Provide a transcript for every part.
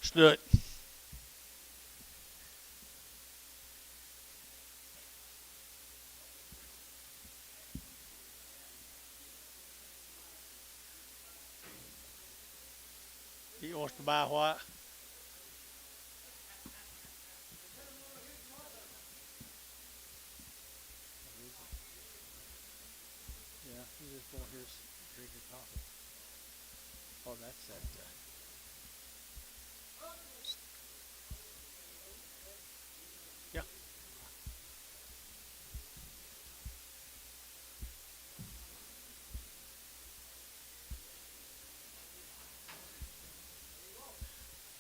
Stood. He wants to buy what? Yeah, he just won't hear drinking coffee. Oh, that's that. Yeah.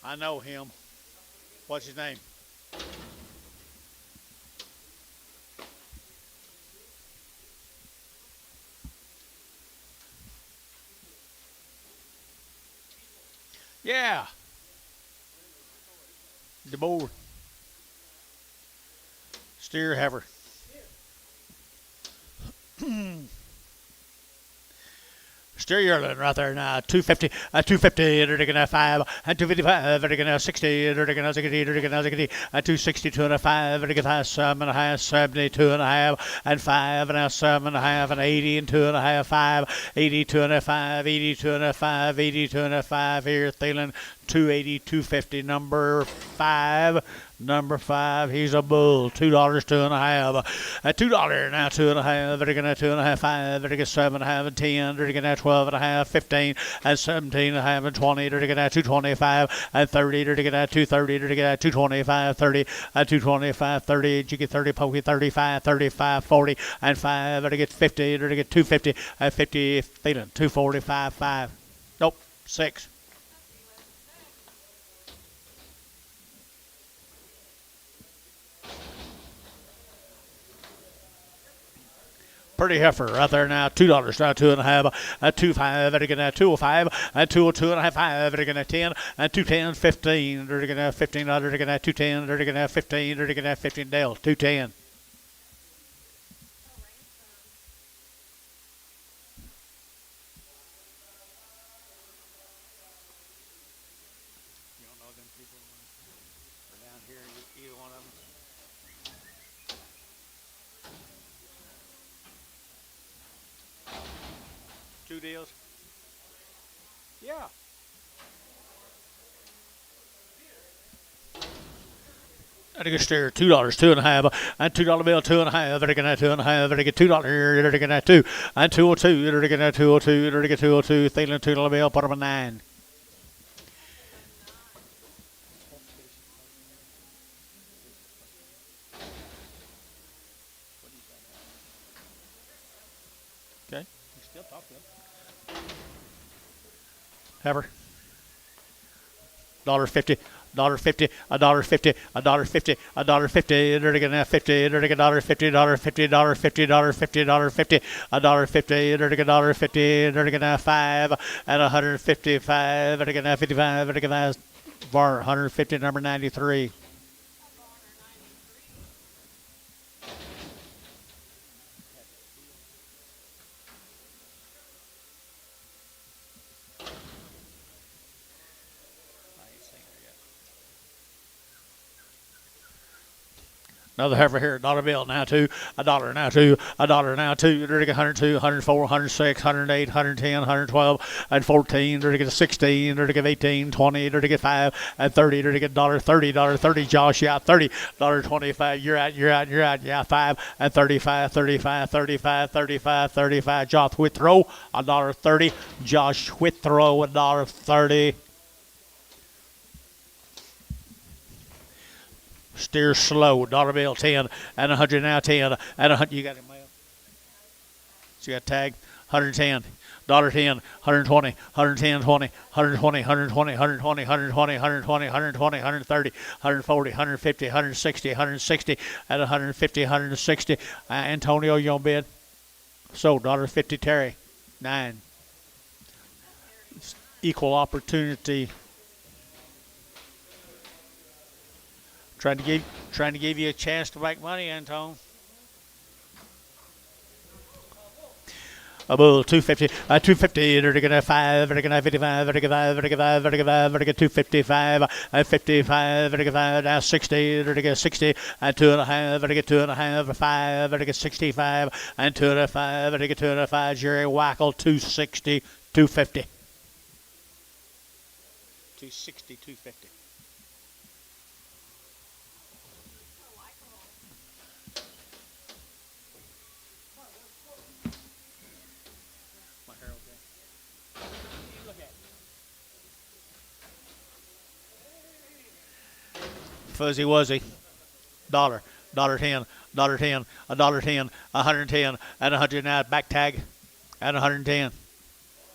I know him. What's his name? Yeah. DeBoer. Steer Haver. Steer Yearling right there now. 250, 250, they're taking a 5, and 255, they're taking a 60, they're taking a 60, they're taking a 60, and 260, 205, they're taking a 7.5, 72 and a half, and 5, and a 7.5, and 80, and 2.5, 5, 82 and a 5, 82 and a 5, 82 and a 5 here, Thielen, 280, 250, number 5. Number 5, he's a bull. $2, 2.5. $2 now, 2.5. They're gonna 2.5, 5. They're gonna 7.5 and 10. They're gonna 12.5, 15 and 17.5 and 20. They're gonna 225 and 30. They're gonna 230. They're gonna 225, 30 and 225, 30. You get 30 pokey, 35, 35, 40 and 5. They're gonna get 50. They're gonna get 250 and 50. Feeling 245, 5. Nope, 6. Pretty heifer right there now. $2 now, 2.5, 2.5, they're gonna 205, 202 and a half, 5, they're gonna 10, 210, 15, they're gonna 15, they're gonna 210, they're gonna 15, they're gonna 15 Dale, 210. You don't know them people are down here, either one of them. 2 deals. Yeah. I think it's there $2, 2.5, and $2 bill, 2.5. They're gonna 2.5. They're gonna $2 here. They're gonna 2 and 202. They're gonna 202. They're gonna 202. Thielen $2 bill. Put them a 9. Okay. You still talk to them. Ever. $1.50. $1.50, $1.50, $1.50, $1.50, they're gonna 50, they're gonna $1.50, $1.50, $1.50, $1.50, $1.50, $1.50, they're gonna $1.50, they're gonna 5 and 155, they're gonna 55, they're gonna bar 150, number 93. Another heifer here, $1 bill now $2, $1 now $2, $1 now $2. They're getting 102, 104, 106, 108, 110, 112, and 14. They're getting 16. They're getting 18, 20. They're getting 5 and 30. They're getting $30, $30. Josh, yeah, $30, $25. You're out. Yeah, 5 and 35, 35, 35, 35, 35. Josh Withrow, $1.30. Josh Withrow, $1.30. Steer slow, $1 bill, 10, and 100 now, 10, and 100. You got it, Mail. So you got tag, 110, $10, 120, 110, 20, 120, 120, 120, 120, 120, 120, 130, 140, 150, 160, 160, at 150, 160. Antonio, you on bid? Sold, $1.50, Terry, 9. Equal opportunity. Trying to give you a chance to make money, Anton. A bull, 250, 250, vertical 5, vertical 55, vertical 5, vertical 5, vertical 5, vertical 255, 55, vertical 5, now 60, vertical 60, and 2.5, vertical 2.5, 5, vertical 65, and 2.5, vertical 2.5, Jerry Wackel, 260, 250. 260, 250. Fuzzy Wuzzy, dollar, $1.10, $1.10, $1.10, 110, and 109 back tag, at 110,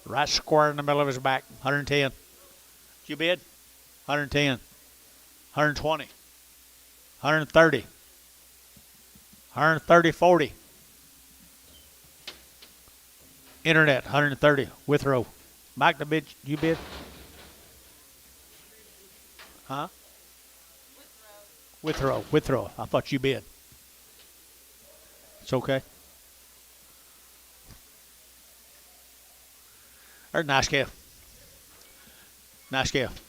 right square in the middle of his back, 110. You bid? 110, 120, 130, 130, 40. Internet, 130, Withrow. Mike, the bid, you bid? Huh? Withrow. I thought you bid. It's okay. There's nice scale.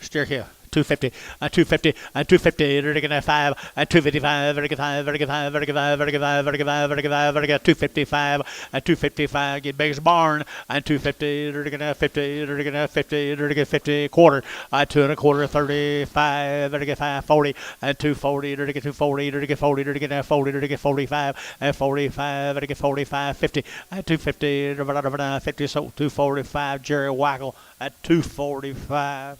Steer scale. 250, 250, 250, vertical 5, 255, vertical 5, vertical 5, vertical 5, vertical 5, vertical 5, vertical 5, vertical 255, 255, get big as a barn, and 250, vertical 50, vertical 50, vertical 50, quarter, 2.25, 35, vertical 5, 40, and 240, vertical 240, vertical 40, vertical 40, vertical 45, and 45, vertical 45, 50, 250, 50, so 245, Jerry Wackel at 245.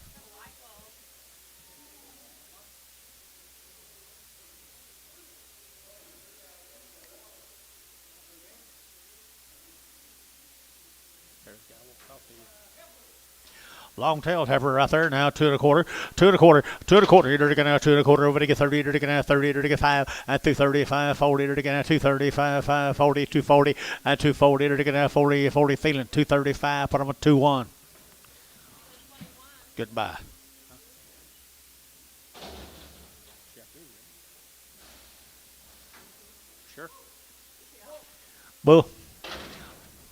Long tailed heifer right there now, 2.25, 2.25, 2.25, you're going to 2.25 over to get 30, you're going to 30, you're going to 5, and 235, 40, you're going to 235, 5, 40, 240, and 240, you're going to 40, 40 feeling, 235, put them at 2-1. Goodbye. Sure. Bull.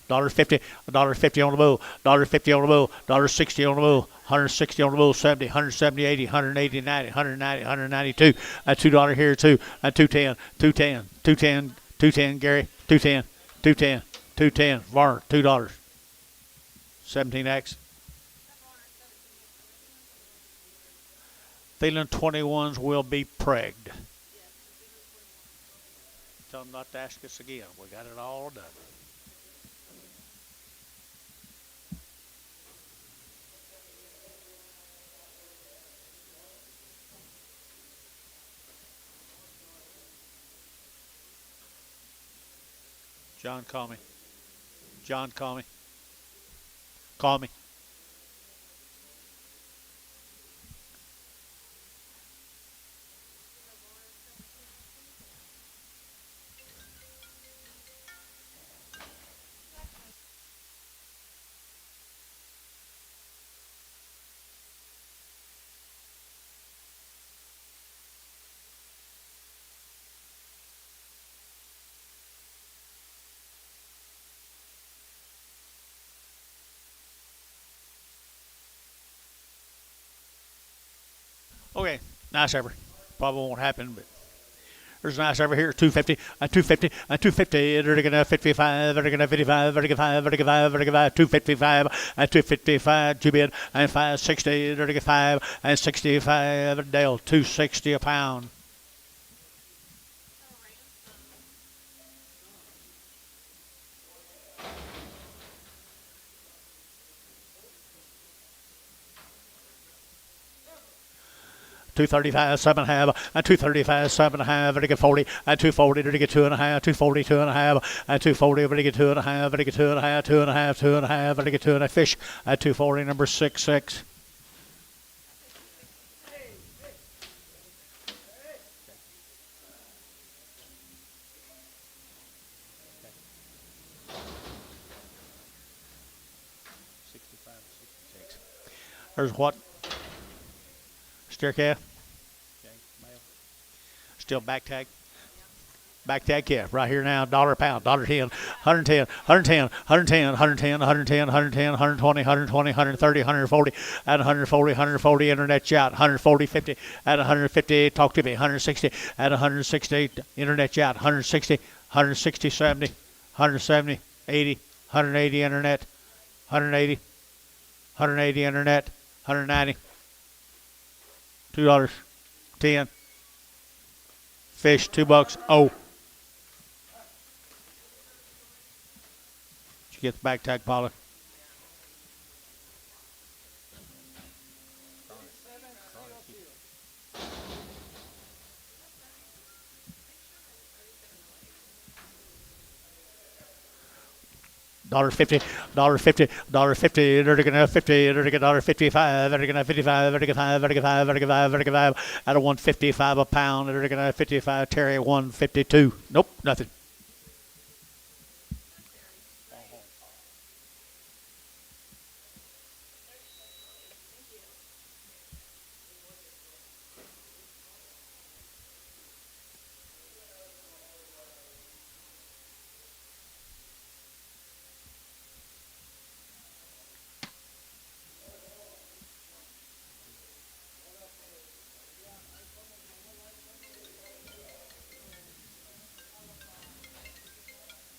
$1.50, $1.50 on the bull, $1.50 on the bull, $1.60 on the bull, 160 on the bull, 70, 170, 80, 180, 90, 190, 192, $2 here too, 210, 210, 210, 210, Gary, 210, 210, 210, Varner, $2, 17X. Feeling 21s will be pregged. Tell them not to ask us again. We got it all done. John, call me. John, call me. Call me. Okay, nice heifer. Probably won't happen, but there's a nice heifer here. 250, 250, 250. They're going to 55. They're going to 55. They're going to 5. They're going to 5. They're going to 5. 255 and 255. Two bid and 560. They're going to 5 and 65. Dale 260 a pound. $235, 7.5, and $235, 7.5, very good 40, and $240, very good 2.5, $240, 2.5, and $240, very good 2.5, very good 2.5, 2.5, 2.5, very good 2.5 fish, at $240, number 6.6. There's what? Steer calf. Okay, male. Still back tag. Back that calf right here now. Dollar a pound, $1.10, 110, 110, 110, 110, 110, 110, 120, 120, 130, 140, at 140, 140. Internet shout, 140, 50, at 150. Talk to me, 160, at 160. Internet shout, 160, 160, 70, 170, 80, 180. Internet, 180, 180. Internet, 190. $2, 10. Fish, $2. Oh. Did you get the back tag, Paula? $1.50, $1.50, $1.50, $1.50, $1.55, $1.55, at a $1.55 a pound, $1.55, Terry, $1.52. Nope, nothing.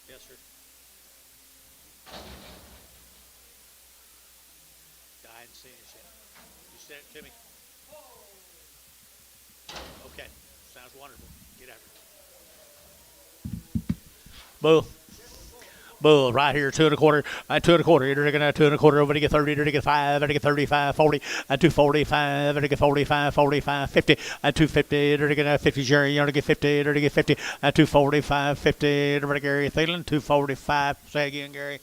Yes, sir. I hadn't seen it yet. You sent it to me? Okay. Sounds wonderful. Get after it. Bull. Bull right here, 2.25, 2.25. You're gonna 2.25 over to get 30, to get 5, to get 35, 40, and 245, to get 45, 45, 50, and 250, to get 50. Jerry, you're gonna get 50, to get 50, and 245, 50. To Gary Thielen, 245. Say again, Gary.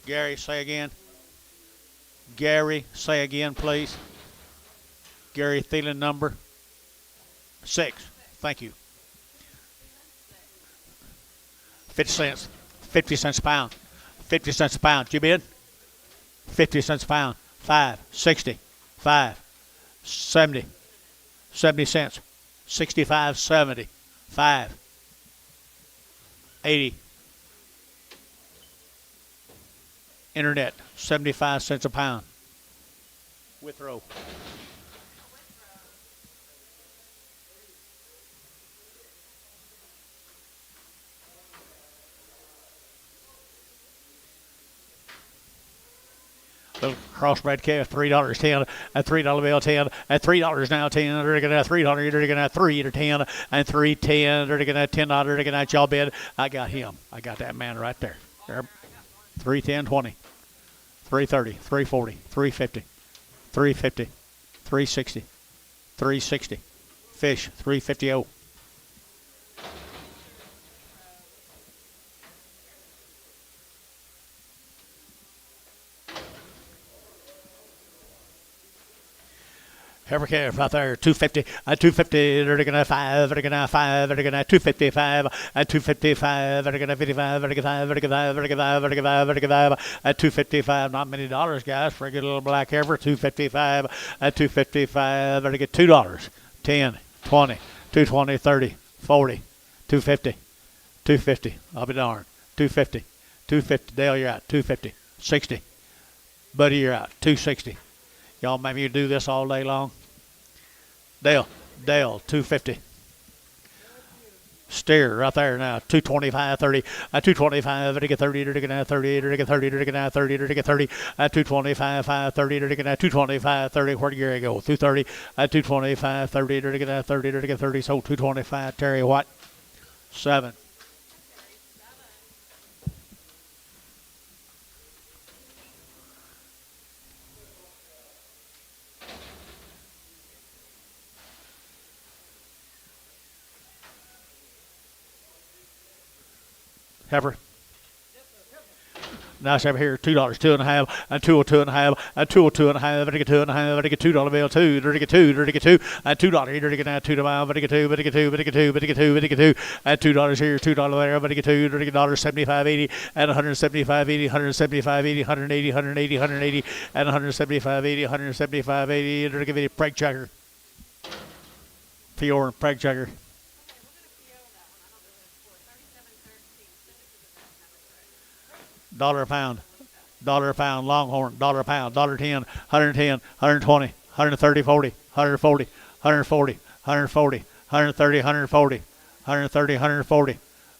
Gary, say again. Gary, say again, please. Gary Thielen, number 6. Thank you. 50 cents. 50 cents a pound. 50 cents a pound. You bid? 50 cents a pound. 5, 60, 5, 70, 70 cents. 65, 70, 5, 80. Internet, 75 cents a pound. Withrow. Little crossbred calf, $3.10, at $3 bill 10, at $3 now 10, they're gonna $300, they're gonna 3 to 10, and 3.10, they're gonna $10, they're gonna y'all bid. I got him. I got that man right there. 310, 20, 330, 340, 350, 350, 360, 360. Fish, 350. Every calf right there, 250, 250, they're gonna 5, they're gonna 5, they're gonna 255, 255, they're gonna 55, they're gonna 5, they're gonna 5, they're gonna 5, they're gonna 5, they're gonna 5, at 255, not many dollars, guys, for a good little black heifer, 255, at 255, they're gonna get $2, 10, 20, 220, 30, 40, 250, 250, I'll be darned, 250, 250, Dale, you're out, 250, 60, Buddy, you're out, 260. Y'all maybe you do this all day long. Dale, 250. Steer right there now, 225, 30, 225, to get 30, to get 30, to get 30, to get 30, to get 30, 225, 5, 30, to get 225, 30. Where'd Gary go? 230, 225, 30, to get 30, to get 30. So 225. Terry White, 7. Heifer. Nice over here, $2, 2.5, and 202.5, and 202.5, to get 2.5, to get $2 bill 2, to get 2, to get 2, and $2, to get 2 to mile, to get 2, to get 2, to get 2, to get 2, to get 2, and $2 here, $2 there, to get 2, to get $175.80, and 175.80, 175.80, 180, 180, 180, and 175.80, 175.80, to give it a preg checker. Fior preg checker. dollar a pound, Longhorn, dollar a pound, $1.10, 110, 120, 130, 40, 140, 140, 140, 130, 140, 130, 140,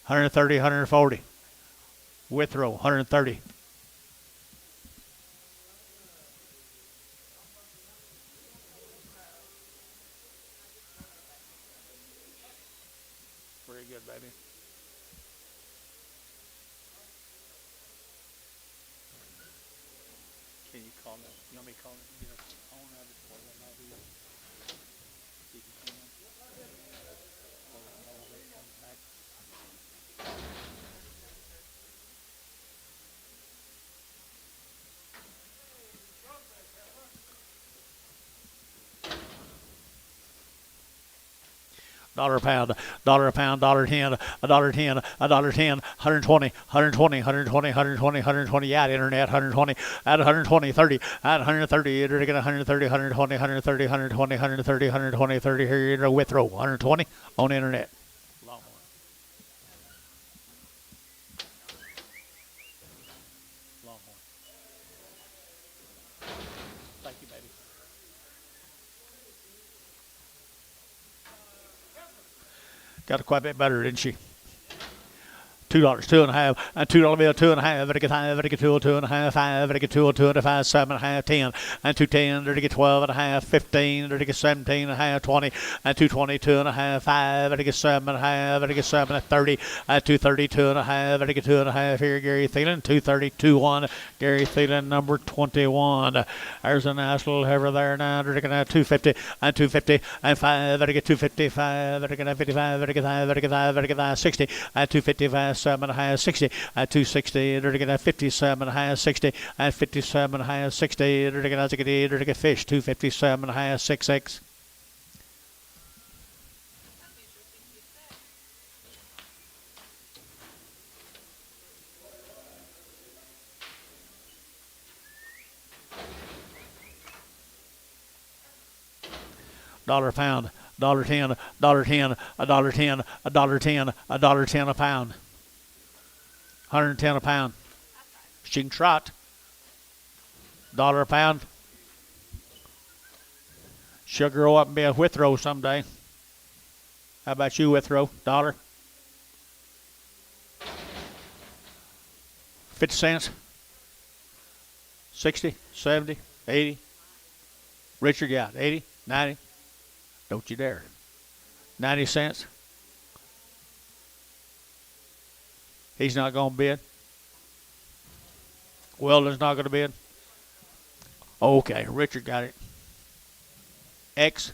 130, 140. Withrow, 130. Very good, baby. Can you call that? You want me to call it? Get a owner of it for you. I'll do it. See if you can. Back. Dollar a pound, $1.10, $1.10, $1.10, 120, 120, 120, 120, 120, at internet, 120, at 120, 30, at 130, you're get 130, 120, 130, 120, 130, 120, 30, here you're withrow, 120 on internet. Longhorn. Longhorn. Thank you, baby. Got it quite a bit better, didn't she? $2, 2.5, and $2 bill, 2.5, very good, 5, very good, 2, 2.5, 5, very good, 2, 2.5, 7.5, 10, and 2.10, very good, 12.5, 15, very good, 17.5, 20, and 2.20, 2.5, 5, very good, 7.5, very good, 7, 30, and 2.30, 2.5, very good, 2.5, here, Gary Thielen, 2.30, 2.1, Gary Thielen, number 21. There's a nice little heifer there now, very good, 2.50, and 2.50, and 5, very good, 2.55, very good, 55, very good, 5, very good, 5, very good, 60, and 2.55, 7.5, 60, at 260, they're going to 57.5, 60, at 57.5, 60, they're going to get fish, 257.5, 66. Dollar a pound, $1.10, $1.10, $1.10, $1.10, $1.10 a pound. 110 a pound. She can trot. $1 a pound. She'll grow up and be a withrow someday. How about you, withrow? $1. 50 cents. 60, 70, 80. Richard got 80, 90. Don't you dare. 90 cents. He's not going to bid. Weldon's not going to bid. Okay, Richard got it. X.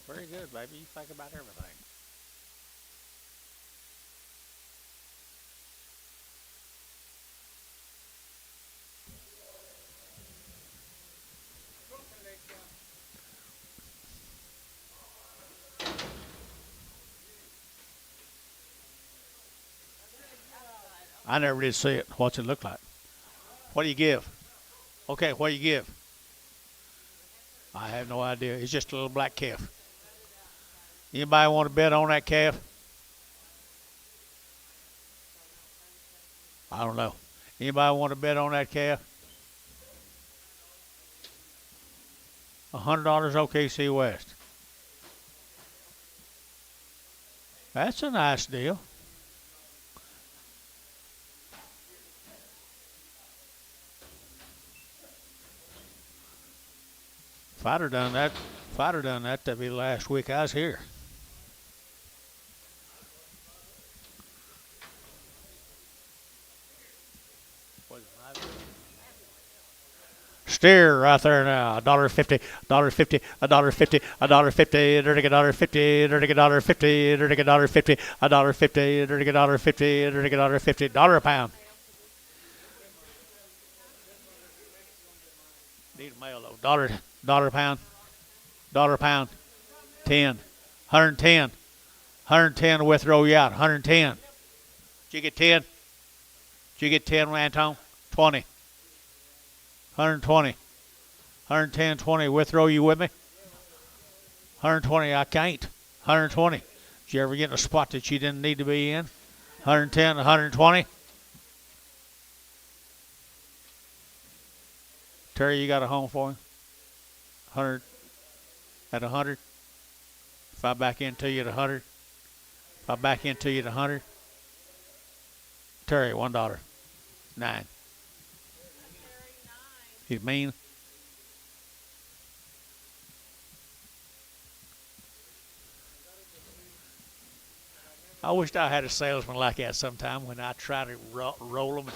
Very good, baby. You think about everything. I never did see it. What's it look like? What do you give? Okay, what do you give? I have no idea. It's just a little black calf. Anybody want to bet on that calf? I don't know. Anybody want to bet on that calf? $100 OKC West. That's a nice deal. If I'd have done that, that'd be the last week I was here. Steer right there now. $1.50, $1.50, $1.50, $1.50, dirty $1.50, dirty $1.50, dirty $1.50, $1.50, dirty $1.50, dirty $1.50, $1 a pound. Need a mail though. $1 a pound. $1 a pound. 10. 110. 110 withrow you out. 110. Did you get 10? Did you get 10, Anton? 20. 120. 110, 20. Withrow, you with me? 120, I can't. 120. Did you ever get in a spot that you didn't need to be in? 110, 120. Terry, you got a home for him? 100 at 100. If I back into you at 100. If I back into you at 100. Terry, $1. 9. He's mean. I wished I had a salesman like that sometime when I try to roll them and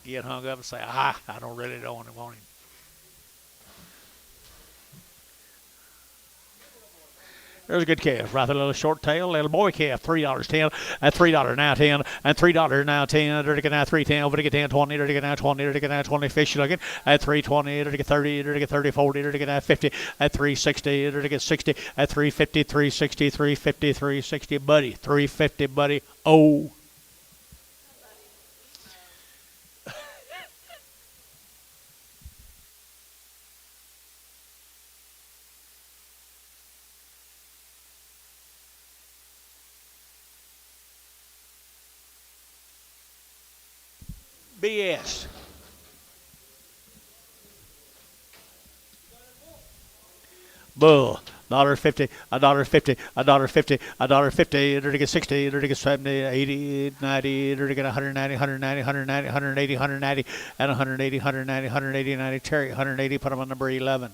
get hung up and say, I don't want him. There's a good calf, right there, a little short tail, little boy calf, $3.10, and $3 now 10, and $3 now 10, dirty now 310, over to get 10, 20, dirty now 20, dirty now 20, fish looking, at 320, dirty 30, dirty 30, 40, dirty now 50, at 360, dirty 60, at 350, 360, 350, 360, buddy, 350, buddy, oh. BS. Bull. $1.50, $1.50, $1.50, $1.50, dirty 60, dirty 70, 80, 90, dirty 190, 190, 190, 180, 190, and 180, 190, 180, 90. Terry, 180, put him on number 11.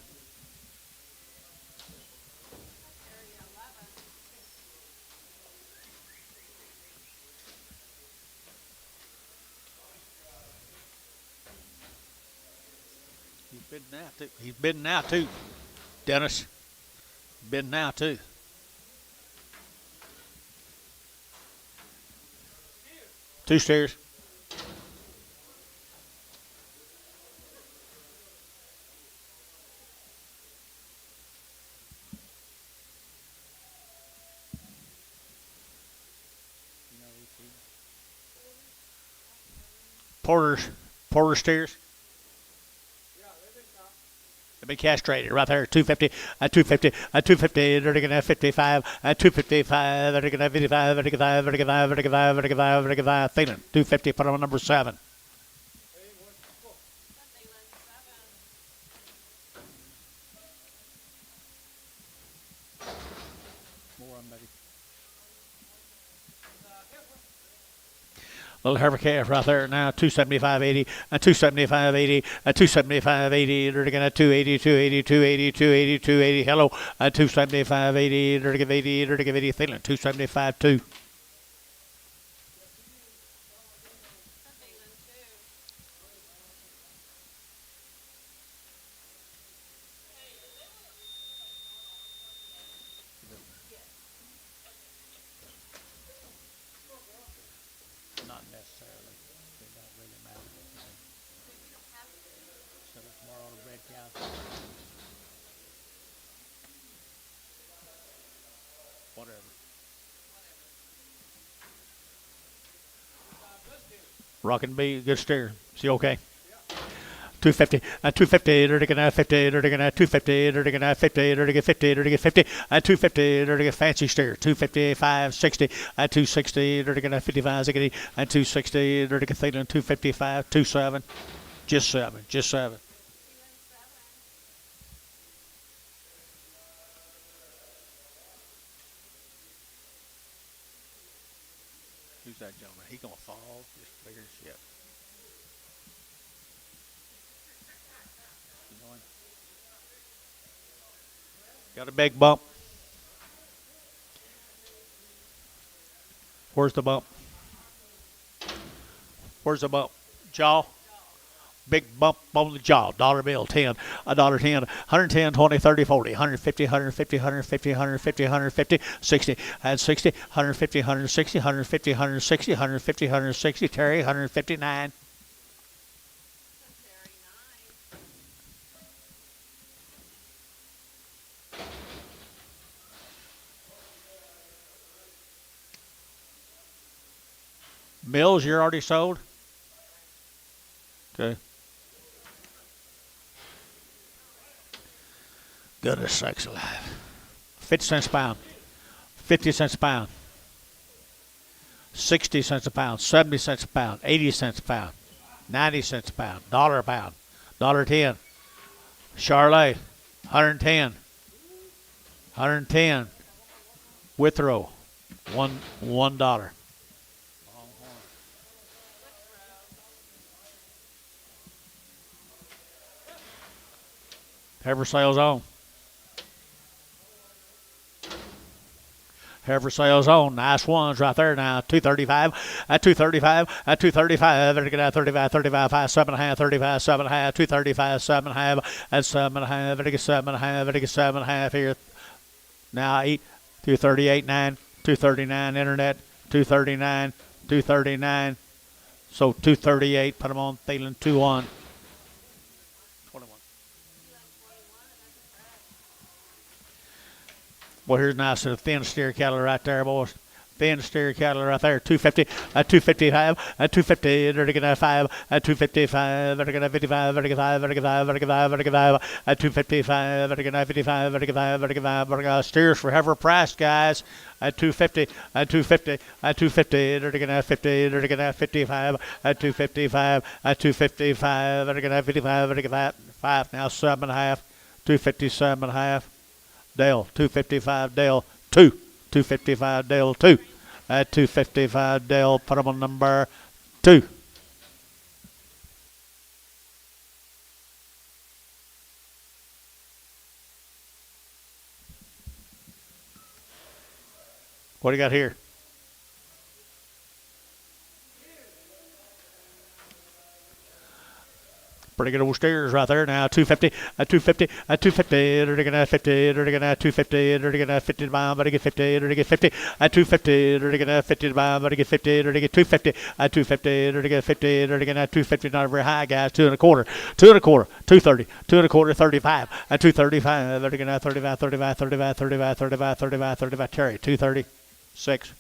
He's bidding now too. Dennis. Bidding now too. Two steers. Porter steers. Be castrated right there, 250, 250, 250, they're going to have 55, 255, they're going to have 55, they're going to have 55, they're going to have 55, they're going to have feeling, 250, put on number 7. Little Herber calf right there now, 275.80, 275.80, 275.80, they're going to 280, 280, 280, 280, 280, hello, 275.80, they're going to give 80, they're going to give 80, feeling, 275.2. Not necessarily. It don't really matter. So it's more on a red cow. Whatever. Rockin' B, good steer. See, okay. 250, 250, they're going to have 50, they're going to have 250, they're going to have 50, they're going to get 50, they're going to get 50, 250, they're going to get fancy steer, 255, 60, 260, they're going to have 55, 60, 260, they're going to get 255, 27, just 7, just 7. Who's that gentleman? He going to fall? Just figures, yep. Got a big bump. Where's the bump? Where's the bump? Jaw. Big bump on the jaw. Dollar bill, 10, $1.10, 110, 20, 30, 40, 150, 150, 150, 150, 150, 60, and 60, 150, 160, 150, 160, 150, 160, Terry, 159. Mills, you're already sold? Okay. Goodness sakes alive. 50 cents a pound. 50 cents a pound. 60 cents a pound. 70 cents a pound. 80 cents a pound. 90 cents a pound. $1 a pound. $1.10. Charlotte. 110. 110. Withrow. $1. Heifer sales on. Heifer sales on. Nice ones right there now. 235. At 235. At 235. They're going to 35. 35. 5. 7.5. 35. 7.5. 235. 7.5. At 7.5. They're 7.5. They're 7.5 here. Now 8. 238. 9. 239. Internet. 239. 239. So 238. Put them on. Thielen. 2-1. 21. Well, here's nice thin steer cattle right there, boys. Thin steer cattle right there. 250, 255, 250, they're going to 5, 255, they're going to 55, they're going to 5, they're going to 5, they're going to 5, they're going to 5, 255, they're going to 55, they're going to 5, they're going to 5, they're going to steers for heifer price, guys. At 250, at 250, at 250, they're going to 50, they're going to 55, at 255, at 255, they're going to 55, they're going to 5, now 7.5, 257.5. Dale, 255, Dale, 2. 255, Dale, 2. At 255, Dale, put them on number 2. What do you got here? Pretty good old steers right there now. 250, 250, 250, they're going to 50, they're going to 250, they're going to 50 to buy, but get 50, they're going to get 50, 250, they're going to 50 to buy, but get 50, they're going to get 250, 250, they're going to get 50, they're going to 250, not very high, guys. 2.25, 2.25, 230, 2.25, 35, 235, they're going to 35, 35, 35, 35, 35, 35, 35, Terry, 236.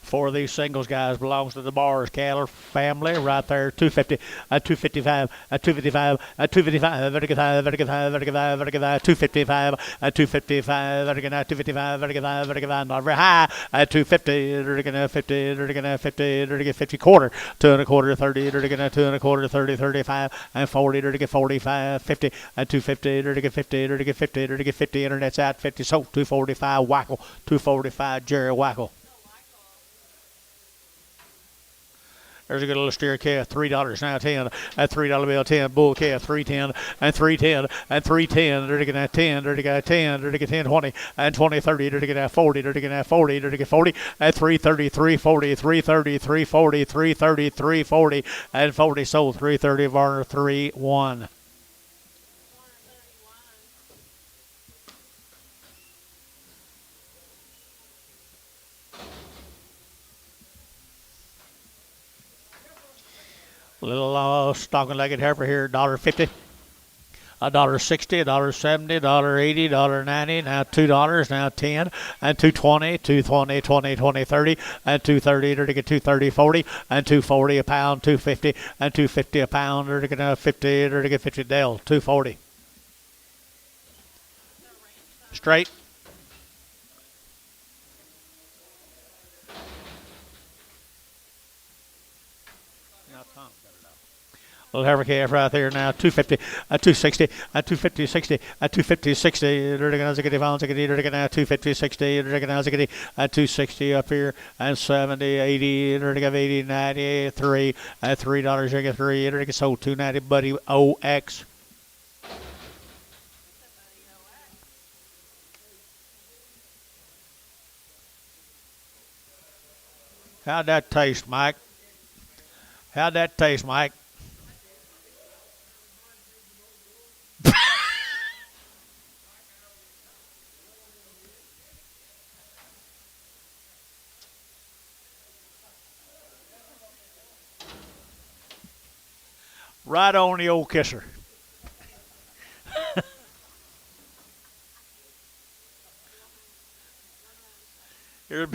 Four of these singles, guys, belongs to the Bars cattle family right there. 250, 255, 255, 255, 255, 255, 255, 255, 255, not very high. 250, they're gonna 50, they're gonna 50, they're gonna 50 quarter, 2.25, 30, they're gonna 2.25, 30, 35, and 40, they're gonna 45, 50, 250, they're gonna 50, they're gonna 50, they're gonna 50. Internet's out 50, so 245 Wackel, 245 Jerry Wackel. There's a good little steer calf, $3 now 10. At $3 bill 10, bull calf 310 and 310 and 310. They're taking at 10, they're taking at 10, they're taking 10, 20 and 20, 30. They're taking at 40, they're taking at 40, they're taking 40 at 330, 340, 330, 340, 330, 340 and 40. Sold 330. Varner 3-1. Little stocking legged heifer here, $1.50, $1.60, $1.70, $1.80, $1.90, now $2, now 10, and 220, 220, 20, 20, 30, and 230, they're to get 230, 40, and 240 a pound, 250, and 250 a pound, they're to get 50, they're to get 50 Dale, 240. Straight. Little heifer calf right there now, 250, 260, 250, 60, 250, 60. They're going to get pounds, they're going to 250, 60. They're going to get 260 up here, and 70, 80. They're going to 80, 90, 3, $3. They're going to 3. They're going to sold 290, buddy. OX. How'd that taste, Mike? How'd that taste, Mike? Right on the old kisser. Here's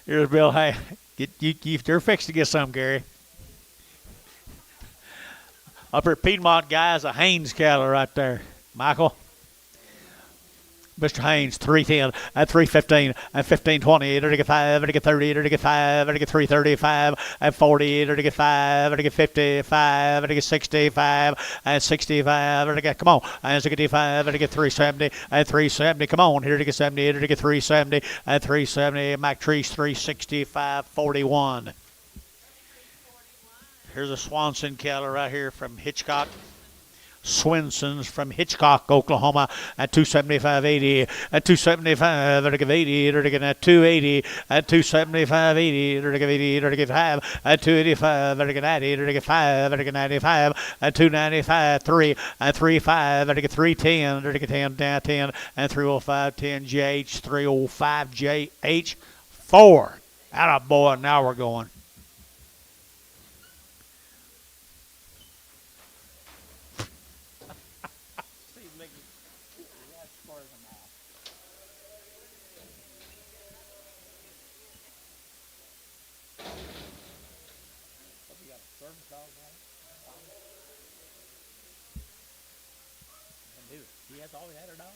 here's Bill. Hey, you're fixed to get some, Gary. Up here, Piedmont guys, a Haynes cattle right there. Michael. Mr. Haynes, 310 at 315 at 1520, to get 5, to get 30, to get 5, to get 335 at 40, to get 5, to get 55, to get 65 at 65, to get, come on, and to get 55, to get 370 at 370, come on, here to get 70, to get 370 at 370, Mac Trees 365.41. Here's a Swanson cattle right here from Hitchcock. Swinson's from Hitchcock, Oklahoma at 275.80 at 275 to give 80 to get at 280 at 275.80 to give 80 to get 5 at 285 to get 80 to get 5 to get 95 at 295 3 at 35 to get 310 to get 10 down 10 and 305 10 JH 305 JH 4. Atta boy, now we're going. He has always had her down.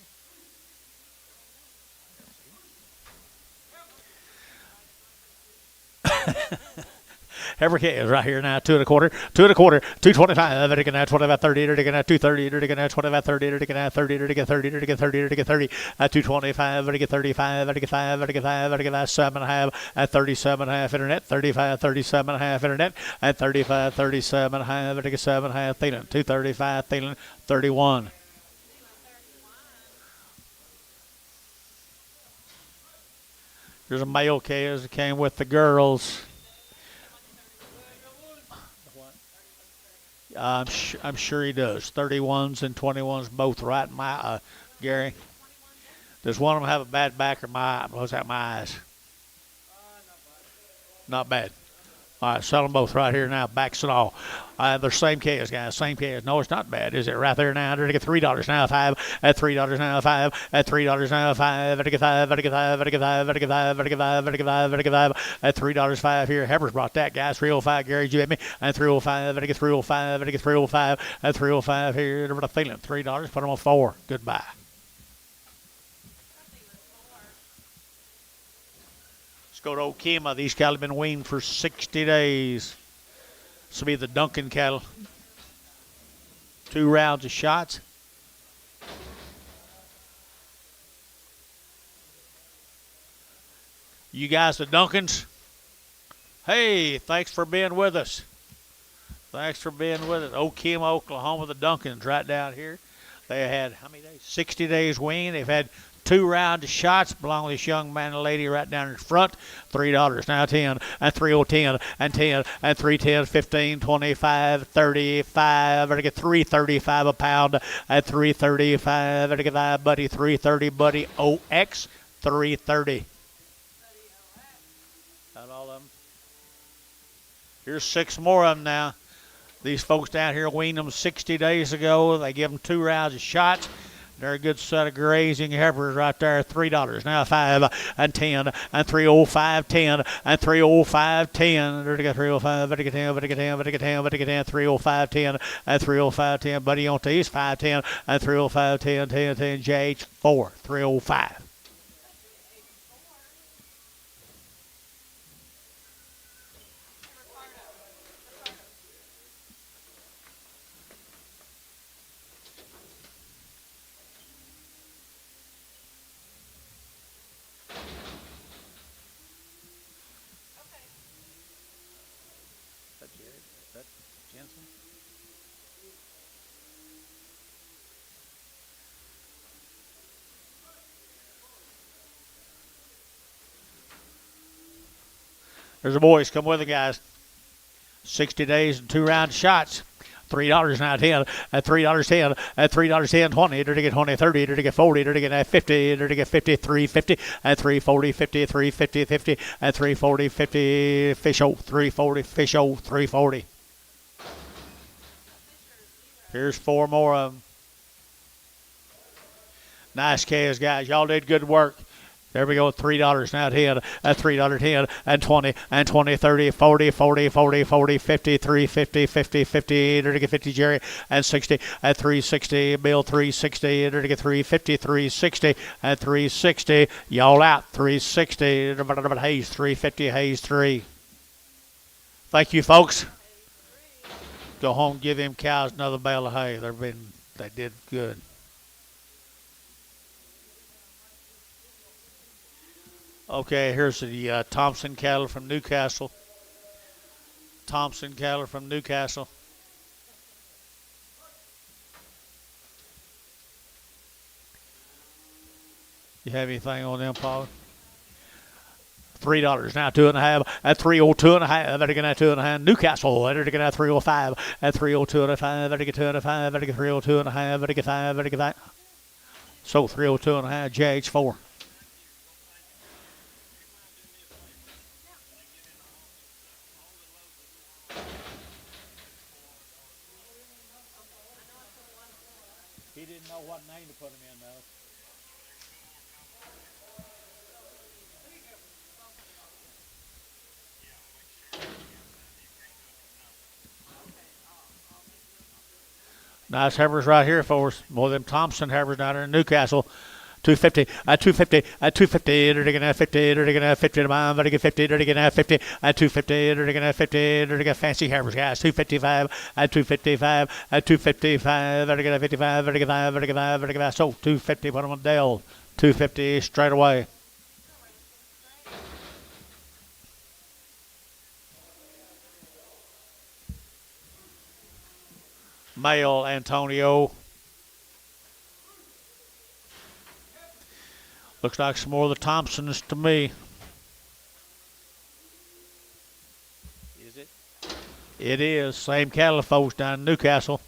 Every case is right here now, 2 1/4, 2 1/4, 225, to get at 25 30, to get at 230, to get at 25 30, to get at 30, to get 30, to get 30, to get 30, at 225, to get 35, to get 5, to get 5, to get 7.5, at 37.5 internet, 35, 37.5 internet, at 35, 37.5, to get 7.5 Thielen, 235 Thielen, 31. There's a male case that came with the girls. I'm sure he does. 31s and 21s both right in my Gary. Does one of them have a bad back or my eyes? Not bad. All right, sell them both right here now, backs and all. They're same case, guys, same case. No, it's not bad, is it? Right there now, to get $3 now, 5 at $3 now, 5 at $3 now, 5 to get 5, to get 5, to get 5, to get 5, to get 5, to get 5, to get 5 at $3 5 here. Hebbers brought that, guys. 305, Gary, you with me? And 305, to get 305, to get 305 at 305 here. To the feeling $3. Put them on 4. Goodbye. Let's go to Okema. These cattle have been weaned for 60 days. This will be the Duncan cattle. 2 rounds of shots. You guys, the Duncans, hey, thanks for being with us. Thanks for being with us. Okema, Oklahoma, the Duncans right down here. They had, how many days? 60 days weaned. They've had 2 rounds of shots belong to this young man and lady right down in front. $3 now, 10 and 3010 and 10 and 310, 15, 25, 35. Better get 335 a pound at 335. Better get that buddy 330 buddy OX 330. Got all of them. Here's 6 more of them now. These folks down here weaned them 60 days ago. They give them 2 rounds of shots. They're a good set of grazing heifers right there. $3 now, 5 and 10 and 305 10 and 305 10. They're to get 305, better get 10, better get 10, better get 10, better get 10, 305 10 and 305 10. Buddy on these 510 and 305 10 10 10 JH 4 305. There's the boys. Come with the guys. 60 days and 2 round shots. $3 now, 10 at $3 10 at $3 10 20 to get 20 30 to get 40 to get 50 to get 53 50 at 340 50 350 50 at 340 50 fish 340 fish 340. Here's 4 more of them. Nice calves, guys. Y'all did good work. There we go, $3 now, 10, $3, 10, and 20, and 20, 30, 40, 40, 40, 40, 50, 350, 50, 50, 50, Jerry, and 60, at 360, Bill, 360, 350, 360, and 360. Y'all out, 360, Hayes, 350, Hayes, 3. Thank you, folks. Go home, give them cows another bale of hay. They did good. Okay, here's the Thompson cattle from Newcastle. Thompson cattle from Newcastle. You have anything on them, Paul? $3 now, 2.5 at 302.5. Better get that 2.5. Newcastle, better get that 305 at 302.5. Better get 2.5. Better get 302.5. Better get 5. Better get that. So 302.5. JH4. He didn't know what name to put him in, though. Nice heifers right here for us. More than Thompson heifers down there in Newcastle. 250 at 250 at 250. They're going to 50. They're going to 50 to mine. They're going to 50. They're going to 50 at 250. They're going to 50. They're going to fancy heifers, guys. 255 at 255 at 255. They're going to 55. They're going to 5. They're going to 5. They're going to 5. So 250. Put them on Dale. 250 straight away. Male Antonio. Looks like some more of the Thompsons to me. Is it? It is. Same cattle, folks, down in Newcastle.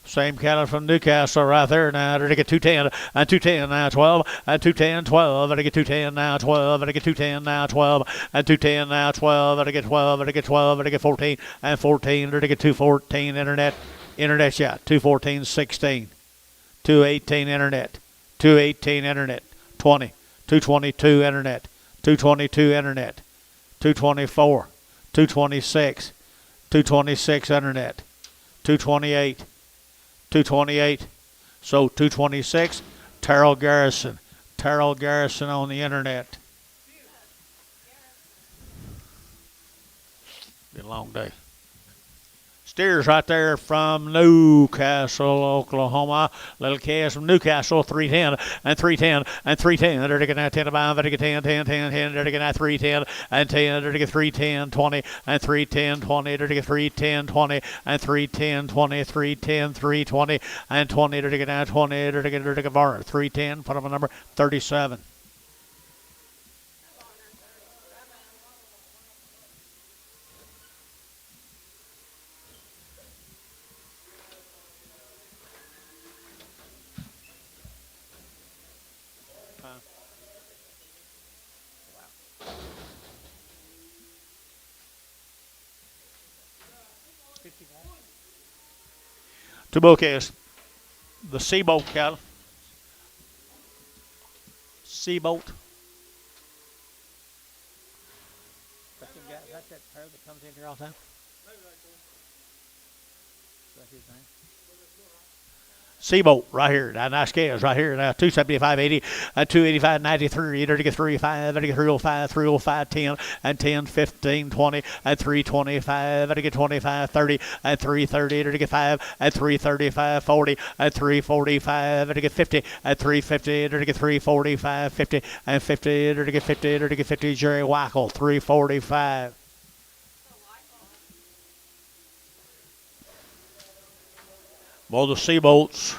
Same cattle from Newcastle right there now. They're going to get 210 and 210 now, 12 and 210, 12. They're going to get 210 now, 12. They're going to get 210 now, 12 and 210 now, 12. They're going to get 12. They're going to get 12. They're going to get 14 and 14. They're going to get 214 internet. Internet shot. 214, 16. 218 internet. 218 internet. 20. 222 internet. 222 internet. 224. 226. 226 internet. 228. 228. So 226. Terrell Garrison. Terrell Garrison on the internet. Been a long day. Steers right there from Newcastle, Oklahoma. Little calves from Newcastle, 310 and 310 and 310. They're going to 10 to 5. They're going to 10, 10, 10, 10. They're going to 310 and 10. They're going to 310, 20 and 310, 20. They're going to 310, 20 and 310, 20, 310, 320 and 20. They're going to 20. They're going to 310. Put them on number 37. Two bouquets. The Seabolt cattle. Seabolt. That's that pair that comes in here all the time? That's his name. Seabolt right here. Now, nice calves right here. Now, 275.80, 285.93, 35, 305, 305, 10, and 10, 15, 20, and 325, 25, 30, and 330, 5, and 335, 40, and 345, 50, and 350, 345, 50, and 50, 50, 50, Jerry Wackel, 345. Well, the Seabolts,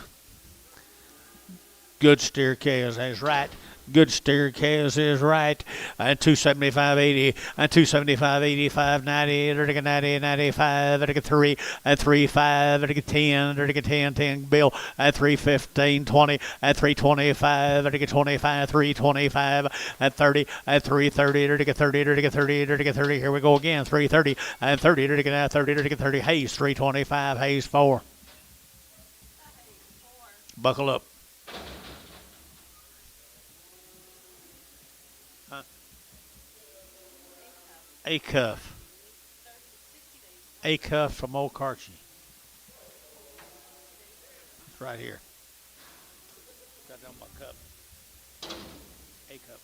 good steer calves is right. Good steer calves is right. And 275.80 and 275.85, 90, 90, 95, 3 and 35, 10, 10, 10, Bill at 315, 20 at 325, 25, 325 at 30 at 330, 30, 30, 30. Here we go again. 330 and 30, 30, 30. Hayes 325, Hayes 4. Buckle up. A cuff. A cuff from Old Karchi. It's right here. Got it on my cup. A cuff.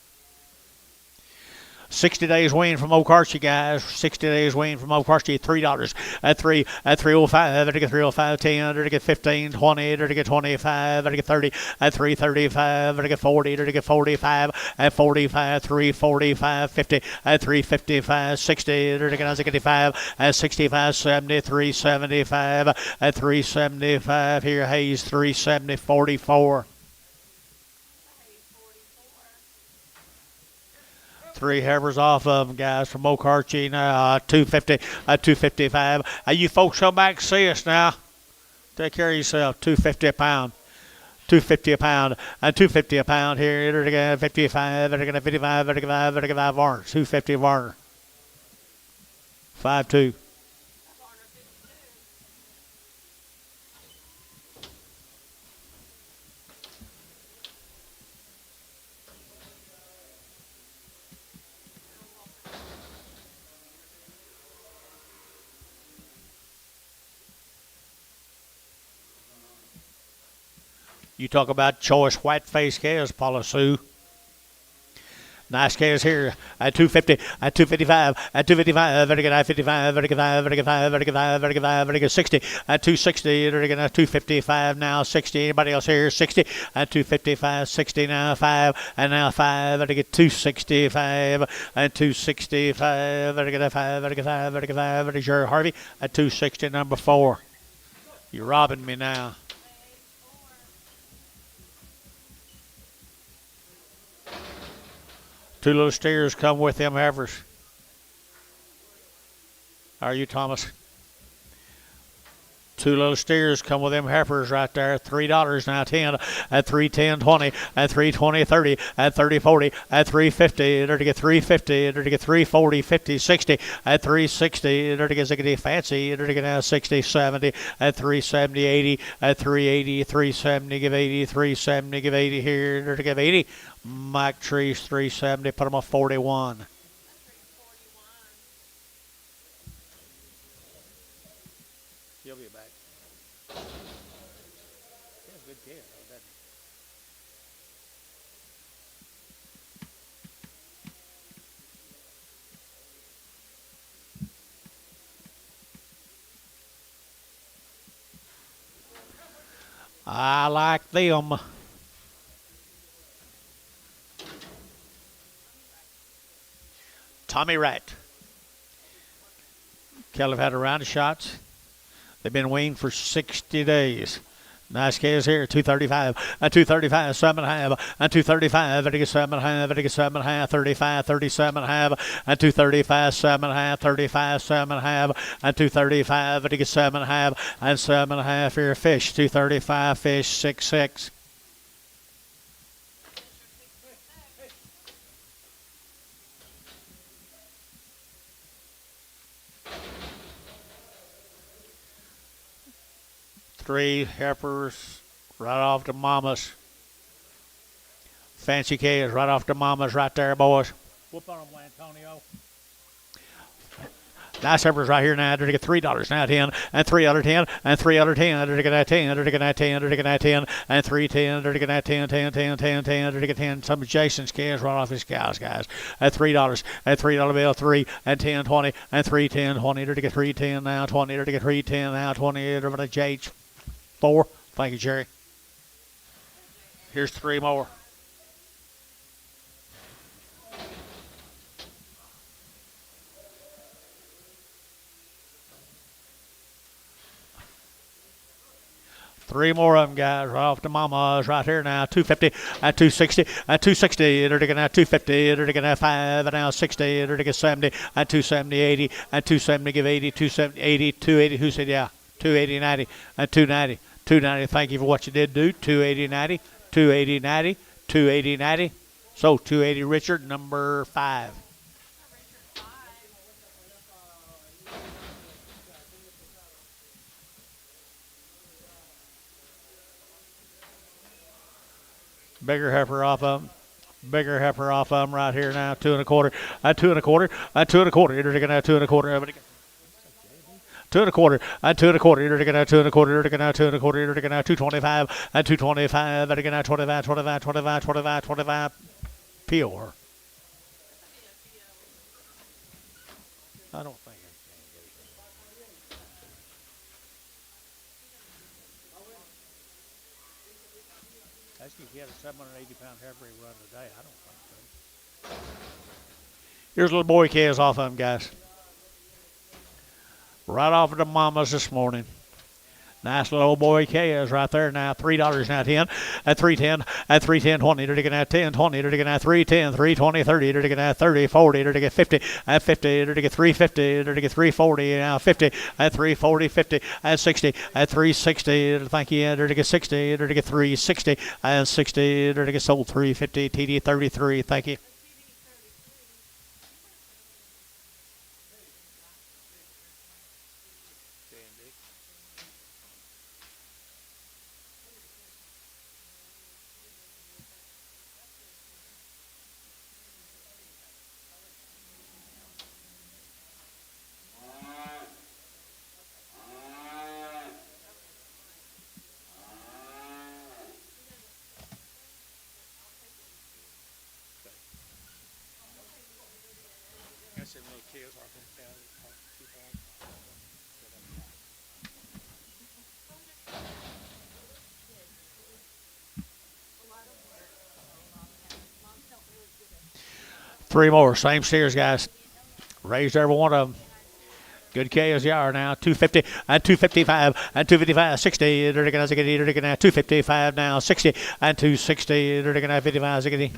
60 days wean from Old Karchi, guys. 60 days wean from Old Karchi. $3 at 305. At 305, 10. At 15, 20. At 25. At 30. At 335. At 40. At 45. At 45. 345. 50. At 355. 60. At 65. At 65. 70. 375. At 375. Here Hayes 370. 44. 3 heifers off of them, guys, from Okarchi now. 250, 255. You folks come back and see us now. Take care of yourself. 250 a pound. 250 a pound. 250 a pound here. 55, 55, 55, 55 Varner. 250 Varner. 5-2. You talk about choice white-faced cows, Paula Sue. Nice cows here at 250, at 255, at 255, at 55, at 55, at 55, at 55, at 55, at 60, at 260, at 255 now, 60. Anybody else here? 60 at 255, 60 now, 5, and now 5, at 265, at 265, at 5, at 5, at 5, at Jerry Harvey at 260, number 4. You're robbing me now. Two little steers come with them heifers. How are you, Thomas? Two little steers come with them heifers right there. $3 now, 10 at 310, 20 at 320, 30 at 30, 40 at 350. In order to get 350, in order to get 340, 50, 60 at 360. In order to get ziggity fancy, in order to get now 60, 70 at 370, 80 at 380, 370, give 80, 370, give 80 here. In order to give 80. Mike Trees 370, put them on 41. He'll be back. That's a good kid, though, doesn't he? I like them. Tommy Wright. Kelly had a round of shots. They've been weaned for 60 days. Nice case here, 235, 235, 7.5, 235, 7.5, 7.5, 35, 37.5, 235, 7.5, 35, 7.5, 235, 7.5, and 7.5 here, fish, 235, fish, 6.6. Three heifers right off the mamas. Fancy calves right off the mamas right there, boys. Whoop on them, Antonio. Nice heifers right here now. They're to get $3 now, 10, and 3 under 10, and 3 under 10. They're to get that 10, they're to get that 10, they're to get that 10, and 310. They're to get that 10, 10, 10, 10, 10. They're to get 10. Some of Jason's calves right off his cows, guys. At $3, at $3 bill, 3, and 10, 20, and 310, 20. They're to get 310 now, 20. They're to get 310 now, 20. They're to JH. 4. Thank you, Jerry. Here's 3 more. Three more of them, guys, right off the mamas right here now. 250 at 260 at 260. They're taking out 250. They're taking out 5 and now 60. They're taking 70 at 270, 80 at 270. Give 80, 270, 80, 280. Who said yeah? 280, 90 at 290. 290, thank you for what you did, dude. 280, 90, 280, 90, 280, 90. So 280, Richard, number 5. Bigger heifer off of them. Bigger heifer off of them right here now. 2 1/4. 2 1/4. 2 1/4. You're going to have 2 1/4. 2 1/4. 2 1/4. You're going to have 2 1/4. You're going to have 2 1/4. You're going to have 225. 225. You're going to have 25. 25. 25. 25. 25. Pure. I don't think I think if you had a 780-pound heifer run today, I don't think so. Here's a little boy calves off of them, guys. Right off of the mamas this morning. Nice little old boy calves right there now. $3 now 10 at 310 at 310 20. They're going to 10 20. They're going to 310 320 30. They're going to 30 40. They're going to 50 at 50. They're going to 350. They're going to 340 now 50 at 340 50 at 60 at 360. Thank you. They're going to 60. They're going to 360 and 60. They're going to sold 350 TD 33. Thank you. Three more, same steers, guys. Raised every one of them. Good calves you are now. 250 and 255 and 255, 60. They're going to 255 now, 60 and 260. They're going to 55, 60.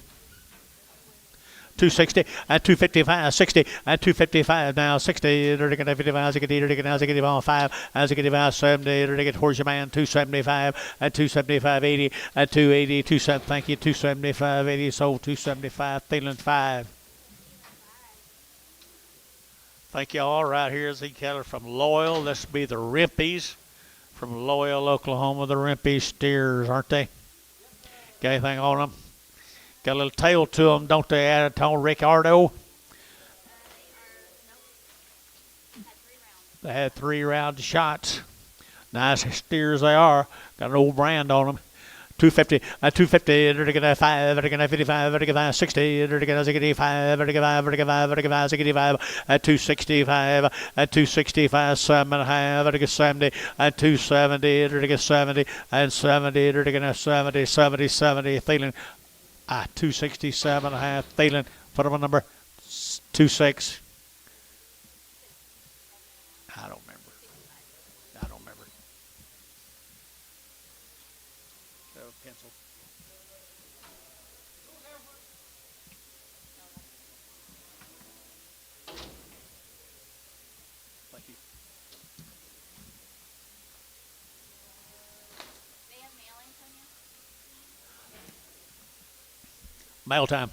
260 and 255, 60 and 255 now, 60. They're going to 55, 60. They're going to 5 and 55, 70. They're going to get Horse Man 275 and 275, 80 and 280, 270. Thank you, 275, 80. Sold 275, feeling 5. Thank you all. Right here is the cattle from Loyal. This will be the Rimpies from Loyal, Oklahoma. The Rimpie steers, aren't they? Got anything on them? Got a little tail to them, don't they, Anton Ricardo? They had 3 round shots. Nice steers they are. Got an old brand on them. 250, 250, they're going to 5, they're going to 55, they're going to 60, they're going to 65, they're going to 5, they're going to 5, they're going to 65, at 265, at 265, 7.5, they're going to 70, at 270, they're going to 70, and 70, they're going to 70, 70, 70, feeling, 267.5, feeling, put them on number 26. I don't remember. Pencil. Thank you. They have mailings on you? Mail time.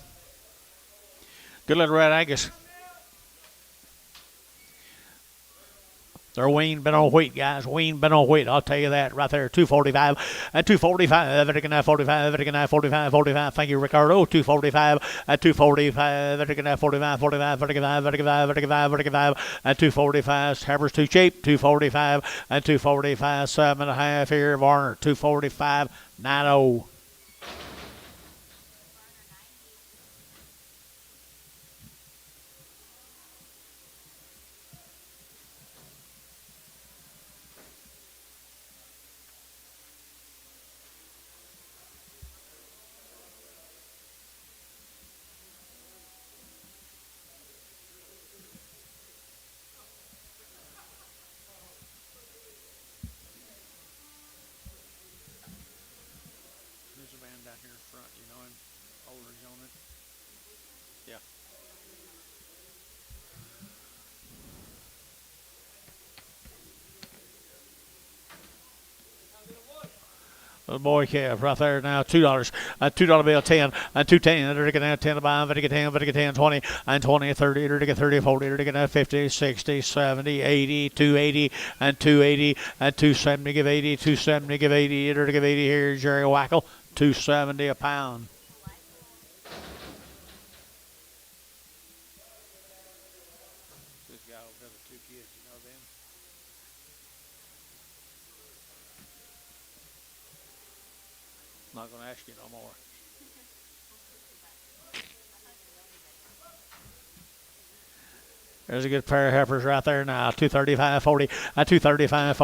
Good little red Angus. They're weaned, been on wheat, guys. Weaned, been on wheat. I'll tell you that right there. 245 and 245. They're going to 45. They're going to 45. 45. Thank you, Ricardo. 245 and 245. They're going to 45. 45. 45. 45. 45. 45. And 245. Hammer's too cheap. 245 and 245. 7.5 here. Varner. 245. 90. Down here in front, you know him, older gentleman. Yeah. Little boy calf right there now, $2. $2 bill, 10, and 210. They're going to 10 to buy, they're going to 10, 20, and 20, 30, they're going to 30, 40, they're going to 50, 60, 70, 80, 280, and 280, and 270, give 80, 270, give 80, they're going to give 80 here, Jerry Wackel. 270 a pound. This guy over there with 2 kids, you know them? Not going to ask you no more. There's a good pair of heifers right there now. 235.40, 235.45,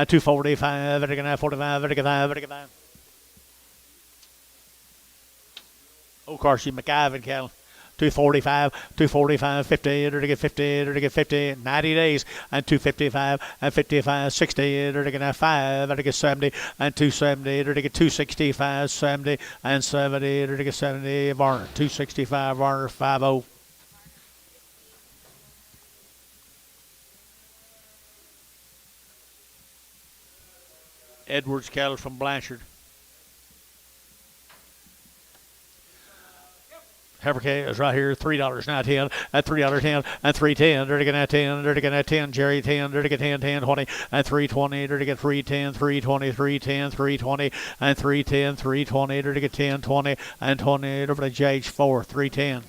245, 45, 45. Oh, Carsey McIvan cattle. 245, 245, 50, to get 50, to get 50, 90 days, and 255, and 55, 60, to get 5, to get 70, and 270, to get 265, 70, and 70, to get 70, Varner, 265, Varner, 50. Edwards cattle from Blanchard. Heifer is right here, $3 now, 10, at $3.10, and 310, dirty get 10, dirty get 10, Jerry 10, dirty get 10, 10, 20, and 320, dirty get 310, 320, 310, 320, and 310, 320, dirty get 10, 20, and 20, over to JH4, 310.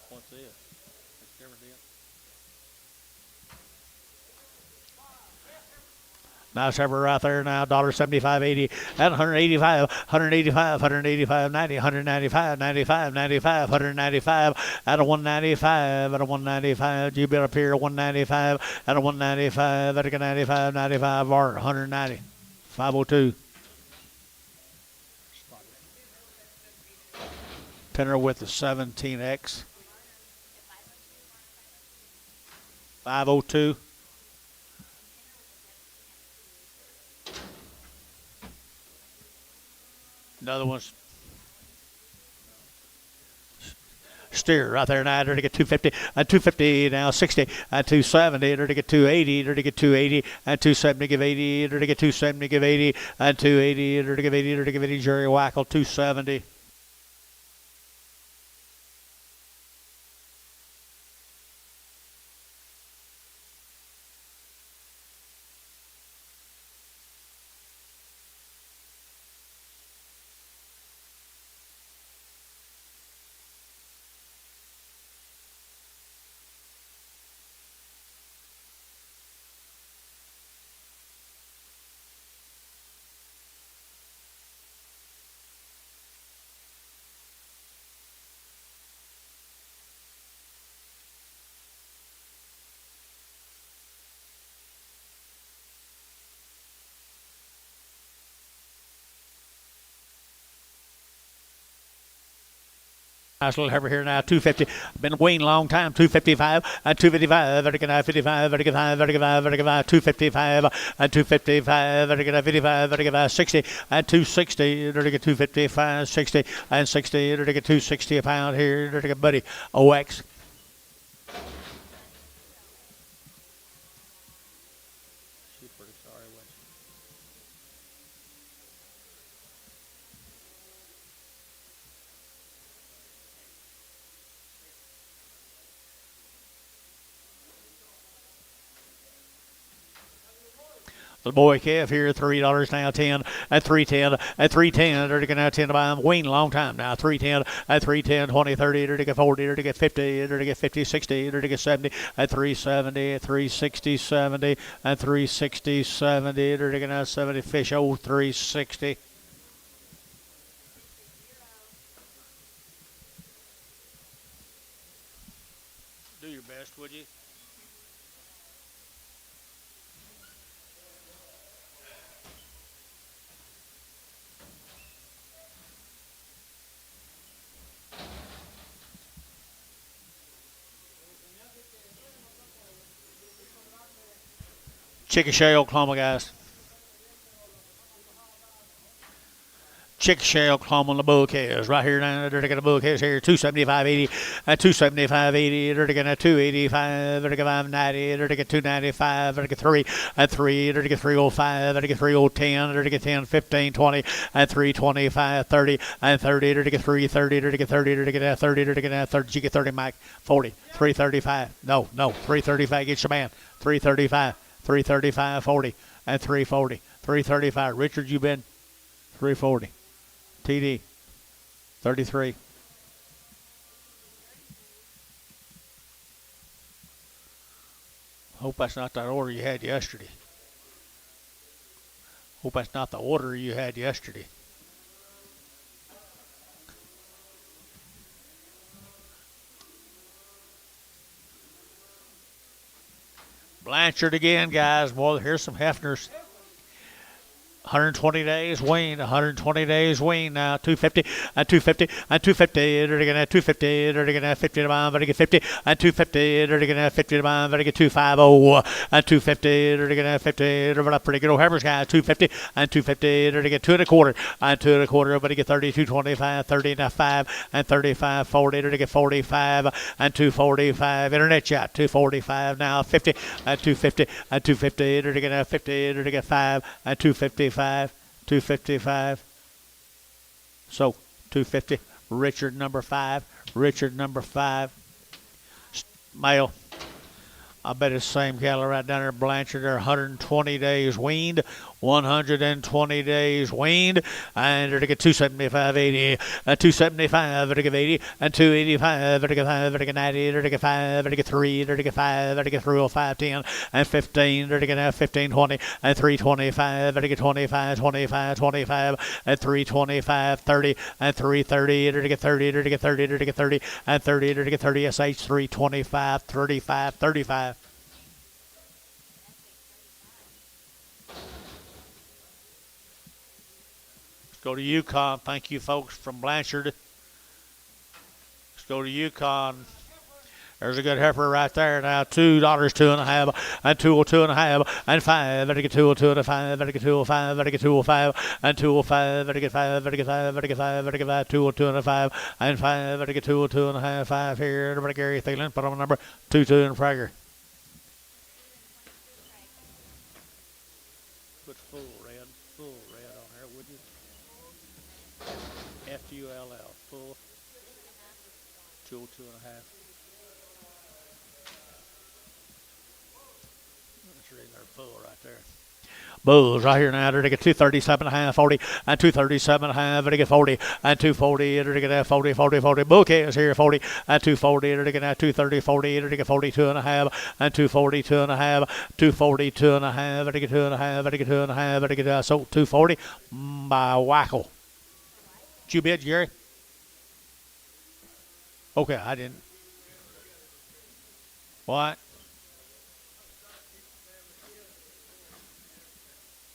What's this? That's never did. Nice heifer right there now, $1.75.80 at 185, 185, 185, 90, 195, 95, 95, 195 at a 195, at a 195. You been up here 195 at a 195, at a 95, 95, or 190, 502. Pinner with the 17X. 502. Another one's steer right there now. There to get 250, 250 now 60, 270. There to get 280. There to get 280, 270 give 80. There to get 270 give 80, 280. There to give 80. There to give 80. Jerry Wackel 270. Nice little heifer here now, 250. Been waiting a long time, 255, 255, 55, 55, 55, 255, 255, 55, 55, 60, 260, 255, 60, and 60, 260 a pound here, buddy, OX. She's pretty sorry, wasn't she? The boy calf here, $3 now, 10, at 310, at 310, they're going to 10 to buy them. Waiting a long time now, 310, at 310, 20, 30, they're to get 40, they're to get 50, they're to get 50, 60, they're to get 70, at 370, at 360, 70, at 360, 70, they're going to 70 fish, 360. Do your best, would you? Chickasha, Oklahoma, guys. chick shell clumb on the bouquets right here now. They're going to bouquets here 275.80 and 275.80. They're going to 285. They're going to 590. They're going to 295. They're going to 3 and 3. They're going to 305. They're going to 3010. They're going to 10, 15, 20 and 325, 30 and 30. They're going to 330. They're going to 30. They're going to 30. They're going to 30. You get 30, Mike. 40. 335. No. 335. Get your man. 335. 335. 40 and 340. 335. Richard, you been 340. TD 33. Hope that's not that order you had yesterday. Hope that's not the order you had yesterday. Blanchard again, guys. Boy, here's some Hefners. 120 days weaned, 120 days weaned now, 250 and 250 and 250, they're going to 250, they're going to 50 to mine, they're going to 50 and 250, they're going to 50 to mine, they're going to 250 and 250, they're going to 50, they're pretty good old hammers, guys, 250 and 250, they're going to get 2 1/4 and 2 1/4, but they get 30, 225, 30 and 5 and 35, 40, they're going to get 45 and 245, internet chat, 245 now, 50 and 250 and 250, they're going to 50, they're going to get 5 and 255. 255. So 250. Richard number 5. Richard number 5. Male. I bet it's the same cattle right down there. Blanchard, they're 120 days weaned. 120 days weaned. And they're to get 275.80. 275. They're to get 80. And 285. They're to get 5. They're to get 90. They're to get 5. They're to get 3. They're to get 5. They're to get 305, 10. And 15. They're to get 15, 20. And 325. They're to get 25, 25, 25. And 325, 30. And 330. They're to get 30. They're to get 30. They're to get 30. And 30. They're to get 30. SH 325, 35, 35. Go to Yukon. Thank you, folks from Blanchard. Let's go to Yukon. There's a good heifer right there now. $2, 2.5, and 202.5, and 5. Better get 202.5. Better get 205. Better get 205, and 205. Better get 5. Better get 5. Better get 5. Better get 5. 202.5, and 5. Better get 202.5. 5 here. Better Gary Thielen. Put on number 22 in Prager. Put full red on here, would you? FULL, full, 202.5. That's right there, full right there. Bulls right here now, they're to get 237.5, 40, and 237.5, they're to get 40, and 240, they're to get 40, 40, 40. Bouquets here, 40, and 240, they're to get 230, 40, they're to get 42.5, and 242.5, 242.5, they're to get 2.5, they're to get 2.5, they're to get so 240 by Wackle. Did you bid, Jerry? Okay, I didn't. What?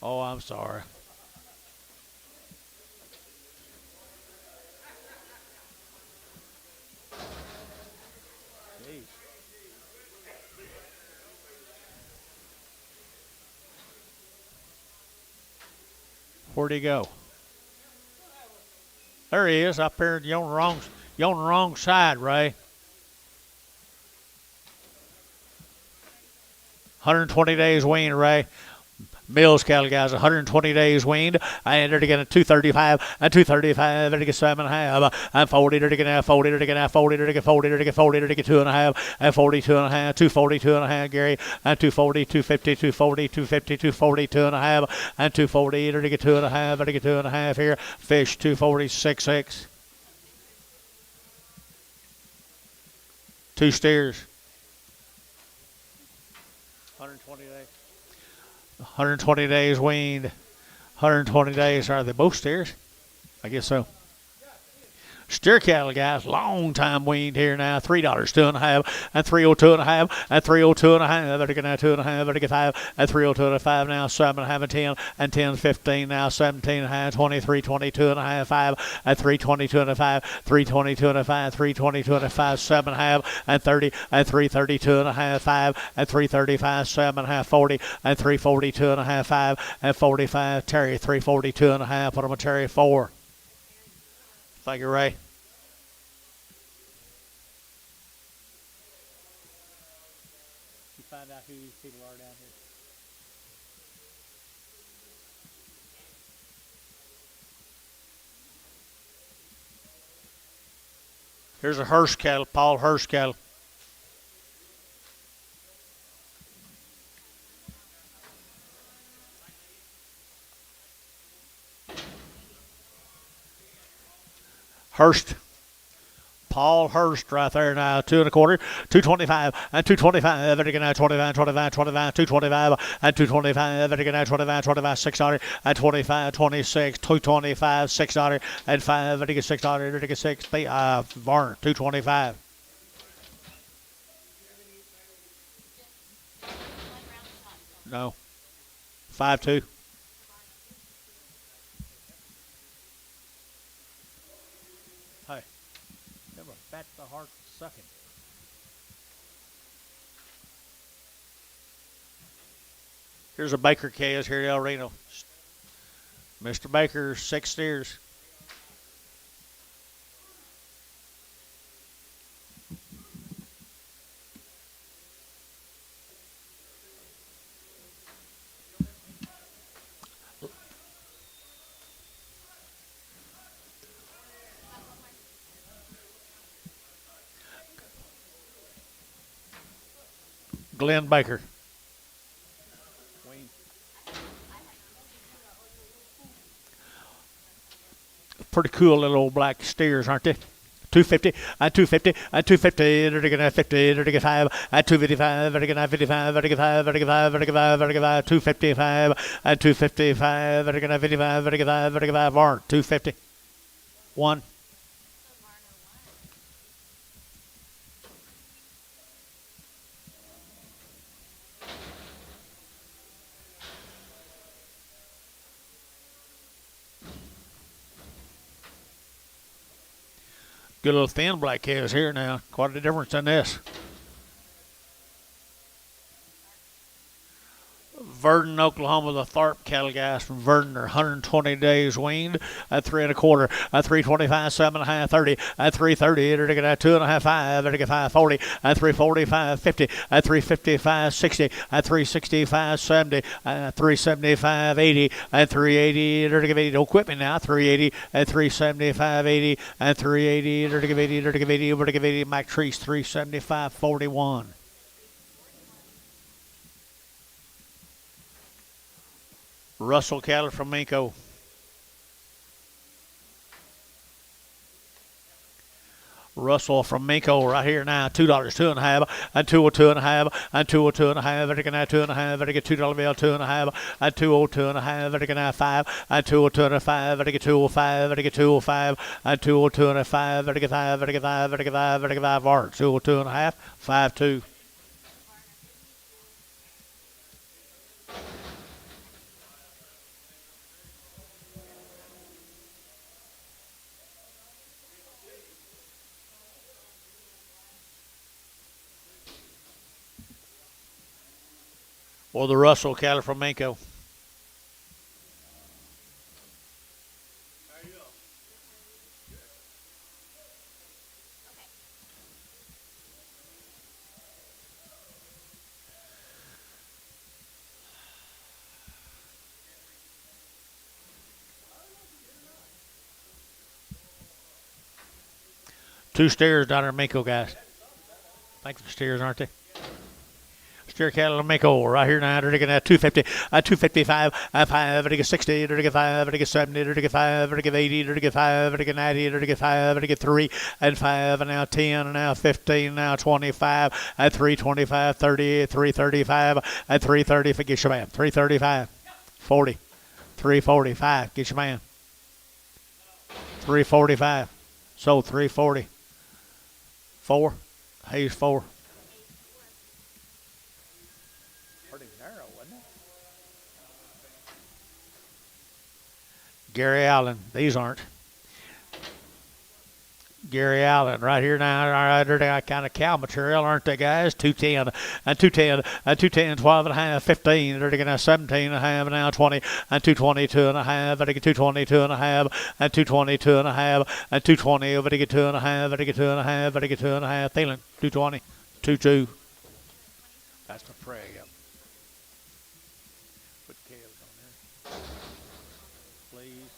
Oh, I'm sorry. Jeez. Where'd he go? There he is, up there. You're on the wrong side, Ray. 120 days weaned, Ray. Mills cattle, guys, 120 days weaned, and they're to get a 235, and 235, they're to get 7.5, and 40, they're to get 40, they're to get 40, they're to get 40, they're to get 40, they're to get 2.5, and 42.5, 242.5, Gary, and 240, 250, 240, 250, 240, 2.5, and 240, they're to get 2.5, they're to get 2.5 here. Fish 246.6. 2 steers. 120 days. 120 days weaned. 120 days. Are they both steers? I guess so. Steer cattle, guys, long time weaned here now. $3, 2.5, and 302.5, and 302.5. They're going to 2.5, they're going 5, and 302.5 now. 7.5 and 10, and 10, 15 now. 17.5, 23, 22.5, 5, and 322.5, 322.5, 322.5, 7.5, and 30, and 332.5, 5, and 335, 7.5, 40, and 342.5, 5, and 45. Terry 342.5. Put them a Terry 4. Thank you, Ray. You find out who these people are down here. Here's a Hearst cattle, Paul Hearst cattle. Hearst. Paul Hearst right there now, 2 1/4, 225 and 225. Everything now 25, 25, 25, 225 and 225. Everything now 25, 25, $6 and 25, 26, 225, $6 and 5. Everything $6. Everything 6. Varner 225. No, 5-2. Hey. Never fat the heart sucking. Here's a Baker case here at El Reno. Mr. Baker, 6 steers. Glenn Baker. Pretty cool little old black steers, aren't they? 250 and 250 and 250. They're going to 50. They're going to 5 and 255. They're going to 55. They're going to 5. They're going to 5. They're going to 5. They're going to 5. 255 and 255. They're going to 55. They're going to 5. They're going to 5. Varn 250. 1. Good little thin black cows here now. Quite a difference in this. Verdon, Oklahoma, the Tharp cattle guys from Verdon are 120 days weaned at 3 1/4, at 325, 7 1/2, 30, at 330, they're going to 2 1/2, 5, they're going to 540, at 345, 50, at 355, 60, at 365, 70, at 375, 80, at 380, they're going to 80. Don't quit me now. 380, at 375, 80, at 380, they're going to 80, they're going to 80, we're going to 80. Mike Treese, 375, 41. Russell cattle from Minko. Russell from Minko right here now. $2, 2 1/2, and 202 1/2, and 202 1/2. Vertical now 2 1/2. Vertical $2 bill 2 1/2, and 202 1/2. Vertical now 5, and 202 1/5. Vertical 205. Vertical 205, and 202 1/5. Vertical 5. Vertical 5. Vertical 5. Vertical 5. Var 202 1/2. 5-2. Or the Russell cattle from Minko. Two steers down there, Minko guys. I think the steers, aren't they? Steer cattle to Minko right here now. They're going to 250, 255, 5, they're 60, they're 5, they're 70, they're 5, they're 80, they're 5, they're 90, they're 5, they're 3, and 5, and now 10, and now 15, now 25, at 325, 30, 335, at 330, get your man. 335, 40, 345, get your man. 345, so 340, 4, Hayes 4. Gary Allen. These aren't. Gary Allen right here now. All right, they're that kind of cow material, aren't they, guys? 210 and 210 and 210, 12 and a half, 15. They're going to 17 and a half, now 20 and 222 and a half. They're going to 222 and a half and 222 and a half and 220. Over to get 2 and a half. They're going to 2 and a half. They're going to 2 and a half. Thielen 220, 22. That's the prey. Yep. Put calves on there, please.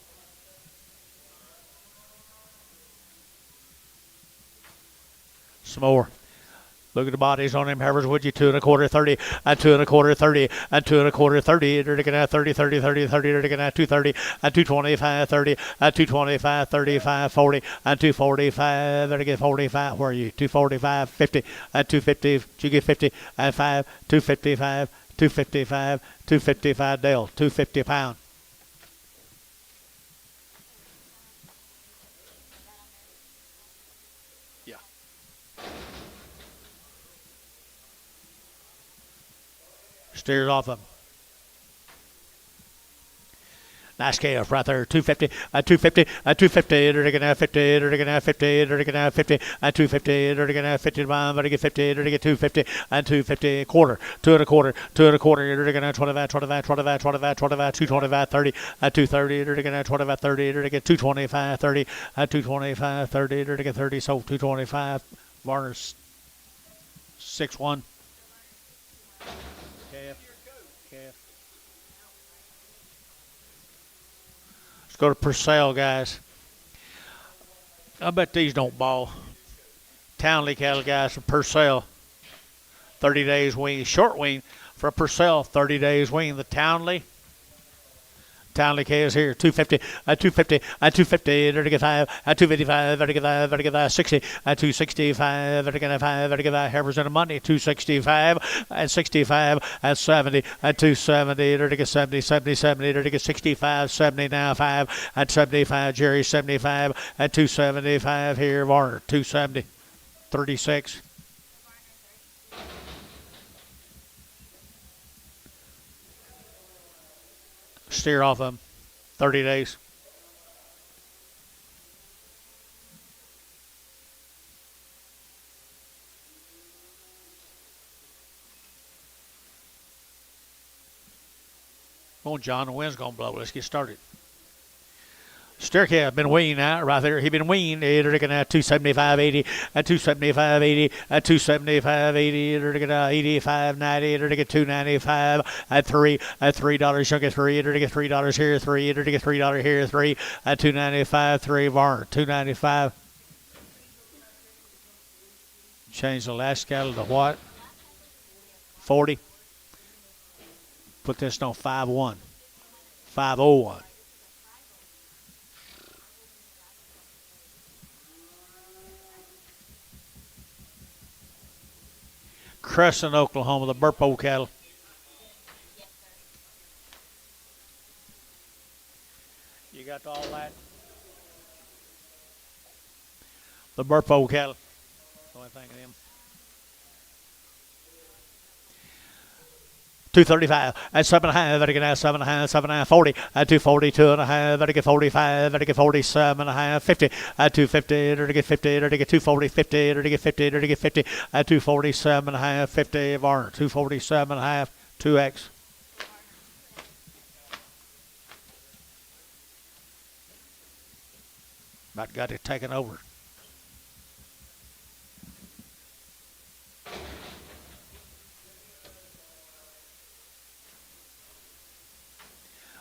Some more. Look at the bodies on them heifers, would you? 2 1/4, 30, and 2 1/4, 30, and 2 1/4, 30. They're going to have 30, 30, 30, 30. They're going to have 230, and 225, 30, and 225, 35, 40, and 245. They're going to get 45. Where are you? 245, 50, and 250. You get 50, and 5, 255, 255, 255. Dale, 250 a pound. Steers off them. Nice calf right there. 250, 250, 250. They're going to have 50. They're going to have 50. They're going to have 50, 250. They're going to have 50 to buy. They're get 50. They're going to get 250, 250 a quarter. 2 1/4, 2 1/4. They're going to have 25, 25, 25, 25, 25, 225, 30, 230. They're going to have 25, 30. They're going to get 225, 30, 225, 30. They're going to get 30. So 225. Varner's 6-1. Let's go to Purcell, guys. I bet these don't ball. Townley cattle, guys, from Purcell. 30 days wean. Short wean for Purcell. 30 days wean. The Townley calves here. 250, 250, 250. They're to get 5, 255. They're to get 5. They're to get 5. 60, 265. They're to get 5. They're to get 5. Heifers in the money. 265, 65, 70, 270. They're to get 70, 70, 70. They're to get 65, 70 now. 5, 75. Jerry 75, 275 here. Varner 270, 36. Steer off them. 30 days. Come on, John. The wind's going to blow. Let's get started. Steer calf been weaned out right there. He been weaned. They're going to have 275, 80, 275, 80, 275, 80. They're going to 85, 90. They're going to get 295 at $3. At $3, you'll get 3. They're going to get $3 here, 3. They're going to get $3 here, 3. At 295, 3. Varner 295. Change the last cattle to what? 40. Put this on 5-1. 501. Crescent, Oklahoma, the Burpo cattle. You got all that? The Burpo cattle. That's the only thing of them. 235 at 7.5. Better get 7.5, 7.5, 40 at 240, 2.5. Better get 45. Better get 47.5, 50 at 250. Better get 50. Better get 240, 50. Better get 50. Better get 50 at 247.5, 50. Varner 247.5, 2X. About got it taken over.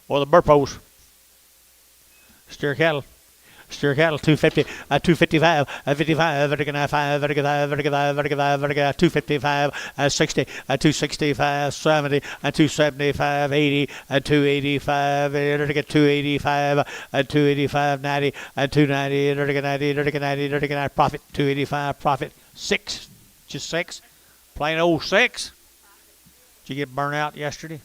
Or the Burpos. Steer cattle. Steer cattle 250, 255, 55, vertical 5, vertical 5, vertical 5, vertical 5, vertical 255, 60, 265, 70, 275, 80, 285, vertical 285, 285, 90, 290, vertical 90, vertical 90, vertical 90, profit 285, profit 6, just 6, plain old 6. Did you get burnt out yesterday?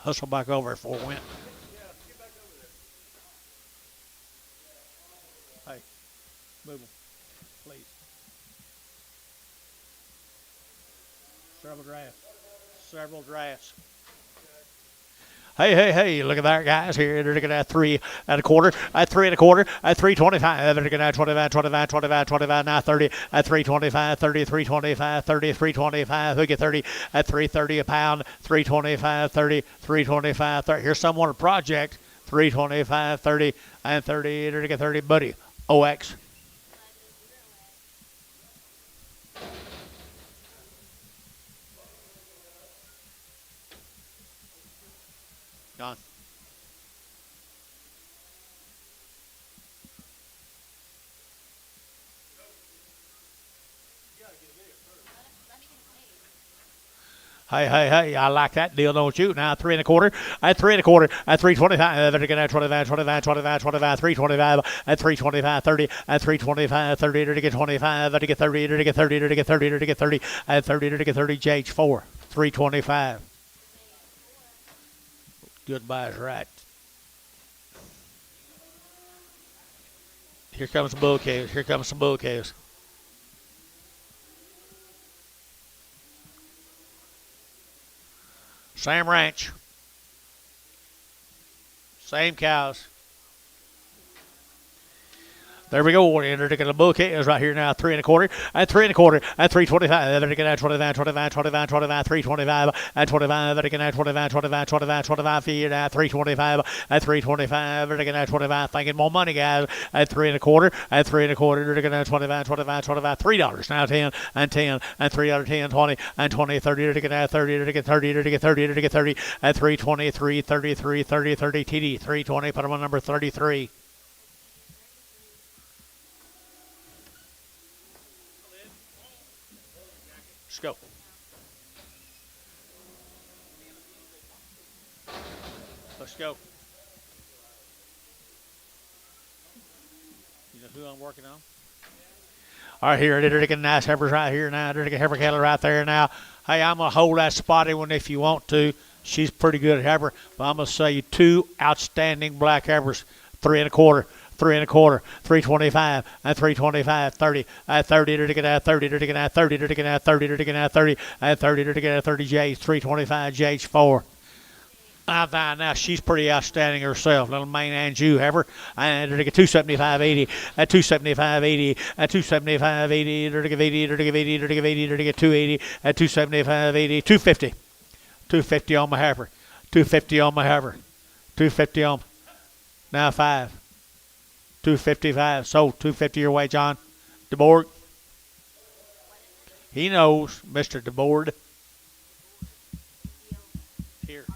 Hustle back over before it went. Hey, move them, please. Several drafts. Several drafts. Hey, look at that, guys. Here, they're looking at 3.25, at 3.25, at 3.25. They're looking at 25, now 30, at 3.25, 30, 3.25, 30, 3.25. Who get 30 at 3.30 a pound, 3.25, 30, 3.25, 30. Here's someone a project, 3.25, 30, and 30. They're looking at 30, buddy. OX. Gone. Hey, I like that deal, don't you? Now 3.25, at 3.25, at 3.25, they're gonna 25, 3.25, at 3.25, 30, at 3.25, 30, to get 25, to get 30, to get 30, to get 30, to get 30, at 30, to get 30, JH4, 3.25. Goodbye's right. Here comes some bull calves. Here comes some bull calves. Same ranch. Same cows. There we go. They're taking the bull calves right here now. 3.25, at 3.25, at 3.25. They're taking at 25, 3.25, at 25. They're taking at 25 feet at 3.25, at 3.25. They're taking at 25. Thinking more money, guys. At 3.25, at 3.25. They're taking at 25, $3 now 10 and 10 and 3 out of 10, 20 and 20, 30. They're taking at 30. They're taking 30. They're taking 30. They're taking 30 at 3.23, 33, 30, 30 TD 320. Put them on number 33. Let's go. Let's go. You know who I'm working on? All right, here, they're taking nice heifers right here now. They're taking heifer cattle right there now. Hey, I'm going to hold that spotty one if you want to. She's pretty good at heifer, but I'm going to say you two outstanding black heifers, 3.25. 3.25, 3.25, and 3.25, 30, at 30, they're taking at 30, they're taking at 30, they're taking at 30, they're taking at 30, at 30, they're taking at 30, J's, 3.25, J's 4. Now she's pretty outstanding herself, little main and Jew heifer. And they're taking 275.80, at 275.80, at 275.80, they're taking 80, they're taking 80, they're taking 80, they're taking 280, at 275.80, 250, 250 on my heifer, 250 on my heifer, 250 on. Now 5. 255. Sold 250 your way, John. DeBoard. He knows, Mr. DeBoard. Here.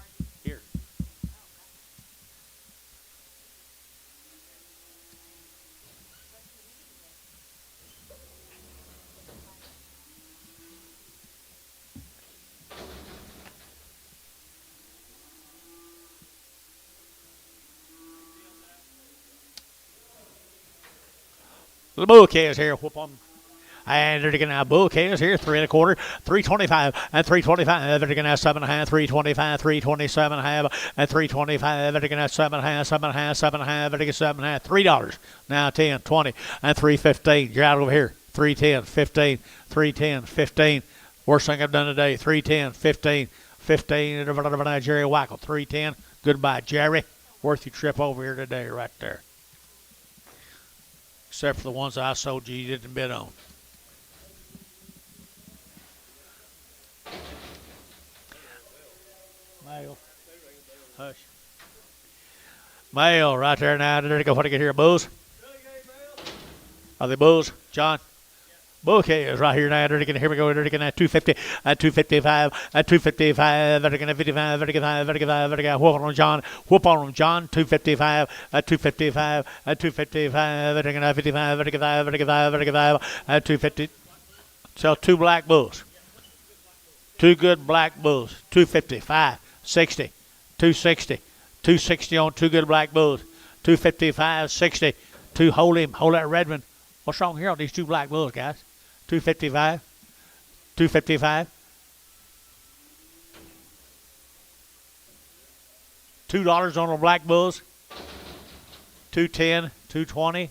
The bull calves here. Whoop on. And they're going to have bull calves here, 3.25, 3.25, and 3.25. They're going to have 7.5, 3.25, 3.27.5, and 3.25. They're going to have 7.5, 7.5, 7.5. They're going to get 7.5, $3. Now 10, 20, and 3.15. You're out over here. 3.10, 15, 3.10, 15. Worst thing I've done today. 3.10, 15, 15. Jerry Wackel, 3.10. Goodbye, Jerry. Worth your trip over here today, right there. Except for the ones I sold you didn't bid on. Male. Hush. Male right there now. There they go. What do you get here? Bulls? Are they bulls, John? Bull calves right here now. They're going to, here we go. They're going to 250, at 255, at 255. They're going to 55, 55, 55. They're going to whoop on them, John. Whoop on them, John. 255, at 255, at 255. They're going to 55, 55, 55, 55, at 250. Sell 2 black bulls. 2 good black bulls. 255, 60, 260, 260 on 2 good black bulls. 255, 60. 2 hold that Redmond. What's wrong here on these 2 black bulls, guys? 255, 255, $2 on the black bulls, 210, 220,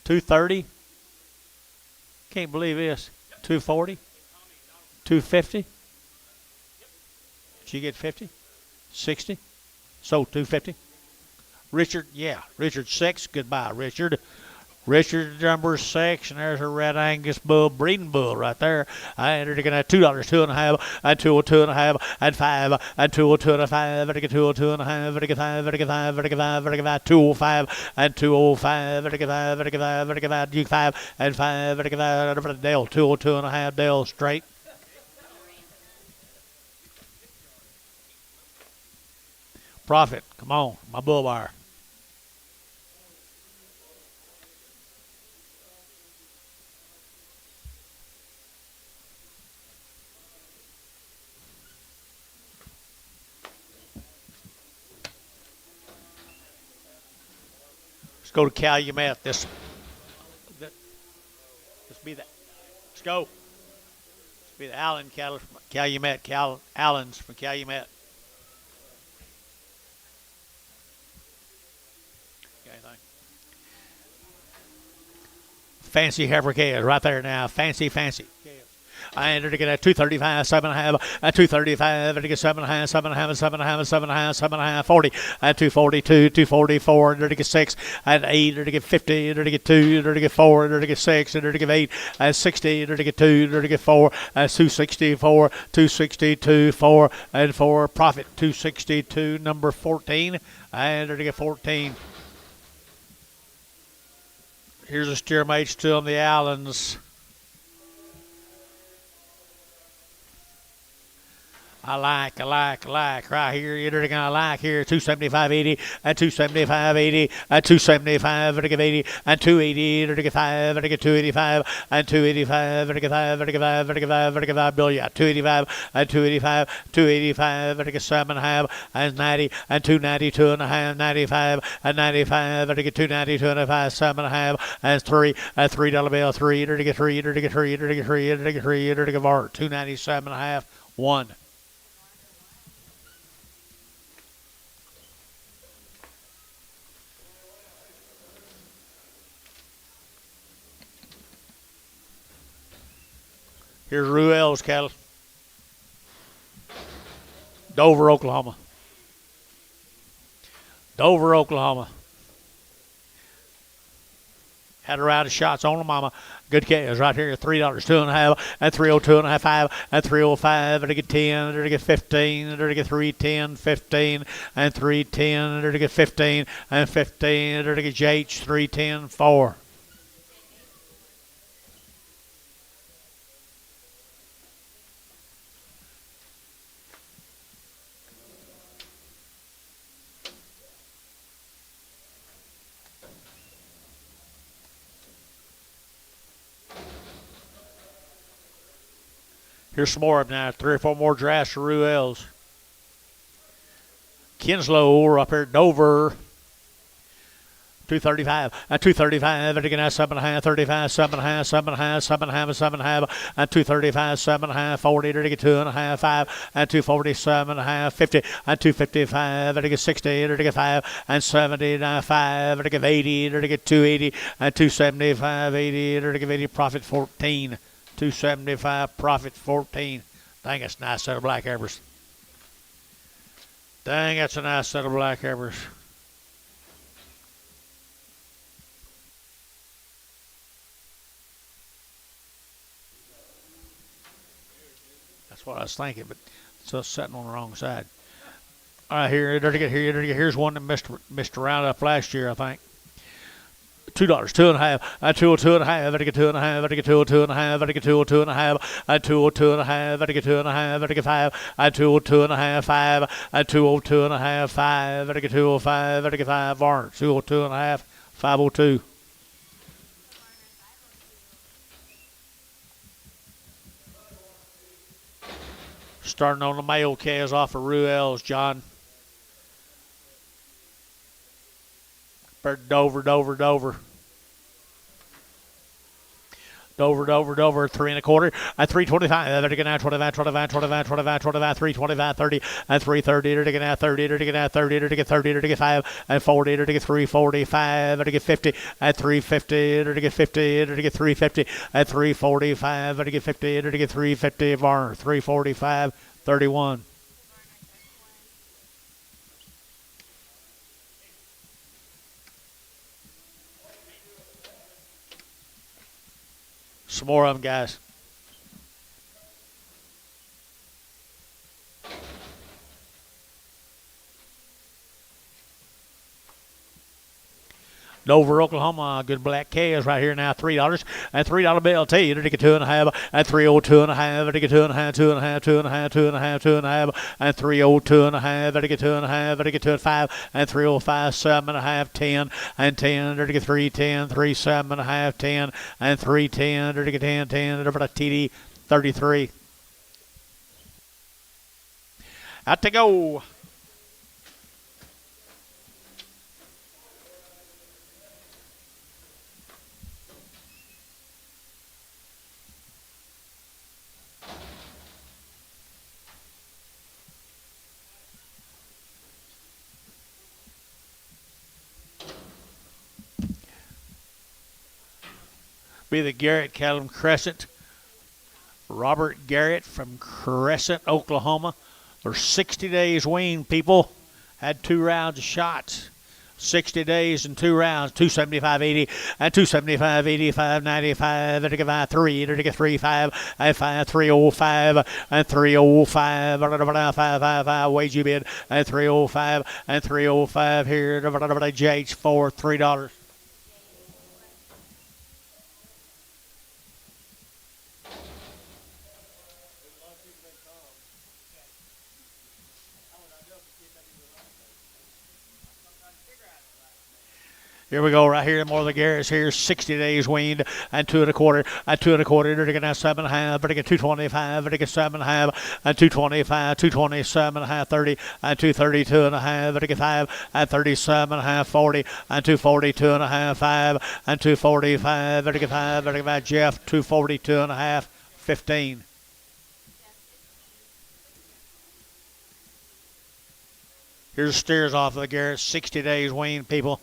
230. Can't believe this. 240, 250. Did you get 50? 60. Sold 250. Richard, yeah. Richard 6. Goodbye, Richard. Richard number 6, and there's a red Angus bull, breeding bull right there. I entered again at $2, 2.5, and 2.5, and 5, and 2.5, and 2.5, and 5, 205, and 205, and 5, and 5, and Dale, 2.5, Dale straight. Profit, come on, my bull buyer. Let's go to Calumet. Let's be that. Let's go. Let's be the Allen cattle from Calumet. Allen's from Calumet. Okay, fancy heifer calves right there now. Fancy. I entered again at 235, 7.5, at 235, and again 7.5, 7.5, 40, at 242, 244, and again 6, and 8, and again 50, and again 2, and again 4, and again 6, and again 8, and 60, and again 2, and again 4, and 264, 262, 4, and 4, profit 262, number 14, and again 14. Here's a steer mate still in the Allens. I like right here. You're gonna like here 275.80 and 275.80 and 275 and 80 and 280 and 5 and 285 and 285 and 5 and 5 and 5 and 5 billion 285 and 285 and 7.5 and 90 and 292 and a half 95 and 95 and 292 and a half 7.5 and 3 and $3 bill 3 and 3 and 3 and 3 and 3 and 297 and a half 1. Here's Ruel's cattle. Dover, Oklahoma. Had a round of shots on the mama. Good cattle right here. $3, 2.5, and 302 and a half 5, and 305, and to get 10, and to get 15, and to get 310, 15, and 310, and to get 15, and 15, and to get JH 310, 4. Here's some more of them now. 3 or 4 more drafts for Ruel's. Kinslow, we're up here at Dover. 235, and 235, and again 7.5, 35, 7.5, 7.5, 7.5, 7.5, and 235, 7.5, 40, and again 2.5, 5, and 247, and a half, 50, and 255, and again 60, and again 5, and 70, and 5, and again 80, and again 280, and 275, 80, and again 80, profit 14. 275, profit 14. Dang, that's a nice set of black heifers. Dang, that's a nice set of black heifers. That's what I was thinking, but it's us sitting on the wrong side. All right, here's one that missed a roundup last year, I think. $2, 2.5, and 202 and a half, and 2 and a half, and 202 and a half, and 202 and a half, and 202 and a half, and 2 and a half, and 5, and 202 and a half, 5, and 202 and a half, 5, and 205, and 5, Varn, 202 and a half, 502. Starting on the male calves off of Ruel's, John. Dover. Dover, 3 1/4, at 325, and again at 25, 325, 30, and 330, and again at 30, and again at 30, and again 30, and again 5, and 40, and again 345, and again 50, at 350, and again 50, and again 350, at 345, and again 50, and again 350, Varner, 345, 31. Some more of them, guys. Dover, Oklahoma, good black calves right here now, $3 and $3 BLT. You take a 2.5 and 302.5. Take a 2.5, 2.5, 2.5, 2.5, 2.5, and 302.5. Take a 2.5. Take a 2.5 and 305, 7.5, 10 and 10. Take a 310, 37.5, 10 and 310. Take a 10, 10. Over to TD 33. Out to go. Be the Garrett Callum Crescent. Robert Garrett from Crescent, Oklahoma. For 60 days weaned, people. Had 2 rounds of shots. 60 days and 2 rounds. 275.80 and 275.80, 595. And to get 3, and to get 35 and 5, 305 and 305. 555 wage you bid and 305 and 305 here. JH for $3. Here we go, right here. More of the Garrett's here. 60 days weaned and 2 1/4 and 2 1/4. They're going to 7.5. But they get 225. But they get 7.5 and 225, 227.5, 30 and 232.5. But they get 5 and 37.5, 40 and 242.5, 5 and 245. But they get 5. But they get Jeff 242.5, 15. Here's steers off of the Garrett. 60 days weaned, people.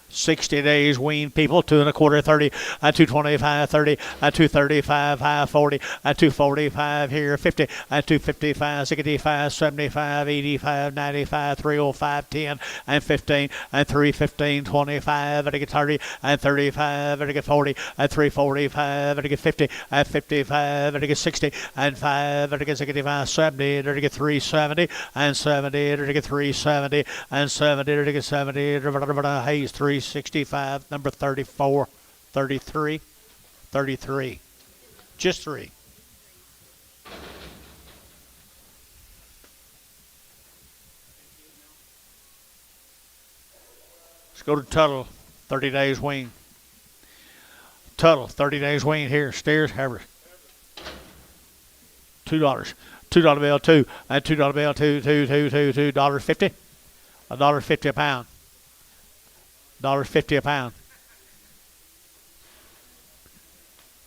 60 days weaned, people. 2 1/4, 30 and 225, 30 and 235, 540 and 245 here, 50 and 255, 65, 75, 85, 95, 305, 10 and 15 and 315, 25. And I get 30 and 35. And I get 40 and 345. And I get 50 and 55. And I get 60 and 5. And I get 65, 70. And I get 370 and 70. And I get 370 and 70. And I get 70. Hayes 365, number 34, 33, 33. Just 3. Let's go to Tuttle, 30 days wean. Tuttle, 30 days wean here. Steers, Havers. $2. $2 bill, 2. And $2 bill, $2.50. $1.50 a pound. $1.50 a pound.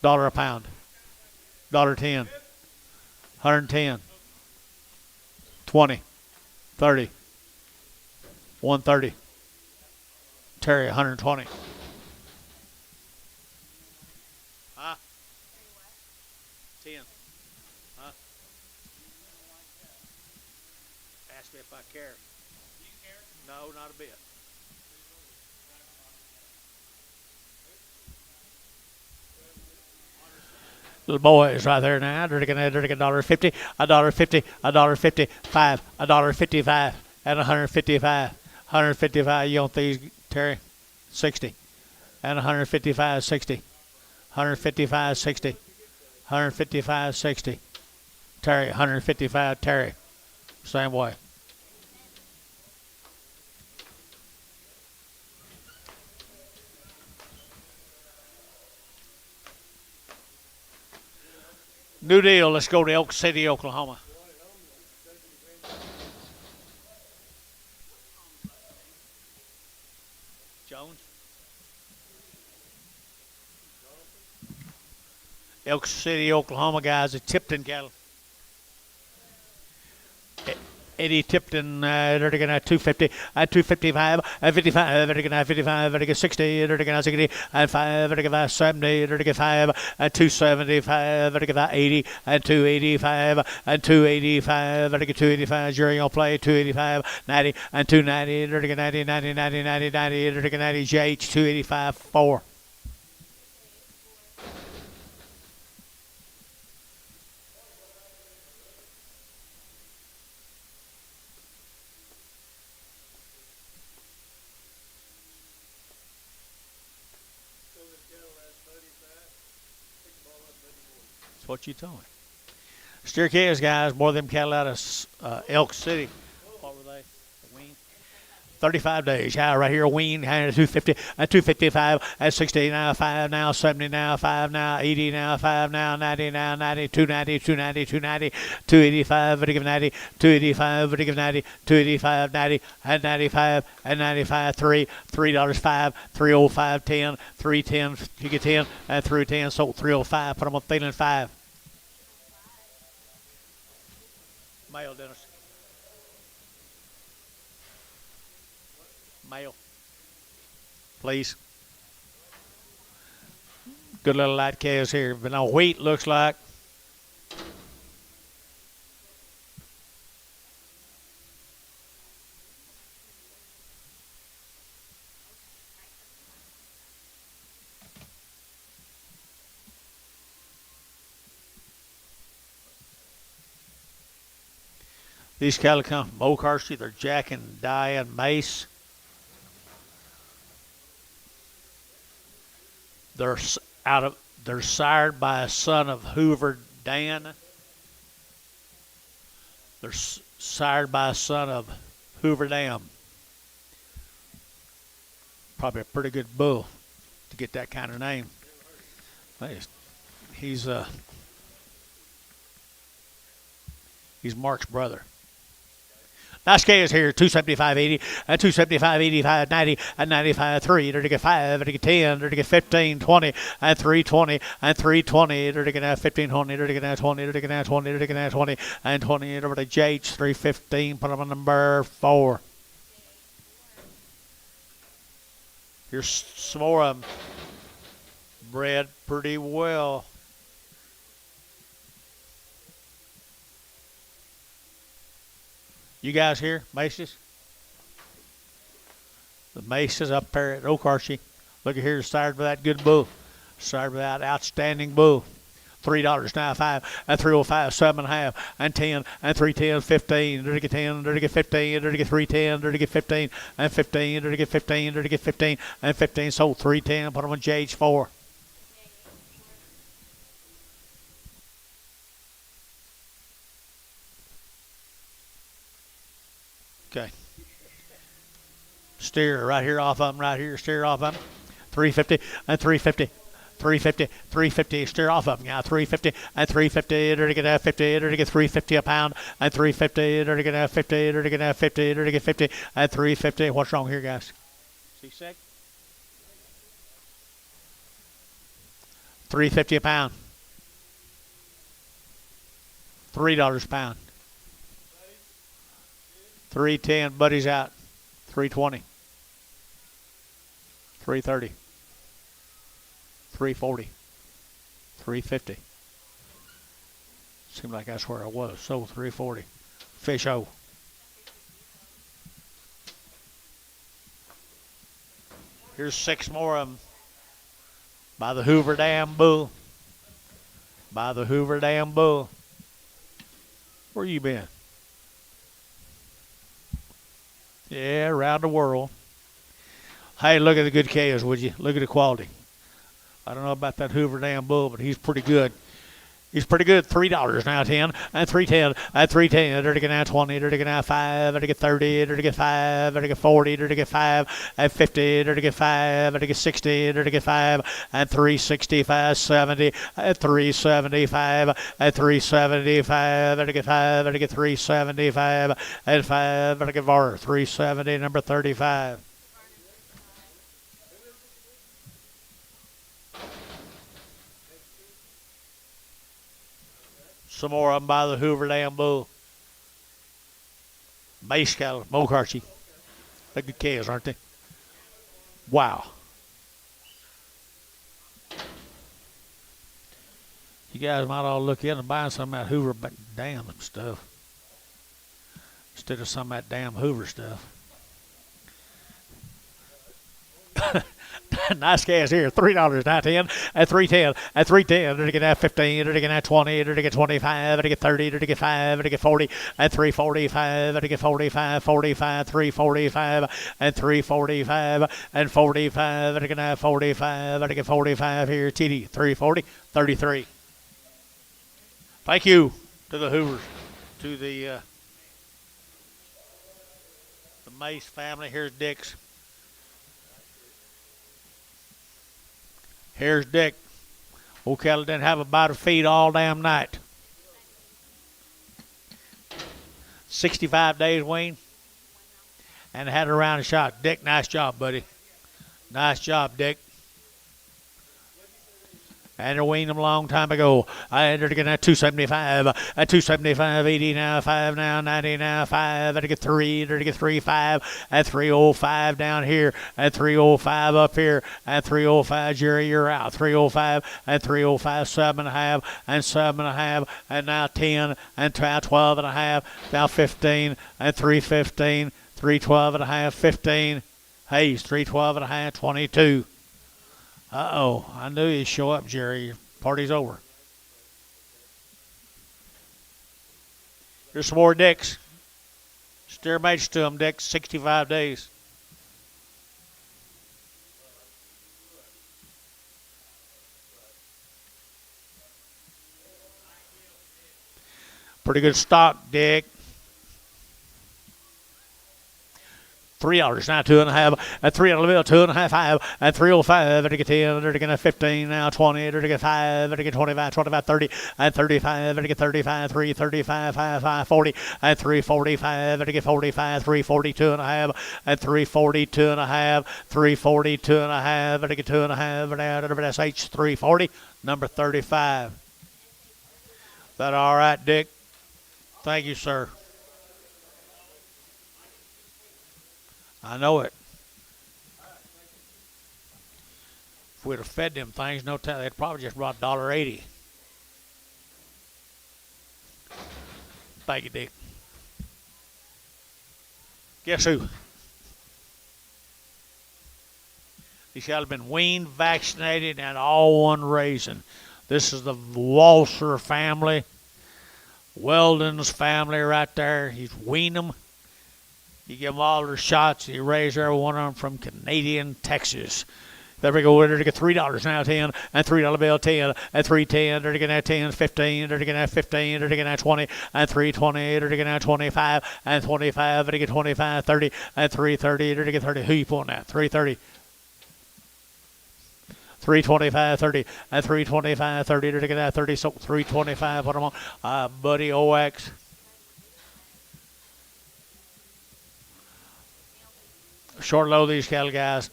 $1 a pound. $1.10. 110. 20. 30. 130. Terry, 120. Huh? 10. Huh? Ask me if I care. Do you care? No, not a bit. Little boys right there now. They're taking $1.50, $1.50, $1.50, 5, $1.55, and 155. 155. You want these, Terry? 60. And 155, 60. 155, 60. 155, 60. Terry, 155, Terry. Same way. New deal. Let's go to Elk City, Oklahoma. Jones. Elk City, Oklahoma, guys. The Tipton cattle. Eddie Tipton, 250, 255, 55, 55, 60, 60, and 5, 70, 5, 275, 80, and 285, and 285, 285, jury on play, 285, 90, and 290, 90, 90, 90, 90, 90, 90, JH, 285, 4. That's what you told me. Steer calves, guys. More of them cattle out of Elk City. What were they? Wean. 35 days. Yeah, right here, wean. 250, 255, 60 now, 5 now, 70 now, 5 now, 80 now, 5 now, 90 now, 90, 290, 290, 290, 285, 90, 285, 90, 285, 90, and 95, and 95, $3, 5, 305, 10, 310, you get 10, and 310, sold 305, put them on feeling 5. Male, Dennis. Male. Please. Good little light calves here. But now wheat looks like. These cattle come from OKC. They're Jack and Diane Mace. They're sired by a son of Hoover Dan. They're sired by a son of Hoover Dam. Probably a pretty good bull to get that kind of name. He's Mark's brother. Nice calves here, 275.80, and 275.85, 90, and 95, 3, to get 5, to get 10, to get 15, 20, and 320, and 320, to get 15, 20, to get 20, to get 20, to get 20, and 20, over to JH, 315, put them on number 4. Here's some more of them. Bred pretty well. You guys here, Maces? The Maces up there at OKC. Look at here, sired by that good bull. Sired by that outstanding bull. $3 now, 5, and 305, 7.5, and 10, and 310, 15, to get 10, to get 15, to get 310, to get 15, and 15, to get 15, to get 15, and 15, sold 310, put them on JH4. Okay. Steer right here off of them, right here. Steer off of them. 350 and 350. 350, 350, steer off of them now. 350 and 350, to get 50, to get 350 a pound, and 350, to get 50, to get 50, to get 50, and 350. What's wrong here, guys? Is he sick? 350 a pound. $3 a pound. 310, Buddy's out. 320. 330. 340. 350. Seemed like that's where I was. So 340. Fish O. Here's 6 more of them. By the Hoover Dam Bull. By the Hoover Dam Bull. Where you been? Yeah, around the world. Hey, look at the good calves, would you? Look at the quality. I don't know about that Hoover Dam Bull, but he's pretty good. He's pretty good. $3 now, 10, and 310, and 310, to get now 20, to get now 5, to get 30, to get 5, to get 40, to get 5, and 50, to get 5, to get 60, to get 5, and 365, 70, and 375, and 375, to get 5, to get 375, and 5, to get 4, 370, number 35. Some more of them by the Hoover Dam Bull. Base cattle, Mokarchi. They're good calves, aren't they? Wow. You guys might all look in and buy some of that Hoover damn stuff instead of some of that damn Hoover stuff. Nice gas here, $3, not 10, at 310, at 310, to get at 15, to get at 20, to get 25, to get 30, to get 5, to get 40, at 345, to get 45, 45, 345, and 345, and 45, to get at 45, to get 45 here, TD, 340, 33. Thank you to the Hoovers, to the Mace family. Here's Dick's. Here's Dick. Old cattle didn't have a bite of feed all damn night. 65 days wean. And had a round shot. Dick, nice job, buddy. Nice job, Dick. And they weaned them a long time ago. I ended again at 275, at 275, 80 now, 5 now, 90 now, 5, and to get 3, and to get 3, 5, at 305 down here, at 305 up here, at 305, Jerry, you're out, 305, at 305, 7.5, and 7.5, and now 10, and now 12.5, now 15, and 315, 312.5, 15, Hayes, 312.5, 22. Uh-oh, I knew you'd show up, Jerry. Your party's over. Here's some more Dicks. Steer match to them, Dicks, 65 days. Pretty good stock, Dick. $3 now, 2.5, at $3 bill, 2.5, 5, at 305, at 10, at 15, now 20, at 5, at 25, 25, 30, at 35, at 35, 335, 5, 5, 40, at 345, at 45, 342.5, at 342.5, 342.5, at 2.5, at SH 340, number 35. Is that all right, Dick? Thank you, sir. I know it. If we'd have fed them things, no time, they'd probably just brought $1.80. Thank you, Dick. Guess who? These cattle have been weaned, vaccinated, and all one raising. This is the Walser family. Weldon's family right there. He's weaned them. You give them all their shots. You raise every one of them from Canadian, Texas. There we go. They're to get $3 now, 10, and $3 bill, 10, and 310. They're to get 10, 15. They're to get 15. They're to get 20, and 320. They're to get 25, and 25. They're to get 25, 30, and 330. They're to get 30. Who you pulling at? 330. 325, 30, and 325, 30. They're to get 30. So 325. What am I? Buddy OX. Short low these cattle, guys.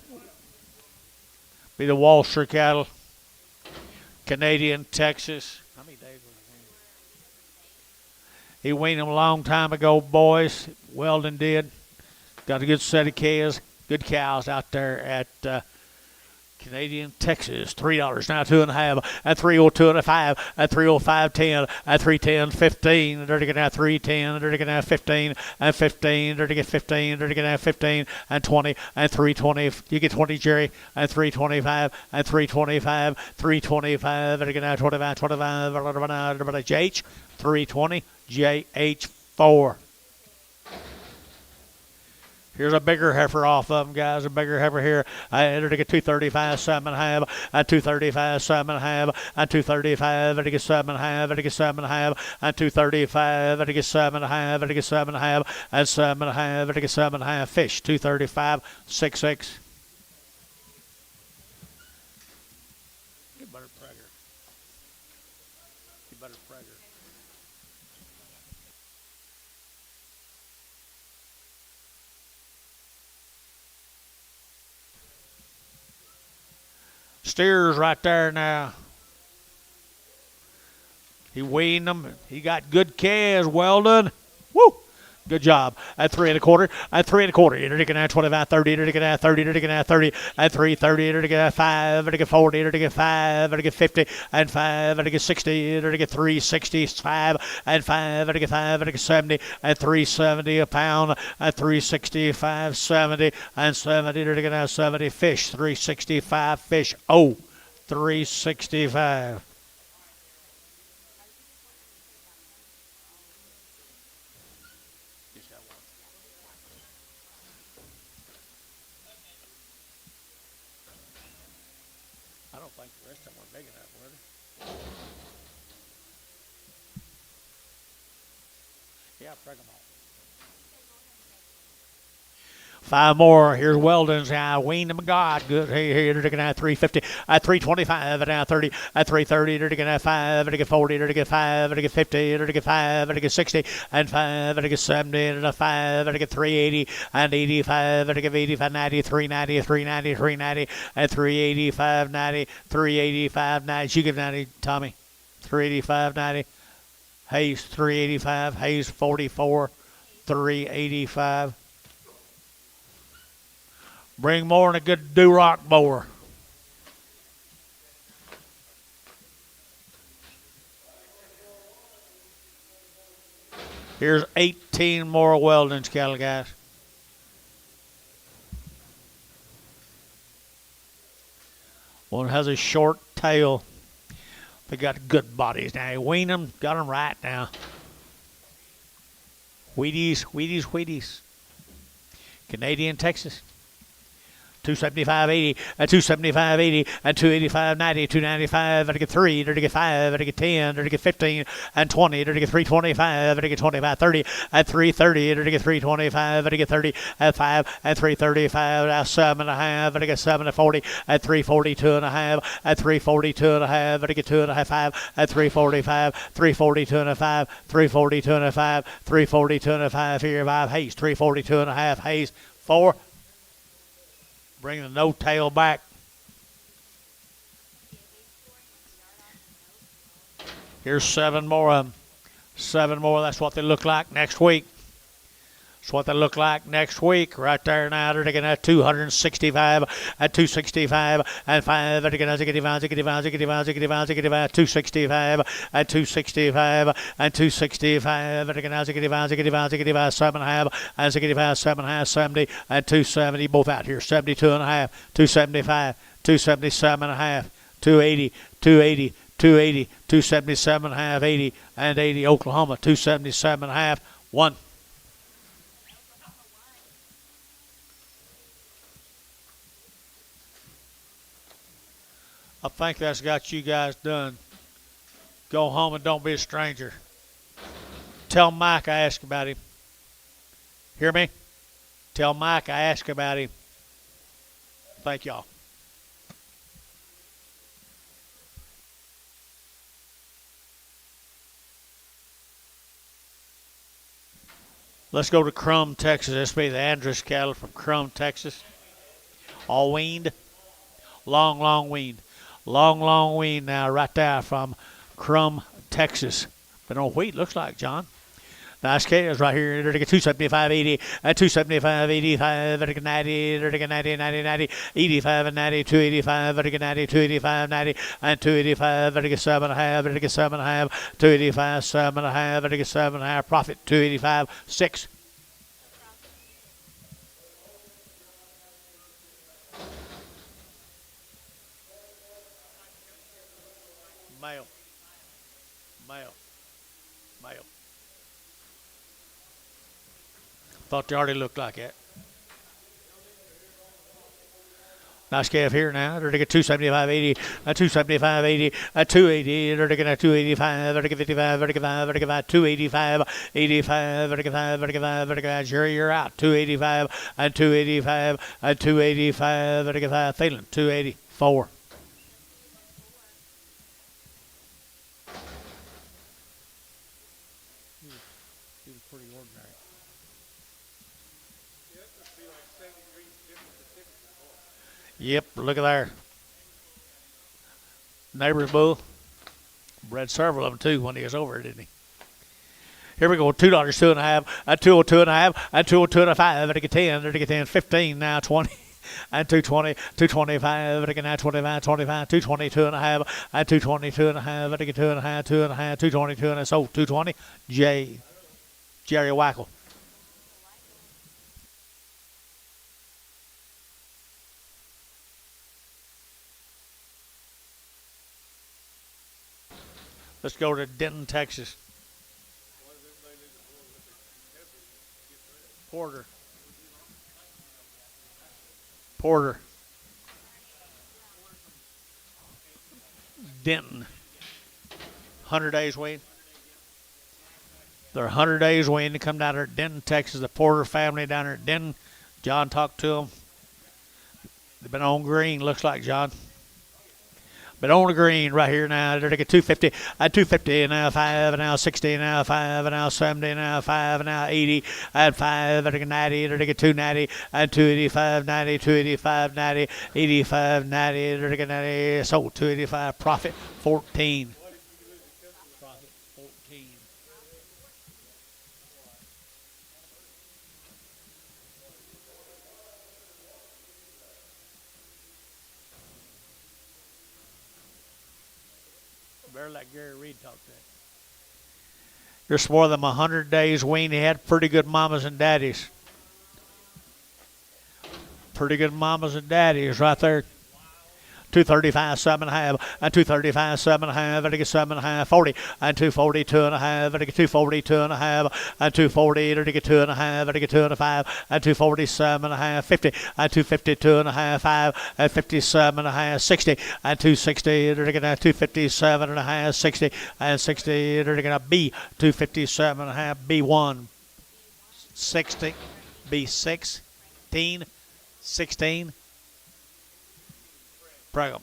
Be the Walser cattle. Canadian, Texas. How many days was he? He weaned them a long time ago, boys. Weldon did. Got a good set of cows. Good cows out there at Canadian, Texas. $3 now, 2.5, at 302.5, at 305, 10, at 310, 15. They're to get out 310. They're to get out 15, and 15. They're to get 15. They're to get out 15, and 20, and 320. You get 20, Jerry, and 325, and 325, 325. They're to get out 25, 25. JH 320, JH4. Here's a bigger heifer off of them, guys. A bigger heifer here. I entered to get 235, 7.5, and 235, 7.5, and 235, and to get 7.5, and to get 7.5, and 235, and to get 7.5, and to get 7.5, and 7.5, and to get 7.5. Fish, 235, 6.6. Get better pressure. Get better pressure. Steers right there now. He weaned them. He got good calves, Weldon. Woo! Good job. At 3 1/4. At 3 1/4. You're looking at 25, 30. You're looking at 30. You're looking at 30. At 3:30. You're looking at 5. You're looking at 40. You're looking at 5. You're looking at 50. And 5. You're looking at 60. You're looking at 365. And 5. You're looking at 5. You're looking at 70. At 370 a pound. At 365, 70. And 70. You're looking at 70 fish. 365 fish. Oh, 365. I don't think the rest of them were big enough, were they? Yeah, bring them all. 5 more. Here's Weldon's. I weaned them. God, good. Here, you're looking at 350. At 325. At 30. At 330. You're looking at 5. You're looking at 40. You're looking at 5. You're looking at 50. You're looking at 5. You're looking at 60. And 5. You're looking at 70. And 5. You're looking at 380. And 85. You're looking at 85, 90, 390, 390, 390. And 385, 90, 385, 90. You give 90, Tommy. 385, 90. Hayes, 385. Hayes, 44. 385. Bring more than a good do-rock mower. Here's 18 more Weldon's cattle, guys. One has a short tail. They got good bodies now. You wean them, got them right now. Wheaties, Wheaties, Wheaties. Canadian, Texas. 275.80, and 275.80, and 285.90, 295, and 3, and 5, and 10, and 15, and 20, and 325, and 25, 30, and 330, and 325, and 30, and 5, and 335, and 7 and a half, and 7 and 40, and 342 and a half, and 342 and a half, and 2 and a half, 5, and 345, 342 and a 5, 342 and a 5, 342 and a 5, here 5, Hayes, 342 and a half, Hayes, 4. Bring the no tail back. Here's 7 more of them. 7 more. That's what they look like next week. That's what they look like next week. Right there now. They're taking at 265, at 265, and 5. They're taking at 265, at 265, and 265. They're taking at 7 and a half, and 7 and a half, 70, and 270. Both out here. 72 and a half, 275, 277 and a half, 280, 280, 280, 277 and a half, 80, and 80. Oklahoma, 277 and a half, 1. I think that's got you guys done. Go home and don't be a stranger. Tell Mike I asked about him. Hear me? Tell Mike I asked about him. Thank y'all. Let's go to Crum, Texas. This will be the Andrus cattle from Crum, Texas. All weaned. Long weaned. Long wean now right there from Crum, Texas. But on wheat, looks like, John. Nice cattle right here. They're taking 275.80, and 275.85, they're taking 90, they're taking 90, 90, 90, 85 and 90, 285, they're taking 90, 285, 90, and 285, they're taking 7 and a half, they're taking 7 and a half, 285, 7 and a half, they're taking 7 and a half, profit, 285, 6. Male. Thought they already looked like that. Nice calf here now. They're taking 275.80, 275.80, 280. They're taking 285. They're taking 55. They're taking 5. They're taking 5. 285, 85. They're taking 5. They're taking 5. They're taking 5. Jerry, you're out. 285 and 285 and 285. They're taking 5. Thielen, 284. He was pretty ordinary. Yep, look at there. Neighbor's bull. Bred several of them too when he was over, didn't he? Here we go. $2, 2.5, and 202 and a half, and 202 and a 5, and 10, and 10, 15, now 20. And 220, 225, and again now 25, 25, 222 and a half, and 222 and a half, and again 2.5, 2.5, 222 and a so 220. Jerry Wackel. Let's go to Denton, Texas. Porter. Denton. 100 days wean. They're 100 days wean to come down there at Denton, Texas. The Porter family down there at Denton. John talked to them. They've been on green, looks like, John. But on the green right here now, they're going to get 250, 250, and now 5, and now 60, and now 5, and now 70, and now 5, and now 80, and 5, and they're going to get 90, they're going to get 290, and 285, 90, 285, 90, 85, 90, they're going to get 90, so 285, profit 14. Profit 14. Better let Gary Reed talk to that. There's more than 100 days wean. He had pretty good mamas and daddies. Pretty good mamas and daddies right there. 235, 7.5, and 235, 7.5, and 7.5, 40, and 240, 2.5, and 240, 2.5, and 240, and 2.5, and 2.5, and 240, 7.5, 50, and 250, 2.5, 5, and 57.5, 60, and 260, and 257.5, 60, and 60, and B, 257.5, B1, 60, B6, 16. Brigham.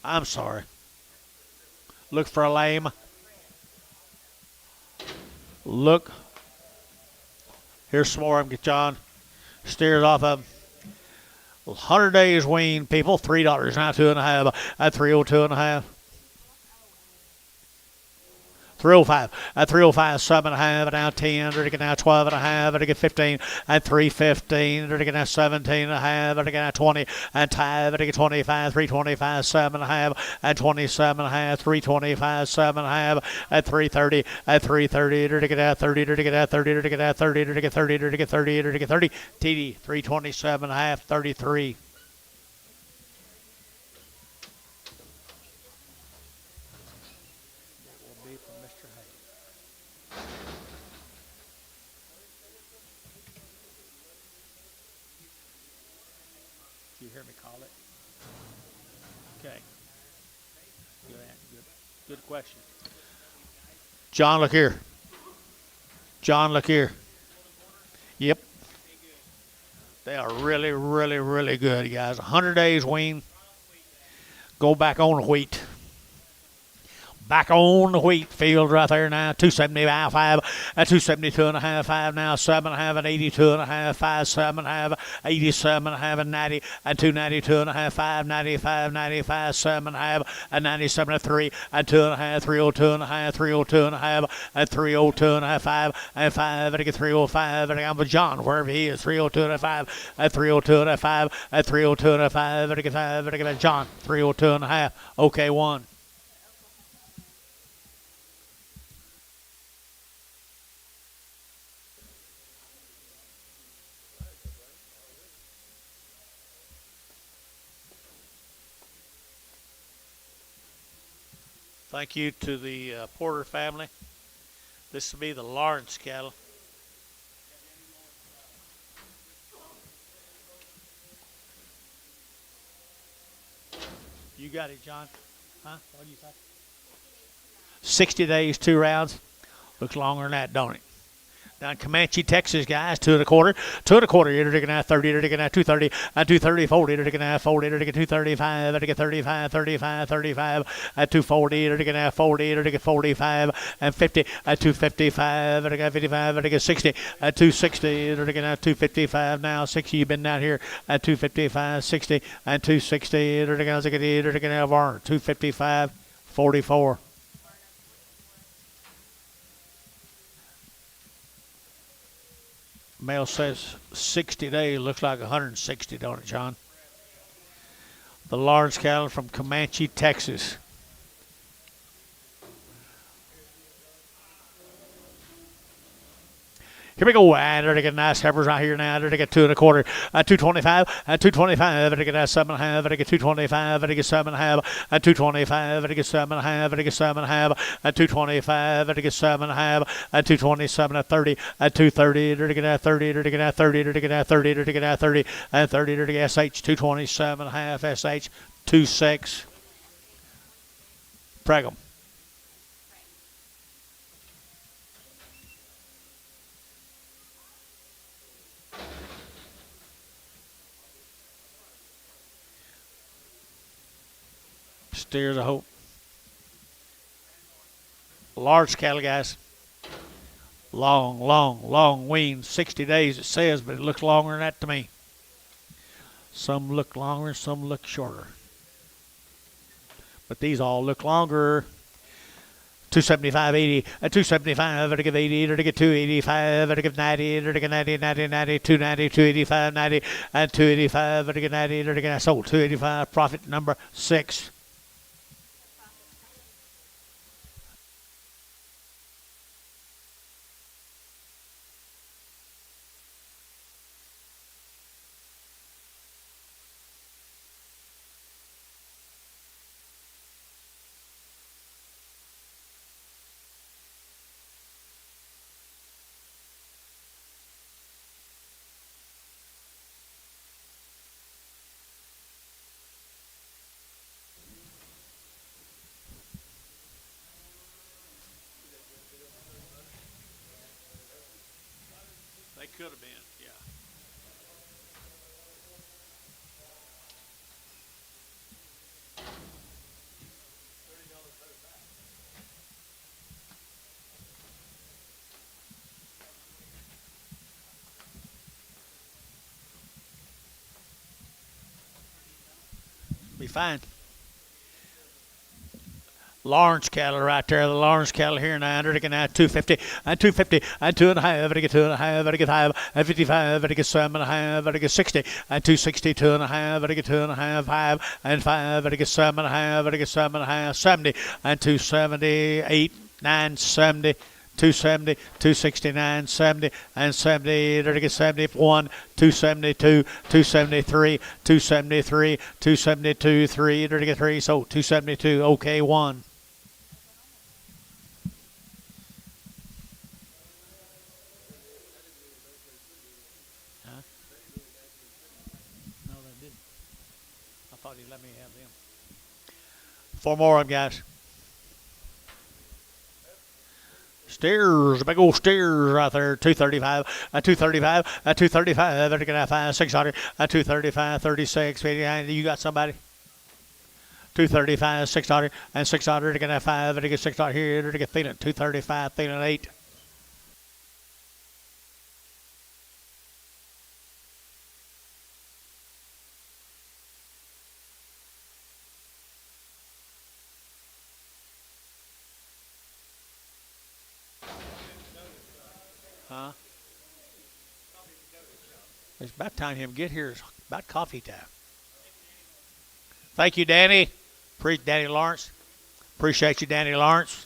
I'm sorry. Look for a lame. Look. Here's some more. Get John. Steers off of 100 days wean, people. $3, now 2.5, at 302 and a half. 305, at 305, 7.5, and now 10, and now 12 and a half, and 15, and 315, and now 17 and a half, and now 20, and 5, and 25, 325, 7.5, and 27 and a half, 325, 7.5, at 330, at 330, and now 30, and now 30, and now 30, and now 30, and now 30, and now 30, TD, 327 and a half, 33. You hear me call it? Okay. Good question. John, look here. John, look here. Yep. They are really, really, really good, guys. 100 days wean. Go back on wheat. Back on the wheat field right there now. 275, 5, and 272 and a half, 5 now, 7.5, and 82 and a half, 5, 7.5, 87 and a half, and 90, and 292 and a half, 5, 95, 95, 7.5, and 97 and 3, and 2.5, 302 and a half, 302 and a half, and 302 and a half, 5, and 5, and I get 305, and I'm with John, wherever he is, 302 and a 5, and 302 and a 5, and 302 and a 5, and I get 5, and I get John, 302 and a half, okay, 1. Thank you to the Porter family. This will be the Lawrence cattle. You got it, John. Huh? What did you say? 60 days, 2 rounds. Looks longer than that, don't it? Down Comanche, Texas, guys, 2 1/4, 2 1/4. You're taking out 30, you're taking out 230, and 230, 40, you're taking out 40, you're taking 235, you're taking 35, 35, 35, at 240, you're taking out 40, you're taking 45, and 50, at 255, you're taking 55, you're taking 60, at 260, you're taking out 255 now, 60. You've been down here at 255, 60, and 260, you're taking out 255, 44. Male says 60 days. Looks like 160, don't it, John? The large cattle from Comanche, Texas. Here we go, and they're getting nice heifers right here now. They're get 2 1/4, 225, 225. They get 7 1/2. They get 225. They get 7 1/2, 225. They get 7 1/2. They get 7 1/2, 225. They get 7 1/2, 227 at 30, 230. They're get 30. They're get 30. They're get 30. They're get 30, and 30. They're get SH 227 1/2, SH 26. Preg 'em. Steers of hope. Large cattle, guys. Long wean. 60 days it says, but it looks longer than that to me. Some look longer, some look shorter. But these all look longer. 275, 80, 275, to give 80, to give 285, to give 90, to give 90, 90, 90, 290, 285, 90, and 285, to give 90, to give sold 285, profit number 6. They could have been, yeah. Be fine. Lawrence cattle right there. The Lawrence cattle here now. They're getting out 250 and 250 and 2 1/2. They get 2 1/2. They get 5 and 55. They get 7 1/2. They get 60 and 260. 2 1/2. They get 2 1/2. 5 and 5. They get 7 1/2. They get 7 1/2. 70 and 278. 9 70. 270, 269, 70, and 70. They're to get 71, 272, 273, 273, 272, 3. They're to get 3. So 272, okay, 1. Huh? No, they didn't. I thought he'd let me have them. 4 more of them, guys. Steers, big old steers right there. 235, 235, 235. They're going to have 5, 600, 235, 36, 59. You got somebody? 235, 600, and 600. They're going to have 5. They're going to get 600 here. They're going to get feeling 235, feeling 8. Huh? It's about time him get here. It's about coffee time. Thank you, Danny. Danny Lawrence. Appreciate you, Danny Lawrence.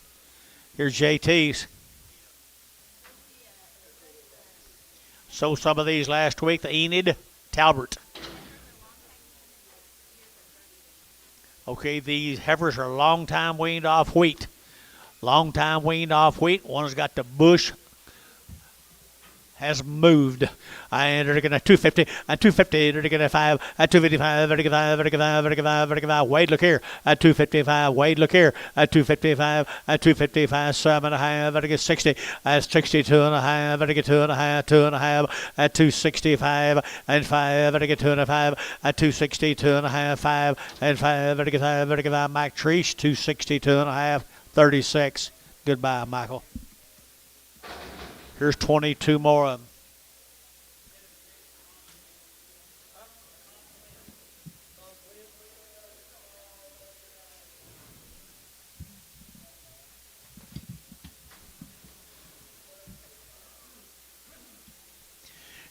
Here's JT's. Sold some of these last week. The Enid Talbert. Okay, these heifers are long time weaned off wheat. Long time weaned off wheat. One's got the bush has moved. And they're going to 250, and 250, they're going to 5, at 255, they're going to 5, they're going to 5, they're going to 5, they're going to 5. Wade, look here, at 255, Wade, look here, at 255, at 255, 7 1/2, they're going to get 60, at 62 1/2, they're going to get 2 1/2, 2 1/2, at 265, and 5, they're going to get 2 1/5, at 260, 2 1/2, 5, and 5, they're going to get 5, they're going to 5. Mike Treese, 260, 2 1/2, 36. Goodbye, Michael. Here's 22 more of them.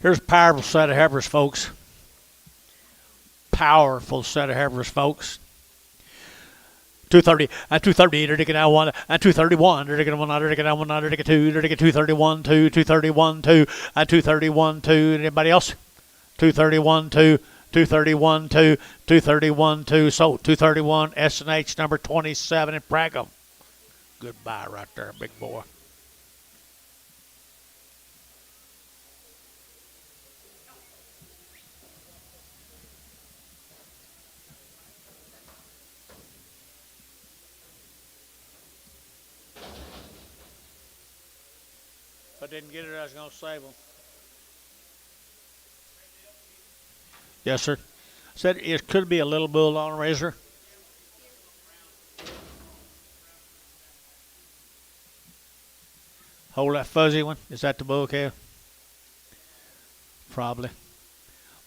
Here's a powerful set of heifers, folks. Powerful set of heifers, folks. 230 and 230 to get now one and 231 to get 100 to get now 100 to get 2 to get 231 2 231 2 and 231 2. Anybody else? 231 2 231 2 231 2. So 231 S&H number 27 in Pragum. Goodbye right there, big boy. If I didn't get it, I was going to save them. Yes, sir. Said it could be a little bull on a razor. Hold that fuzzy one. Is that the bull cow? Probably.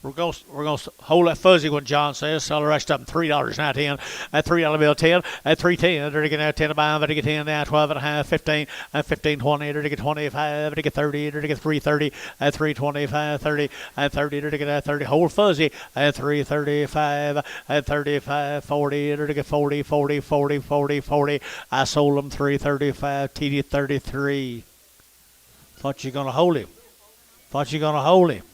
We're gonna hold that fuzzy one, John says. Sell the rest of them $3 now 10. At $3 bill 10. At 3.10. They're getting 10 to buy. They're getting 10 now 12 and a half 15. At 15.20. They're getting 25. They're getting 30. They're getting 3.30. At 3.25 30. At 30. They're getting 30. Hold fuzzy. At 3.35. At 35 40. They're getting 40 40 40 40 40. I sold them 3.35. TD 33. Thought you gonna hold him. Thought you gonna hold him.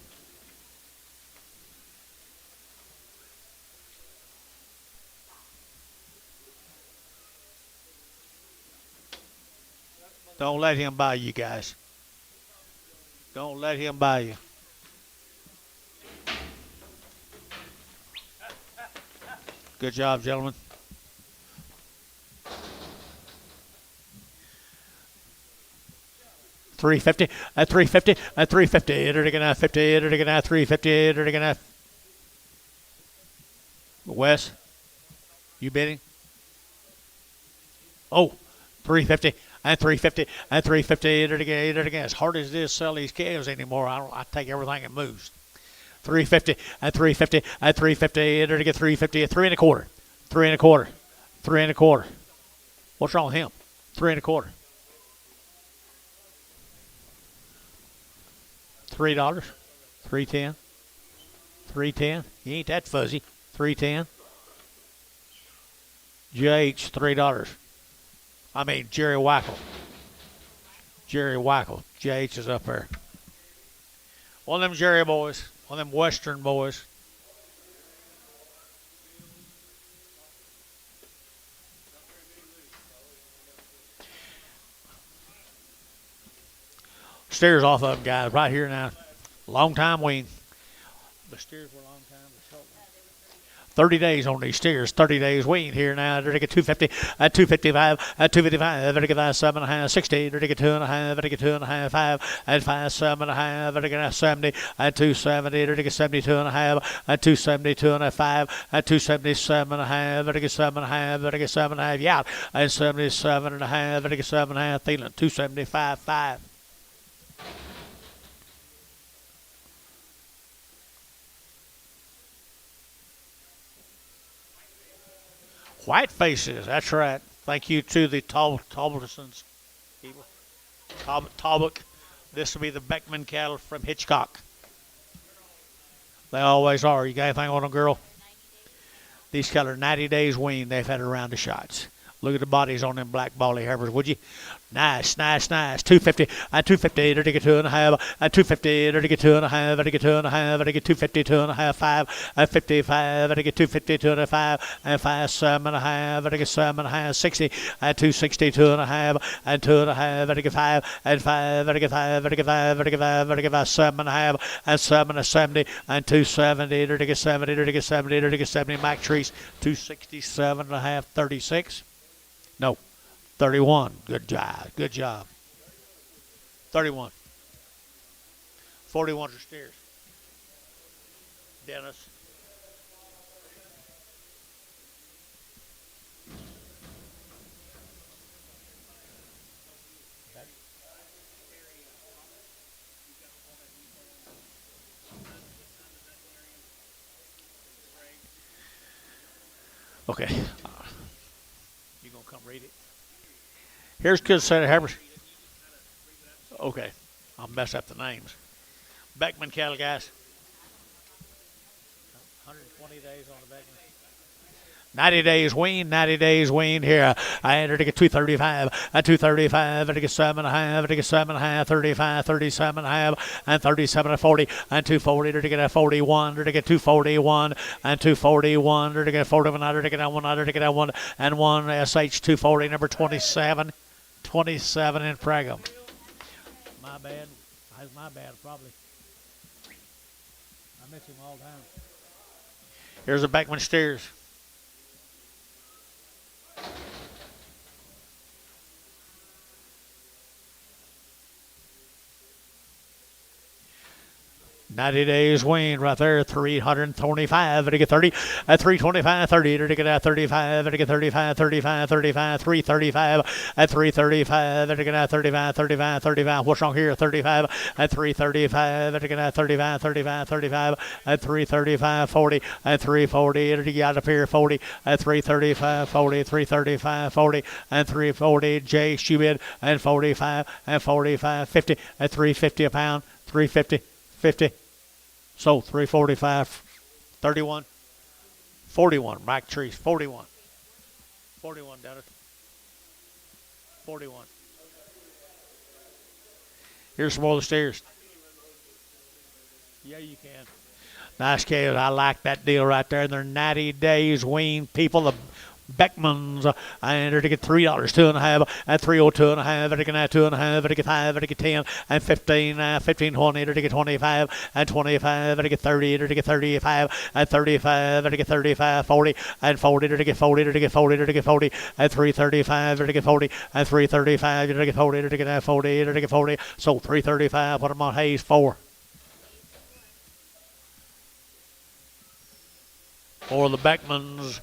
Don't let him buy you guys. Don't let him buy you. Good job, gentlemen. $350 at $350 at $350. They're gonna have 50. They're gonna have $350. They're gonna have. Wes, you bidding? Oh, $350 and $350 and $350. They're again. As hard as it is to sell these calves anymore, I take everything that moves. $350 and $350 and $350. They're to get $350 at 3 1/4. 3 1/4. 3 1/4. What's wrong with him? 3 1/4. $3. 310. 310. You ain't that fuzzy. 310. JH $3. I mean Jerry Wackel. Jerry Wackel. JH is up there. One of them Jerry boys. One of them Western boys. Steers off of them, guys, right here now. Long time wean. The steers were long time. 30 days on these steers. 30 days wean here now. They're to get 250 at 255 at 255. They're to get 7.5 60. They're to get 2.5. They're to get 2.5 5 at 5 7.5. They're to get 70 at 270. They're to get 72.5 at 272.5 at 277.5. They're to get 7.5. They're to get 7.5. Yeah, at 77.5. They're to get 7.5. Thielen 275 5. White faces, that's right. Thank you to the Talbotsons. Talbot. This will be the Beckman cattle from Hitchcock. They always are. You got anything on them, girl? These cattle are 90 days weaned. They've had a round of shots. Look at the bodies on them black bally heifers, would you? Nice, nice, nice. 250 at 250. They're to get 2.5 at 250. They're to get 2.5. They're to get 2.5. They're to get 250, 2.5, 5 at 55. They're to get 250, 2.5 and 5 7.5. They're to get 7.5 60 at 260, 2.5 and 2.5. They're to get 5 and 5. They're to get 5. They're to get 5. They're to get 5. They're to get 5 7.5 and 7 and 70 and 270. They're to get 70. They're to get 70. They're to get 70. Mac Trees 267.5 36. No, 31. Good job. Good job. 31. 41 are steers. Dennis. Okay. You gonna come read it? Here's good set of heifers. Okay. I'll mess up the names. Beckman cattle, guys. 120 days on the Beckman. 90 days weaned here. I entered to get 235, and 235, and to get 7.5, and to get 7.5, 35, 37.5, and 37 and 40, and 240 to get a 41, to get 241, and 241 to get 41, to get a 1, to get a 1, and 1 SH 240, number 27, 27 in Pragum. My bad. That's my bad, probably. I miss him all the time. Here's a Beckman steers. 90 days weaned right there, 325, and to get 30, at 325, 30, to get 35, and to get 35, 35, 35, 335, at 335, and to get 35, 35, 35, what's wrong here, 35, at 335, and to get 35, 35, 35, at 335, 40, at 340, and to get up here, 40, at 335, 40, 335, 40, and 340, J, Schubid, and 45, and 45, 50, at 350 a pound, 350, 50. So 345, 31, 41. Mike Trees, 41. 41, Dennis. 41. Here's some more of the steers. Yeah, you can. Nice calves. I like that deal right there. They're 90 days weaned people. The Beckmans, I entered to get $3, 2.5, and 302.5, and to get 2.5, and to get 5, and to get 10, and 15, 15, 20, and to get 25, and 25, and to get 30, and to get 35, and 35, and to get 35, 40, and 40, and to get 40, and to get 40, and to get 40, and 335, and to get 40, and 335, and to get 40, and to get 40, and to get 40. So 335, what am I, Hayes, 4. For the Beckmans.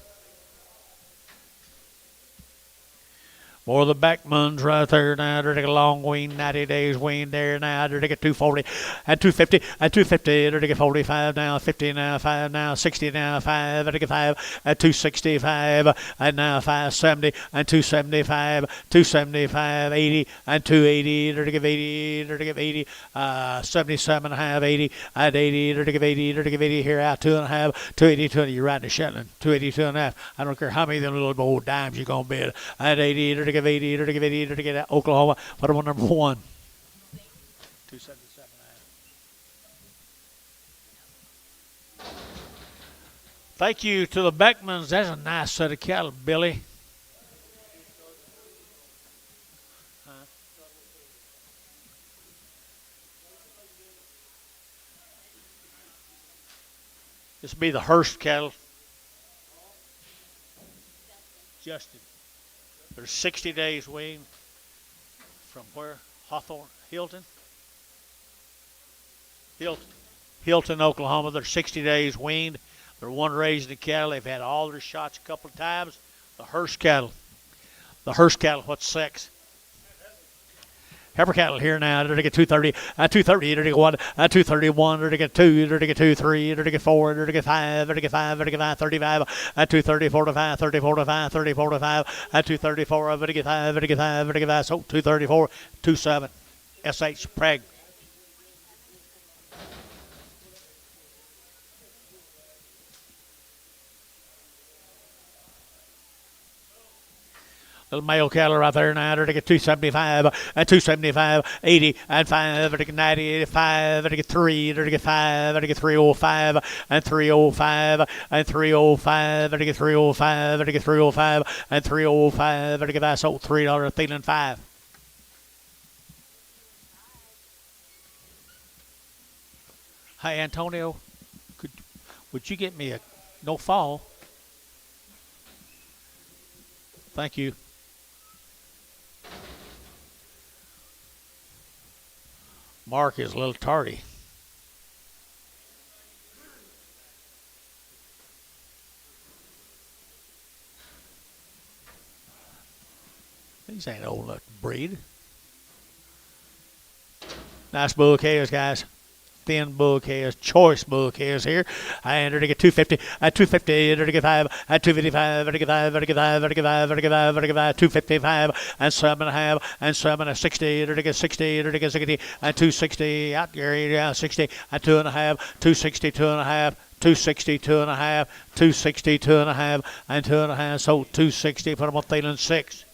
More of the Beckmans right there now. They're taking a long wean, 90 days wean there now. They're taking 240 and 250 and 250. They're taking 45 now, 50 now, 5 now, 60 now, 5. They're taking 5 and 265 and now 570 and 275, 275, 80 and 280. They're taking 80. They're taking 80, 77 and a half, 80 and 80. They're taking 80. They're taking 80 here out 2.5, 280, 280. You're riding a Shetland, 282 and a half. I don't care how many of them little old dimes you're gonna bid. And 80. They're to give 80, to give 80, to get Oklahoma. What about number 1? 277. Thank you to the Beckmans. That's a nice set of cattle, Billy. This will be the Hearst cattle. Justin. There's 60 days weaned from where? Hawthorne? Hilton? Hilton, Oklahoma. They're 60 days weaned. They're one raising the cattle. They've had all their shots a couple of times. The Hearst cattle. The Hearst cattle, what's sex? Heifer cattle here now. They're to get 230, 230, they're to get 1, 231, they're to get 2, they're to get 2, 3, they're to get 4, they're to get 5, they're to get 5, they're to get 5, 35, 230, 45, 34 to 5, 34 to 5, 234, they're to get 5, they're to get 5, they're to get 5, so 234, 27, SH Prague. Little male cattle right there now. They're to get 275 and 275, 80 and 5. They're to get 90, 5. They're to get 3. They're to get 5. They're to get 305 and 305 and 305. They're to get 305. They're to get 305 and 305. They're to get that sold $3 Thielen 5. Hi Antonio, would you get me a no fall? Thank you. Mark is a little tardy. These ain't old enough to breed. Nice bull calves, guys. thin bull calves, choice bull calves here. And to get 250, at 250, to get 5, at 255, to get 5, to get 5, to get 5, to get 5, to get 5, 255, and 7.5, and 7 at 60, to get 60, to get 60, and 260, out Gary, 60, and 2.5, 260, 2.5. 260, 2.5, 260, 2.5, and 2.5. So 260, put them on Thielen 6.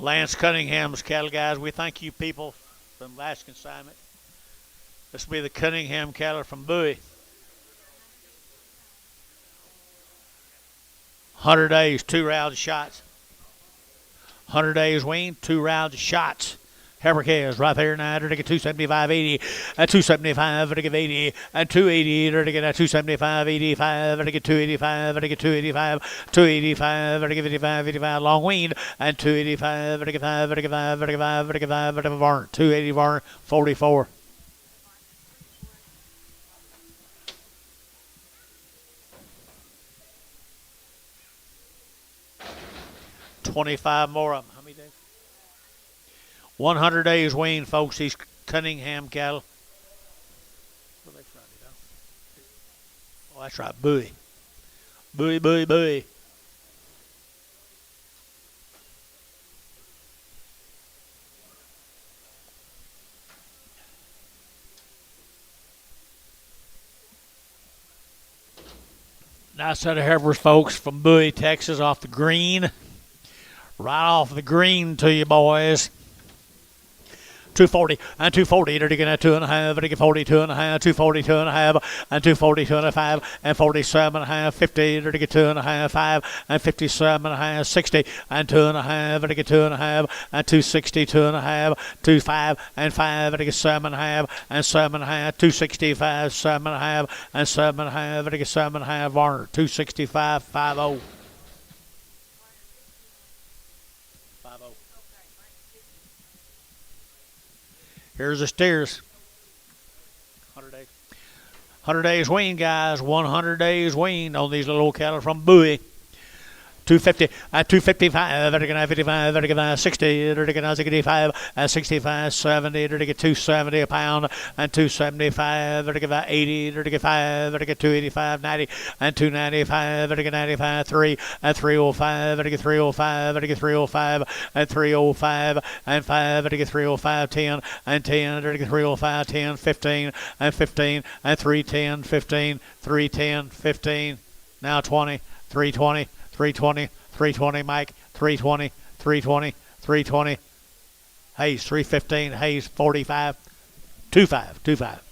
Lance Cunningham's cattle, guys. We thank you people from last consignment. This will be the Cunningham cattle from Bowie. 100 days, 2 rounds of shots. 100 days wean, 2 rounds of shots. Heifer calves right there now. To get 275, 80, 275, to get 80, and 280, to get 275, 85, to get 285, to get 285, 285, to get 55, 55, long wean, and 285, to get 5, to get 5, to get 5, to get 5, to get barn, 280 barn, 44. $25 more of them. How many days? 100 days wean, folks. These Cunningham cattle. What are they Friday, though? Oh, that's right. Bowie. Bowie, Bowie, Bowie. Nice set of heifers, folks, from Bowie, Texas, off the green. Right off the green to you, boys. 240 and 240 to get 2.5 to get 42 and a half, 240 2.5 and 240 2.5 and 47 and a half, 50 to get 2.5, 5 and 57 and a half, 60 and 2.5 to get 2.5 and 260 2.5, 25 and 5 to get 7.5 and 7.5, 265 7.5 and 7.5 to get 7.5. Varner 265 50. Here's the steers. 100 days. 100 days wean, guys. 100 days wean on these little old cattle from Bowie. 250, 255, 55, 60, 65, 65, 70, 270 a pound, and 275, 80, 5, 285, 90, and 295, 95, 3, and 305, 305, 305, and 305, and 5, 305, 10, and 10, 305, 10, 15, and 15, and 310, 15, 310, 15, now 20, 320, 320, 320, Mike, 320, 320, 320, Hayes, 315, Hayes, 45, 25, 25.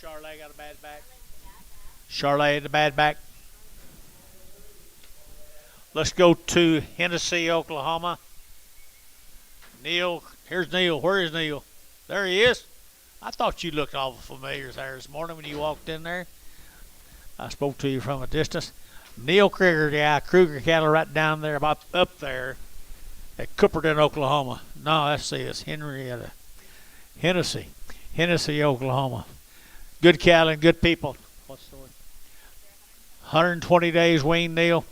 Charlotte got a bad back. Charlotte the bad back. Let's go to Hennessy, Oklahoma. Neil, here's Neil. Where is Neil? There he is. I thought you looked awful familiar there this morning when you walked in there. I spoke to you from a distance. Neil Krieger, yeah, Kruger cattle right down there, about up there at Cooperton, Oklahoma. No, that's it's Henrietta. Hennessy, Oklahoma. Good cattle and good people. What's the story? 120 days wean, Neil.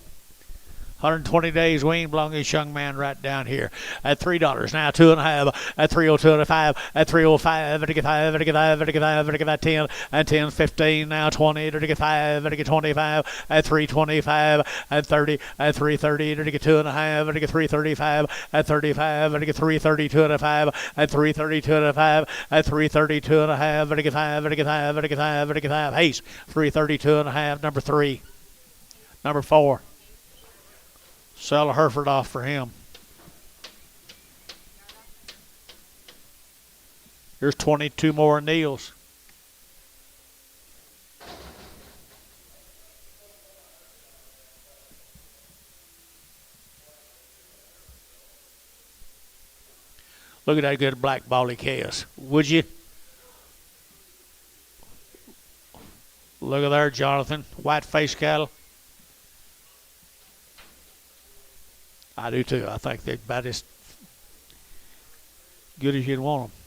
120 days wean belong to this young man right down here at $3 now, 2.5 at 302 and a 5 at 305 to get 5 to get 5 to get 5 to get 10 and 10 15 now 20 to get 5 to get 25 at 325 at 30 at 330 to get 2.5 to get 335 at 35 to get 332 and a 5 at 332 and a 5 at 332 and a half to get 5 to get 5 to get 5 to get 5. Hayes 332 and a half. Number 3, number 4. Sell a Hereford off for him. Here's 22 more Neils. Look at that good black bally chaos. Would you? Look at there, Jonathan. White face cattle. I do too. I think they're about as good as you'd want them.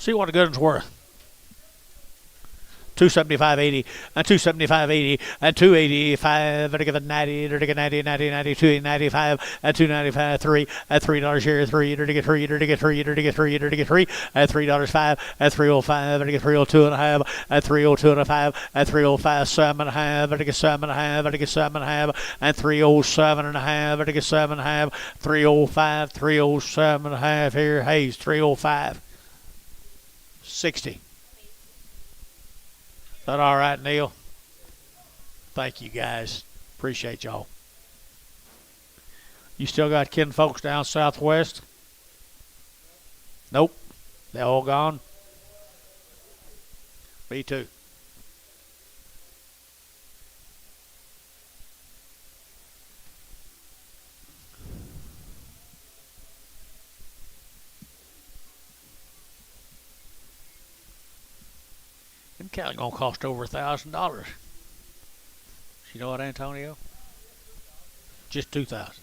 See what a good one's worth. 275.80 and 275.80 and 285 and give it 90 to get 90 295 and 295 3 at $3 here 3 to get 3 to get 3 to get 3 to get 3 at $3 5 at 305 and get 302 and a half at 302 and a 5 at 305 7 and a half and get 7 and a half and get 7 and a half and 307 and a half and get 7 and a half 305 307 and a half here Hayes 305 60. Is that all right, Neil? Thank you, guys. Appreciate y'all. You still got kin folks down southwest? Nope. They all gone? Me too. Them cattle gonna cost over $1,000. You know what, Antonio? Just 2,000.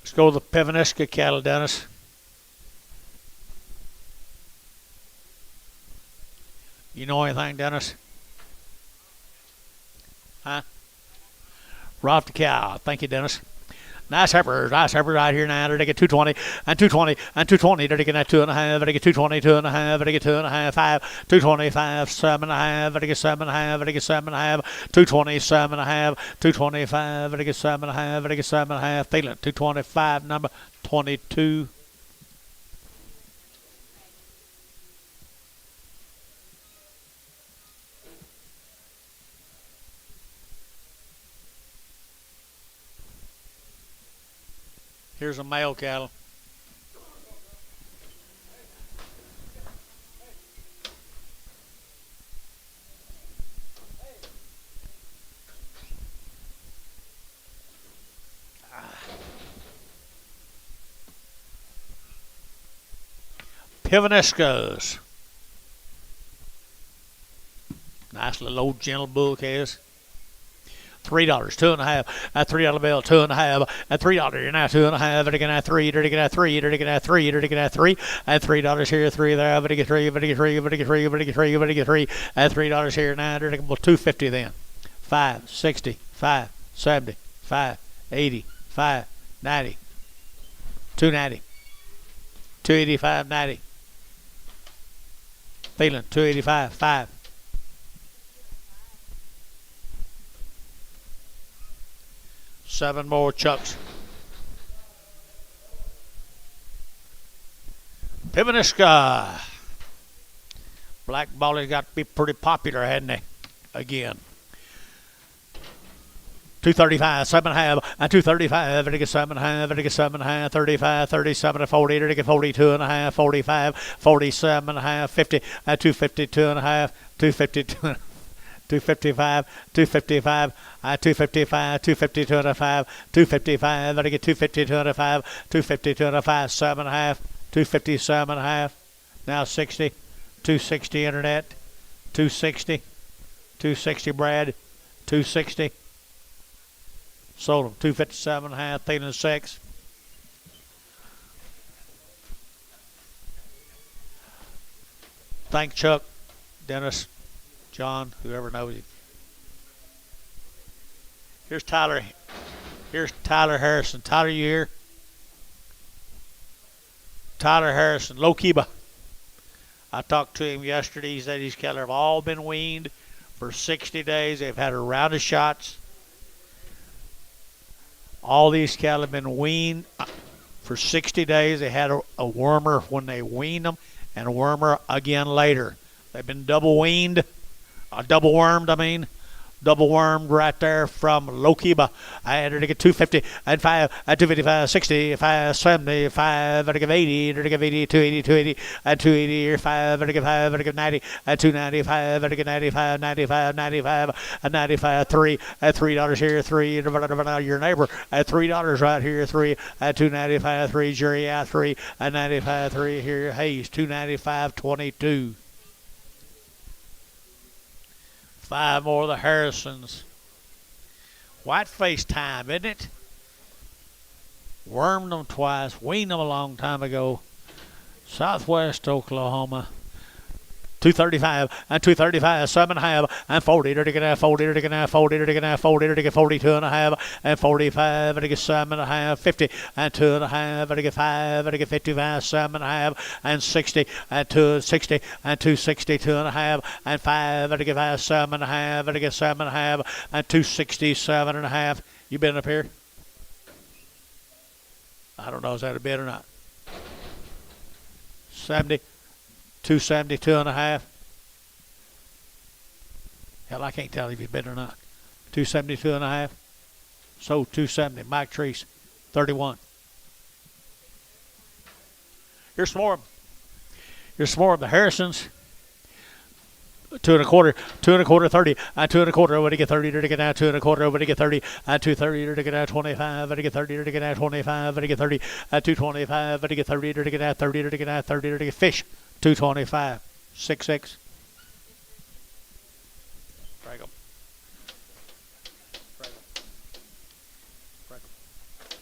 Let's go to the Peveniska cattle, Dennis. You know anything, Dennis? Huh? Rough the cow. Thank you, Dennis. Nice heifers right here now. They get 220 and 220 and 220. They get 2.5. They get 220, 2.5. They get 2.5, 5, 225, 7.5. They get 7.5. They get 7.5. 220, 7.5. 225. They get 7.5. They get 7.5. Feeling 225, number 22. Here's a male cattle. Pivaniskas. Nice little old gentle bull calves. $3, 2.5 at $3 bill, 2.5 at $3. You're now 2.5 at again at 3, at again at 3, at again at 3, at again at 3 at $3 here, 3 there, but get 3, but get 3, but get 3, but get 3, but get 3 at $3 here now. Well, $250 then. 5, 60, 5, 70, 5, 80, 5, 90, 290, 285, 90. Feeling 285, 5. Seven more chucks. Piveniska. Black Bally's got to be pretty popular, hadn't they? Again. 235, 7.5, and 235, and it gets 7.5, and it gets 7.5, 35, 37, 40, and it gets 42.5, 45, 47.5, 50, and 250, 2.5, 250, 255, 255, 255, 250, 205, 255, and I get 250, 205, 250, 205, 7.5, 250, 7.5, now 60, 260 internet, 260, 260 Brad, 260, sold them, 257.5, feeling 6. Thank Chuck, Dennis, John, whoever knows him. Here's Tyler. Here's Tyler Harrison. Tyler, you here? Tyler Harrison, Lokiba. I talked to him yesterday. He said his cattle have all been weaned for 60 days. They've had a round of shots. All these cattle have been weaned. For 60 days, they had a wormer when they weaned them and a wormer again later. They've been double weaned, double wormed, I mean. Double wormed right there from Lokiba. I had her to get 250 and 5 and 255, 60, 5, 75, and to give 80, and to give 80, 280, 280, and 280 or 5, and to give 5, and to give 90, and 295, and to give 95, 95, 95, and 95, 3, and $3 here, 3, and your neighbor at $3 right here, 3, and 295, 3, jury out 3, and 95, 3 here, Hayes, 295, 22. 5 more of the Harrisons. Whiteface time, isn't it? Wormed them twice, weaned them a long time ago. Southwest Oklahoma. 235 and 235, 7.5 and 40. They're taking 40. They're taking 40. They're taking 40. They're taking 42.5 and 45. They're taking 7.5, 50 and 2.5. They're taking 5. They're taking 55, 7.5 and 60 and 260 and 260, 2.5 and 5. They're taking 5, 7.5. They're taking 7.5 and 260, 7.5. You been up here? I don't know. Is that a bid or not? 70. 272.5. Hell, I can't tell if he's bid or not. 272.5. So 270. Mike Treese, 31. Here's some more. Here's some more of the Harrisons. 2.25, 2.25, 30, and 2.25 over to get 30, to get out 2.25 over to get 30, and 230 to get out 25, to get 30 to get out 25, to get 30, and 225 to get 30 to get out 30 to get out 30 to get fish 225, 6.6. Drag 'em. Drag 'em. Drag 'em.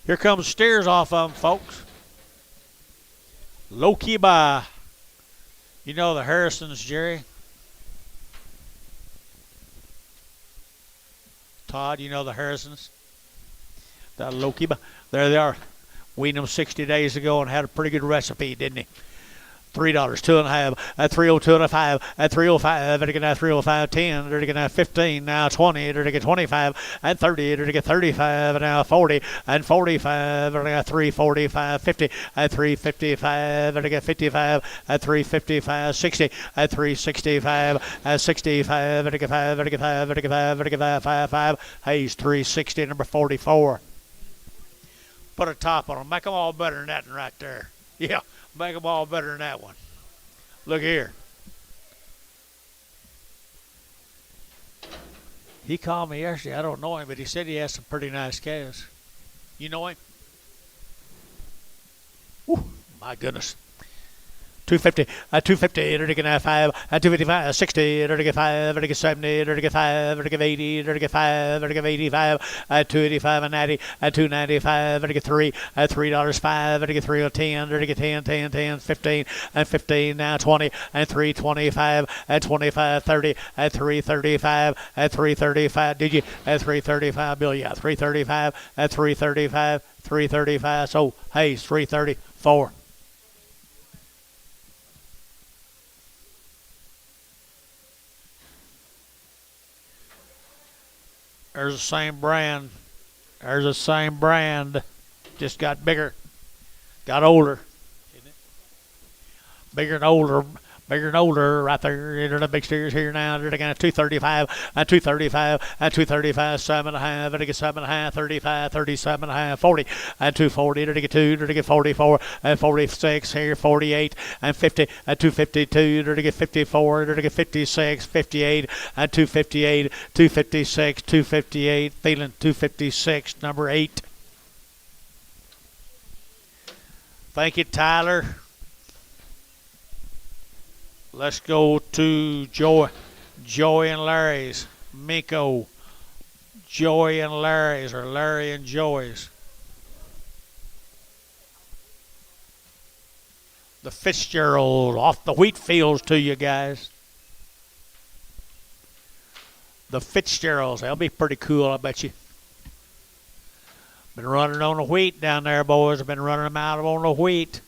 Here comes steers off of them, folks. Lokiba. You know the Harrisons, Jerry? Todd, you know the Harrisons? The Lokiba. There they are. Weaned them 60 days ago and had a pretty good recipe, didn't he? $3, 2.5, at 302.5, at 305, they're gonna 305, 10, they're gonna 15, now 20, they're gonna 25, and 30, they're gonna 35, and now 40, and 45, they're gonna 345, 50, at 355, they're gonna 55, at 355, 60, at 365, at 65, they're gonna 5, they're gonna 5, they're gonna 5, they're gonna 5, 5, Hayes 360, number 44. Put a top on them, make them all better than that one right there. Yeah. Make them all better than that one. Look here. He called me yesterday. I don't know him, but he said he has some pretty nice calves. You know him? Whew, my goodness. 250, 250, they're going to have 5, 255, 60, they're going to get 5, they're going to get 70, they're going to get 5, they're going to get 80, they're going to get 5, they're going to get 85, 285 and 90, 295, they're going to get 3, $3, 5, they're going to get 3 or 10, they're going to get 10, 10, 10, 15, and 15, now 20, and 325, 25, 30, 335, 335, did you? 335, Bill, yeah, 335, 335, 335, so, hey, 334. There's the same brand. There's the same brand. Just got bigger. Got older. Isn't it? Bigger and older. Bigger and older right there. Into the big steers here now. They're going to 235 and 235 and 235, 7.5. They're going to 7.5, 35, 37.5, 40 and 240. They're going to get 2. They're going to get 44 and 46 here, 48 and 50 and 252. They're going to get 54. They're going to get 56, 58 and 258, 256, 258. Feeling 256, number 8. Thank you, Tyler. Let's go to Joy and Larry's. Miko. Joy and Larry's, or Larry and Joy's. The Fitzgerald off the wheat fields to you guys. The Fitzgeralds, they'll be pretty cool, I bet you. Been running on the wheat down there, boys. I've been running them out on the wheat.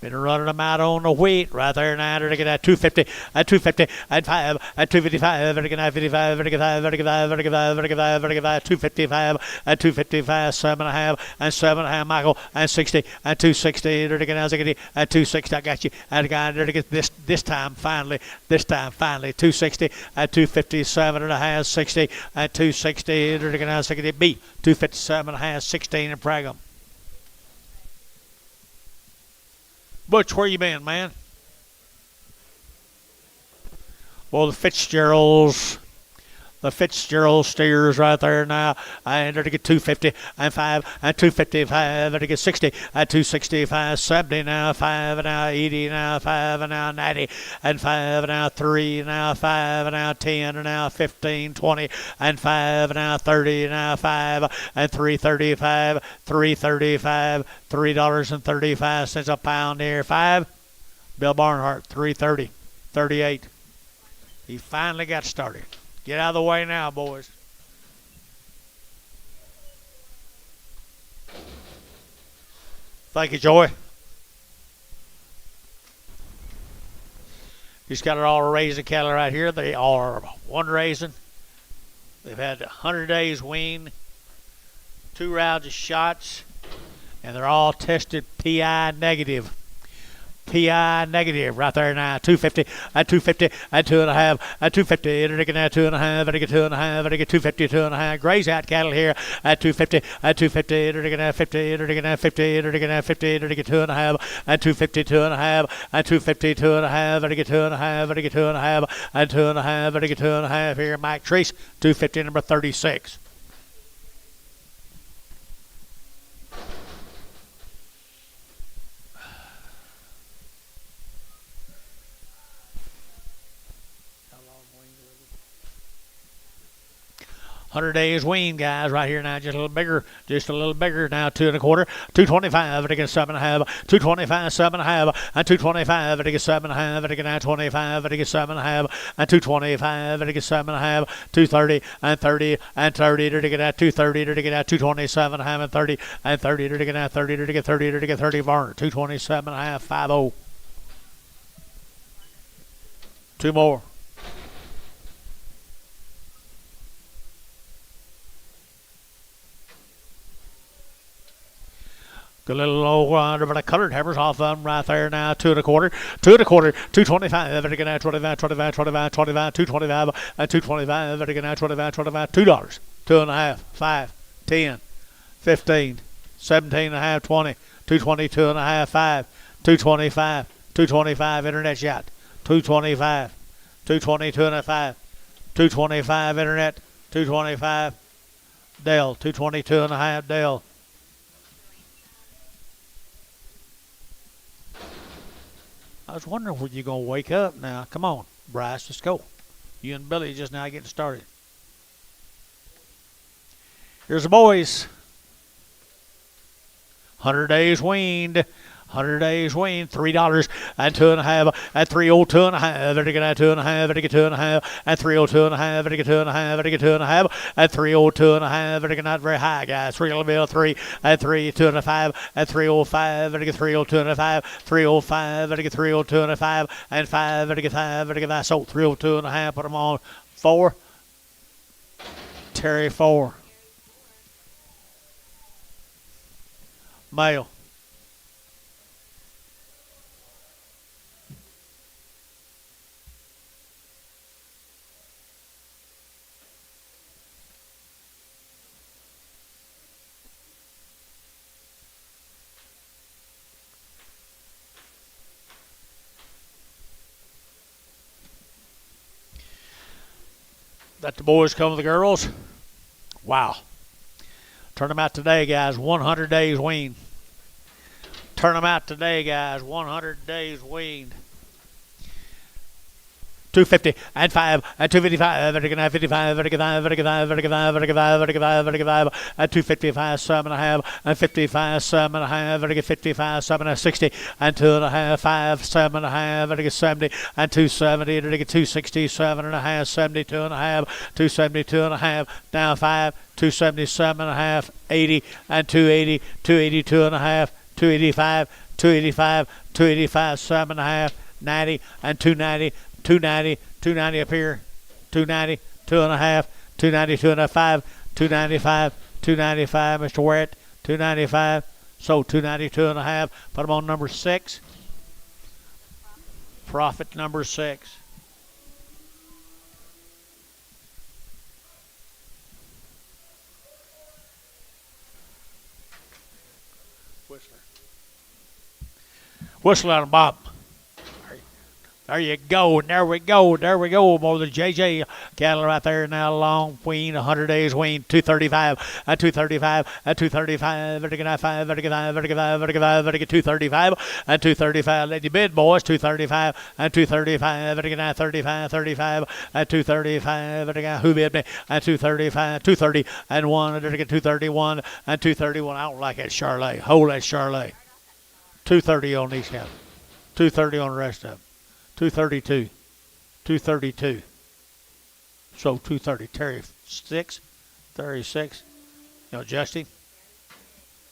Been running them out on the wheat right there now. They're getting at 250, at 250, at 5, at 255, they're getting at 55, they're getting 5, they're getting 5, they're getting 5, they're getting 5, they're getting 5, 255, at 255, 7.5, and 7.5, Michael, and 60, at 260, they're getting at 260, I got you, and again, they're getting this time finally, 260, at 257.5, 60, at 260, they're getting at 60, B, 257.5, 16, and Pragum. Butch, where you been, man? Well, the Fitzgerald steers right there now. And they're to get 250 and 5 and 255. They're to get 60 and 265, 70 now, 5 and now 80 now, 5 and now 90 and 5 and now 3 now, 5 and now 10 and now 15, 20 and 5 and now 30 now 5 and 335, $3.35 a pound here. 5. Bill Barnhart, 330, 38. He finally got started. Get out of the way now, boys. Thank you, Joy. He's got it all raising cattle right here. They are one raising. They've had 100 days wean, 2 rounds of shots, and they're all tested PI negative. PI negative right there now. 250 at 250 at 2.5 at 250. They're getting at 2.5. They're getting 2.5. They're getting 250 2.5. Graze out cattle here at 250 at 250. They're getting at 50. They're getting at 50. They're getting at 50. They're getting 2.5 at 250 2.5 at 250 2.5. They're getting 2.5. They're getting 2.5 at 2.5. They're getting 2.5 here. Mike Treese 250 number 36. $100 days wean, guys, right here now, just a little bigger now, 2 1/4, 225, it gets 7.5, 225, 7.5, and 225, it gets 7.5, it gets 25, it gets 7.5, and 225, it gets 7.5, 230, and 30, and 30, to get at 230, to get at 227, and 30, and 30, to get at 30, to get 30, to get 30, Varner, 227.5, 50. 2 more. Good little low under, but I colored hammers off of them right there now. 2 1/4, 2 1/4, 225. They're gonna 25, 25, 25, 25, 225, and 225. They're gonna 25, 25, $2, 2.5, 5, 10, 15, 17.5, 20, 220, 2.5, 5, 225, 225. Internet shot, 225, 220, 2.5, 225. Internet, 225. Dale, 220, 2.5. Dale. I was wondering when you're going to wake up now. Come on, Bryce, let's go. You and Billy just now getting started. Here's the boys. 100 days weaned. 100 days weaned, $3 and 2.5 at 302 2.5. They're getting at 2.5. They're getting 2.5 at 302 2.5. They're getting 2.5. They're getting 2.5 at 302 2.5. They're getting not very high, guys. 3 at 3 2.5 at 305. They're getting 302 2.5. 305. They're getting 302 2.5 and 5. They're getting 5. They're getting that. So 302 2.5. Put them on 4. Terry 4. Male. Let the boys come with the girls. Wow. Turn them out today, guys. 100 days weaned. Turn them out today, guys. 100 days weaned. 250 and 5 and 255. They're gonna 55. They're gonna 55. They're gonna 55. They're gonna 55 and 255. 7.5 and 55. 7.5. They're gonna 55. 7 60 and 2.5. 5. 7.5. They're gonna 70 and 270. They're gonna 260. 7.5. 72.5. 272.5. Down 5. 277.5. 80 and 280. 282.5. 285, 285, 285, 7.5, 90, and 290, 290, 290 up here, 290, 2.5, 290, 2.5, 295, 295, Mr. Warrett, 295, so 290, 2.5, put them on number 6. Profit number 6. Whistle out of Bob. There you go, and there we go, more than JJ cattle right there now, long wean, 100 days wean, 235, 235, 235, vertical 5, vertical 5, vertical 5, vertical 5, vertical 235, 235, let you bid, boys, 235, 235, vertical 35, 35, 235, vertical, who bid me, 235, 230, and 1, vertical 231, 231, I don't like that Charlet, hold that Charlet, 230 on these cattle, 230 on the rest of them. 232, 232. So 230. 36, 36. You know, adjust him.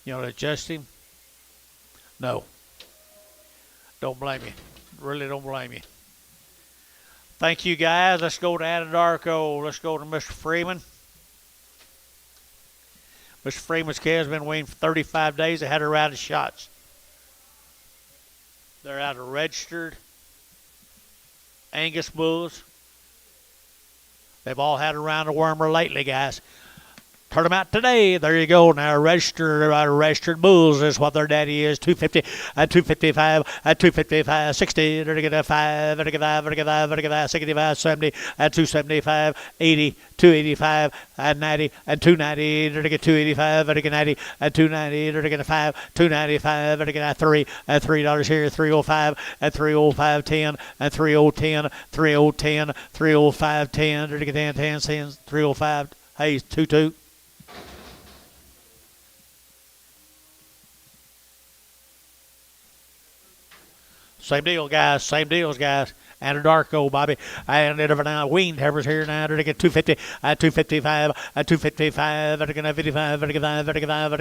You know, adjust him. No. Don't blame you. Really don't blame you. Thank you, guys. Let's go to Anadarko. Let's go to Mr. Freeman. Mr. Freeman's calves been weaned for 35 days. They had a round of shots. They're out of registered Angus bulls. They've all had a round of wormer lately, guys. Turn them out today. There you go. Now registered bulls is what their daddy is. 250, 255, 255, 60, 5, 65, 70, 275, 80, 285, 90, and 290, 285, 90, and 290, 5, 295, 3, and $3 here, 305, and 305, 10, and 3010, 3010, 305, 10, 10 cents, 305, hey, 22. Same deal, guys. Same deals, guys. Anadarko, Bobby. And it over now. Weaned Herbers here now. They're getting 250, 255, 255, 55, 55, 55, 55, 55, 255,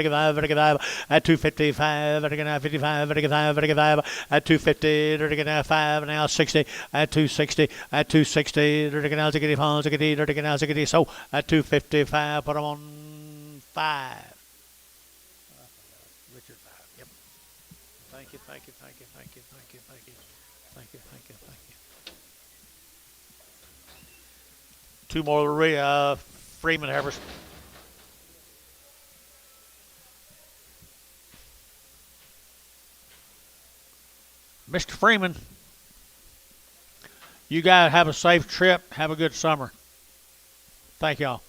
55, 55, 55, 250, they're getting 5, now 60, 260, 260, they're getting now 60, they're getting now 60, so 255, put them on 5. Richard 5, yep. Thank you, thank you, thank you, thank you, thank you, thank you, thank you, thank you, thank you. Two more Freeman Heifers. Mr. Freeman, you guys have a safe trip. Have a good summer. Thank y'all.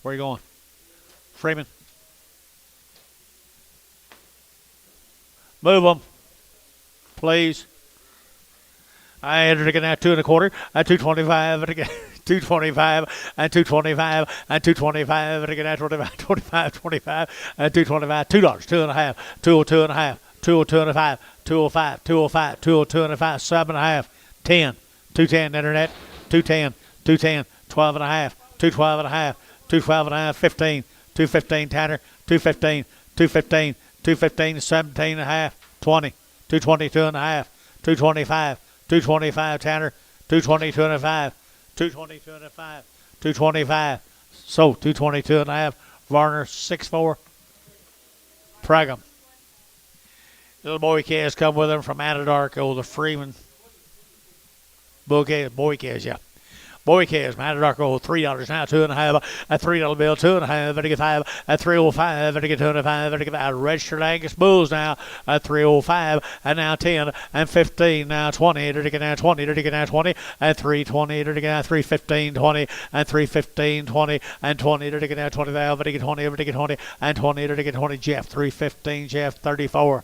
Where are you going? Freeman. Move them, please. I entered again at 2 1/4, at 225, again 225, and 225, and 225, and again at 25, 25, 25, and 225, $2, 2.5, 202 and a half, 202 and a half, 205, 205, 202 and a half, 7.5, 10, 210 internet, 210, 210, 12 and a half, 212 and a half, 212 and a half, 15, 215 Tanner, 215, 215, 215, 17 and a half, 20, 222 and a half, 225, 225 Tanner, 222 and a half, 222 and a half, 225, so 222 and a half, Varner 6'4", Pregum. Little boy calves come with him from Anadarko, the Freeman. Boy calves, yeah. Boy calves, Anadarko, $3 now, 2.5, a $3 bill, 2.5, vertical 5, a 305, vertical 2.5, vertical 5, registered Angus bulls now, a 305, and now 10, and 15, now 20, vertical now 20, vertical now 20, and 320, vertical now 315, 20, and 315, 20, and 20, vertical now 25, vertical 20, vertical 20, and 20, vertical 20, Jeff, 315, Jeff, 34.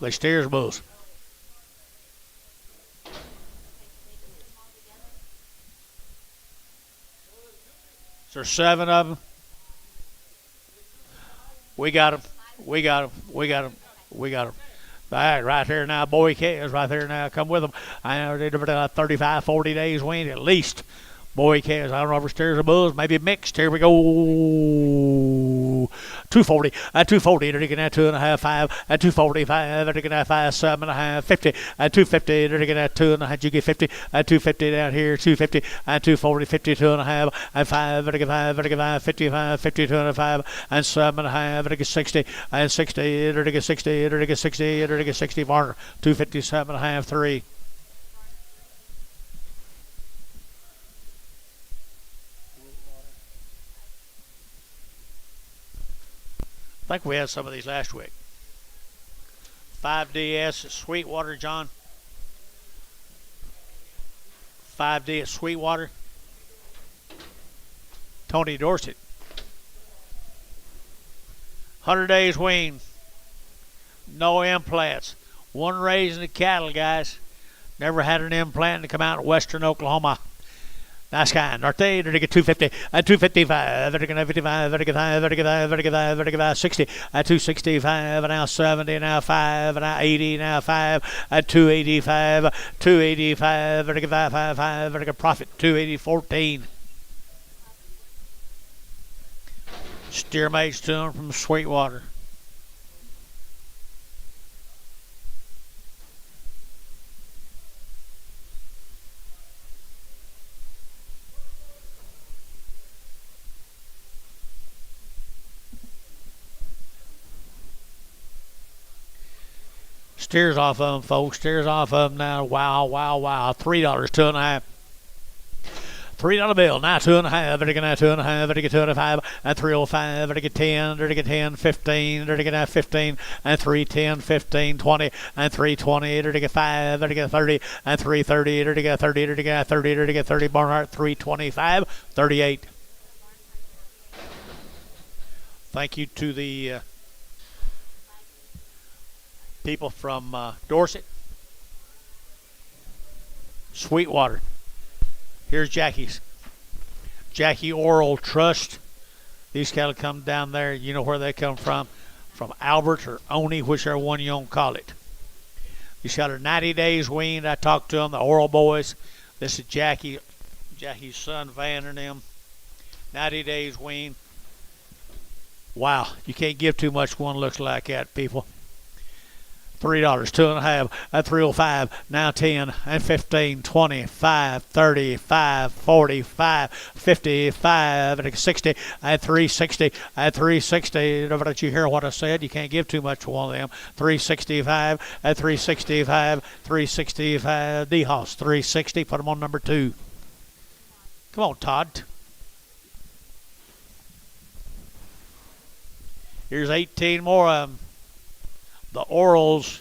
They steers bulls. There's 7 of them. We got them. We got them. We got them. We got them. Right here now, boy calves right there now. Come with them. I know 35, 40 days weaned at least. Boy calves. I don't know if it's steers or bulls. Maybe mixed. Here we go. 240. 240. They're taking that 2.5, 5. 245. They're taking that 5, 7.5, 50. 250. They're taking that 2.5. You get 50. 250 down here. 250. 240. 52.5. 5. They're taking 5. They're taking 5. 55. 52.5. 7.5. They're taking 60. 60. They're taking 60. They're taking 60. They're taking 60. Varner. 257.5. 3. I think we had some of these last week. 5DS at Sweetwater, John. 5D at Sweetwater. Tony Dorsett. 100 days wean. No implants. One raising the cattle, guys. Never had an implant to come out of western Oklahoma. Nice kind. Aren't they? They're going to get 250. 255. They're going to 55. They're going to 5. They're going to 5. They're going to 5. They're going to 60. 265. Now 70. Now 5. Now 80. Now 5. 285. 285. They're going to 5. 5. 5. They're going to profit. 280. 14. Steer mates to them from Sweetwater. Steers off of them, folks. Steers off of them now. Wow, wow, wow. $3, 2.5. $3 bill. Now 2.5. They're going to 2.5. They're going to 2.5. And 305. They're going to 10. They're going to 10. 15. They're going to 15. And 310. 15. 20. And 320. They're going to 5. They're going to 30. And 330. They're going to 30. They're going to 30. They're going to 30. Barnhart 325. 38. Thank you to the people from Dorset. Sweetwater. Here's Jackie's. Jackie Oral Trust. These cattle come down there. You know where they come from. From Albert or Oni, whichever one you want to call it. These cattle are 90 days weaned. I talked to them, the Oral boys. This is Jackie's son, Van, and them. 90 days weaned. Wow, you can't give too much. One looks like that, people. $3, 2.5, at 305, now 10, and 15, 25, 35, 45, 55, and 60, at 360, at 360. Did you hear what I said? You can't give too much to one of them. 365, at 365, 365, D-Hoss, 360, put them on number 2. Come on, Todd. Here's 18 more of them. The orals,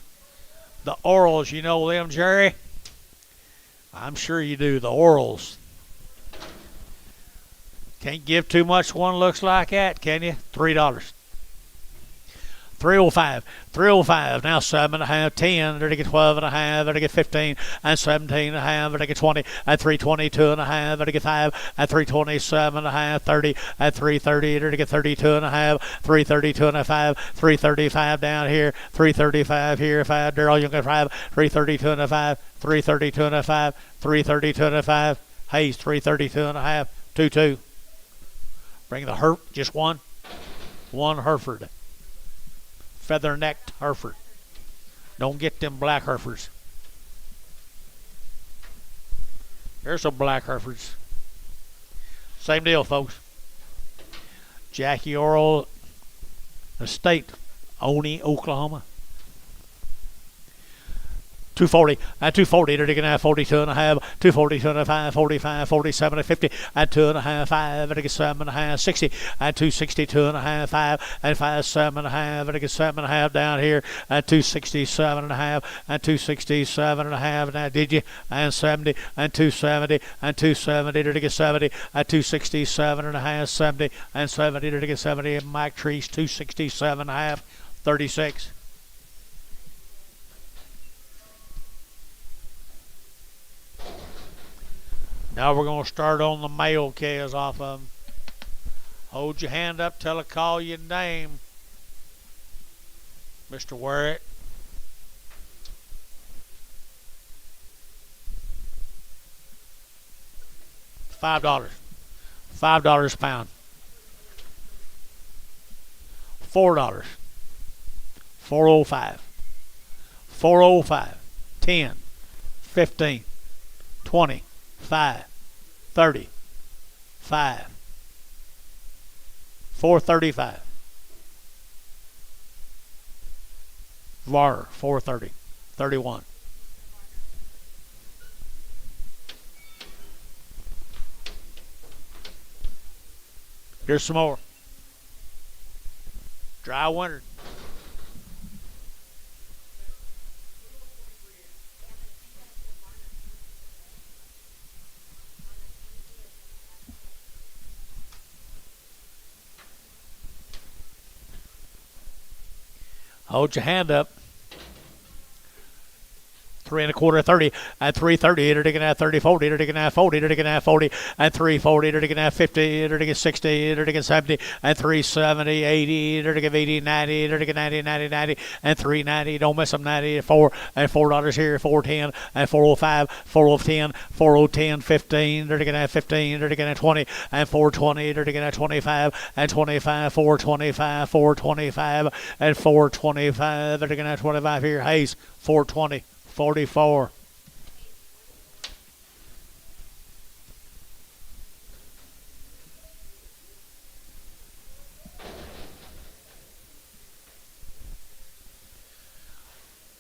you know them, Jerry? I'm sure you do, the orals. Can't give too much one looks like that, can you? $3. 305, now 7.5, 10, they're to get 12.5, they're to get 15, and 17.5, they're to get 20, at 322.5, they're to get 5, at 327.5, 30, at 330, they're to get 32.5, 332.5, 335 down here, 335 here, 5, Daryl, you get 5, 332.5, 332.5, 332.5, Hayes, 332.5, 2-2. Bring the Herp, just one Hereford. Feather-necked Hereford. Don't get them black Herefords. There's some black Herefords. Same deal, folks. Jackie Oral Estate, Oni, Oklahoma. 240, at 240, they're going to have 42.5, 240, 2.5, 45, 47, 50, at 2.5, 5, they're going to 7.5, 60, at 260, 2.5, 5, and 5, 7.5, they're going to 7.5 down here, at 267.5, at 267.5, now did you, and 70, and 270, and 270, they're going to get 70, at 267.5, 70, and 70, they're going to get 70, and Mike Treese, 267.5, 36. Now we're going to start on the male calves off of them. Hold your hand up till I call your name, Mr. Warrick. $5. $5 a pound. $4. 405. 405. 10. 15. 20. 5. 30. 5. 435. VAR 430. 31. Here's some more. Dry winter. Hold your hand up. 3 1/4, 30, at 330, you're digging at 30, 40, you're digging at 40, you're digging at 40, at 340, you're digging at 50, you're digging 60, you're digging 70, at 370, 80, you're digging 80, 90, you're digging 90, 90, 90, and 390, don't miss them, 94, and $4 here, 410, and 405, 410, 410, 15, you're digging at 15, you're digging at 20, and 420, you're digging at 25, and 25, 425, 425, and 425, they're digging at 25 here, Hayes, 420. 44.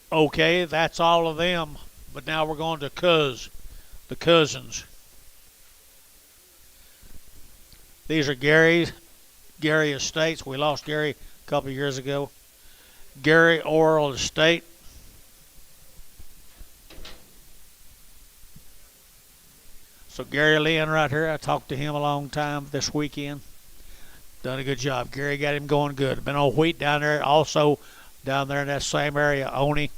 Okay, that's all of them. But now we're going to the cousins. These are Gary Estates. We lost Gary a couple of years ago. Gary Oral Estate. So Gary Lynn right here, I talked to him a long time this weekend. Done a good job. Gary got him going good. Been on wheat down there, also down there in that same area, Oni.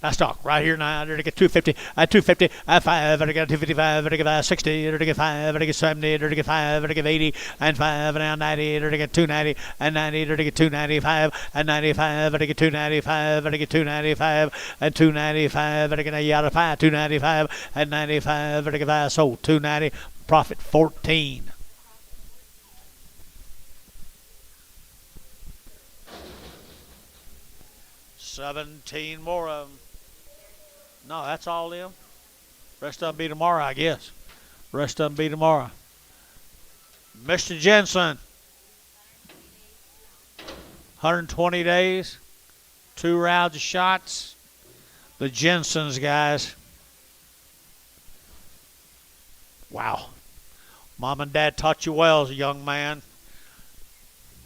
I stock right here now. I get 250. I 250. I 5. I get 255. I get 60. I get 5. I get 70. I get 5. I get 80. And 5. And now 90. I get 290. And 90. I get 295. And 95. I get 295. I get 295. And 295. I get a yard of 5. 295. And 95. I get 5. Sold 290. Profit 14. $17 more of them. No, that's all them. Rest of them be tomorrow, I guess. Rest of them be tomorrow. Mr. Jensen. 120 days. 2 rounds of shots. The Jensens, guys. Wow. Mom and Dad taught you well as a young man.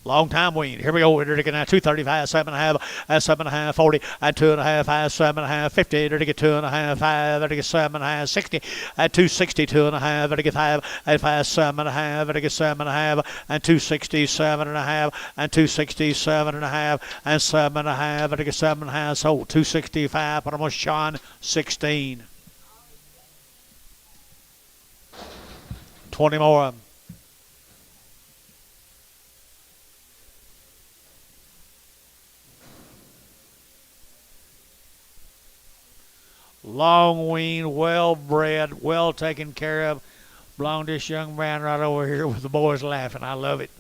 Long time wean. Here we go. We're digging at 235, 7.5, at 7.5, 40, at 2.5, 5, 7.5, 50. They're digging 2.5, 5, they're digging 7.5, 60, at 260, 2.5, they're digging 5, at 5, 7.5, they're digging 7.5, and 260, 7.5, and 260, 7.5, and 7.5, they're digging 7.5. So 265, but almost Sean 16. 20 more of them. Long wean, well bred, well taken care of. Belong to this young man right over here with the boys laughing. I love it.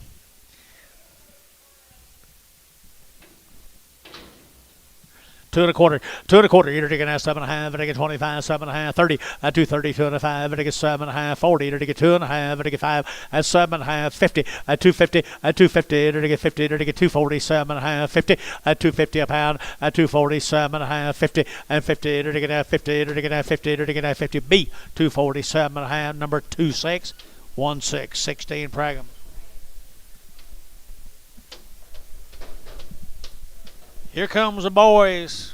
2 1/4, 2 1/4. You're digging at 7.5. I get 25, 7.5, 30. At 230, 2.5. I get 7.5, 40. You're digging 2.5. I get 5. At 7.5, 50. At 250, at 250. You're digging 50. You're digging 240, 7.5, 50. At 250 a pound. At 240, 7.5, 50. And 50. You're digging at 50. You're digging at 50. You're digging at 50. B 240, 7.5. Number 26, 16, 16. Pragum. Here comes the boys.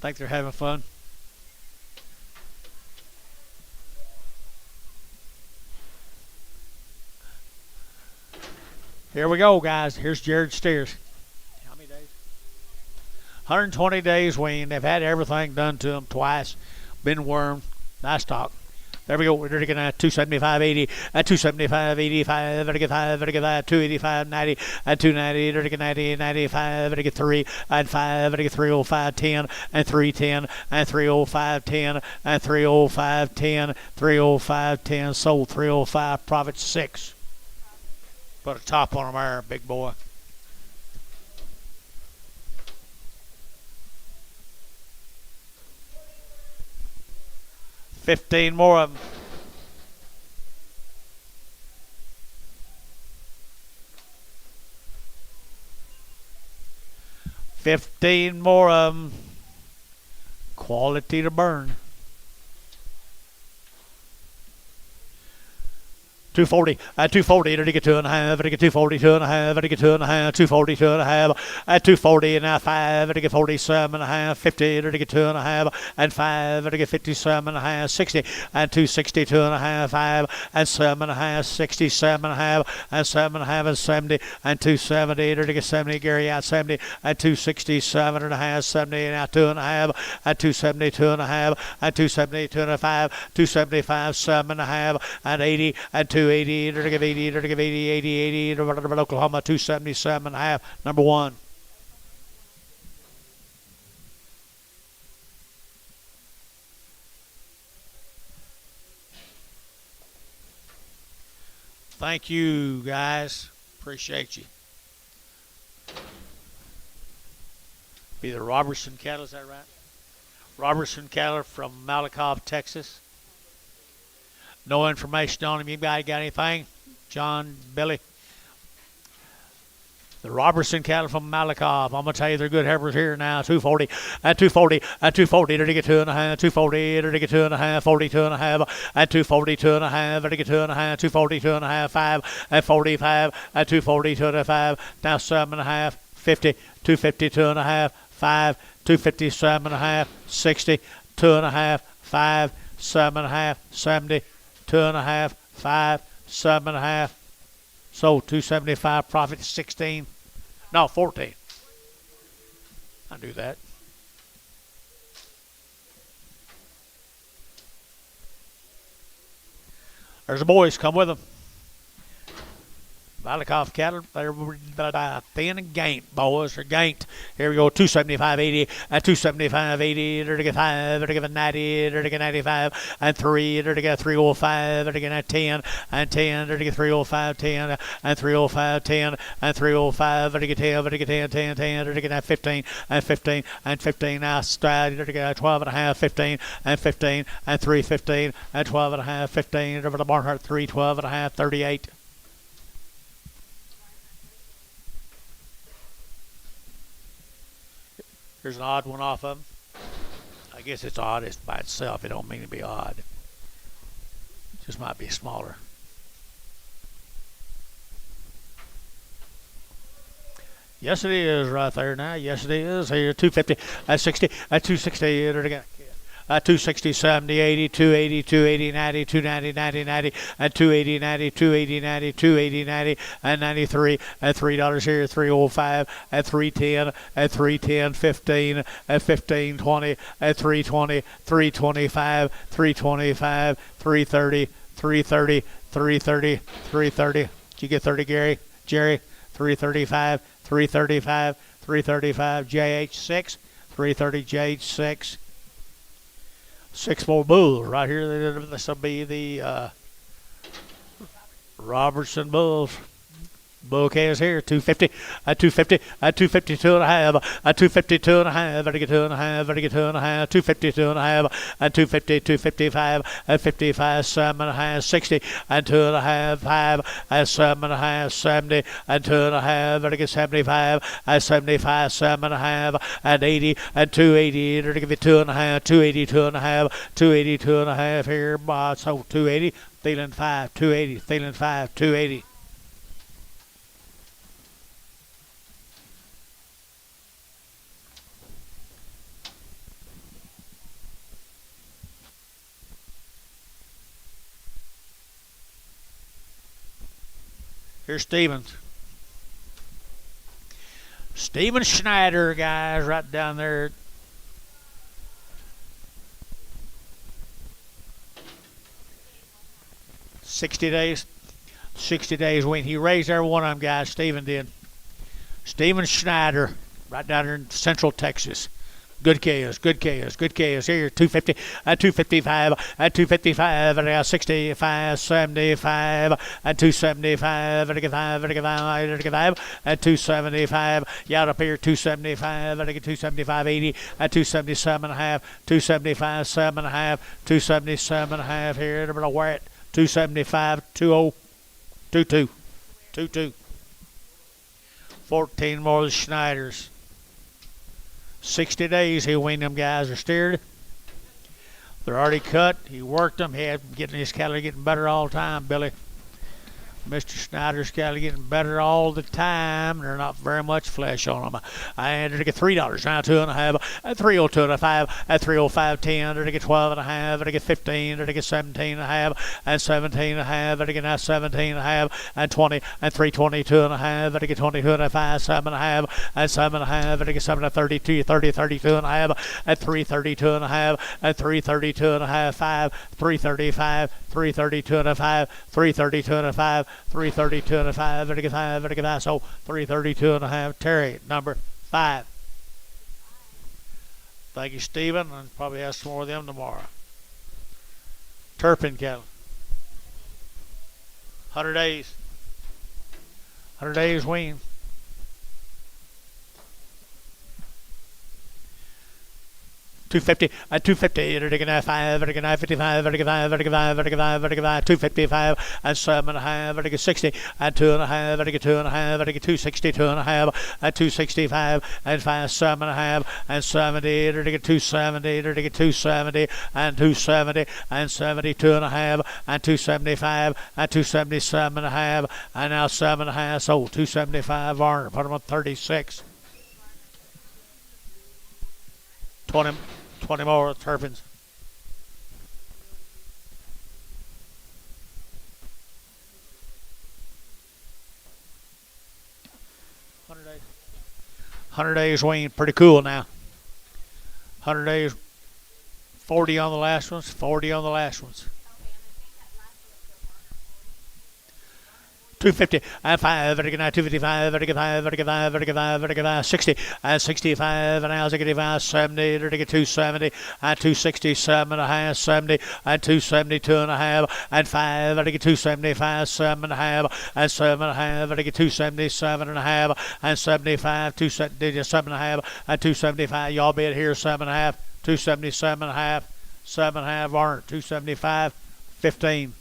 Think they're having fun. Here we go, guys. Here's Jared Steers. How many days? 120 days weaned. They've had everything done to them twice. Been wormed. Nice stock. There we go. We're looking at 275.80, at 275.85, vertical 5, vertical 5, 285.90, at 290, vertical 90, 95, vertical 3, and 5, vertical 305.10, and 310, and 305.10, and 305.10, 305.10, sold 305, profit 6. Put a top on them there, big boy. $15 more of them. $15 more of them. Quality to burn. 240, at 240, to get 2.5, to get 240, 2.5, to get 2.5, 240, 2.5, at 240, and now 5, to get 47.5, 50, to get 2.5, and 5, to get 57.5, 60, and 260, 2.5, 5, and 7.5, 67.5, and 7.5, and 70, and 270, to get 70, Gary out 70, and 267.5, 70, and out 2.5, and 270, 2.5, and 270, 2.5, 275, 7.5, and 80, and 280, to give 80, to give 80, 80, 80, to Oklahoma 277.5, number one. Thank you, guys. Appreciate you. Be the Robertson cattle, is that right? Robertson cattle from Malakoff, Texas. No information on him. Anybody got anything? John, Billy? The Robertson cattle from Malakoff. I'm going to tell you they're good heifers here now. 240, at 240, at 240, to get 2.5, 240, to get 2.5, 42.5, at 240, 2.5, to get 2.5, 240, 2.5, 5, at 45, at 240, 2.5, now 7.5, 50, 250, 2.5, 5, 257.5, 60, 2.5, 5, 7.5, 70, 2.5, 5, 7.5. Sold 275, profit 16. No, 14. I do that. There's the boys. Come with them. Malakoff cattle, they're thin and gaint, boys. They're gaint. Here we go, 275.80, and 275.80, to get 5, to get 90, to get 95, and 3, to get 305, to get 10, and 10, to get 305, 10, and 305, 10, and 305, to get 10, to get 10, 10, 10, to get 15, and 15, and 15, now stride, to get 12.5, 15, and 15, and 315, and 12.5, 15, over the Barnhart 3, 12.5, 38. Here's an odd one off of them. I guess it's odd. It's by itself. It don't mean to be odd. It just might be smaller. Yes, it is right there now. Yes, it is. Here, 250, at 60, at 260. Again. 260, 70, 80, 280, 280, 90, 290, 90, 90, and 280, 90, 280, 90, 280, 90, and 93, and $3 here, 305, at 310, at 310, 15, at 15, 20, at 320, 325, 325, 330, 330, 330, 330. Did you get 30, Gary? Jerry? 335, 335, 335, JH6, 330, JH6. 6 more bulls right here. This will be the Robertson bulls. Bull is here, 250, at 250, at 252.5, at 252.5, at get 2.5, at get 2.5, 252.5, at 250, 255, at 55, 7.5, 60, and 2.5, 5, at 7.5, 70, and 2.5, at get 75, at 75, 7.5, at 80, at 280, at give you 2.5, 280, 2.5, 280, 2.5 here, so 280, Thielen 5, 280, Thielen 5, 280. Here's Stevens. Steven Schneider, guys, right down there. $60 win. He raised every one of them, guys. Steven did. Steven Schneider, right down there in Central Texas. Good chaos, good chaos, good chaos. Here, 250, 255, 255, and 65, 75, 275, 275, 275. Yeah, up here, 275, 275, 80, 277 and a half, 275, 7 and a half, 277 and a half. Here, I'm gonna wear it. 275, 20, 22, 22. 14 more of the Schneiders. 60 days he'll win. Them guys are steered. They're already cut. He worked them. He had getting his cattle getting better all the time, Billy. Mr. Schneider's cattle getting better all the time. There's not very much flesh on them. I had to get $3 now, 2.5, at 302 and a 5, at 305, 10, to get 12 and a half, to get 15, to get 17 and a half, and 17 and a half, to get now 17 and a half, and 20, and 322 and a half, to get 22 and a 5, 7 and a half, and 7 and a half, to get 7 and 32, 30, 32 and a half, at 332 and a half, at 332 and a half, 5, 335, 332 and a 5, 332 and a 5, 332 and a 5, and a 5, and a 5, so 332 and a half. Terry, number 5. Thank you, Stephen, and probably have some more of them tomorrow. Turpin cattle. 100 days. 100 days wean. 250, 250, 5, 55, 55, 55, 255, and 7 and a half, 60, and 2 and a half, 2 and a half, 260, 2 and a half, and 265, and 5, 7 and a half, and 70, 270, 270, and 270, and 72 and a half, and 275, and 277 and a half, and now 7 and a half, so 275 Varner, put them on 36. 20 more Turpins. $100 days wean, pretty cool now. 100 days, 40 on the last ones, 40 on the last ones. 250 and 5, 255, 60 and 65 and now 70, 270 and 267 and a half, 70 and 272 and a half, and 5, 275, 7 and a half, and 7 and a half, 277 and a half, and 75, 277 and a half, and 275. Y'all be it here, 7 and a half, 277 and a half, 7 and a half, Varner, 275, 15.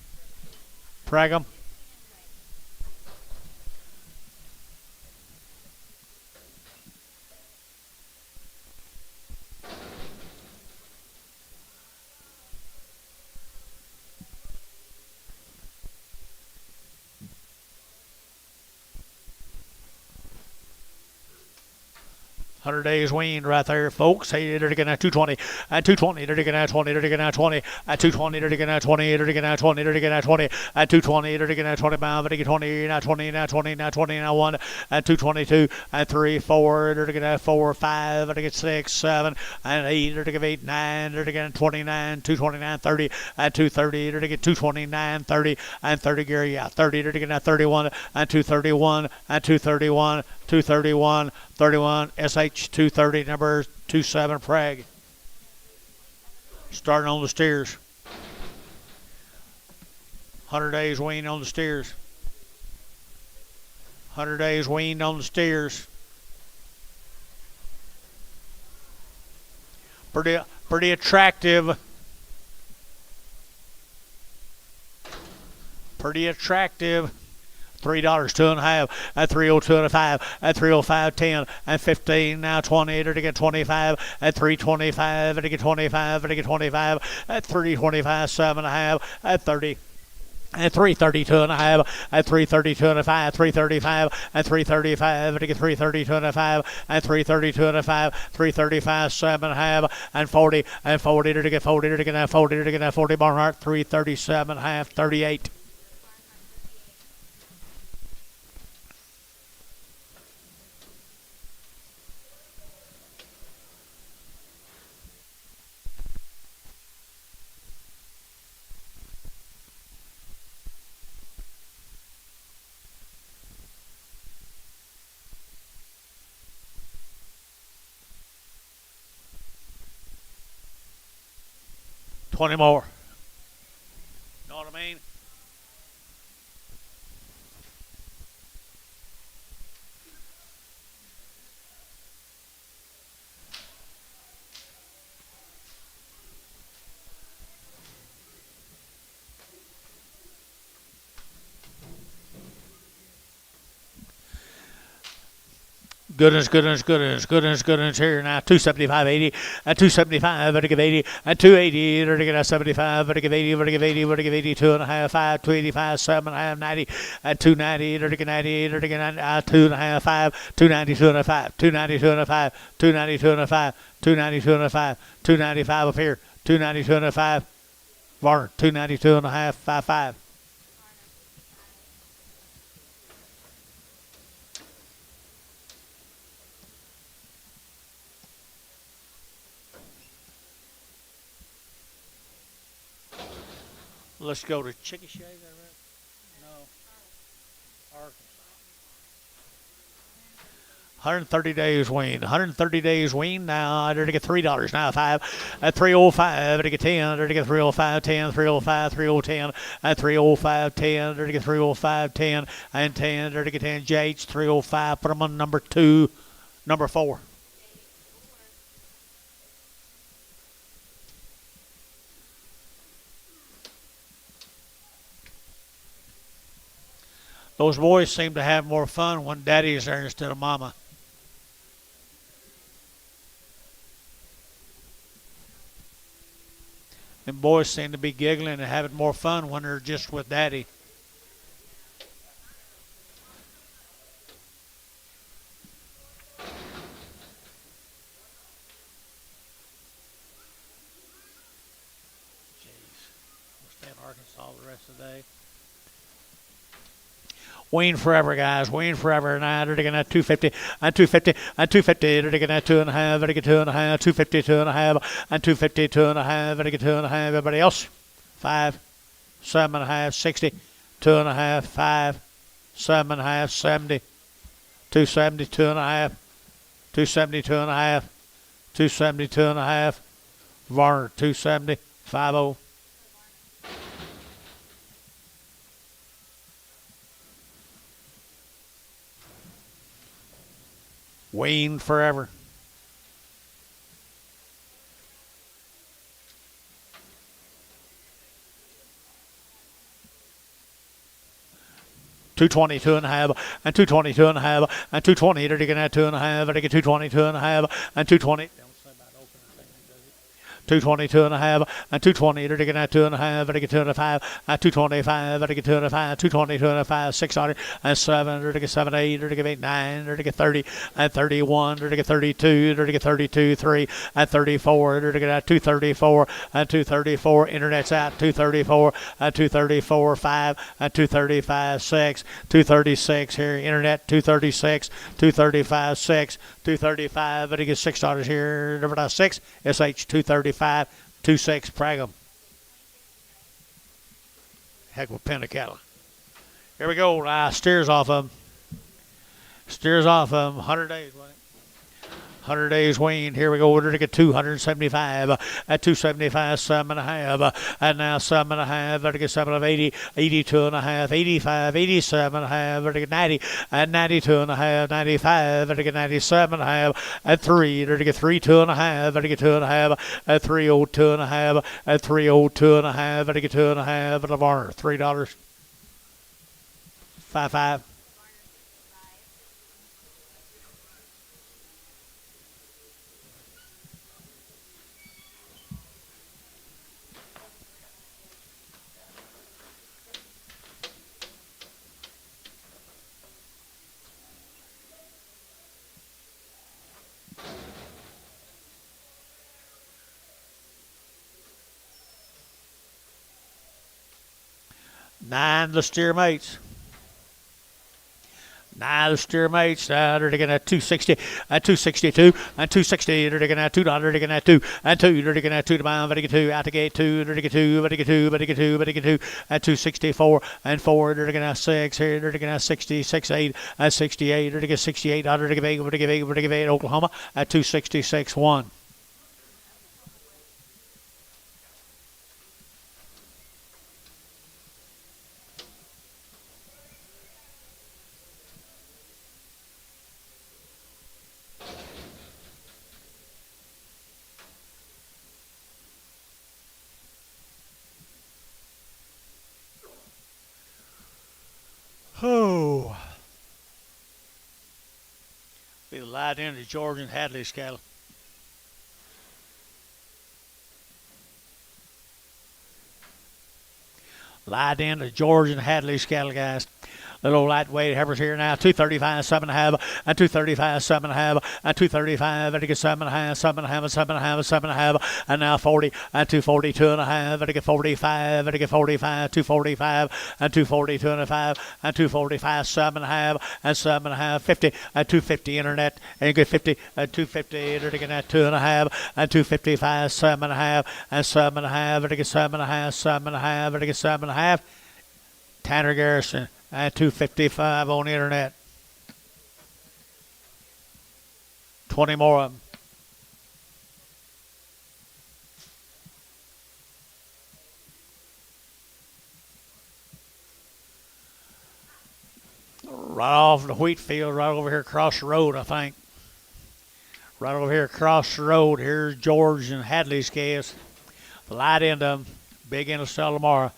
Pragum. 100 days weaned right there, folks. Hey, they're going to 220, and 220, they're going to 20, they're going to 20, at 220, they're going to 20, they're going to 20, they're going to 20, at 220, they're going to 20 pounds, they're going to 20, now 20, now 20, now 20, now 1, at 222, and 3, 4, they're going to 4, 5, they're going to 6, 7, and 8, they're going to 8, 9, they're going to 29, 229, 30, at 230, they're going to 229, 30, and 30, Gary, yeah, 30, they're going to 31, and 231, and 231, 231, 31, SH 230, number 27, Prague. Starting on the steers. 100 days weaned on the steers. 100 days weaned on the steers. Pretty attractive. Pretty attractive. $3, 2.5, at 302 and a 5, at 305, 10, and 15, now 20, to get 25, at 325, to get 25, to get 25, at 325, 7.5, at 30. At 332 and a half, at 332 and a 5, 335, at 335, to get 332 and a 5, at 332 and a 5, 335, 7.5, and 40, and 40, to get 40, to get 40, to get 40, Barnhart, 337 and a half, 38. 20 more. Know what I mean? Goodness here now. 275.80 and 275. Better give 80 and 280. Better get 75. Better give 80. Better give 80. Better give 80. 2.5. 5. 285. 7.5. 90 and 290. Better get 90. Better get 2.5. 5. 290. 205. 290. 205. 290. 205. 290. 205. 295 up here. 290. 205. Varner. 290. 2.5. 55. Let's go to Chickasha. No. Arkansas. 130 days wean. 130 days wean. Now I did get $3 now. 5 at 305. I did get 10. I did get 305. 10. 305. 3010 at 305. 10. I did get 305. 10 and 10. I did get 10. Jates 305. Put them on number 2, number 4. Those boys seem to have more fun when daddy is there instead of mama. And boys seem to be giggling and having more fun when they're just with daddy. Jeez. We'll stay in Arkansas the rest of the day. Wean forever, guys. Wean forever. Now they're taking that 250 and 250 and 250. They're taking that 2.5. They're taking 2.5. 250, 2.5 and 250, 2.5. They're taking 2.5. Everybody else? 5, 7.5, 60, 2.5, 5, 7.5, 70, 270, 2.5, 270, 2.5, 270, 2.5. Varner 270, 50. Wean forever. $220, 2.5, and $220, 2.5, and $220. They're taking that 2.5. They get $220, 2.5, and $220. 220, 2.5, and 220. They're taking that 2.5. They get 2.5, and 225. They get 2.5, 220, 2.5, 600, and 7. They're taking 7, 8. They're taking 8, 9. They're taking 30, and 31. They're taking 32. They're taking 32, 3, and 34. They're taking that 234, and 234. Internet's out 234, and 234, 5, and 235, 6, 236 here. Internet 236, 235, 6, 235. But he gets $6 here. Number 6, SH 235. 26 Pragum. Heck with Pentacattle. Here we go. Steers off of them. Steers off of them. 100 days. 100 days wean. Here we go. We're to get 275 at 275, 7.5, and now 7.5. Better get 7 of 80, 82.5, 85, 87.5. Better get 90 at 92.5, 95. Better get 97.5 at 3. Better get 3, 2.5. Better get 2.5 at 302.5 at 302.5. Better get 2.5 at the Varner. $3. 55. Nine the steer mates. Now the steer mates, they're taking at 260, at 262, and 260, they're taking at $2, they're taking at 2, and 2, they're taking at 2 to bound, but 2, out to gate 2, they're taking 2, but 2, but 2, but 2, at 264, and 4, they're taking at 6, here, they're taking at 60, 8, at 68, they're taking 68, they're taking 8, they're taking 8, Oklahoma, at 266, 1. Oh. Be the light end of Georgian Hadley's cattle. Light end of Georgian Hadley's cattle, guys. Little lightweight heifers here now. 235, 7.5, and 235, 7.5, and 235, and it gets 7.5, 7.5, 7.5, 7.5, and now 40, and 240, 2.5, and it gets 45, and it gets 45, 245, and 240, 2.5, and 245, 7.5, and 7.5, 50, and 250 internet, and you get 50, and 250, and it gets 2.5, and 255, 7.5, and 7.5, and it gets 7.5, 7.5, and it gets 7.5. Tanner Garrison at 255 on the internet. 20 more of them. Right off the wheat field, right over here across the road, I think. Right over here across the road, here's George and Hadley's calves. The light end of them, big end of sell tomorrow.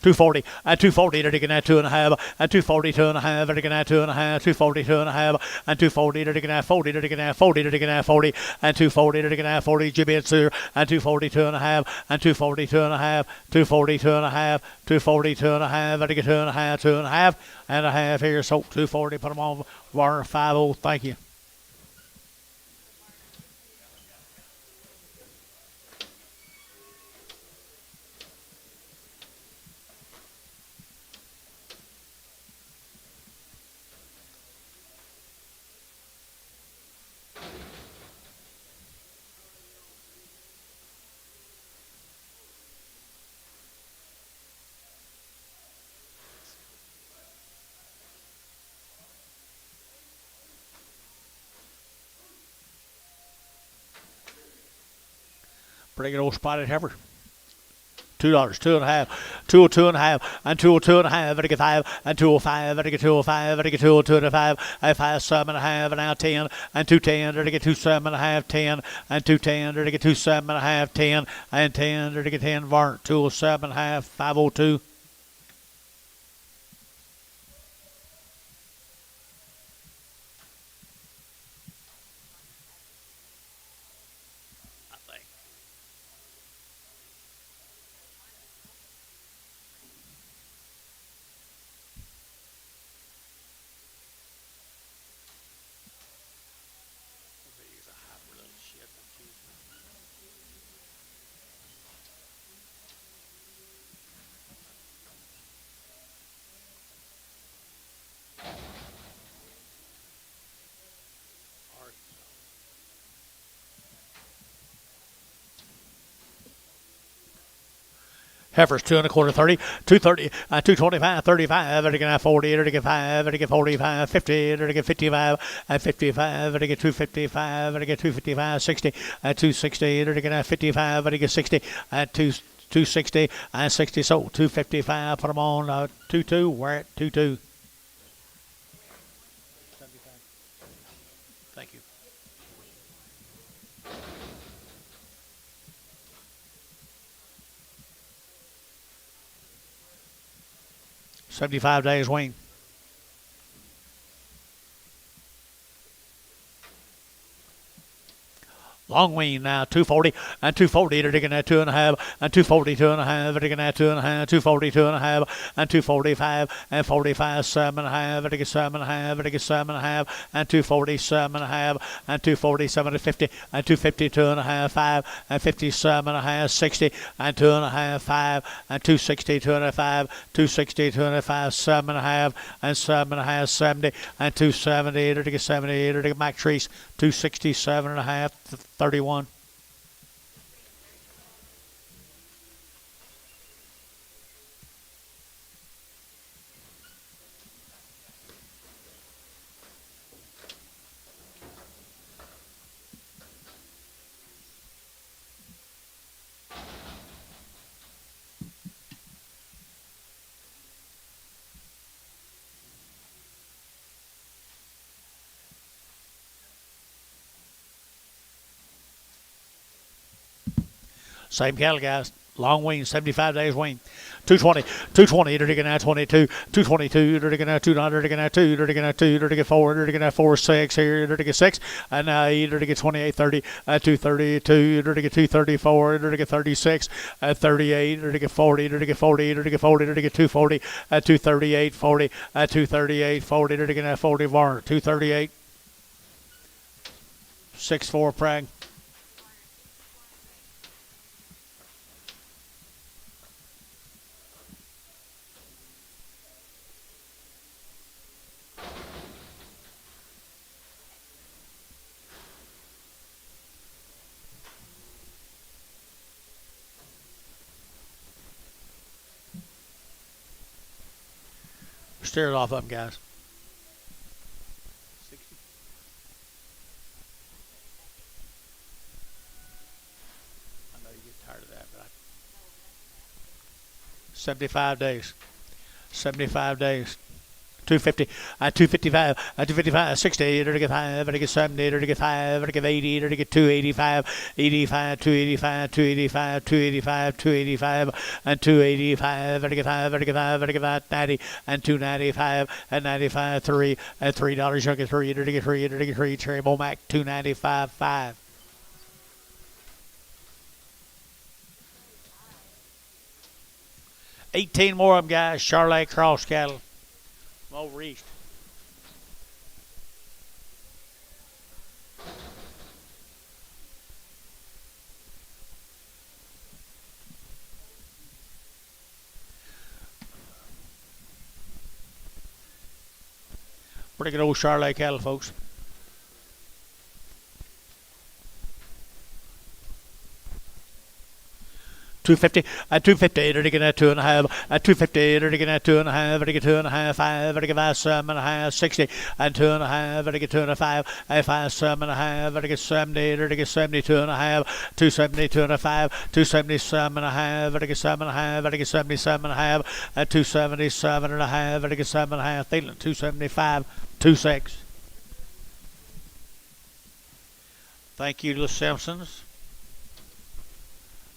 240, and 240, they're taking that 2.5, and 240, 2.5, they're taking that 2.5, 240, 2.5, and 240, they're taking that 40, they're taking that 40, they're taking that 40, and 240, they're taking that 40, Jimmy and Sue, and 240, 2.5, and 240, 2.5, 240, 2.5, 240, 2.5, and they get 2.5, 2.5, and a half here, so 240, put them on Warner 50, thank you. Pretty good old spotted heifer. $2, 2.5, 202.5, and 202.5, and get 5, and 205, and get 205, and get 202.5, and 5, 7.5, and now 10, and 210, and get 27.5, 10, and 210, and get 27.5, 10, and 10, and get 10, Varnt, 207.5, 502. Heifers 2.25, 30, 230, 225, 35, and get 40, and get 5, and get 45, 50, and get 55, and 55, and get 255, and get 255, 60, and 260, and get 55, and get 60, and 260, and 60, so 255, put them on 22, we're at 22. Thank you. 75 days wean. Long wean now, 240, and 240, they're taking that 2.5, and 240, 2.5, they're taking that 2.5, 240, 2.5, and 245, and 45, 7.5, they're taking 7.5, they're taking 7.5, and 240, 7.5, and 240, 750, and 250, 2.5, 5, and 57.5, 60, and 2.5, 5, and 260, 2.5, 260, 2.5, 7.5, and 7.5, 70, and 270, they're taking 70, they're taking Mac Treese, 267.5, 31. Same cattle, guys. Long wing, 75 days wing. 220, 220, dirty now 22, 222, dirty now 2, dirty now 2, dirty now 2, dirty 4, dirty now 4, 6 here, dirty 6, and now dirty 28, 30, 232, dirty 234, dirty 36, 38, dirty 40, dirty 40, dirty 40, dirty 240, 238, 40, 238, 40, dirty now 40 bar, 238, 6-4 prag. Steer it off them, guys. 60. I know you get tired of that, but 75 days. 75 days. 250, 255, 255, 60, 35, 70, 35, 80, 285, 85, 285, 285, 285, 285, and 285, 90, and 295, and 95, 3, and $3, sugar 3, Cherry Mac, 295, 5. $18 more of them, guys. Charlotte Cross cattle. Over east. Pretty good old Charlotte cattle, folks. 250, 250, to get at 2.5, 250, to get at 2.5, to get 2.5, 5, to get 7.5, 60, and 2.5, to get 2.5, 5, 7.5, to get 70, to get 72.5, 270, 2.5, 277.5, to get 7.5, to get 77.5, 277.5, to get 7.5, Thielen, 275, 26. Thank you to the Simpsons.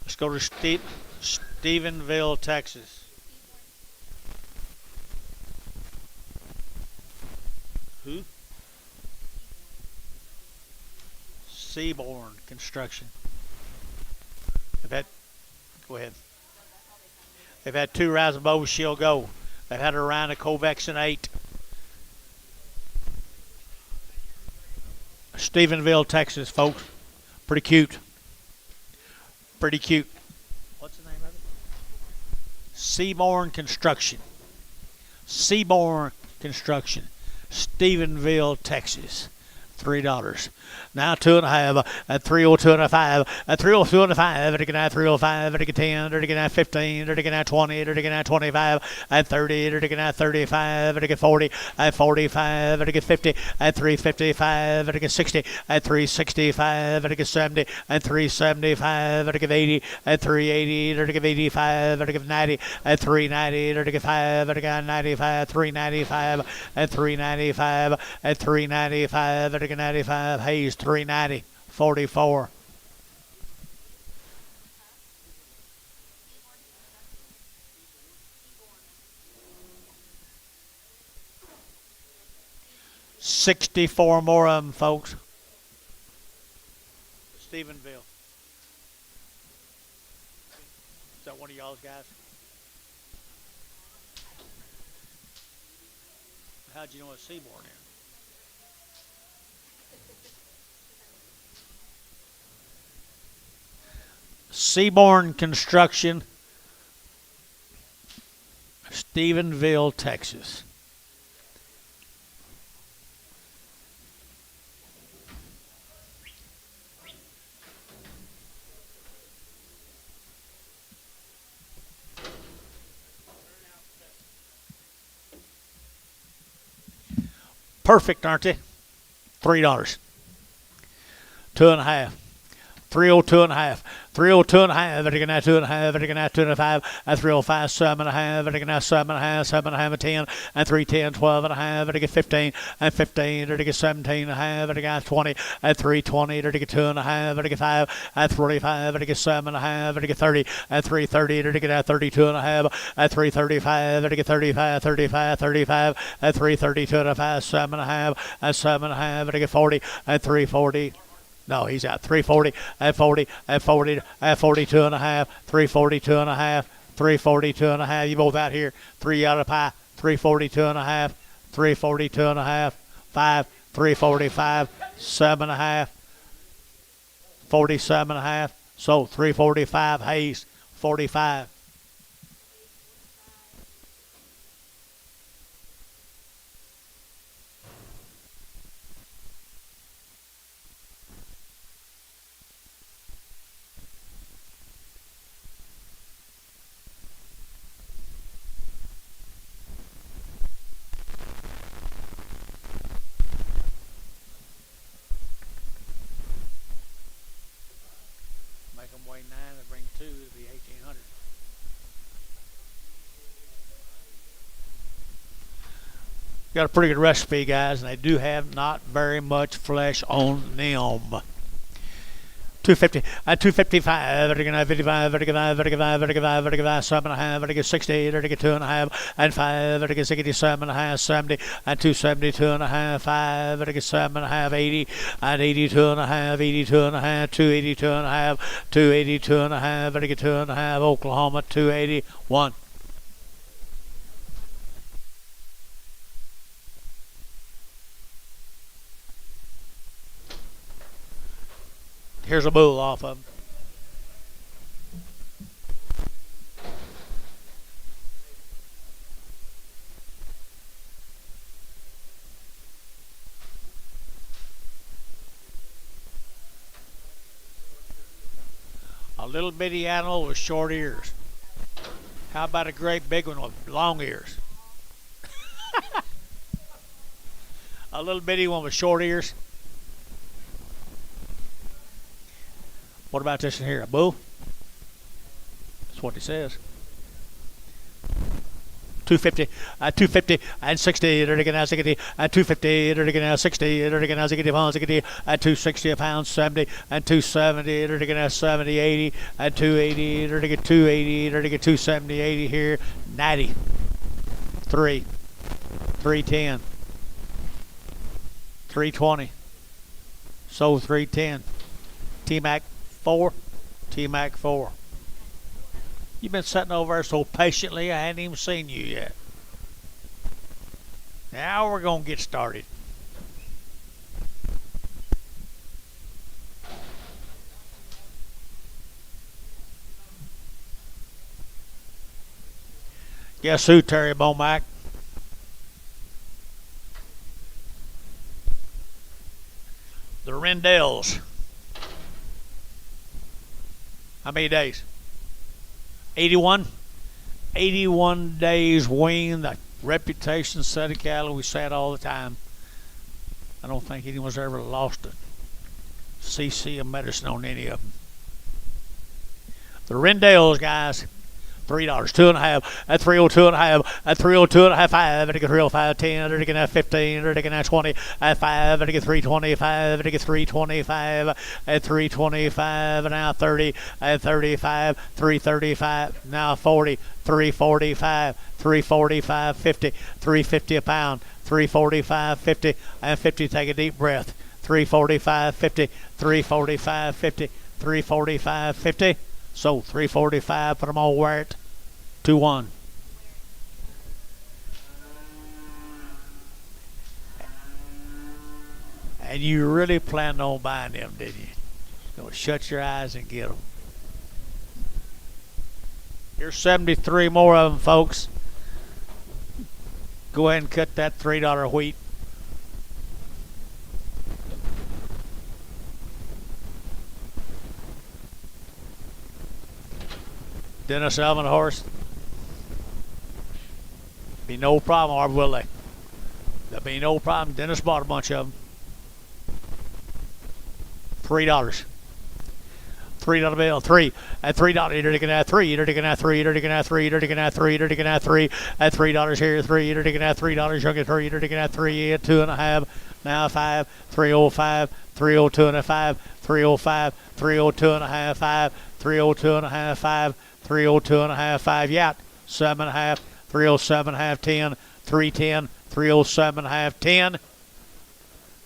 Let's go to Stephenville, Texas. Who? Seaborn Construction. Go ahead. They've had 2 rising bows. She'll go. They've had her around a Covex in 8. Stephenville, Texas, folks. Pretty cute. Pretty cute. What's the name of it? Seaborn Construction. Seaborn Construction. Stephenville, Texas. $3. Now 2.5 at 302.5 at 302.5 at 305 at 10 at 15 at 20 at 25 at 30 at 35 at 40 at 45 at 50 at 355 at 60 at 365 at 70 at 375 at 80 at 380 at 85 at 90 at 390 at 5 at 95 395 at 395 at 395 at 95 Hayes 390 44. $64 more of them, folks. Stephenville. Is that one of y'all's guys? How'd you know it's Seaborn here? Seaborn Construction, Stephenville, Texas. Perfect, aren't they? $3. 2.5. 302 and a half. 302 and a half. Vertical now 2 and a half. Vertical now 2 and a 5. And 305 7 and a half. Vertical now 7 and a half. 7 and a half and 10. And 310 12 and a half. Vertical 15 and 15. Vertical 17 and a half. Vertical 20 and 320. Vertical 2 and a half. Vertical 5 and 45. Vertical 7 and a half. Vertical 30 and 330. Vertical now 32 and a half. And 335. Vertical 35 35 35 and 332 and a half. 7 and a half and 7 and a half. Vertical 40 and 340. No, he's at 340 and 40 and 40 and 42 and a half, 342 and a half, 342 and a half. You both out here. 3 out of pie, 342 and a half, 342 and a half, 5, 345, 7 and a half, 47 and a half. So 345, Hayes, 45. Make them weigh 9 and bring 2 to be 1,800. Got a pretty good recipe, guys, and they do have not very much flesh on them. 250, 255, vertical 55, vertical 5, vertical 5, vertical 5, vertical 5, 7 and a half, vertical 60, vertical 2 and a half, and 5, vertical 67 and a half, 70, and 272 and a half, 5, vertical 7 and a half, 80, and 82 and a half, 82 and a half, 282 and a half, 282 and a half, vertical 2 and a half, Oklahoma 281. Here's a bull off of him. A little bitty animal with short ears. How about a great big one with long ears? A little bitty one with short ears. What about this in here? A bull? That's what it says. 250, 250 and 60, and 250, and 60, and 260 a pound, 70, and 270, 70, 80, and 280, 280, 270, 80 here, 90, 3, 310, 320, sold 310, T-Mac 4, T-Mac 4. You've been sitting over there so patiently, I hadn't even seen you yet. Now we're going to get started. Guess who, Terry Bomack? The Rendells. How many days? 81. 81 days weaned. The reputation set of cattle, we say it all the time. I don't think anyone's ever lost a cc of medicine on any of them. The Rendells, guys. $3, 2.5, at 302.5, at 302.5, 5, at 305, 10, at 15, at 20, at 5, at 325, at 325, at 325, and now 30, at 35, 335, now 40, 345, 345, 50, 350 a pound, 345, 50, and 50, take a deep breath, 345, 50, 345, 50, 345, 50. So 345, put them all where it 2-1. And you really planned on buying them, didn't you? Go shut your eyes and get them. Here's 73 more of them, folks. Go ahead and cut that $3 wheat. Dennis Elvin horse. Be no problem, or will they? There'll be no problem. Dennis bought a bunch of them. $3. $3 bill, three, at $3, you're taking that three, you're taking that three, you're taking that three, you're taking that three, you're taking that three, at $3 here, three, you're taking that $3, you're three, you're taking that three, at 2.5, now 5, 305, 302 and a 5, 305, 302 and a half, 5, 302 and a half, 5, 302 and a half, 5, yeah, 7.5, 307 and a half, 10, 310, 307 and a half, 10.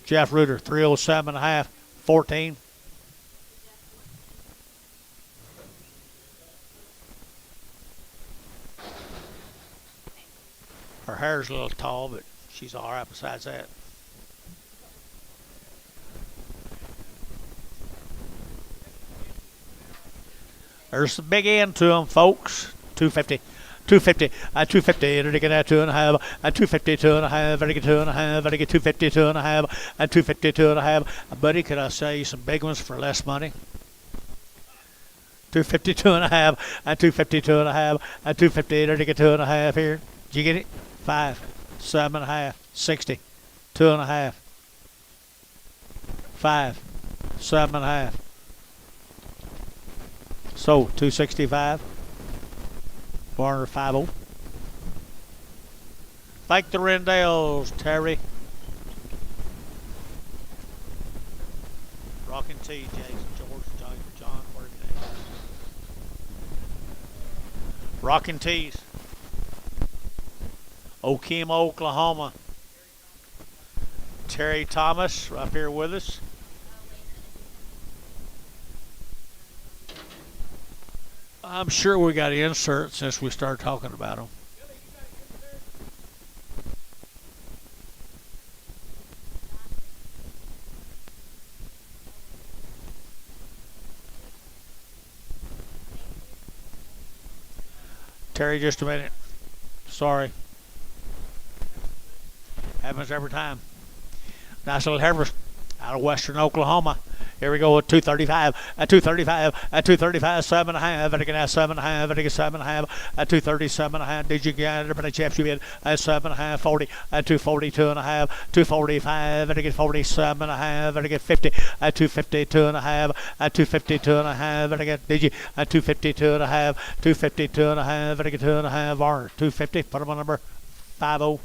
Jeff Reuter, 307 and a half, 14. Her hair's a little tall, but she's all right besides that. There's the big end to them, folks. 250. 250, 250, to get that 2.5, 250, 2.5, very good 2.5, very good 250, 2.5, 250, 2.5. Buddy, could I sell you some big ones for less money? 250, 2.5, 250, 2.5, 250, to get 2.5 here. Did you get it? 5, 7.5, 60, 2.5, 5, 7.5. So 265. 450. Thank the Rendells, Terry. Rockin' T, Jason, George, John, where it is. Rockin' T's. Okemo, Oklahoma. Terry Thomas, right here with us. I'm sure we got inserts since we started talking about them. Terry, just a minute. Sorry. Happens every time. Nice little harvest out of western Oklahoma. Here we go at 235, at 235, at 235, 7.5, and again at 7.5, and again 7.5, at 237.5. Did you get it? But a chap you bid at 7.5, 40, at 242.5, 245, and again 47.5, and again 50, at 252.5, at 252.5, and again did you at 252.5, 252.5, and again 2.5 or 250. Put them on number 50.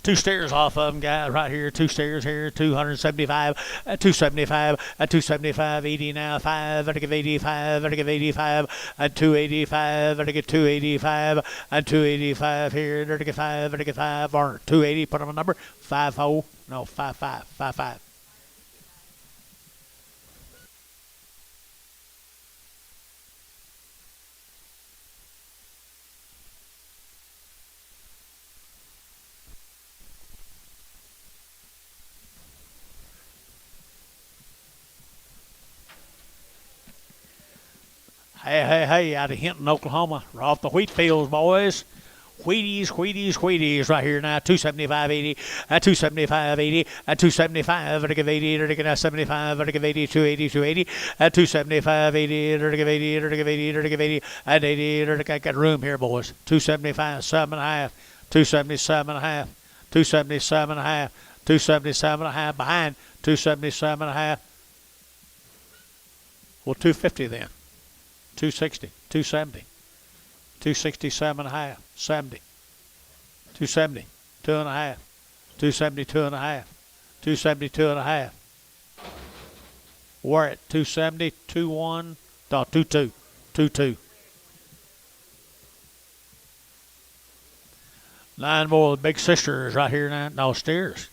Two stairs off of them, guys, right here. Two stairs here, 275, 275, 275, 80 now, 5, I give 85, I give 85, 285, I give 285, 285 here, I give 5, I give 5, or 280, put them a number, 50, no, 55, 55. Hey, out of Hinton, Oklahoma. Right off the wheat fields, boys. Wheaties right here now. 275.80, 275.80, 275, I give 80, I give 75, I give 80, 280, 280, 275.80, I give 80, I give 80, I give 80, and 80, I got room here, boys. 275, 7.5, 277.5, 277.5, 277.5 behind, 277.5. Well, 250 then. 260, 270, 267.5, 70, 270, 2.5, 272.5, 272.5. We're at 270, 21, no, 22, 22. 9 more of the big sisters right here now. No, steers.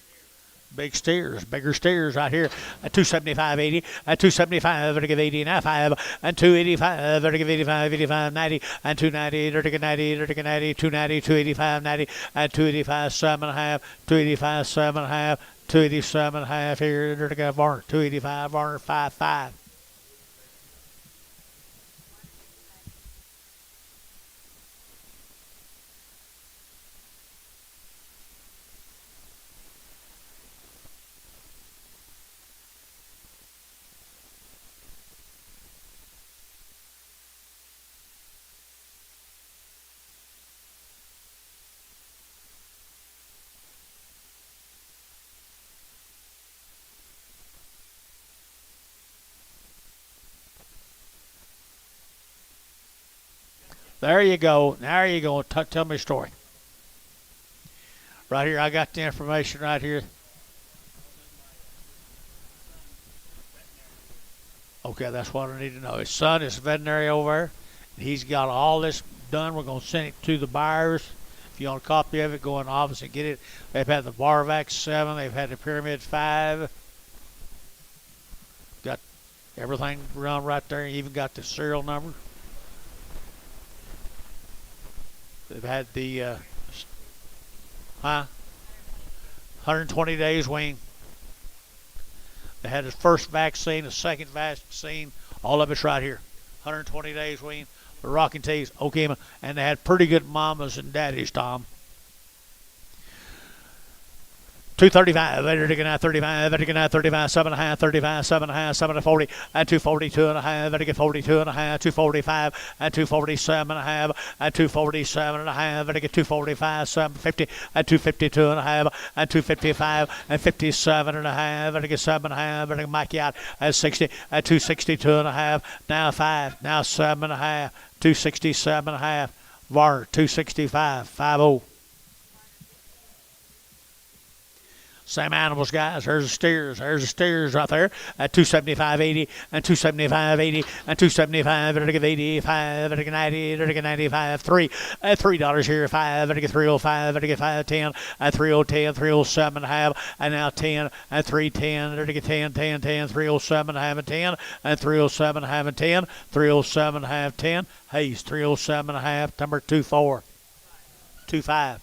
Big steers, bigger steers right here at 275.80, at 275, I give 80 and 5, and 285, I give 85, 85, 90, and 290, I give 90, I give 90, 290, 285, 90, and 285, 7.5, 285, 7.5, 287.5 here, I got Varner, 285, Varner, 55. There you go. There you go. Tell me a story. Right here, I got the information right here. Okay, that's what I need to know. His son is veterinary over there. He's got all this done. We're going to send it to the buyers. If you want a copy of it, go in the office and get it. They've had the Barvac 7. They've had the Pyramid 5. Got everything run right there. Even got the serial number. They've had the 120 days wean. They had his first vaccine, the second vaccine, all of it's right here. 120 days wean, the rocking teeth, okay, and they had pretty good mamas and daddies, Tom. 235, 35, 35, 7.5, 35, 7.5, 7.40, and 240, 2.5, 42 and a half, 245, and 247.5, and 247.5, 245, 750, and 252.5, and 255, and 57.5, and 7.5, and Mike out at 60, and 262.5, now 5, now 7.5, 267.5, Varner 265, 50. Same animals, guys. There's the steers. There's the steers right there at 275.80 and 275.80 and 275 and 85 and 90 and 95. $3 here. 5 and 305 and 510 and 310 307 half and now 10 and 310 and 10 307 half and 10 and 307 half and 10 307 half 10. Hayes 307 half number 24 25.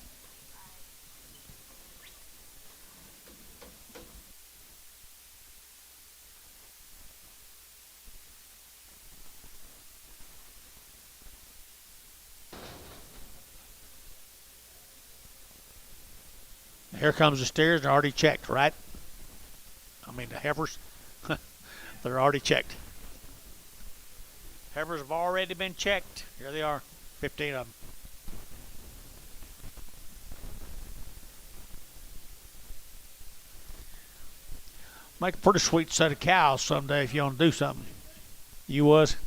Here comes the steers. They're already checked, right? I mean, the heifers, they're already checked. Heifers have already been checked. Here they are, 15 of them. Make a pretty sweet set of cows someday if you want to do something. You was.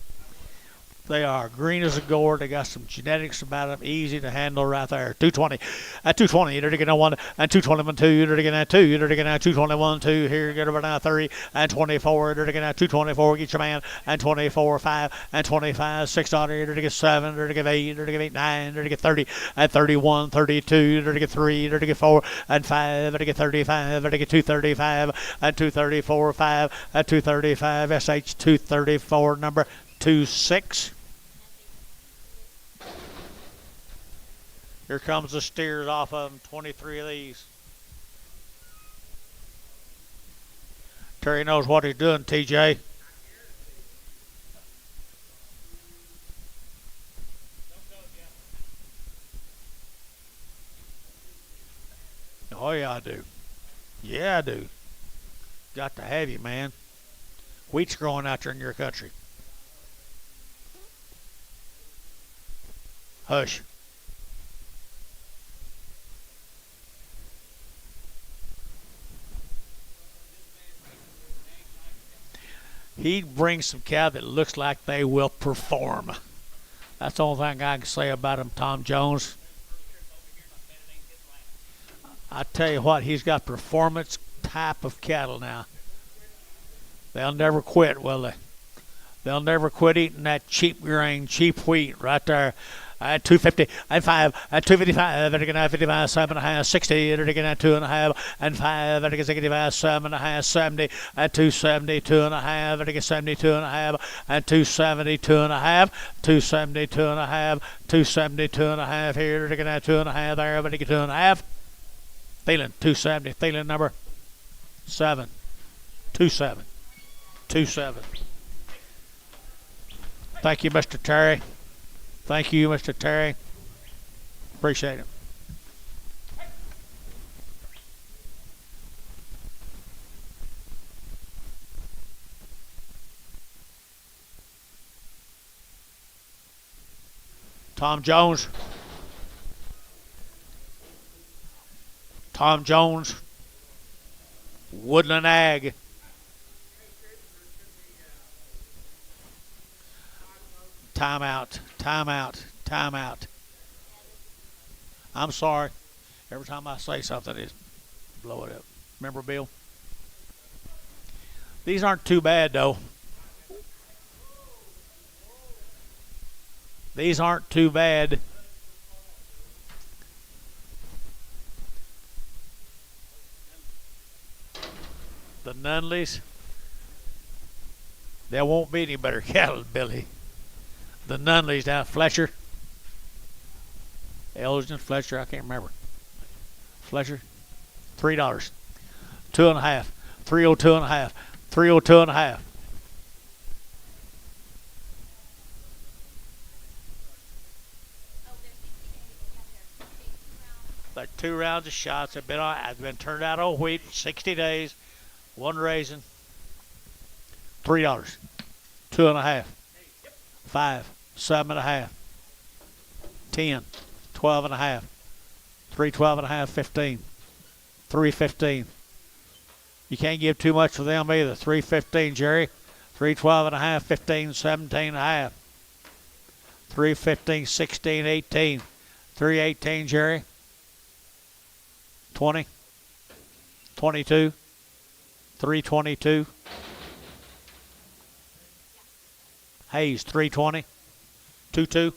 They are green as a gourd. They got some genetics about them, easy to handle right there. 220. At 220, you're going to 1 and 221, 2, you're going to 2, you're going to 221, 2, here, get over now 30 and 24, you're going to 224, get your man, and 24, 5 and 25, $6, you're going to get 7, you're going to get 8, you're going to get 9, you're going to get 30 and 31, 32, you're going to get 3, you're going to get 4 and 5, you're going to get 35, you're going to get 235 and 234, 5 and 235, SH 234, number 26. Here comes the steers off of them, 23 of these. Terry knows what he's doing, TJ. Oh, yeah, I do. Yeah, I do. Got to have you, man. Wheat's growing out there in your country. Hush. He'd bring some cow that looks like they will perform. That's the only thing I can say about him, Tom Jones. I tell you what, he's got performance type of cattle now. They'll never quit, will they? They'll never quit eating that cheap grain, cheap wheat right there. At 250 and 5 at 255 and again 55 7.5 60 and again 2.5 and 5 and again 65 7.5 70 at 270 2.5 and again 72 and 272 and 272 and 272 and here and again 2.5 there but again 2.5 feeling 270 feeling number 7 27 27. Thank you, Mr. Terry. Thank you, Mr. Terry. Appreciate it. Tom Jones. Tom Jones. Woodland Ag. Timeout. Timeout. Time out. I'm sorry. Every time I say something, it's blow it up. Remember, Bill? These aren't too bad, though. These aren't too bad. The Nunleys. There won't be any better cattle, Billy. The Nunleys down at Fletcher. Elgin, Fletcher, I can't remember. Fletcher, $3. 2.5. 302.5. 302.5. Like 2 rounds of shots have been turned out all wheat, 60 days, 1 raisin, $3. 2.5. 5. 7.5. 10. 12.5. 312.5. 15. 315. You can't give too much for them either. 315, Jerry. 312.5. 15. 17.5. 315. 16. 18. 318, Jerry. 20. 22. 322. Hayes, 320. 22.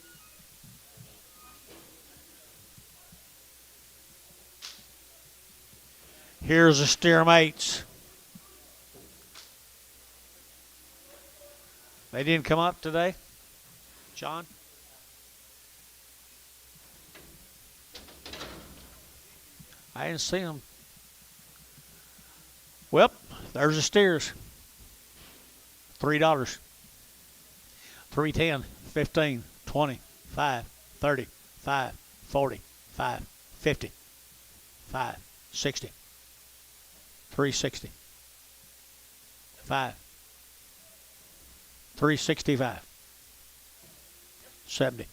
Here's the steer mates. They didn't come up today, John? I didn't see them. Well, there's the steers. $3. 310, 15, 20, 5, 30, 5, 40, 5, 50, 5, 60, 360, 5, 365, 70,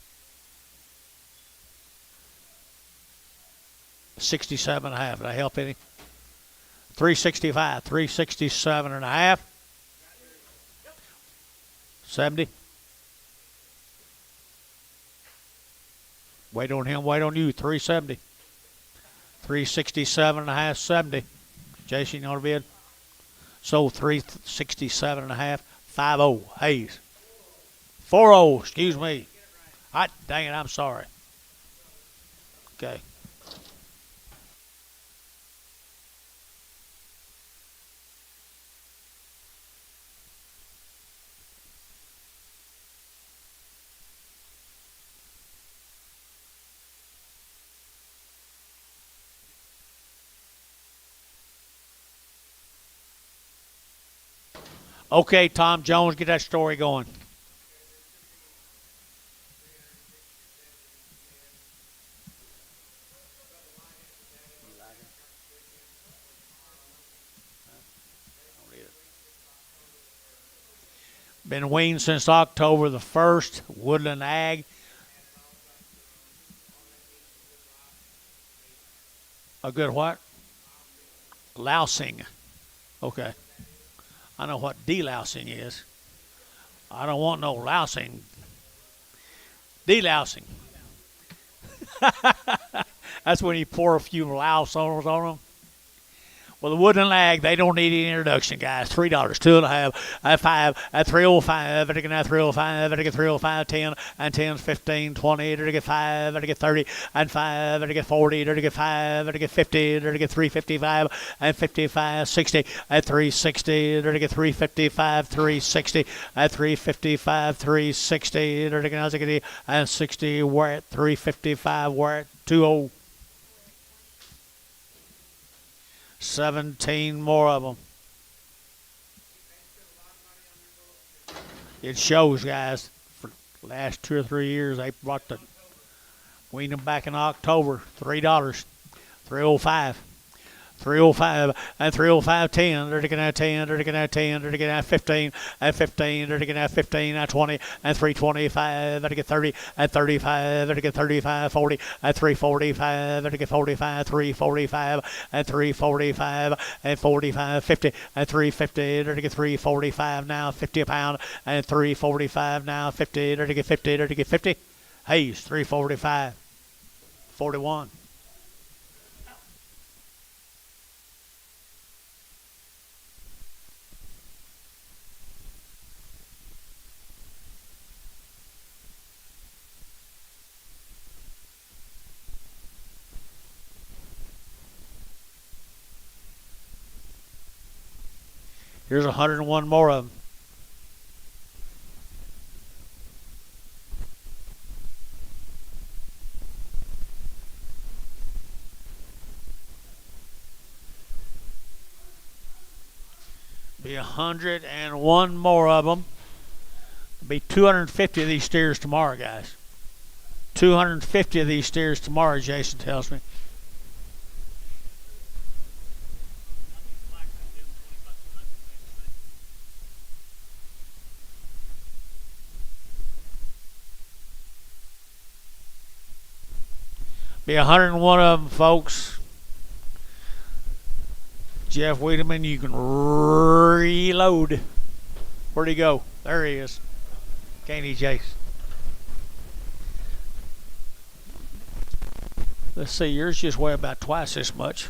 67.5. Did I help any? 365, 367.5, 70. Wait on him, wait on you. 370. 367.5, 70. Jason, you want to bid? So 367.5, 50. Hayes. 40, excuse me. Hot dang it, I'm sorry. Okay. Okay, Tom Jones, get that story going. Been weaned since October the 1st, Woodland Ag. A good what? Lousing. Okay. I know what delousing is. I don't want no lousing. Delousing. That's when you pour a few louse on them. Well, the Woodland Ag, they don't need any introduction, guys. $3, 2.5, at 5, at 305, at 305, at 305, 10, and 10, 15, 20, at 5, at 30, and 5, at 40, at 5, at 50, at 355, and 55, 60, at 360, at 355, 360, at 355, 360, and 60, we're at 355, we're at 20. 17 more of them. It shows, guys. For the last 2 or 3 years, they brought the weaned them back in October. $3, 305. 305 and 305, 10, they're taking out 10, they're taking out 10, they're taking out 15, and 15, they're taking out 15, and 20, and 325, they're taking 30, and 35, they're taking 35, 40, and 345, they're taking 45, 345, and 345, and 45, 50, and 350, they're taking 345 now, 50 a pound, and 345 now, 50, they're taking 50, they're taking 50. Hayes, 345. 41. Here's 101 more of them. Be 101 more of them. Be 250 of these steers tomorrow, guys. 250 of these steers tomorrow, Jason tells me. Be 101 of them, folks. Jeff Wiedemann, you can reload. Where'd he go? There he is. Can't he, Jace? Let's see, yours just weigh about twice this much.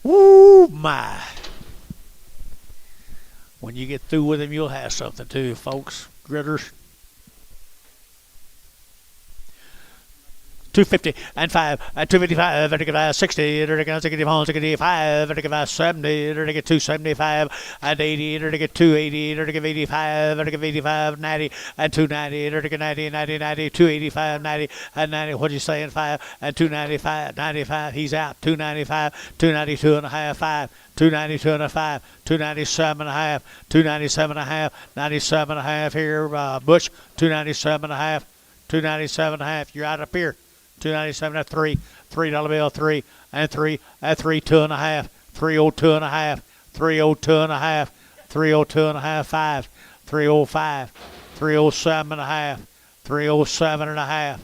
Woo, my. When you get through with them, you'll have something too, folks. Gritters. 250 and 5 and 255 and 60 and 65 and 70 and 275 and 80 and 280 and 85 and 85 90 and 290 and 90 90 90 285 90 and 90. What'd you say in 5 and 295 95? He's out. 295 292 and a half 5 292 and a 5 297 and a half 297 and a half 97 and a half here. Bush 297 and a half 297 and a half. You're out up here. 297 at 3, $3 bill 3 and 3 at 3 2 and a half 302 and a half 302 and a half 302 and a half 5 305 307 and a half 307 and a half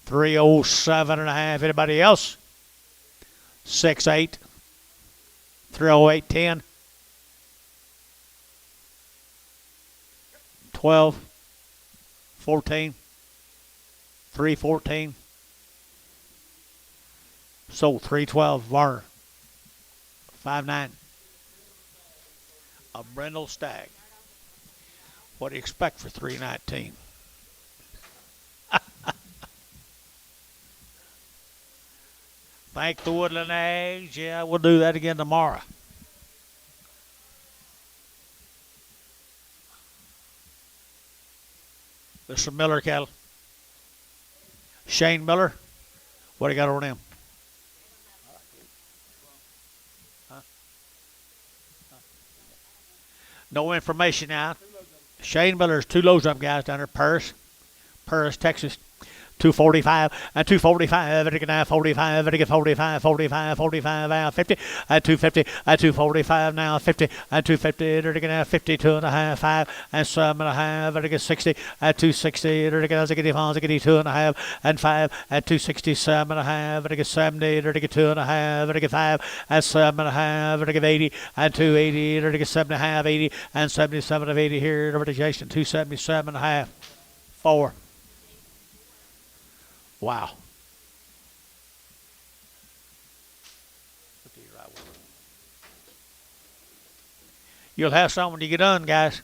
307 and a half. Anybody else? 6 8 308 10 12 14 314. Sold 312. Varner 5.9. A brindle stag. What do you expect for 319? Thank the Woodland Eggs. Yeah, we'll do that again tomorrow. There's some Miller cattle. Shane Miller. What do you got on him? No information out. Shane Miller's 2 loads up guys down there. Paris, Texas. 245 and 245 and again 45 and again 45 45 45 now 50 and 250 and 245 now 50 and 250 and again 52 and a half 5 and 7 and a half and again 60 and 260 and again 2 and a half and 5 and 267 and a half and again 70 and again 2 and a half and again 5 and 7 and a half and again 80 and 280 and again 7 and a half 80 and 77 of 80 here over to Jason 277 and a half 4. Wow. You'll have some when you get done, guys.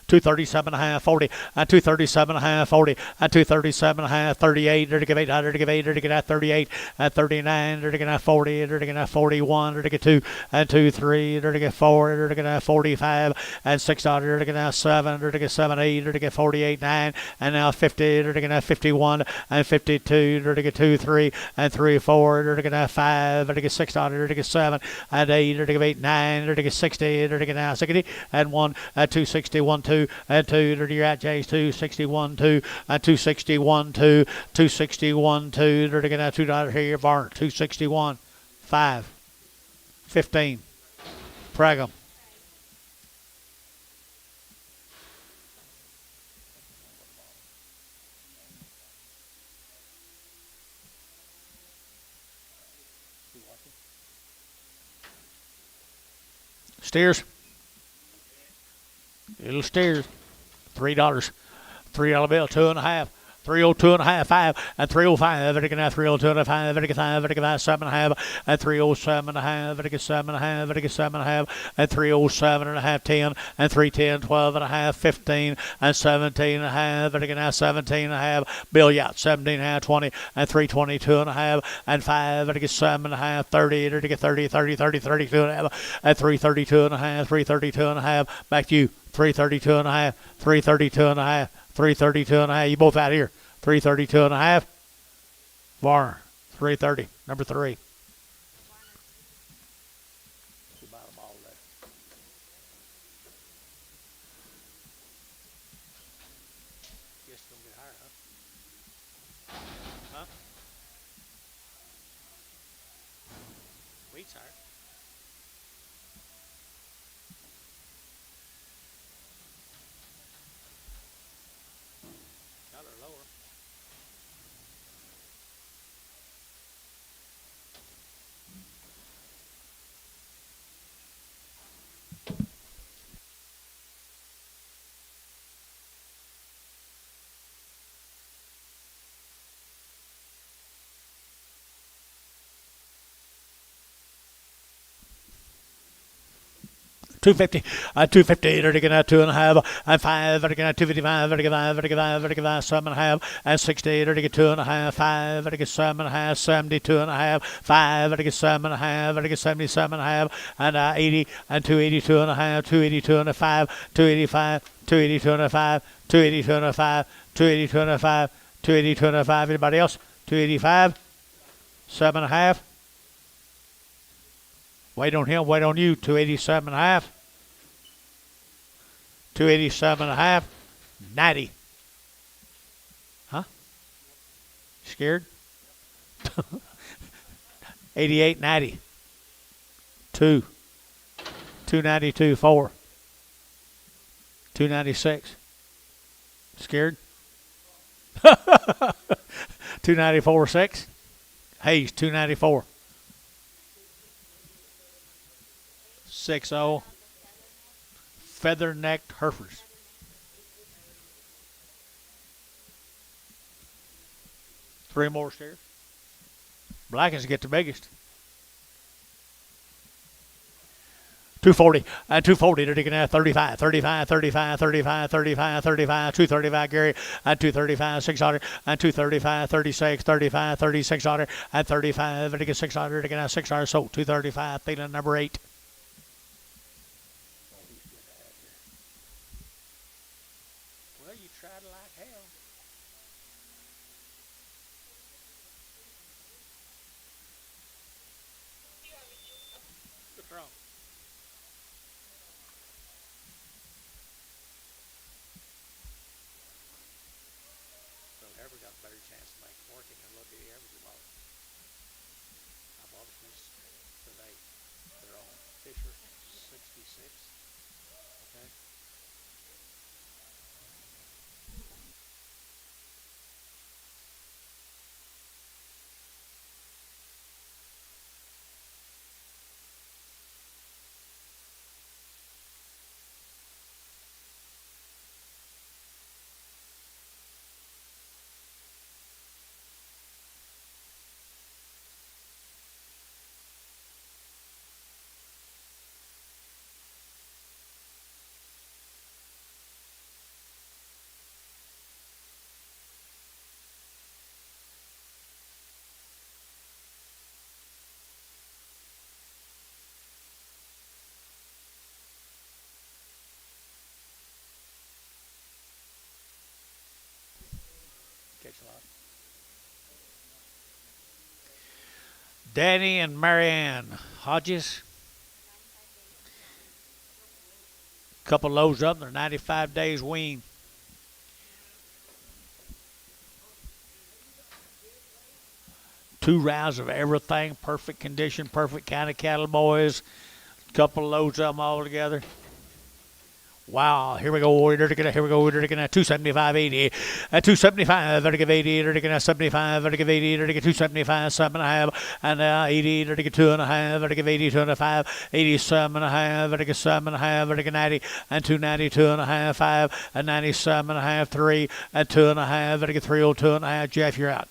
237 and a half, 40, and 237 and a half, 40, and 237 and a half, 38, or to give 800, to give 8, or to get at 38, and 39, or to get at 40, or to get at 41, or to get 2, and 2, 3, or to get 4, or to get at 45, and 600, or to get at 7, or to get 7, 8, or to get 48, 9, and now 50, or to get at 51, and 52, or to get 2, 3, and 3, 4, or to get at 5, or to get 600, or to get 7, and 8, or to get 8, 9, or to get 60, or to get now 60, and 1, and 260, 1, 2, 2, and 2, dirty your at J's 261, 2, and 261, 2, 261, 2, dirty get out $2 here, your barn, 261, 5, 15, prag 'em. Steers. Little steers. $3. $3 bill, 2.5. 302 and a half, 5, and 305, vertical now 302 and a half, vertical 5, vertical 5, 7.5, and 307 and a half, vertical 7.5, vertical 7.5, and 307 and a half, 10, and 310, 12 and a half, 15, and 17 and a half, vertical now 17 and a half, bill yacht 17 and a half, 20, and 322 and a half, and 5, vertical 7 and a half, 30, vertical 30, 30, 30, 32 and a half, and 332 and a half, 332 and a half, back to you, 332 and a half, 332 and a half, 332 and a half, you both out here. 332 and a half. Varner, 330, number 3. Wheat's higher. Y'all are lower. $250, $250, vertical now 2.5, and 5, vertical now 255, vertical 5, vertical 5, vertical 5, 7.5, and 60, vertical 2.5, 5, vertical 7.5, 72.5, 5, vertical 7.5, vertical 77.5, and 80, and 282.5, 282.5, 285, 282.5, 282.5, 282.5, 282.5. Anybody else? 285, 7.5. Wait on him, wait on you, 287 and a half. 287 and a half. 90. Huh? Scared? 88, 90. 2. 292, 4. 296. Scared? 294, 6. Hayes, 294. 6-0. Feather-necked Herefords. Three more steers. Blackens get the biggest. 240 and 240. They're taking out 35, 35, 35, 35, 35, 35, 235 Gary and 235 600 and 235 36, 35, 3600 and 35. They're taking 600. They're taking out 600. So 235. Feeling number 8. Tried like hell. What's wrong? So Ever got a better chance to make working and look at the average about. I bought it today. They're on Fisher 66. Okay. Catch a lot. Danny and Marianne Hodges. Couple loads up, they're 95 days wean. Two rounds of everything, perfect condition, perfect kind of cattle, boys. Couple loads of them all together. Wow, here we go. Here we go. 275, 80. 275, 80, 75, 80, 275, 7.5, and 80, 2.5, 80, 2.5, 87.5, 7.5, 90, and 290, 2.5, 5, and 97.5, 3, and 2.5, 302.5. Jeff, you're out.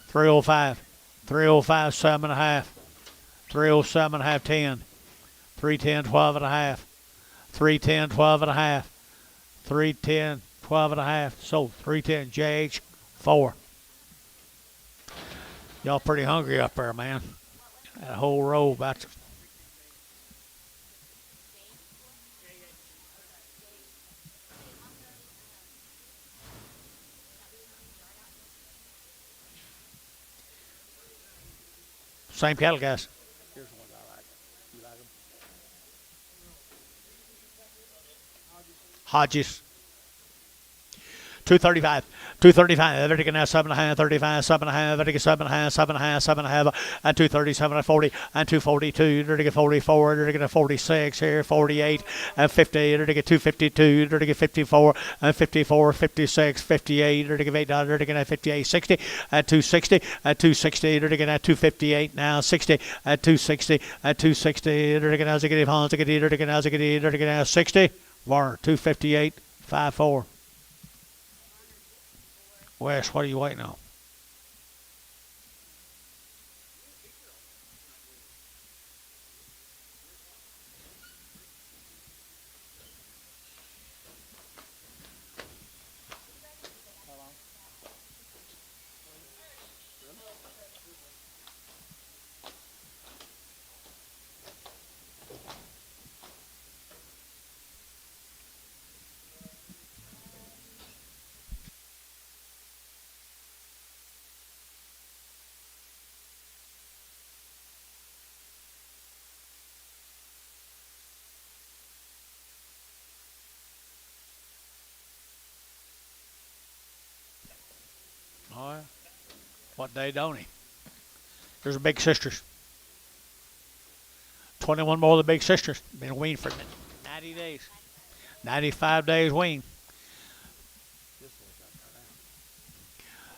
305, 305, 7.5, 307.5, 10, 310, 12.5. 310, 12.5. 310, 12.5. Sold. 310, JH, 4. Y'all pretty hungry up there, man. That whole row about to. Same cattle, guys. Here's one I like. You like them? Hodges. 235, 235, everything now 7.5, 35, 7.5, everything 7.5, 7.5, 7.5, and 237, 40, and 242, everything 44, everything 46 here, 48, and 50, everything 252, everything 54, and 54, 56, 58, everything 8, everything 58, 60, and 260, and 260, everything 258, now 60, and 260, and 260, everything now 60, Warner 258, 54. Wes, what are you waiting on? Oh, yeah. What day don't he? There's the big sisters. 21 more of the big sisters. Been weaned for 90 days. 95 days weaned.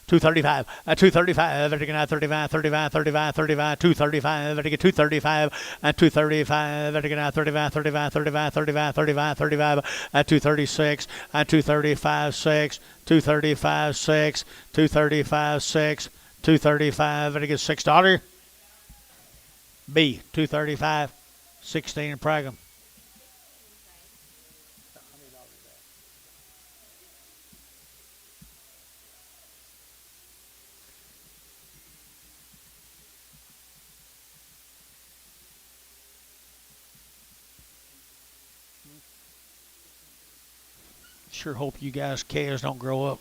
235, 235, 35, 35, 35, 35, 235, 235, and 235, 35, 35, 35, 35, 35, 35, and 236, and 235, 6, 235, 6, 235, 6, 235, $6. B, 235, 16 Pragum. Sure hope you guys' calves don't grow up.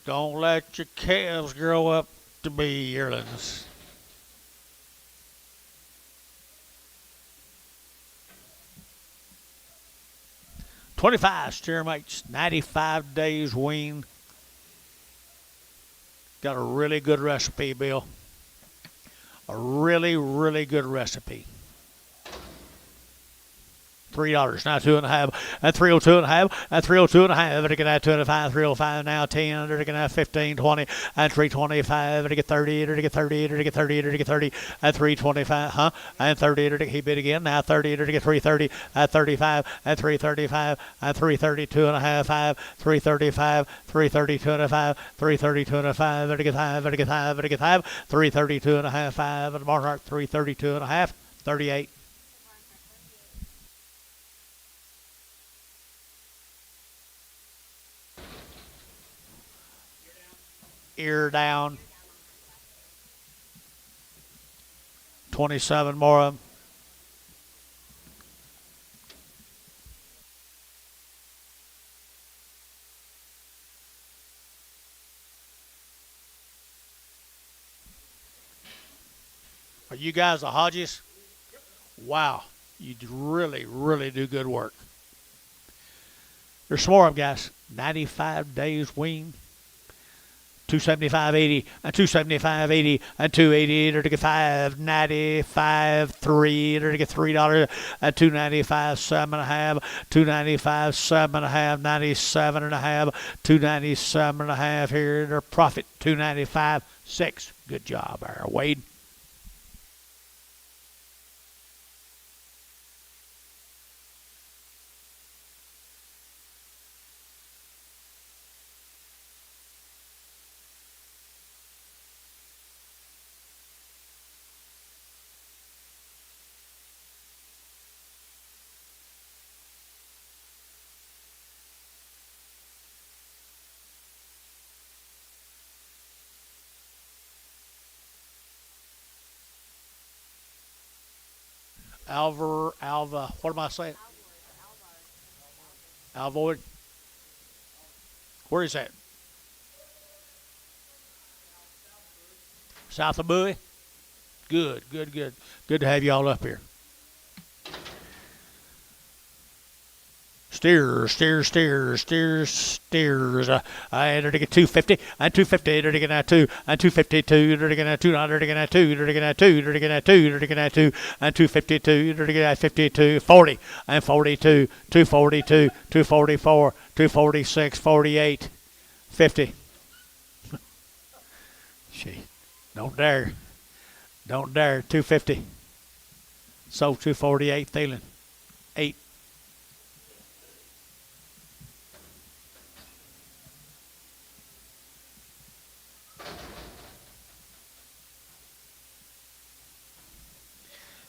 Don't let your calves grow up to be yearlings. $25 steer mates, 95 days wean. Got a really good recipe, Bill. A really, really good recipe. $3, now 2.5, and 302.5, and 302.5, and get that 2.5, 305, now 10, and get that 15, 20, and 325, and get 30, and get 30, and get 30, and get 30, and 325, and 30, and he bid again, now 30, and get 330, and 35, and 335, and 332.5, 5, 335, 332.5, 332.5, and get 5, and get 5, and get 5, 332.5, 5, and Mark 332.5, 38. Ear down. 27 more of them. Are you guys the Hodges? Wow. You really, really do good work. There's some more of them, guys. 95 days wean. 275.80 and 275.80 and 280 to get 595 3 to get $3 and 295 7.5 295 7.5 97.5 297.5 here to profit 295 6. Good job there, Wade. Alva, what am I saying? Alvoid. Where is that? South of Bowie? Good. Good to have y'all up here. Steers. I enter to get 250 and 250 to get at 2 and 252 to get at 200 to get at 2 to get at 2 to get at 2 to get at 2 and 252 to get at 52 40 and 42 242 244 246 48 50. Gee, don't dare 250. So 248 Thielen 8.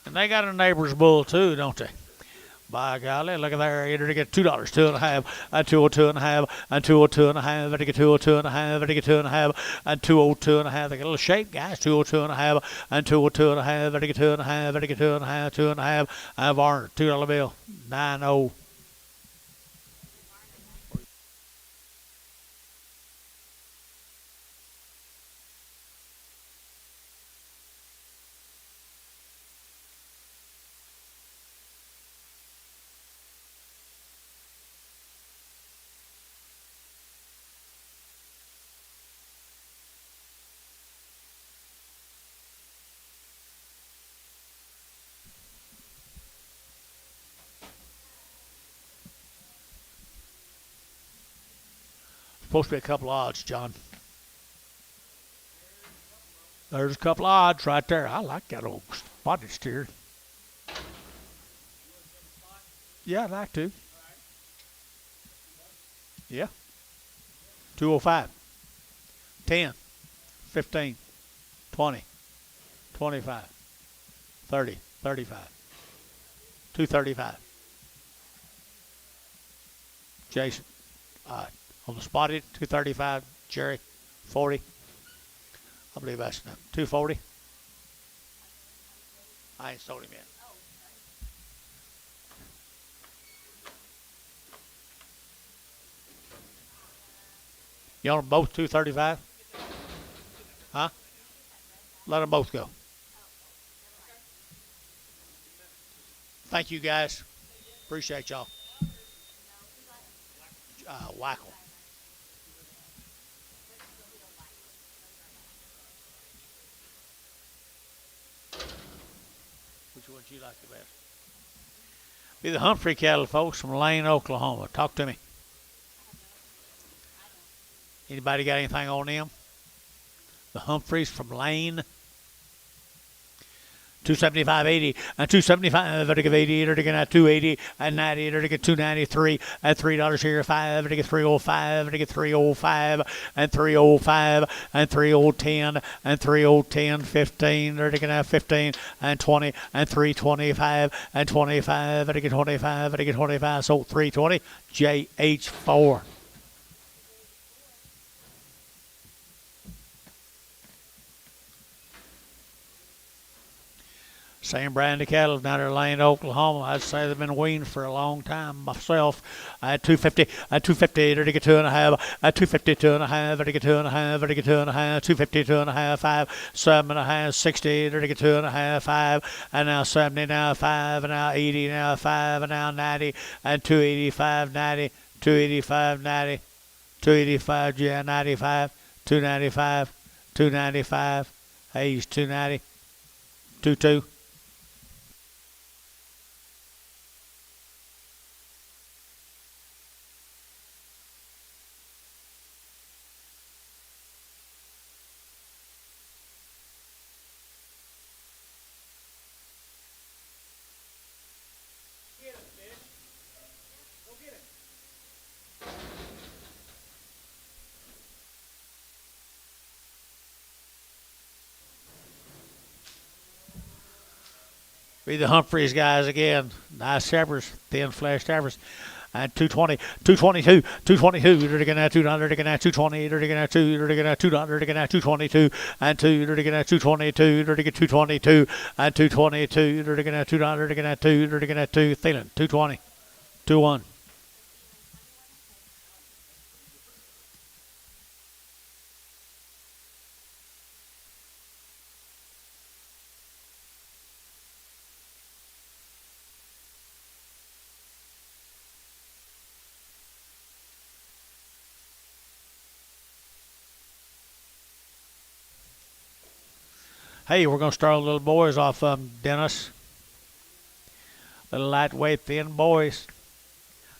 And they got a neighbor's bull too, don't they? By golly, look at there. Enter to get $2, 2.5, and 202.5, and 202.5, and to get 202.5, and to get 2.5, and 202.5. They got a little shape, guys. 202.5, and 202.5, and to get 2.5, and to get 2.5, 2.5. And Varner, $2 bill, 90. Supposed to be a couple odds, John. There's a couple odds right there. I like that old spotted steer. Yeah, I'd like to. Yeah. 205. 10. 15. 20. 25. 30. 35. 235. Jason. On the spotted, 235. Jerry, 40. I believe that's enough. 240. I ain't sold him yet. You want them both 235? Huh? Let them both go. Thank you, guys. Appreciate y'all. Wackel. Which one do you like the best? Be the Humphrey cattle, folks, from Lane, Oklahoma. Talk to me. Anybody got anything on them? The Humphreys from Lane. 275.80 and 275 to get 80 to get 280 and 90 to get 293 and $3 here 5 to get 305 to get 305 and 305 and 3010 and 3010 15 to get 15 and 20 and 325 and 25 to get 25 to get 25 so 320 JH4. Same brand of cattle down there in Lane, Oklahoma. I'd say they've been weaned for a long time myself. At 250, at 250, to get 2.5, at 250, 2.5, to get 2.5, to get 2.5, 250, 2.5, 5, 7.5, 60, to get 2.5, 5, and now 70, now 5, and now 80, now 5, and now 90, and 285, 90, 285, 90, 285, yeah, 95, 295, 295, Hayes, 290, 22. Be the Humphreys guys again. Nice heifers, thin flesh heifers. And 220, 222, 222, they're going to 200, they're going to 220, they're going to 2, they're going to 200, they're going to 222, and 2, they're going to 222, they're going to 222, and 222, they're going to 200, they're going to 2, they're going to 2, Thielen, 220, 2-1. Hey, we're going to start little boys off, Dennis. Little lightweight, thin boys.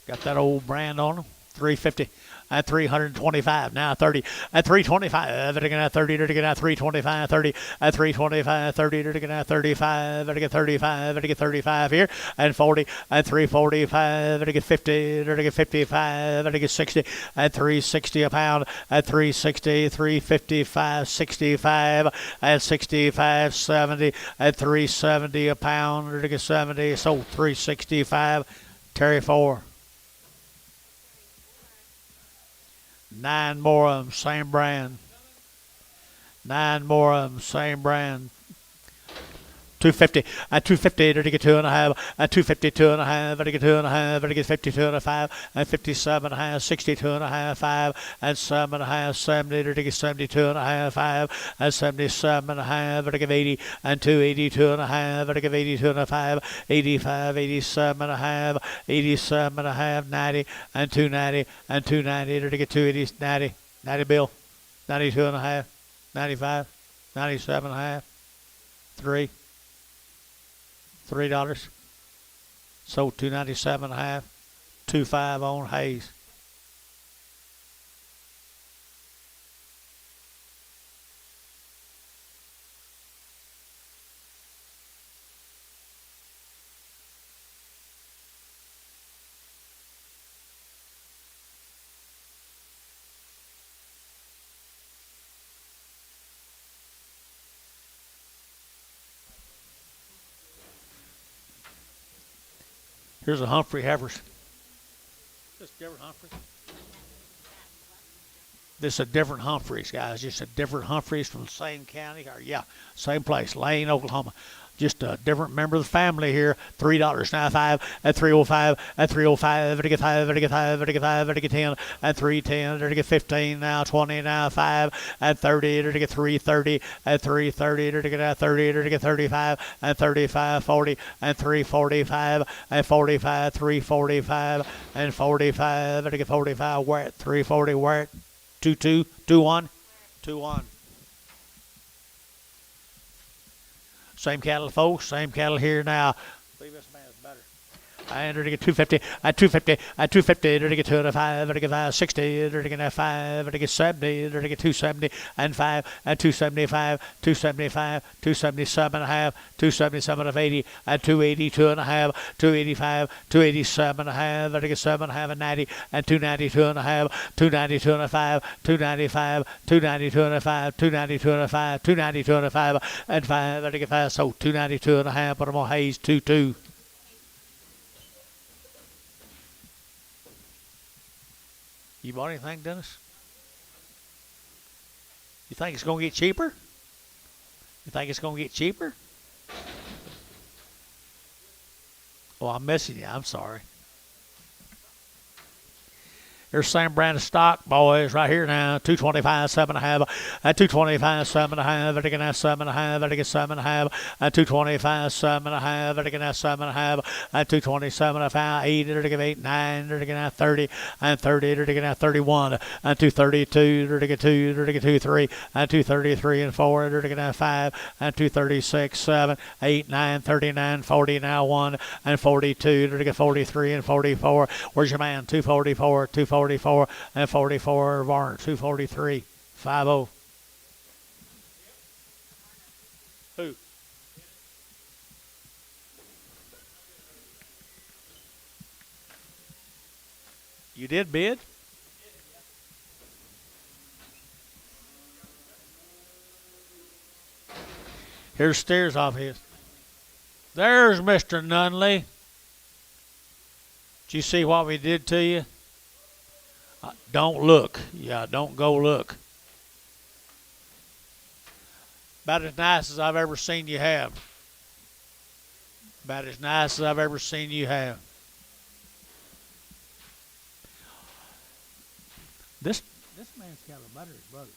Got that old brand on them. 350 at 325. Now 30 at 325. They're going to 30. They're going to 325. 30 at 325. 30. They're going to 35. They're going to 35. They're going to 35 here. And 40 at 345. They're going to get 50. They're going to get 55. They're going to get 60 at 360 a pound. At 360, 355, 65 at 65, 70 at 370 a pound. They're going to get 70. So 365. Terry 4. 9 more of them, same brand. 9 more of them, same brand. 250 at 250 to get 2.5 at 250 2.5 to get 2.5 to get 52.5 and 57.5 62.5 5 and 7.5 70 to get 72.5 5 and 77.5 to get 80 and 282.5 to get 82.5 85 87.5 87.5 90 and 290 and 290 to get 280 90 90 bill 92.5 95 97.5 3 $3. Sold $297.5. 2.5 on Hayes. Here's a Humphrey heifers. This different Humphreys. This is a different Humphreys, guys. Just a different Humphreys from the same county, or yeah, same place, Lane, Oklahoma. Just a different member of the family here. $3.95 at 305 at 305 to get 5 to get 5 to get 5 to get 10 at 310 to get 15 now 20 now 5 at 30 to get 330 at 330 to get 30 to get 35 at 35 40 and 345 at 45 345 and 45 to get 45 where at 340 where at 22 21 21. Same cattle, folks. Same cattle here now. I believe this man's better. I entered to get 250 at 250 at 250 to get 205 to get 560 to get 5 to get 70 to get 270 and 5 at 275 275 277 and a half 277 of 80 at 282 and a half 285 287 and a half to get 7 and a half and 90 and 292 and a half 292 and a 5 295 292 and a 5 292 and a 5 292 and a 5 and 5 to get 5 so 292 and a half but I'm on Hayes 22. You bought anything, Dennis? You think it's going to get cheaper? You think it's going to get cheaper? Oh, I'm missing you. I'm sorry. Here's the same brand of stock, boys, right here now. 225, 7.5. 225, 7.5. They're going to 7.5. They're going to 7.5. 225, 7.5. They're going to 7.5. 227, 8. They're going to 8, 9. They're going to 30. And 30. They're going to 31. 232. They're going to 2. They're going to 3. 233 and 4. They're going to 5. 236, 7, 8, 9, 39, 40. Now 1 and 42. They're going to 43 and 44. Where's your man? 244, 244 and 44. Varner 243, 50. Who? You did bid? Here's steers off his. There's Mr. Nunley. Did you see what we did to you? Don't look. Yeah, don't go look. About as nice as I've ever seen you have. About as nice as I've ever seen you have. This man's got a butter, his brother.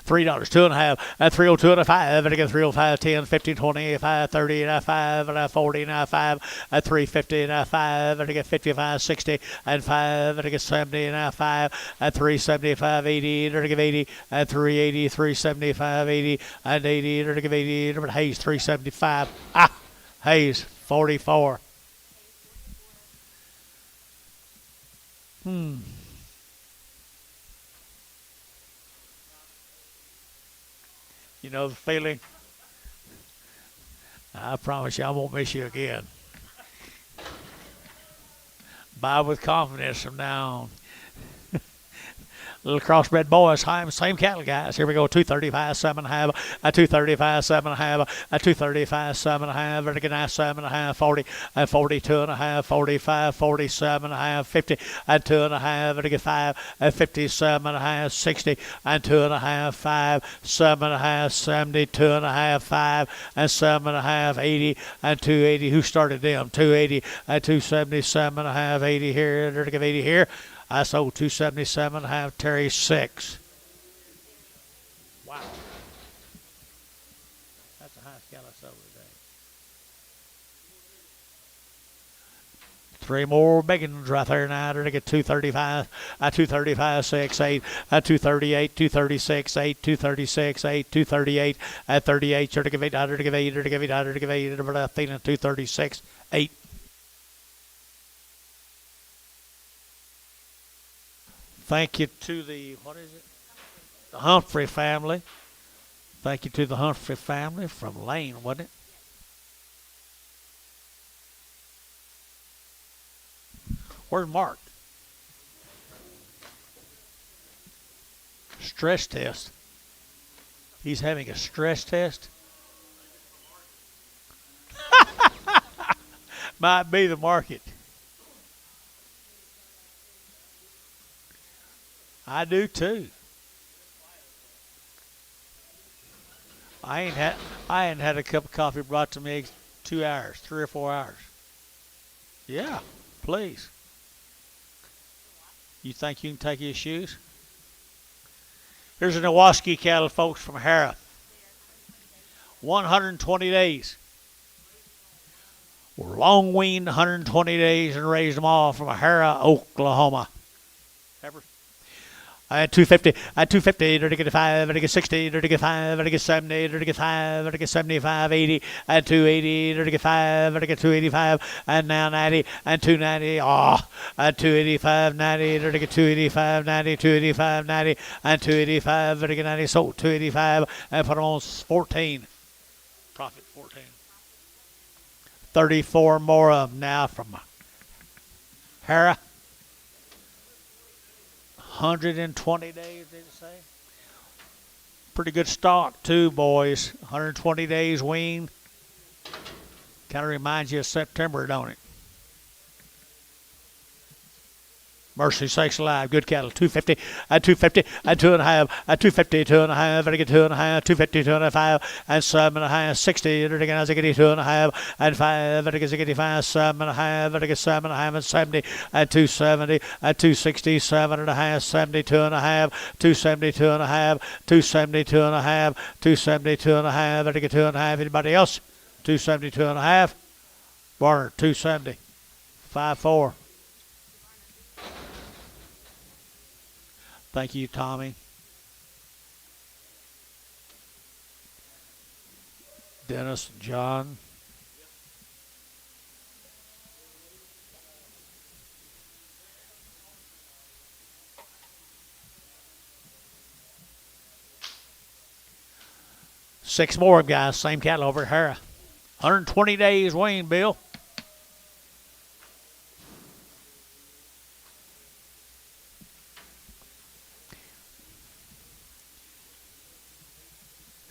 $3, 2.5, at 302 and a 5, and again 305, 10, 15, 20, 5, 30, and a 5, and a 40, and a 5, at 350 and a 5, and again 55, 60, and 5, and again 70 and a 5, at 375, 80, and again 80, at 380, 375, 80, and 80, and again 80, and Hayes 375. Hayes 44. You know the feeling? I promise you I won't miss you again. Buy with confidence from now on. Little crossbred boys, same cattle guys. Here we go, 235, 7.5, a 235, 7.5, a 235, 7.5, recognize 7.5, 40, a 42.5, 45, 47.5, 50, and 2.5, and 5, and 57.5, 60, and 2.5, 5, 7.5, 70, 2.5, 5, and 7.5, 80, and 280. Who started them? 280, and 277.5, 80 here, and 80 here. I sold 277, have Terry 6. Wow. That's the highest cattle I sold today. 3 more big ones right there now. They're going to get 235, 235, 6, 8, 238, 236, 8, 236, 8, 238, 38, they're going to give 8, they're going to give 8, they're going to give 8, they're going to give 8, they're going to give 8, 236, 8. Thank you to the The Humphrey family. Thank you to the Humphrey family from Lane, wasn't it? Where's Mark? Stress test. He's having a stress test. Might be the market. I do too. I ain't had a cup of coffee brought to me 2 hours, 3 or 4 hours. Yeah, please. You think you can take your shoes? Here's a Nowaski cattle, folks, from Hara. 120 days. We're long weaned 120 days and raised them all from Hara, Oklahoma. Ever? I had 250, I had 250, they're to get 5, they're to get 60, they're to get 5, they're to get 70, they're to get 5, they're to get 75, 80, and 280, they're to get 5, they're to get 285, and now 90, and 290, and 285, 90, they're to get 285, 90, 285, 90, and 285, they're to get 90, sold 285, and put on 14. Profit 14. 34 more of them now from Hara. 120 days, did it say? Pretty good stock, too, boys. 120 days wean. Kind of reminds you of September, don't it? Mercy Sakes Alive, good cattle, 250, at 250, at 2.5, at 250, 2.5, and I get 2.5, 250, 2.5, and 7.5, 60, and I get 2.5, and 5, and I get 5, 7.5, and I get 7.5, and 70, at 270, at 260, 7.5, 72.5, 272.5, 272.5, 272.5, and I get 2.5. Anybody else? 272.5. Barner, 270, 5.4. Thank you, Tommy. Dennis, John. Six more, guys. Same cattle over here. 120 days wean, Bill.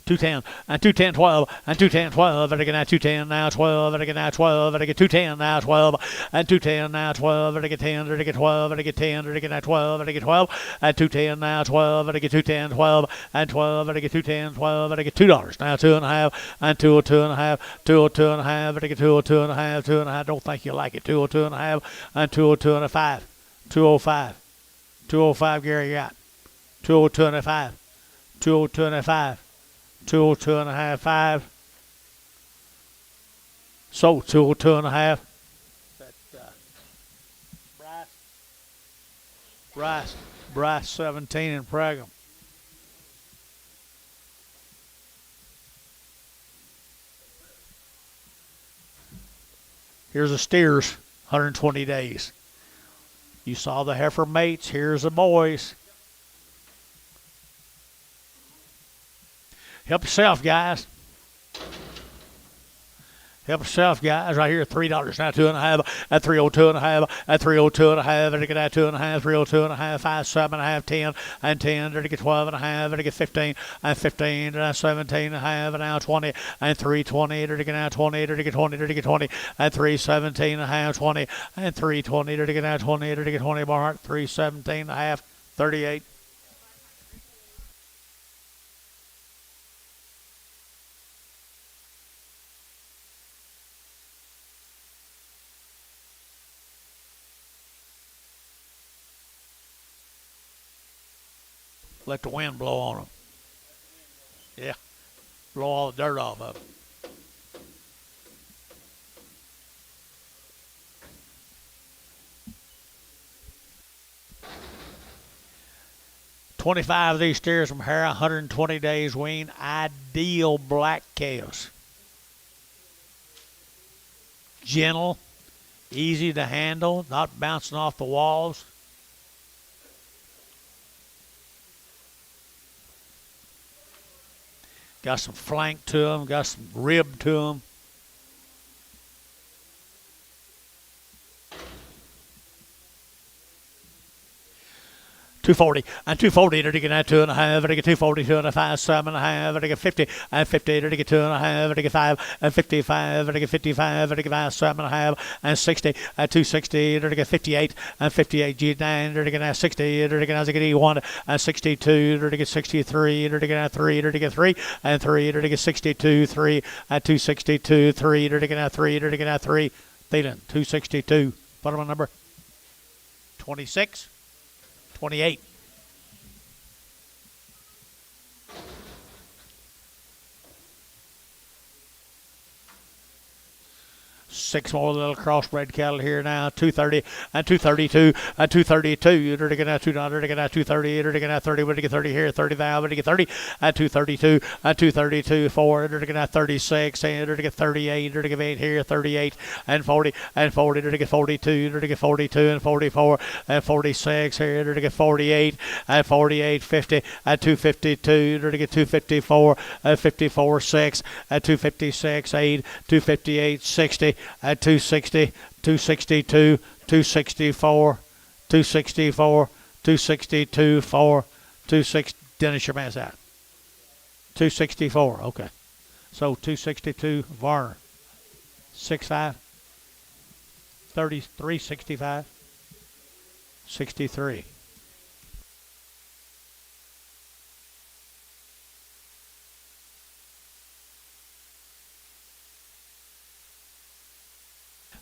$210 and $210 12 and $210 12 and I get now $210 now 12 and I get now 12 and I get $210 now 12 and $210 now 12 and I get 10 and I get 12 and I get 10 and I get now 12 and I get 12 and $210 now 12 and I get $210 12 and 12 and I get $210 12 and I get $2 now 2.5 and 202.5 202.5 and I get 202.5 2.5. Don't think you like it. 202.5 and 202.5 205 205. Gary got 202.5 202.5 202.5 5. So 202.5. That Bryce 17 in Pragham. Here's the steers, 120 days. You saw the heifer mates. Here's the boys. Help yourself, guys. Help yourself, guys. Right here, $3 now, 2.5 at 302.5 at 302.5 and I get that 2.5, 302.5, 5, 7.5, 10 and 10 and I get 12.5 and I get 15 and 15 and 17.5 and now 20 and 320 and I get now 20 and I get 20 and I get 20 and 317.5, 20 and 320 and I get now 20 and I get 20 bar 317.5, 38. Let the wind blow on them. Yeah. Blow all the dirt off of them. $25 of these steers from here, 120 days wean, ideal black calves. Gentle, easy to handle, not bouncing off the walls. Got some flank to them, got some rib to them. $240 and $240 to get that 2.5 and I get $240 2.5 7.5 and I get 50 and 50 to get 2.5 and I get 5 and 55 and I get 55 and I get 5 7.5 and 60 and 260 and I get 58 and 58 G9 and I get 60 and I get E1 and 62 and I get 63 and I get 3 and I get 3 and 3 and I get 62 3 and 262 3 and I get 3 and I get 3. Thielen 262. What am I number? 26. 28. Six more little crossbred cattle here now. 230 and 232 and 232. You're going to get 230. You're going to 30. We're going to get 30 here. 30,000. We're going to get 30 and 232 and 232. 4. You're going to get 36 and you're going to get 38. You're going to get 8 here. 38 and 40 and 40. You're going to get 42. You're going to get 42 and 44 and 46 here. You're going to get 48 and 48. 50 and 252. You're going to get 254 and 54 6 and 256 8 258 60 at 260, 262, 264, 264, 262, 4, 26. Dennis, your man's out. 264, okay. So 262, Varner. 6'5", 33, 65, 63.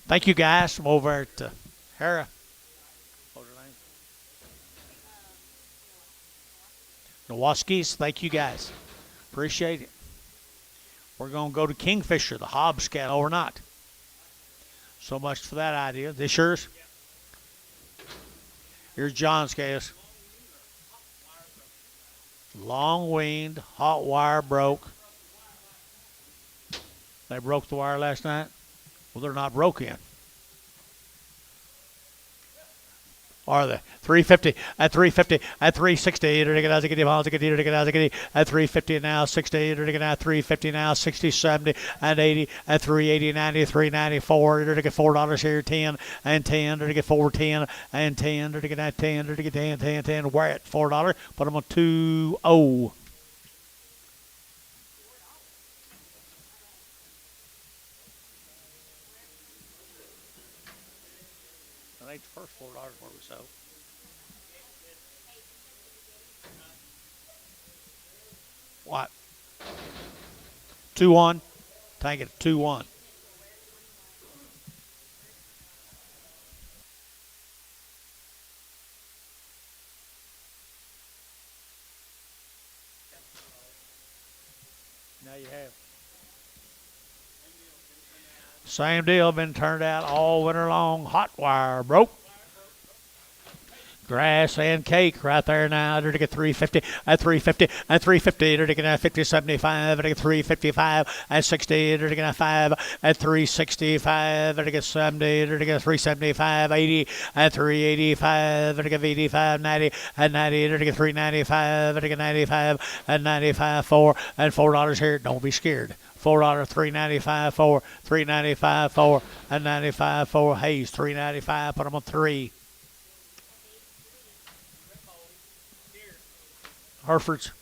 Thank you guys from over at Hera. Nowaskis, thank you guys. Appreciate it. We're going to go to Kingfisher, the Hobbs scale overnight. So much for that idea. This yours? Here's John's scales. Long weaned, hot wire broke. They broke the wire last night? Well, they're not broke in. Are they? 350 at 350 at 360 at 350 now 60 at 350 now 60 70 and 80 at 380 90 394 $4 here 10 and 10 to get 410 and 10 to get 10 to get 10 10 10 we're at $4 put them on 2-0. That ain't the first $4 where we sold. What? 2-1. Take it 2-1. Now you have. Same deal, been turned out all winter long. Hot wire broke. Grass and cake right there now. They're to get 350 at 350 at 350. They're to get 50 75 at 355 at 60. They're to get 5 at 365. They're to get 70. They're to get 375 80 at 385. They're to get 85 90 at 90. They're to get 395. They're to get 95 at 95 4 and $4 here. Don't be scared. $4, $3.95 4, $3.95 4, and 95 4. Hayes, $3.95. Put them on 3. Hereford's.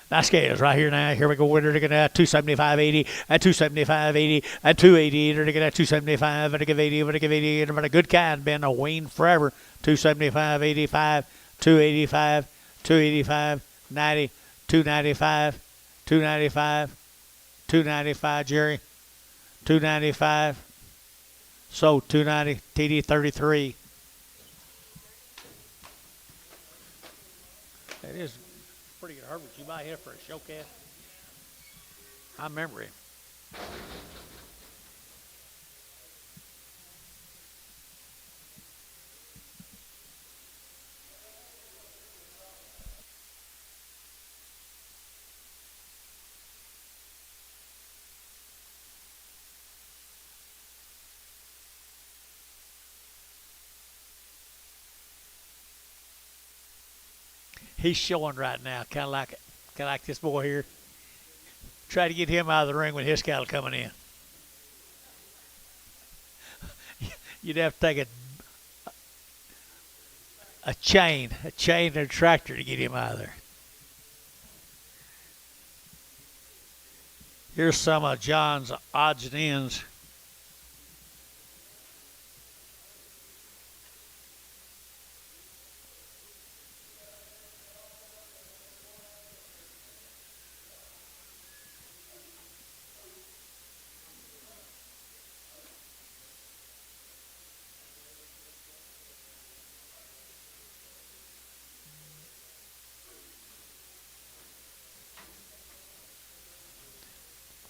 That scales right here now. Here we go. Winner to get at 275.80 at 275.80 at 280. To get at 275 and to give 80. To give 80. And a good kind been a wean forever. 275.85, 285, 285, 90, 295, 295, 295. Jerry, 295. So 290. TD 33. It is pretty good Herbert. You might hit for a showcase. I remember him. He's showing right now, kind of like this boy here. Try to get him out of the ring with his cattle coming in. You'd have to take a chain and a tractor to get him out of there. Here's some of John's odds and ends.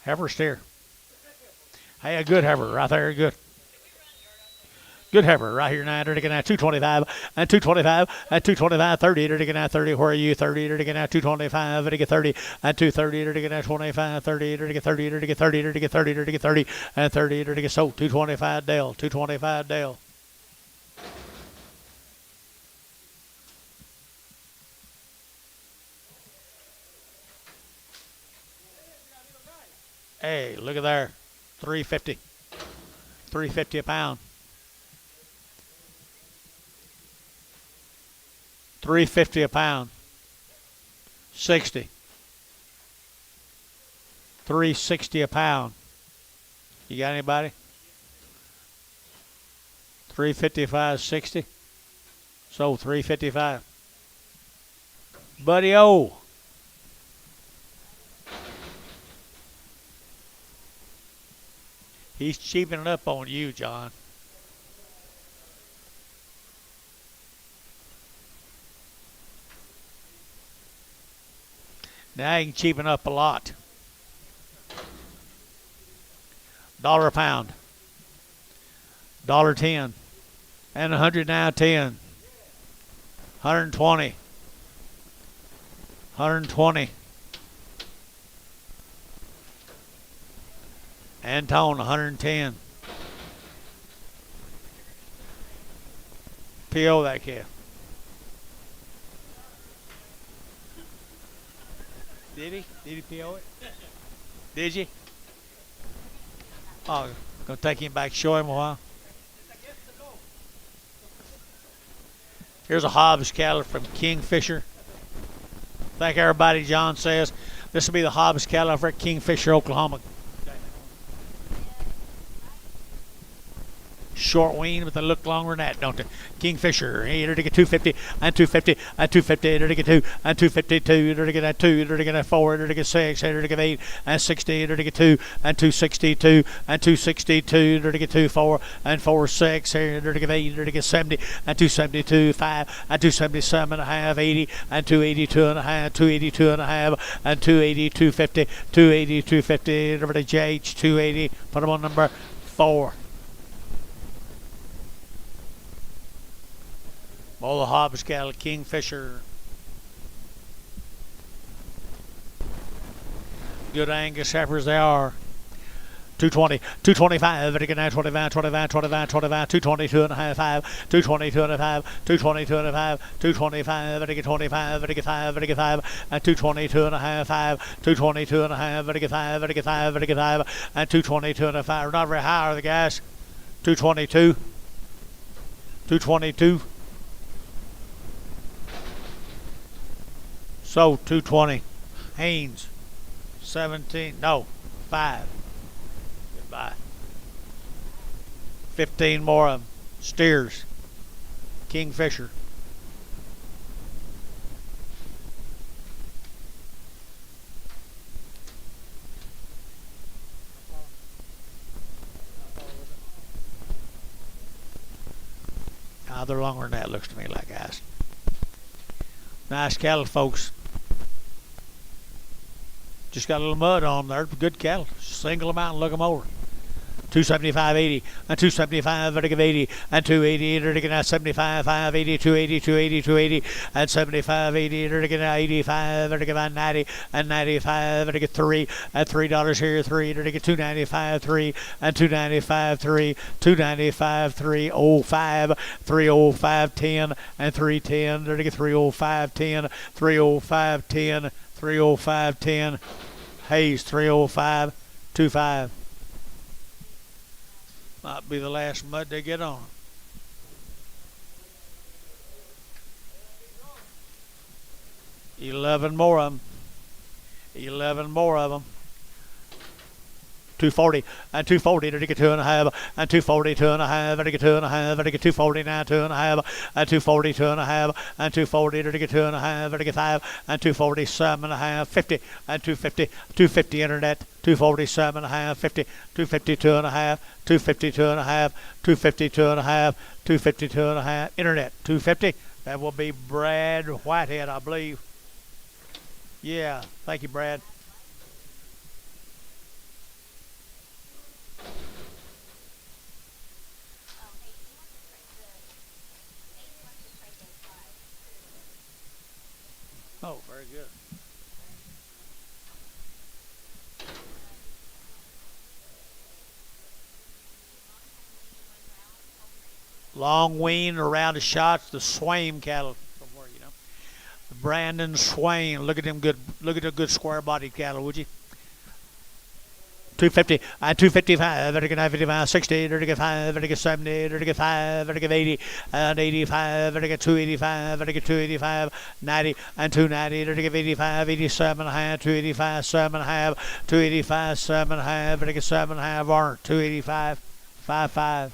Heifer steer. Hey, a good heifer right there. Good. Good heifer right here now. They're taking out 225 and 225 and 225 30. They're taking out 30. Where are you? 30. They're taking out 225. They're taking 30 and 230. They're taking out 25 30. They're taking 30. They're taking 30. They're taking 30. They're taking 30 and 30. They're taking so 225 Dale. 225 Dale. Hey, look at there. 350. 350 a pound. 350 a pound. 60. 360 a pound. You got anybody? 355.60. Sold 355. Buddy O. He's cheapening up on you, John. Now he can cheapen up a lot. Dollar a pound. $1.10. And 100 now, 10. 120. 120. Antone, 110. PO that calf. Did he? Did he PO it? Did you? Oh, gonna take him back, show him a while. Here's a Hobbs cattle from Kingfisher. Thank everybody, John says. This will be the Hobbs cattle over at Kingfisher, Oklahoma. Short wean, but they look longer than that, don't they? Kingfisher, here to get 250 and 250 and 250, here to get 2 and 252, here to get a 2, here to get a 4, here to get 6, here to get 8 and 60, here to get 2 and 262 and 262, here to get 2, 4 and 4, 6, here to get 8, here to get 70 and 272, 5 and 277 and a half, 80 and 282 and a half, 282 and a half, and 280, 250, 280, 250, over to JH, 280, put them on number 4. All the Hobbs cattle, Kingfisher. Good Angus heifers they are. 220, 225, very good now, 25, 25, 25, 25, 222 and a half, 5, 222 and a half, 222 and a half, 225, very good 25, very good 5, very good 5, and 222 and a half, 5, 222 and a half, very good 5, very good 5, very good 5, and 222 and a 5. Not very high are the guys. 222, 222. So 220. Haynes, 17, no, 5. Goodbye. 15 more of them. Steers. Kingfisher. They're longer than that, looks to me like, guys. Nice cattle, folks. Just got a little mud on there. Good cattle. Single them out and look them over. 275.80 and 275 vertical 80 and 280 vertical 75 580 280 280 280 and 75 80 vertical 85 vertical 90 and 95 vertical 3 at $3 here 3 vertical 295 3 and 295 3 295 305 305 10 and 310 vertical 305 10 305 10 305 10 Hayes 305 25. Might be the last mud they get on. $11 more of them. 11 more of them. 240 and 240 to get 2.5 and 240 2.5 to get 2.5 to get 240 now 2.5 and 240 2.5 and 240 to get 2.5 to get 5 and 247.5 50 and 250 250 internet 247.5 50 252.5 252.5 252.5 252.5 internet 250. That will be Brad Whitehead, I believe. Yeah, thank you, Brad. Oh, very good. Long wean around the shots, the Swain cattle from where, you know. The Brandon Swain. Look at them good, look at the good square bodied cattle, would you? 250 and 255, vertical 955, 60, vertical 5, vertical 70, vertical 5, vertical 80, and 85, vertical 285, vertical 285, 90, and 290, vertical 85, 87 and a half, 285, 7 and a half, 285, 7 and a half, vertical 7 and a half, aren't 285, 55.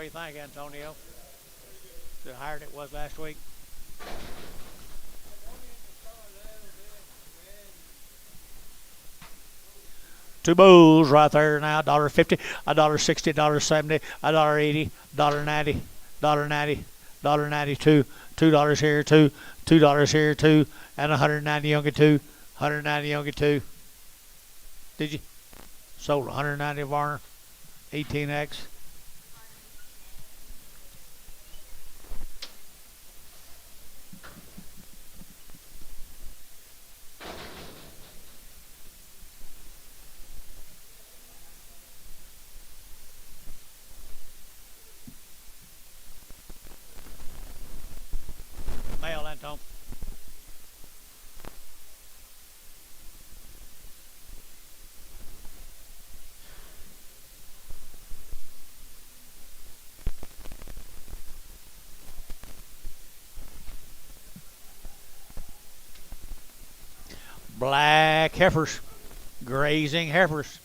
What do you think, Antonio? Is it higher than it was last week? Two bulls right there now, $1.50, $1.60, $1.70, $1.80, $1.90, $1.90, $1.92, $2 here, $2 here, $2, and 190 young at 2, 190 young at 2. Did you? Sold 190 Varner, 18X. Mail, Anton. Black heifers, grazing heifers.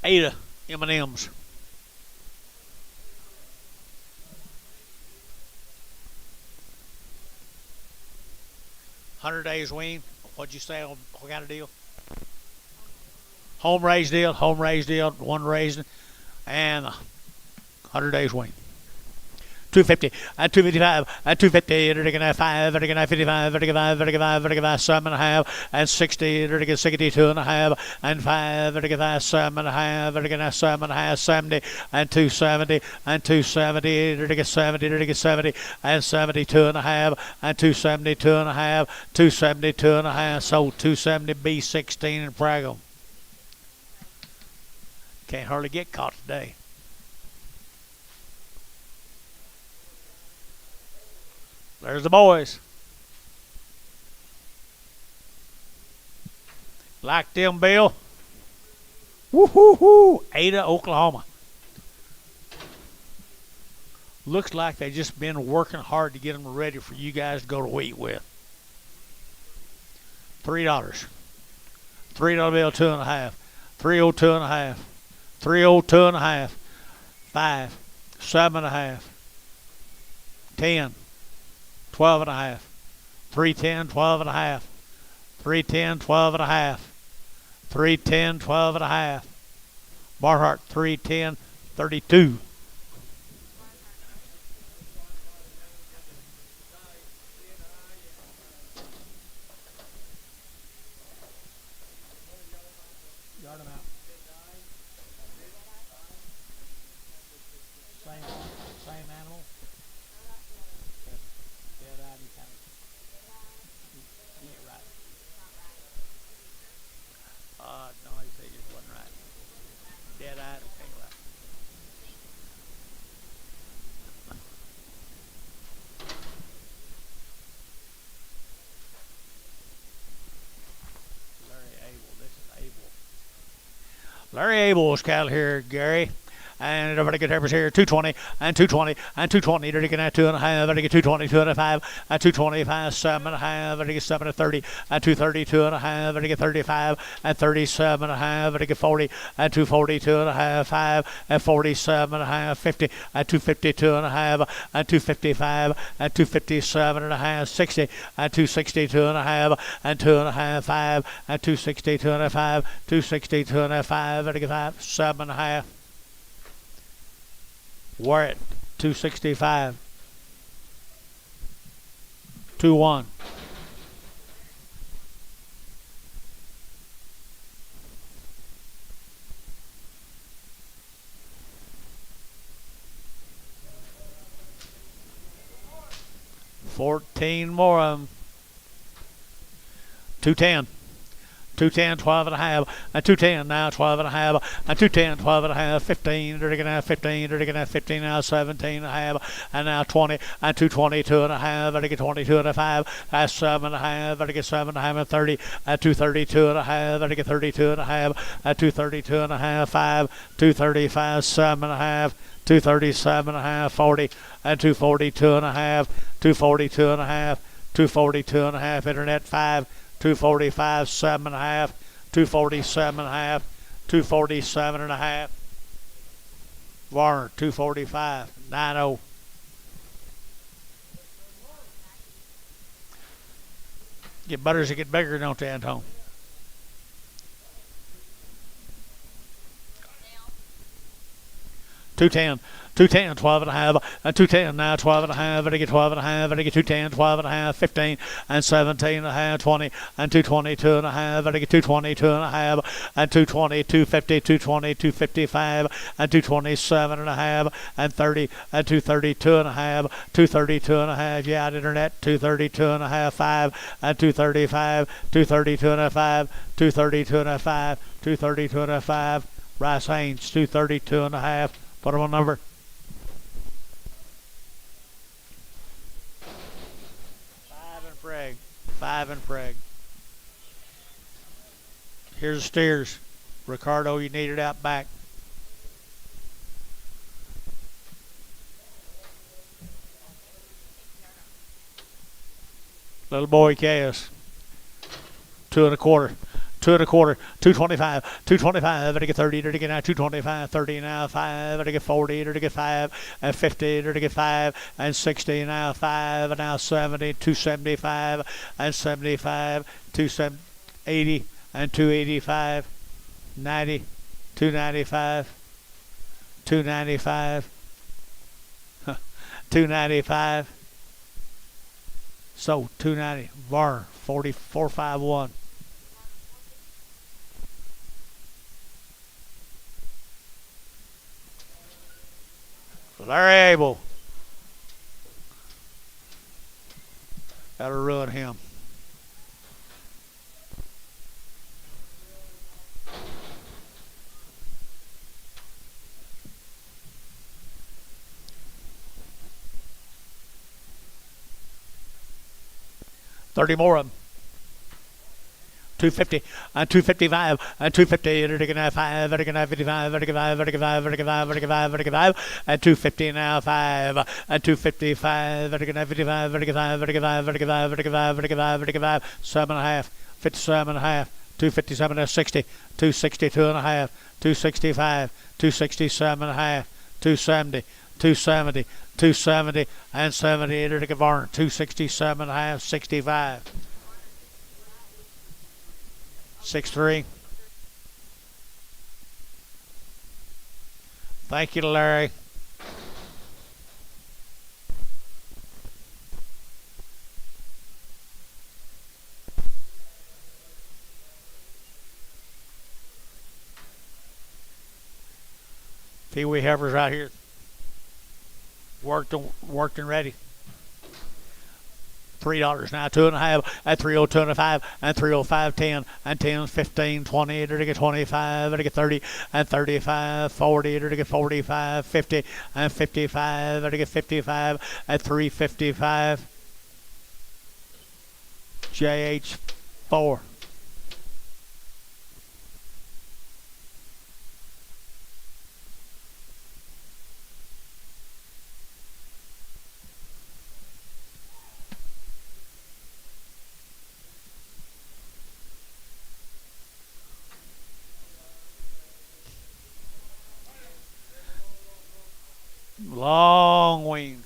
Ada M&Ms. $100 wean. What'd you say on what kind of deal? Home raised deal, one raised, and 100 days wean. 250 and 255 and 250 vertical 5 vertical 55 vertical 5 vertical 5 vertical 5 7.5 and 60 vertical 62.5 and 5 vertical 5 7.5 vertical 7.5 70 and 270 and 270 vertical 70 vertical 70 and 72.5 and 272.5 272.5 sold 270 B16 in Prago. Can't hardly get caught today. There's the boys. Like them, Bill. Woo-hoo-hoo. Ada, Oklahoma. Looks like they just been working hard to get them ready for you guys to go to wheat with. $3. $3 bill, 2.5. 302.5. 302.5. 5. 7.5. 10. 12.5. 310, 12.5. 310, 12.5. 310, 12.5. Barhart, 310, 32. Yard them out. Same animal. No, he said it wasn't right. Dead-eyed, okay, right. Larry Abel, this is Abel. Larry Abel's cattle here, Gary. And everybody get heifers here, 220 and 220 and 220. They're getting at 2.5. They're getting 220, 2.5 and 225, 7.5. They're getting 7 and 30 and 230, 2.5. They're getting 35 and 37.5. They're getting 40 and 240, 2.5, 5 and 47.5, 50 and 252.5 and 255 and 257.5, 60 and 262.5 and 2.5, 5 and 262.5, 262.5. They're getting 5, 7.5. We're at 265. 2-1. $14 more of them. 210. 210, 12.5, and 210 now, 12.5, and 210, 12.5, 15, they're going to have 15, they're going to have 15 now, 17.5, and now 20, and 220, 2.5, they're going to 22.5, that's 7.5, they're going 7.5, and 30, and 232.5, they're going 32.5, and 232.5, 5, 235, 7.5, 237.5, 40, and 242 and a half, 242 and a half, 242 and a half, internet 5, 245, 7 and a half, 247 and a half, 247 and a half, Warner 245, 90. Get butters to get bigger, don't they, Antone? 210, 210, 12 and a half, and 210 now, 12 and a half, and I get 12 and a half, and I get 210, 12 and a half, 15, and 17 and a half, 20, and 222 and a half, and I get 222 and a half, and 220, 250, 220, 255, and 227 and a half, and 30, and 232 and a half, 232 and a half, yeah, on internet, 232 and a half, 5, and 235, 232 and a 5, 232 and a 5, 232 and a 5, Rice Haynes, 232 and a half, put him on number. Five and Preg. Here's the steers. Ricardo, you need it out back. Little boy Chaos. 2 1/4. 2 1/4, 225, 225, and I get 30, and I get now 225, 30 now, 5, and I get 40, and I get 5, and 50, and I get 5, and 60 now, 5, and now 70, 275, and 75, 280, and 285, 90, 295, 295, 295, so 290, Varner, 4451. Larry Abel. That'll ruin him. $30 more of them. 250 and 255 and 250 and again 5 and again 55 and again 5 and again 5 and again 5 and again 5 and again 5 and 250 now 5 and 255 and again 55 and again 5 and again 5 and again 5 and again 5 and again 5 and again 5 7 and a half 57 and a half 257 and 60 262 and a half 265 267 and a half 270 270 270 and 78 and again 267 and a half 65 6-3. Thank you, Larry. Pee Wee heifers right here. Worked and ready. $3 now, 2 and a half at 302 and a 5 and 305 10 and 10 15 20 to get 25 to get 30 and 35 40 to get 45 50 and 55 to get 55 at 355 JH4. Long wing.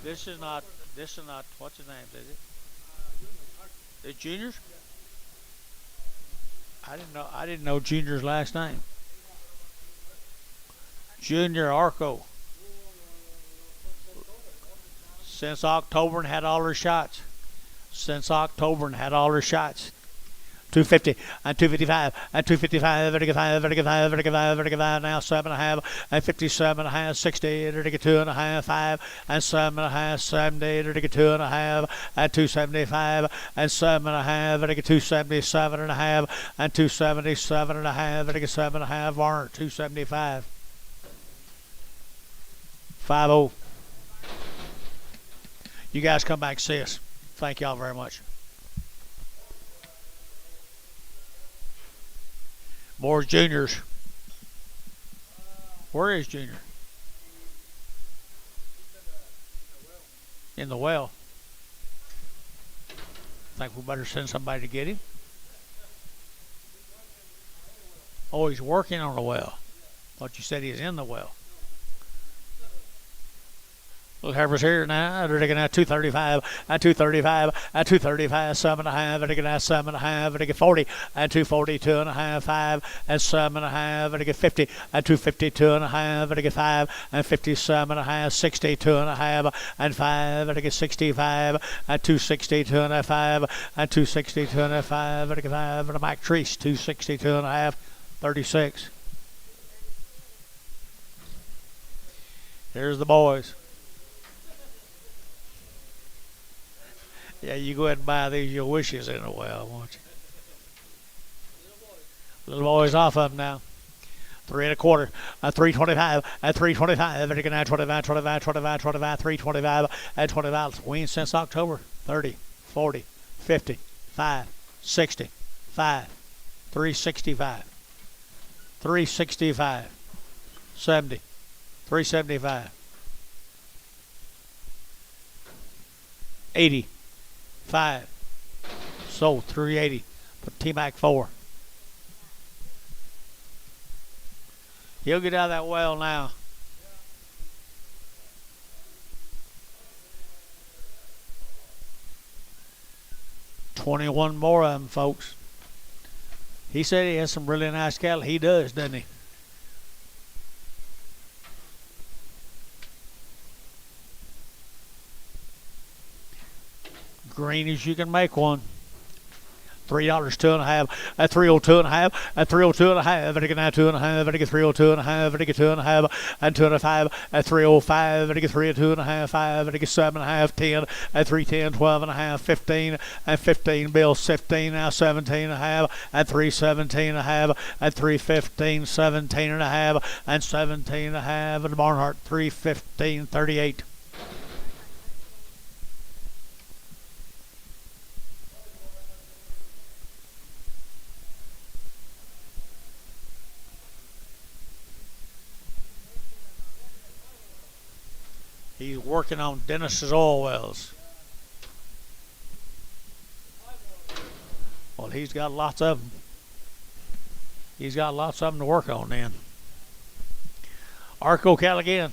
This is not, what's his name, is it? The Juniors? I didn't know Junior's last name. Junior Arco. Since October and had all her shots. 250 and 255 and 255 and 5 and 5 and 5 and 5 now 7 and a half and 57 and a half 60 and 2 and a half 5 and 7 and a half 70 and 2 and a half and 275 and 7 and a half and 277 and a half and 277 and a half and 7 and a half Warner 275 50. You guys come back and see us. Thank y'all very much. More Juniors. Where is Junior? in the well. Think we better send somebody to get him. Oh, he's working on the well. Thought you said he's in the well. Little Harper's here now. They're taking out 235, and 235, and 235, 7.5, and they get out 7.5, and they get 40, and 240, 2.5, 5, and 7.5, and they get 50, and 250, 2.5, and they get 5, and 57.5, 60, 2.5, and 5, and they get 65, and 260, 2.5, and 260, 2.5, and they get 5, and a Mike Treese, 260, 2.5, 36. Here's the boys. Yeah, you go ahead and buy these your wishes in a well, won't you? Little boys off of them now. 3 1/4, 325, at 325, and again 25, 25, 25, 25, 325, at 25. Win since October. 30, 40, 50, 5, 60, 5, 365, 365, 70, 375, 80. 5. Sold 380. Put T-Mac 4. He'll get out of that well now. $21 more of them, folks. He said he has some really nice cattle. He does, doesn't he? Green as you can make one. $3, 2.5, at 302.5, at 302.5, and again 2.5, and again 302.5, and again 2.5, and 2.5, at 305, and again 302.5, 5, and again 7.5, 10, at 310, 12.5, 15, and 15, bills 15, now 17.5, at 317.5, at 315, 17.5, and 17.5, and Barnhart 315, 38. He's working on Dennis's oil wells. Well, he's got lots of them. He's got lots of them to work on then. Arco Cal again.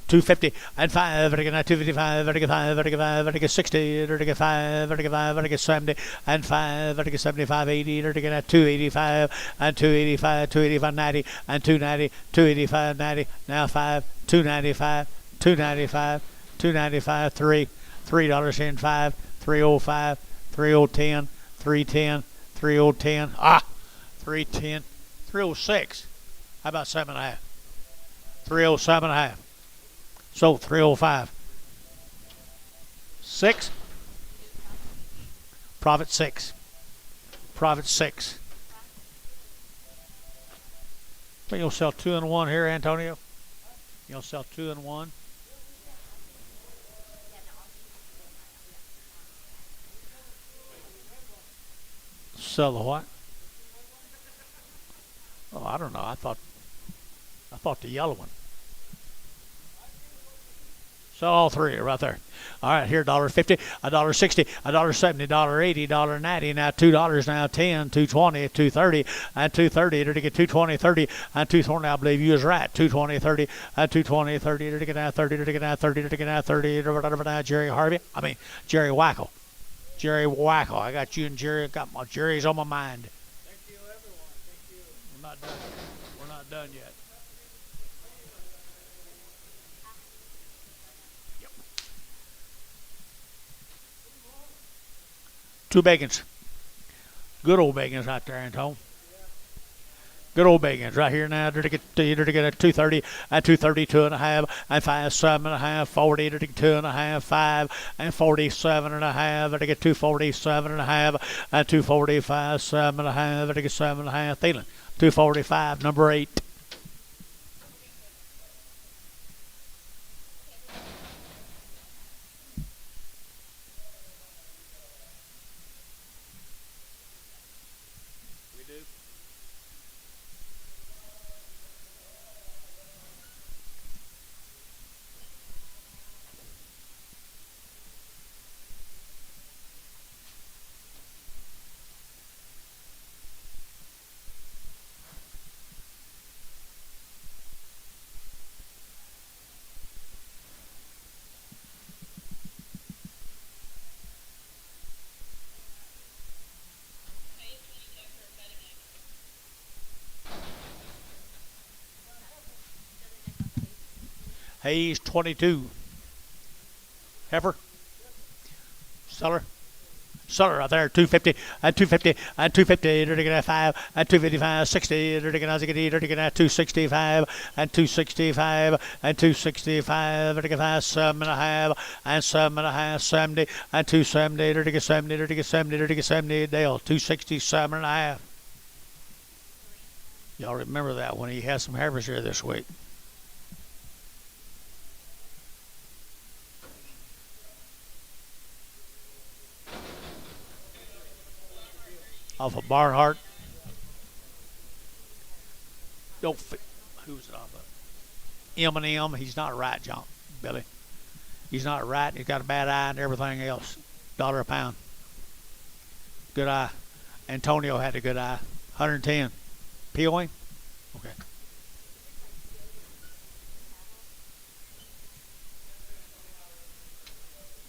250 and 5, and again 255, and again 5, and again 5, and again 60, and again 5, and again 5, and again 70, and 5, and again 75, 80, and again 285, and 285, 285, 90, and 290, 285, 90, now 5, 295, 295, 295, 3, $3 in 5, 305, 3010, 310, 3010, 310, 306. How about 7.5? 307.5. So 305. 6. Profit 6. Profit 6. So you'll sell 2 and 1 here, Antonio? You'll sell 2 and 1. Sell the what? Oh, I don't know. I thought the yellow one. Sell all three right there. All right, here $1.50, $1.60, $1.70, $1.80, $1.90. Now $2 now 10, 220, 230, and 230. To get 220, 30, and 220. I believe you was right. 220, 30, and 220, 30. To get now 30, to get now 30, to get now 30. Whatever now, Jerry Wackel. Jerry Wackel. I got you and Jerry. Got my Jerry's on my mind. Thank you, everyone. Thank you. We're not done. We're not done yet. Two bacons. Good old bacons right there, Anton. Good old bacons right here now. To get a 230, and 230, 2.5, and 5, 7.5, 40, to get 2.5, 5, and 47.5, and to get 247.5, and 245, 7.5, and to get 7.5. Thielen, 245, number 8. Hayes 22. Heifer. Seller. Seller out there, 250 and 250 and 250, they're gonna 5 and 255, 60, they're gonna 265 and 265 and 265, they're gonna 7.5 and 7.5, 70 and 270, they're gonna 70, they're gonna 70, they're gonna 70, Dale, 267.5. Y'all remember that when he had some heifers here this week. Off of Barnhart. Who's it off of? M&M. He's not right, John. Billy. He's not right. He's got a bad eye and everything else. $1 a pound. Good eye. Antonio had a good eye. 110. POing? Okay.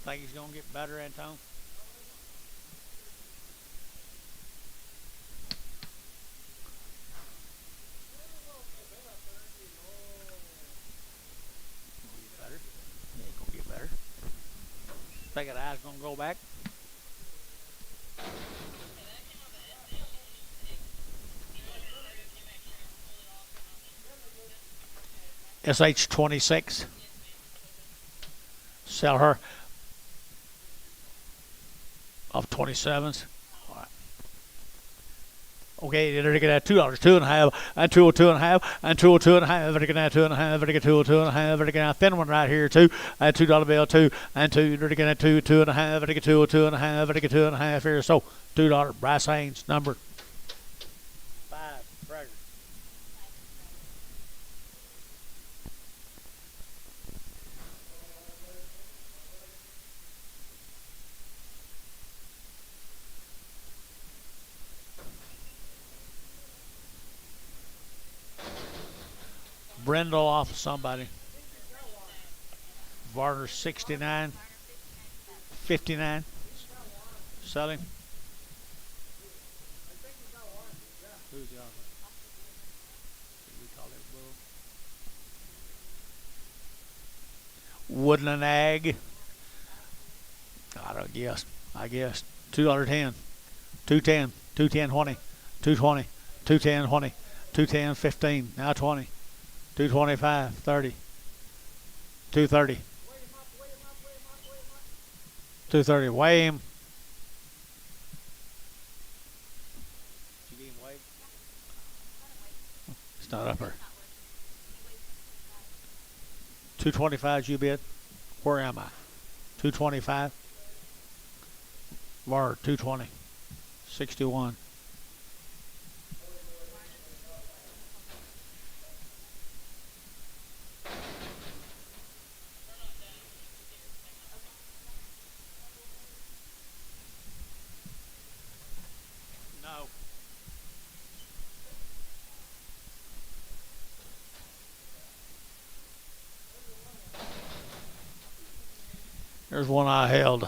Think he's going to get better, Anton? Think that eye's gonna go back. SH26. Sell her of 27s. All right. Okay, they're gonna have $2, 2.5, and 202.5, and 202.5. They're gonna have 2.5. They're gonna 202.5. They're gonna have thin one right here too, and $2 bill 2 and 2. They're gonna have 2.5. They're gonna 202.5. They're gonna 2.5 here. So $2. Bryce Haynes number 5. Treasure. Brindle off of somebody. Varner 69. 59. Selling. Who's the offer? We call it bull. Woodland Ag. I don't guess. I guess. $2.10. 210. 210.20. 220. 210.20. 210.15. Now 20. 225, 30, 230, 230. Weigh him. Did you get him weighed? It's not up there. 225 you bid? Where am I? 225. Var 220. 61. There's one I held.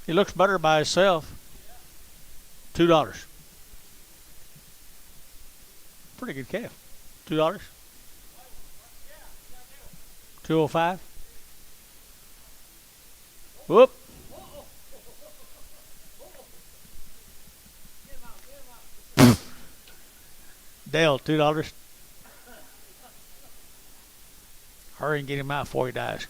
He looks better by himself. $2. Pretty good calf. $2. 205. Whoop. Dale, $2. Hurry and get him out before he dies.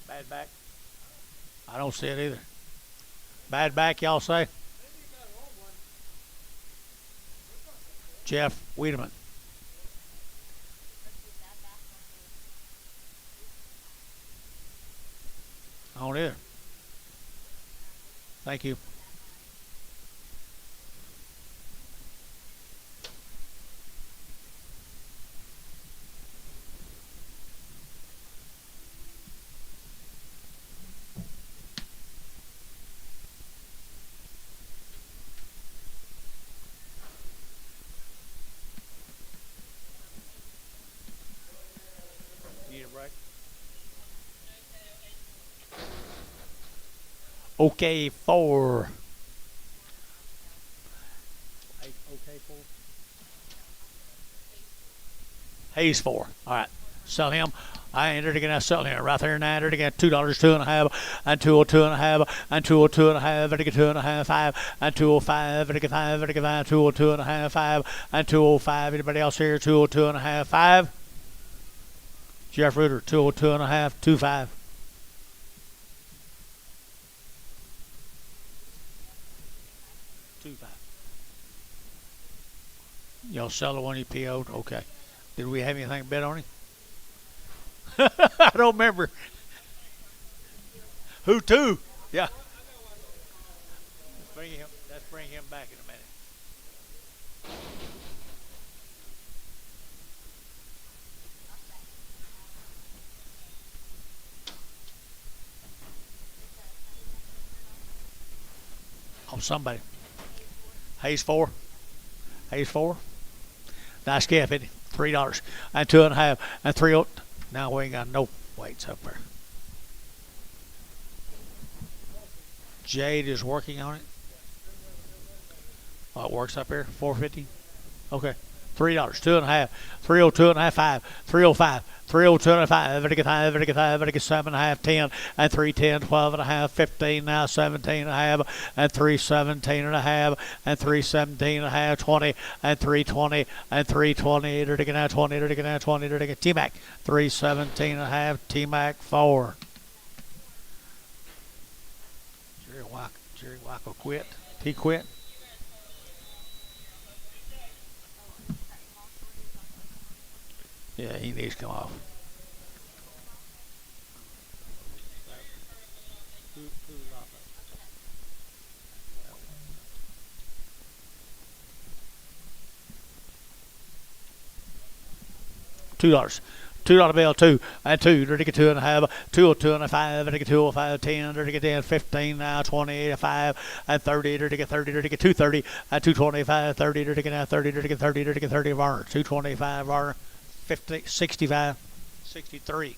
Bad back. I don't see it either. Bad back, y'all say? Maybe you got an old one. Jeff Wiedemann. I don't either. Thank you. Need a break? Okay, 4. Okay, 4. Hayes 4. All right. Sell him. I entered again. I sell him right there and I entered again. $2, 2.5, and 202.5, and 202.5, and 2.5, 5, and 205, and 5, and 5, 202.5, 5, and 205. Anybody else here? 202.5, 5. Jeff Reuter, 202.5, 25. Y'all sell the one you PO'd? Okay. Did we have anything bet on him? I don't remember. Who to? Yeah. Let's bring him back in a minute. Oh, somebody. Hayes 4. Hayes 4. Nice calf, isn't it? $3 and 2.5 and 3. Now we ain't got no weights up there. Jade is working on it. Oh, it works up here. 450. Okay. $3, 2.5, 302.5, 5, 305, 302.5, 7.5, 10, and 310, 12.5, 15, now 17.5, and 317.5, and 317.5, 20, and 320, and 320, taking out 20, taking out 20, taking T-Mac, 317.5, T-Mac 4. Jerry Wacko quit. He quit. Yeah, he needs to come off. $2. $2 bill, 2, and 2, dirty 2.5, 202.5, dirty 205, 10, dirty 10, 15, now 20, 5, and 30, dirty 30, dirty 230, and 225, 30, dirty now 30, dirty 30, dirty 30 Varner, 225 Varner, 50, 65, 63.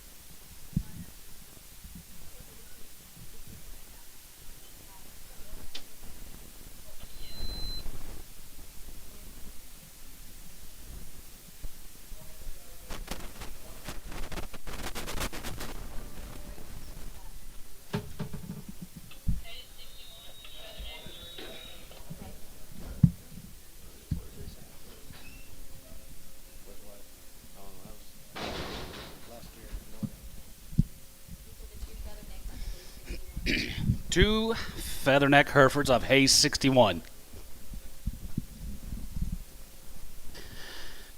Two Featherneck Herefords of Hayes 61.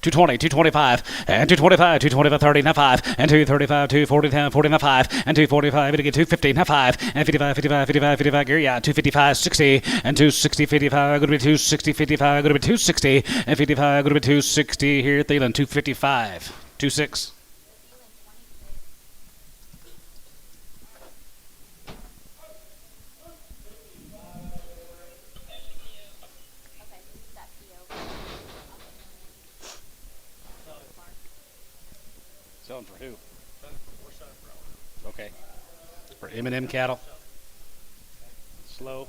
220, 225, and 225, 225, 30, now 5, and 235, 240, 40, now 5, and 245, it'll get 250, now 5, and 55, 55, 55, 55, Gary, yeah, 255, 60, and 260, 55, going to be 260, 55, going to be 260, and 55, going to be 260 here at Thielen, 255, 26. Selling for who? Okay. For M&M cattle. Slow.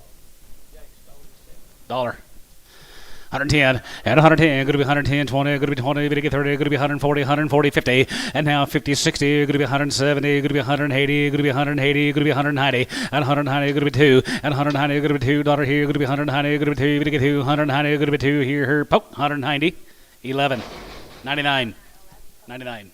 $1. 110 and 110, going to be 110, 20, going to be 20, going to get 30, going to be 140, 140, 50, and now 50, 60, going to be 170, going to be 180, going to be 180, going to be 190, and 190, going to be 2, and 190, going to be $2 here, going to be 190, going to be 2, going to get 2, 190, going to be 2 here, her, poke, 190, 11, 99, 99.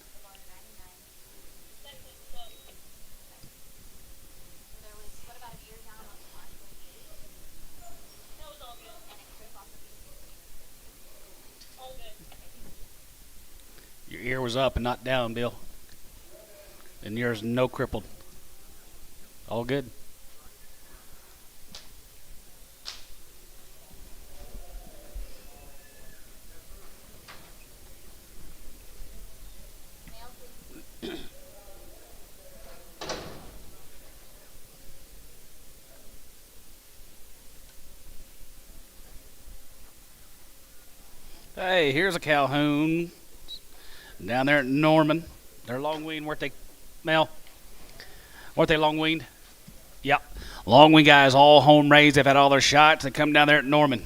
Your ear was up and not down, Bill. And yours no crippled. All good. Hey, here's a Calhoun down there at Norman. They're long weaned, weren't they, Mel? Weren't they long weaned? Yep. Long weaned guys, all home raised. They've had all their shots. They come down there at Norman.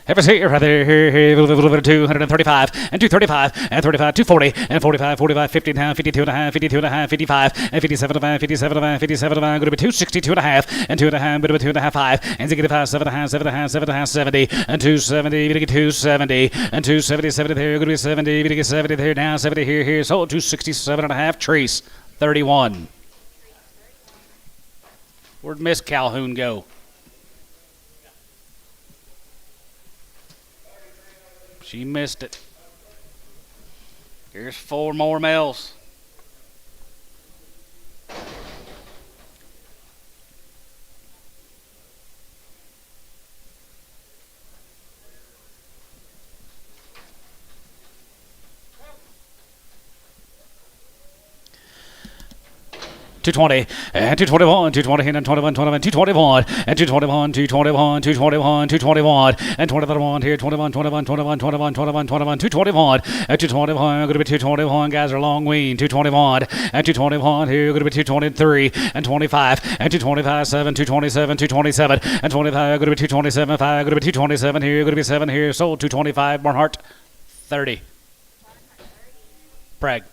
Ever see right there, here, 235 and 235 and 35, 240 and 45, 45, 50 now, 52 and a half, 52 and a half, 55 and 57 and a half, 57 and a half, 57 and a half, going to be 262 and a half and 2 and a half, bit of a 2 and a half, 5 and 65, 7 and a half, 7 and a half, 7 and a half, 70 and 270, going to get 270 and 270, 70 there, going to be 70, going to get 70 there, now 70 here, sold 267 and a half, Treese 31. Where'd Miss Calhoun go? She missed it. Here's 4 more males. $220 and $221, $220 and $21, $21, $221 and $221, $221, $221, $221 and $21 here, $21, $21, $21, $21, $21, $221 and $221. Going to be $221. Guys are long weaned. $221 and $221 here. Going to be $223 and $25 and $225, 7, $227, $227 and $25. Going to be $227, 5. Going to be $227 here. Going to be 7 here. Sold $225. Barnhart 30. Bragg.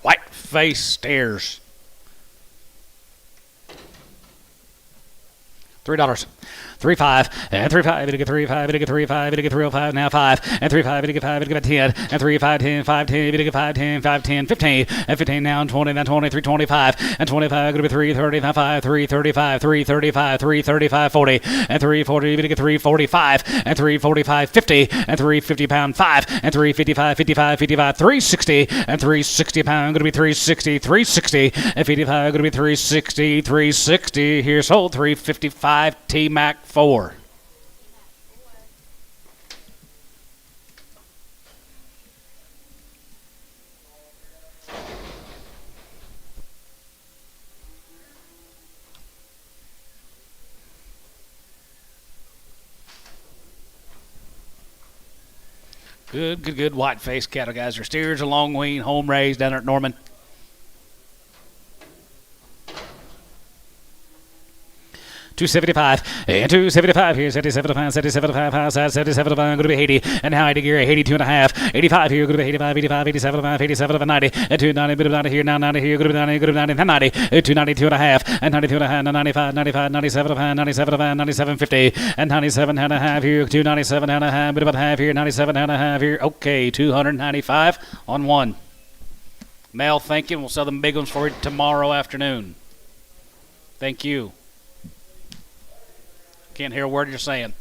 White face stairs. $3. 3.5 and 3.5. It'll get 3.5. It'll get 3.5. It'll get 3.05. Now 5 and 3.5. It'll get 5. It'll get 10 and 3.5. 10. 5. 10. It'll get 5. 10. 5. 10. 15 and 15. Now 20. Now 20. 3.25 and 25. Going to be 3.30. Now 5. 3.35. 3.35. 3.35. 40 and 3.40. It'll get 3.45 and 3.45. 50 and 3.50 pound. 5 and 3.55. 55. 55. 3.60 and 3.60 pound. Going to be 3.60. 3.60 and 55. Going to be 3.60. 3.60. Here sold 3.55. T-Mac 4. Good white-faced cattle guys. Our steers are long weaned, home raised down there at Norman. $275 and $275 here, 77 77 outside 77 going to be 80 and now 80 gear 82 and a half 85 here, going to be 85 85 87 87 90 and 290 bit of 90 here now 90 here, going to be 90 90 and 90 292 and a half and 92 and a half 95 95 97 97 97 50 and 97 and a half here, 297 and a half bit of a half here, 97 and a half here. Okay, 295 on one. Mel, thank you. We'll sell them big ones for you tomorrow afternoon. Thank you. Can't hear a word you're saying.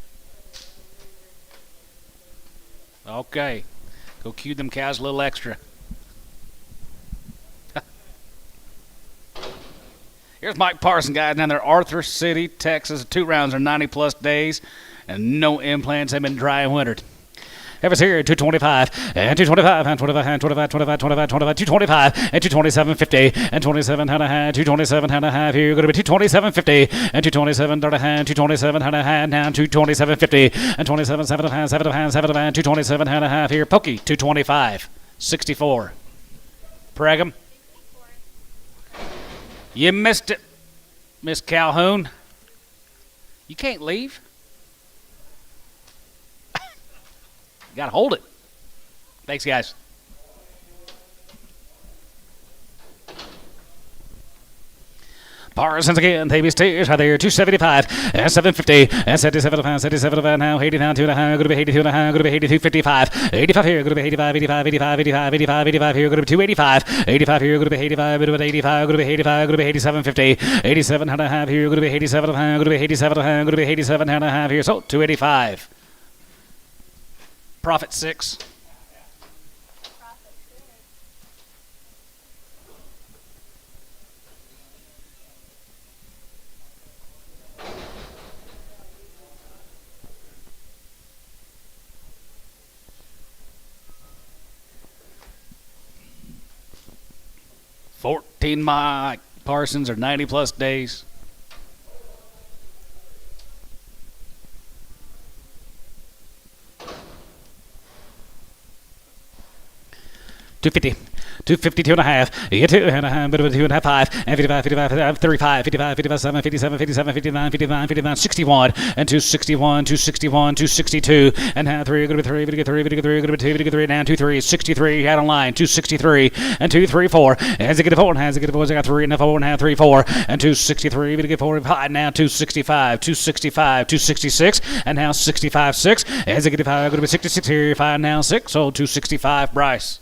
Okay. Go cue them cows a little extra. Here's Mike Parson, guys, down there, Arthur City, Texas. 2 rounds are 90-plus days, and no implants have been dry and wintered. Evers here, 225 and 225 and 25 and 25, 25, 25, 25, 225 and 227.50 and 27 and a half, 227 and a half here. Going to be 227.50 and 227 and a half, 227 and a half now, 227.50 and 27 7 and a half, 7 and a half, 7 and a half, 227 and a half here. Pokey 225, 64. Pregham. You missed it, Miss Calhoun. You can't leave. You got to hold it. Thanks, guys. Parsons again, baby steers are there, 275 and 750 and 77 77 now, 80 down, 2.5, going to be 82 and a half, going to be 82, 55, 85 here, going to be 85, 85, 85, 85, 85, 85 here, going to be 285, 85 here, going to be 85, going to be 85, going to be 85, going to be 87, 50, 87 and a half here, going to be 87 and a half, going to be 87 and a half, going to be 87 and a half here, so 285. Profit 6. Mike Parsons are 90 plus days. $250. 252 and a half, 2 and a half, bit of a 2 and a half, 5, and 55, 55, 35, 55, 57, 57, 57, 59, 59, 59, 61, and 261, 261, 262, and half 3, going to be 3, going to be 3, going to be 3, going to be 2, going to be 3, down 2, 3, 63, out on line, 263, and 2, 3, 4, as they get a 4, and as they get a 4, they got 3 and a 4 and a half, 3, 4, and 263, going to get 4, 5, now 265, 265, 266, and now 65, 6, as they get a 5, going to be 66 here, 5, now 6, so 265, Bryce.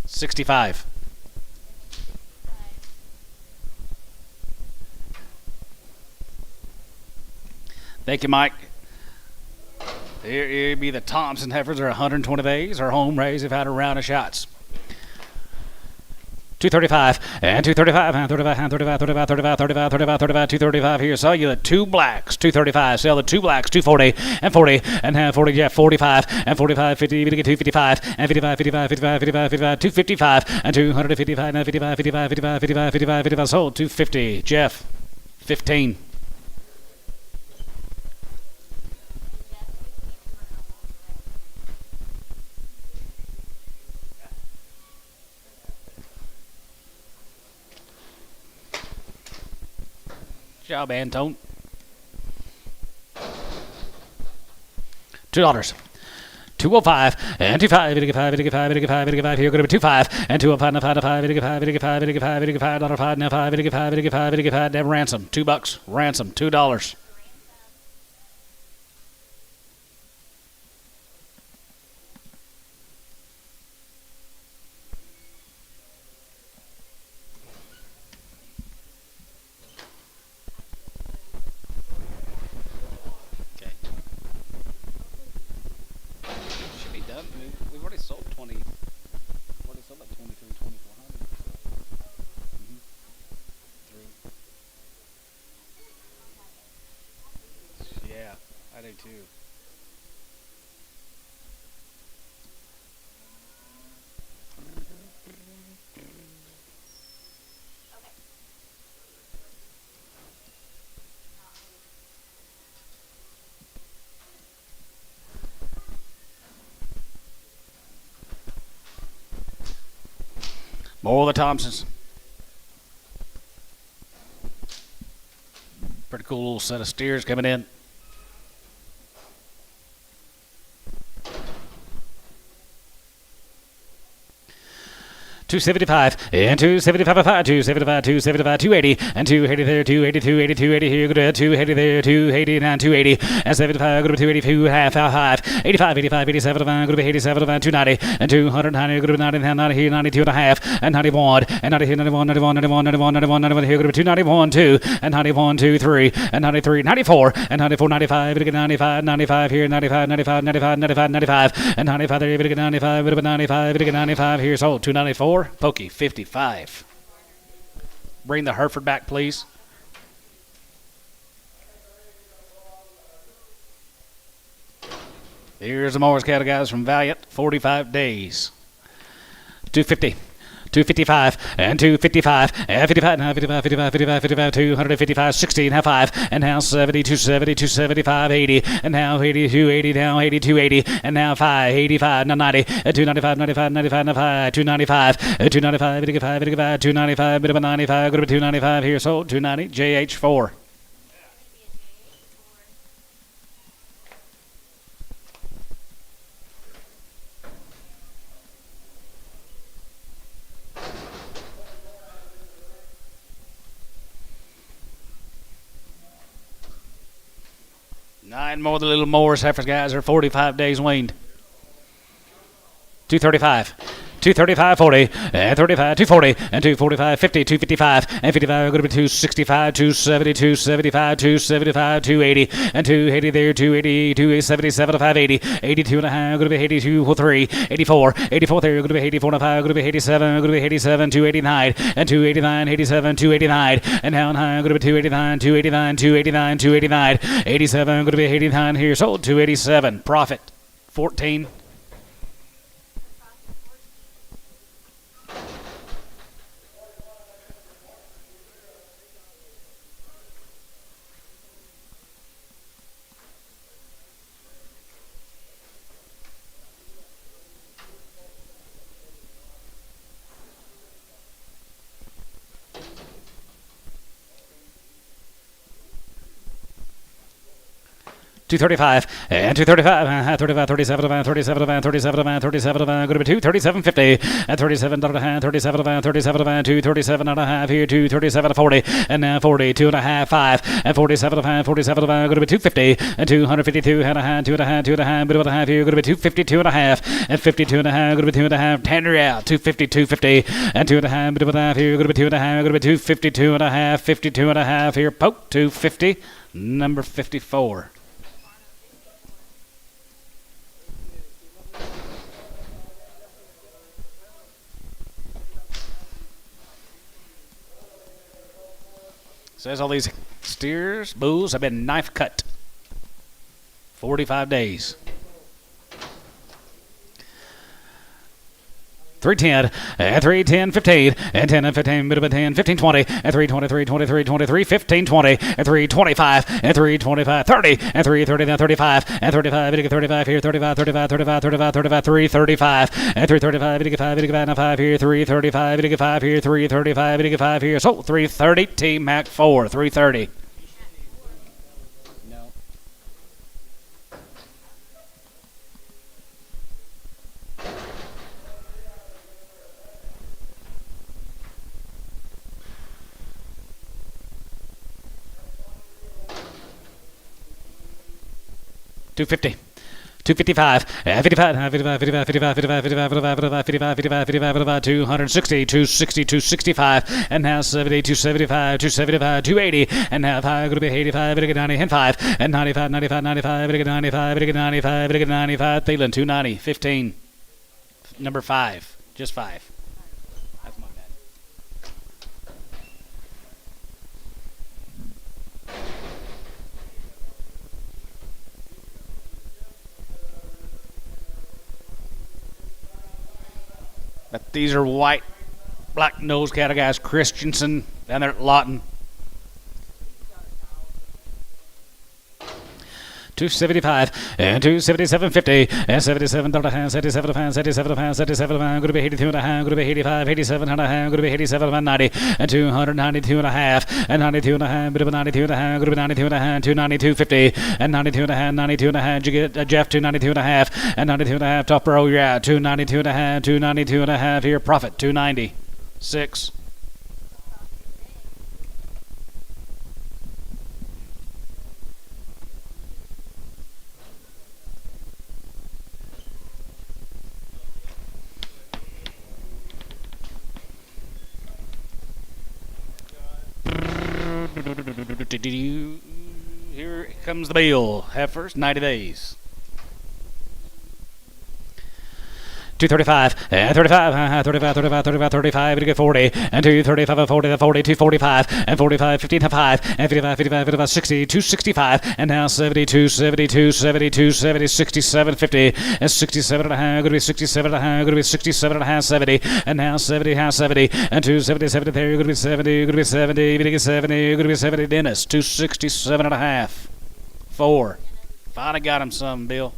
65. Thank you, Mike. Here be the Thompson heifers are 120 days. Our home raised have had a round of shots. 235 and 235 and 35 and 35 35 35 35 35 35 235 here. Sell you the 2 blacks 235. Sell the 2 blacks 240 and 40 and have 40. Yeah, 45 and 45 50. We get 255 and 55 55 55 55 55 255 and 255 and 55 55 55 55 55 55. Sold 250. Jeff 15. Job, Antone. $2. 205 and 25, 55, 55, 55, 55, here, going to be 25 and 205, 5, 55, 55, 55, 55, $5, now 5, 55, 55, 55, have ransom, $2, ransom, $2. We've already sold 20. We've already sold like 23, 2400. Through. Yeah, I do too. More of the Thompsons. Pretty cool little set of steers coming in. $275 and 275, 275, 275, 280 and 280 there, 280, 280, 280 here, good, 280 there, 280 and 280 and 75, good, 282 half, 5, 85, 85, 87, good, 87, 290 and 290, good, 90, 90 here, 92 and a half and 91 and 90 here, 91, 91, 91, 91, 91, 91 here, good, 291, 2 and 91, 2, 3 and 93, 94 and 94, 95, 95, 95 here, 95, 95, 95, 95, 95 and 95 there, 95, 95, 95 here, sold 294. Pokey 55. Bring the Hereford back, please. Here's the Morris cattle guys from Valiant. 45 days. 250. 255 and 255 and 55 now 55 55 55 55 255 16 now 5 and now 70 270 275 80 and now 80 280 now 80 280 and now 5 85 now 90 295 95 95 95 295 295 85 85 295 bit of a 95 go to 295 here sold 290 JH4. 9 more. The little Morris heifers, guys, are 45 days weaned. 235. 235, 40, and 35, 240, and 245, 50, 255, and 55 going to be 265, 270, 275, 275, 280, and 280 there, 280, 277, 580, 82 and a half, going to be 82, 3, 84, 84 there, going to be 84 and a half, going to be 87, going to be 87, 289, and 289, 87, 289, and down high, going to be 289, 289, 289, 289, 87, going to be 89 here, sold 287, profit 14. $235 and $235, 35, 37, 37, 37, 37, going to be $237.50 and $37, 37, 37, 237 and a half here, $237.40 and now 42 and a half, 5 and 47, 47, going to be $250 and $252 and a half, 2 and a half, 2 and a half, bit of a half here, going to be $252 and a half and 52 and a half, going to be 2 and a half, 10 out, $250, $250 and 2 and a half, bit of a half here, going to be 2 and a half, going to be $252 and a half, 52 and a half here, poke $250, number 54. Says all these steers, bulls have been knife cut. 45 days. 310 and 310 15 and 10 and 15 bit of a 10 15 20 and 323 23 23 15 20 and 325 and 325 30 and 330 then 35 and 35 bit of 35 here 35 35 35 35 35 335 and 335 bit of 5 bit of 5 here 335 bit of 5 here 335 bit of 5 here so 330 T Mac 4 330. $250. 255, 55, 55, 55, 55, 55, 55, 55, 55, 55, 260, 260, 265, and now 70, 275, 275, 280, and now 5, going to be 85, 90, and 5, and 95, 95, 95, 95, 95, 95, Thielen, 290, 15, number 5, just 5. That's my bad. But these are white, black-nosed cattle guys. Christensen down there at Lawton. 275 and 277.50 and 77 pounds, 77 pounds, 77 pounds, 77 pounds. Going to be 82 and a half. Going to be 85, 87 and a half. Going to be 87 and 90 and 292 and a half and 92 and a half. Bit of a 92 and a half. Going to be 92 and a half. 292.50 and 92 and a half. 92 and a half. Did you get Jeff? 292 and a half and 92 and a half. Top row, you're out. 292 and a half. 292 and a half. Here, profit 296. Here comes the bill. Heifers, 90 days. 235 and 35, 35, 35, 35, 35, to get 40 and 235, 40, 40, 245 and 45, 15, 5 and 55, 55, 55, 60, 265 and now 72, 72, 72, 70, 67, 50 and 67 and a half, going to be 67 and a half, going to be 67 and a half, 70 and now 70, half 70 and 270, 70 there, going to be 70, going to be 70, going to be 70, going to be 70, Dennis, 267 and a half, 4. Finally got him some, Bill.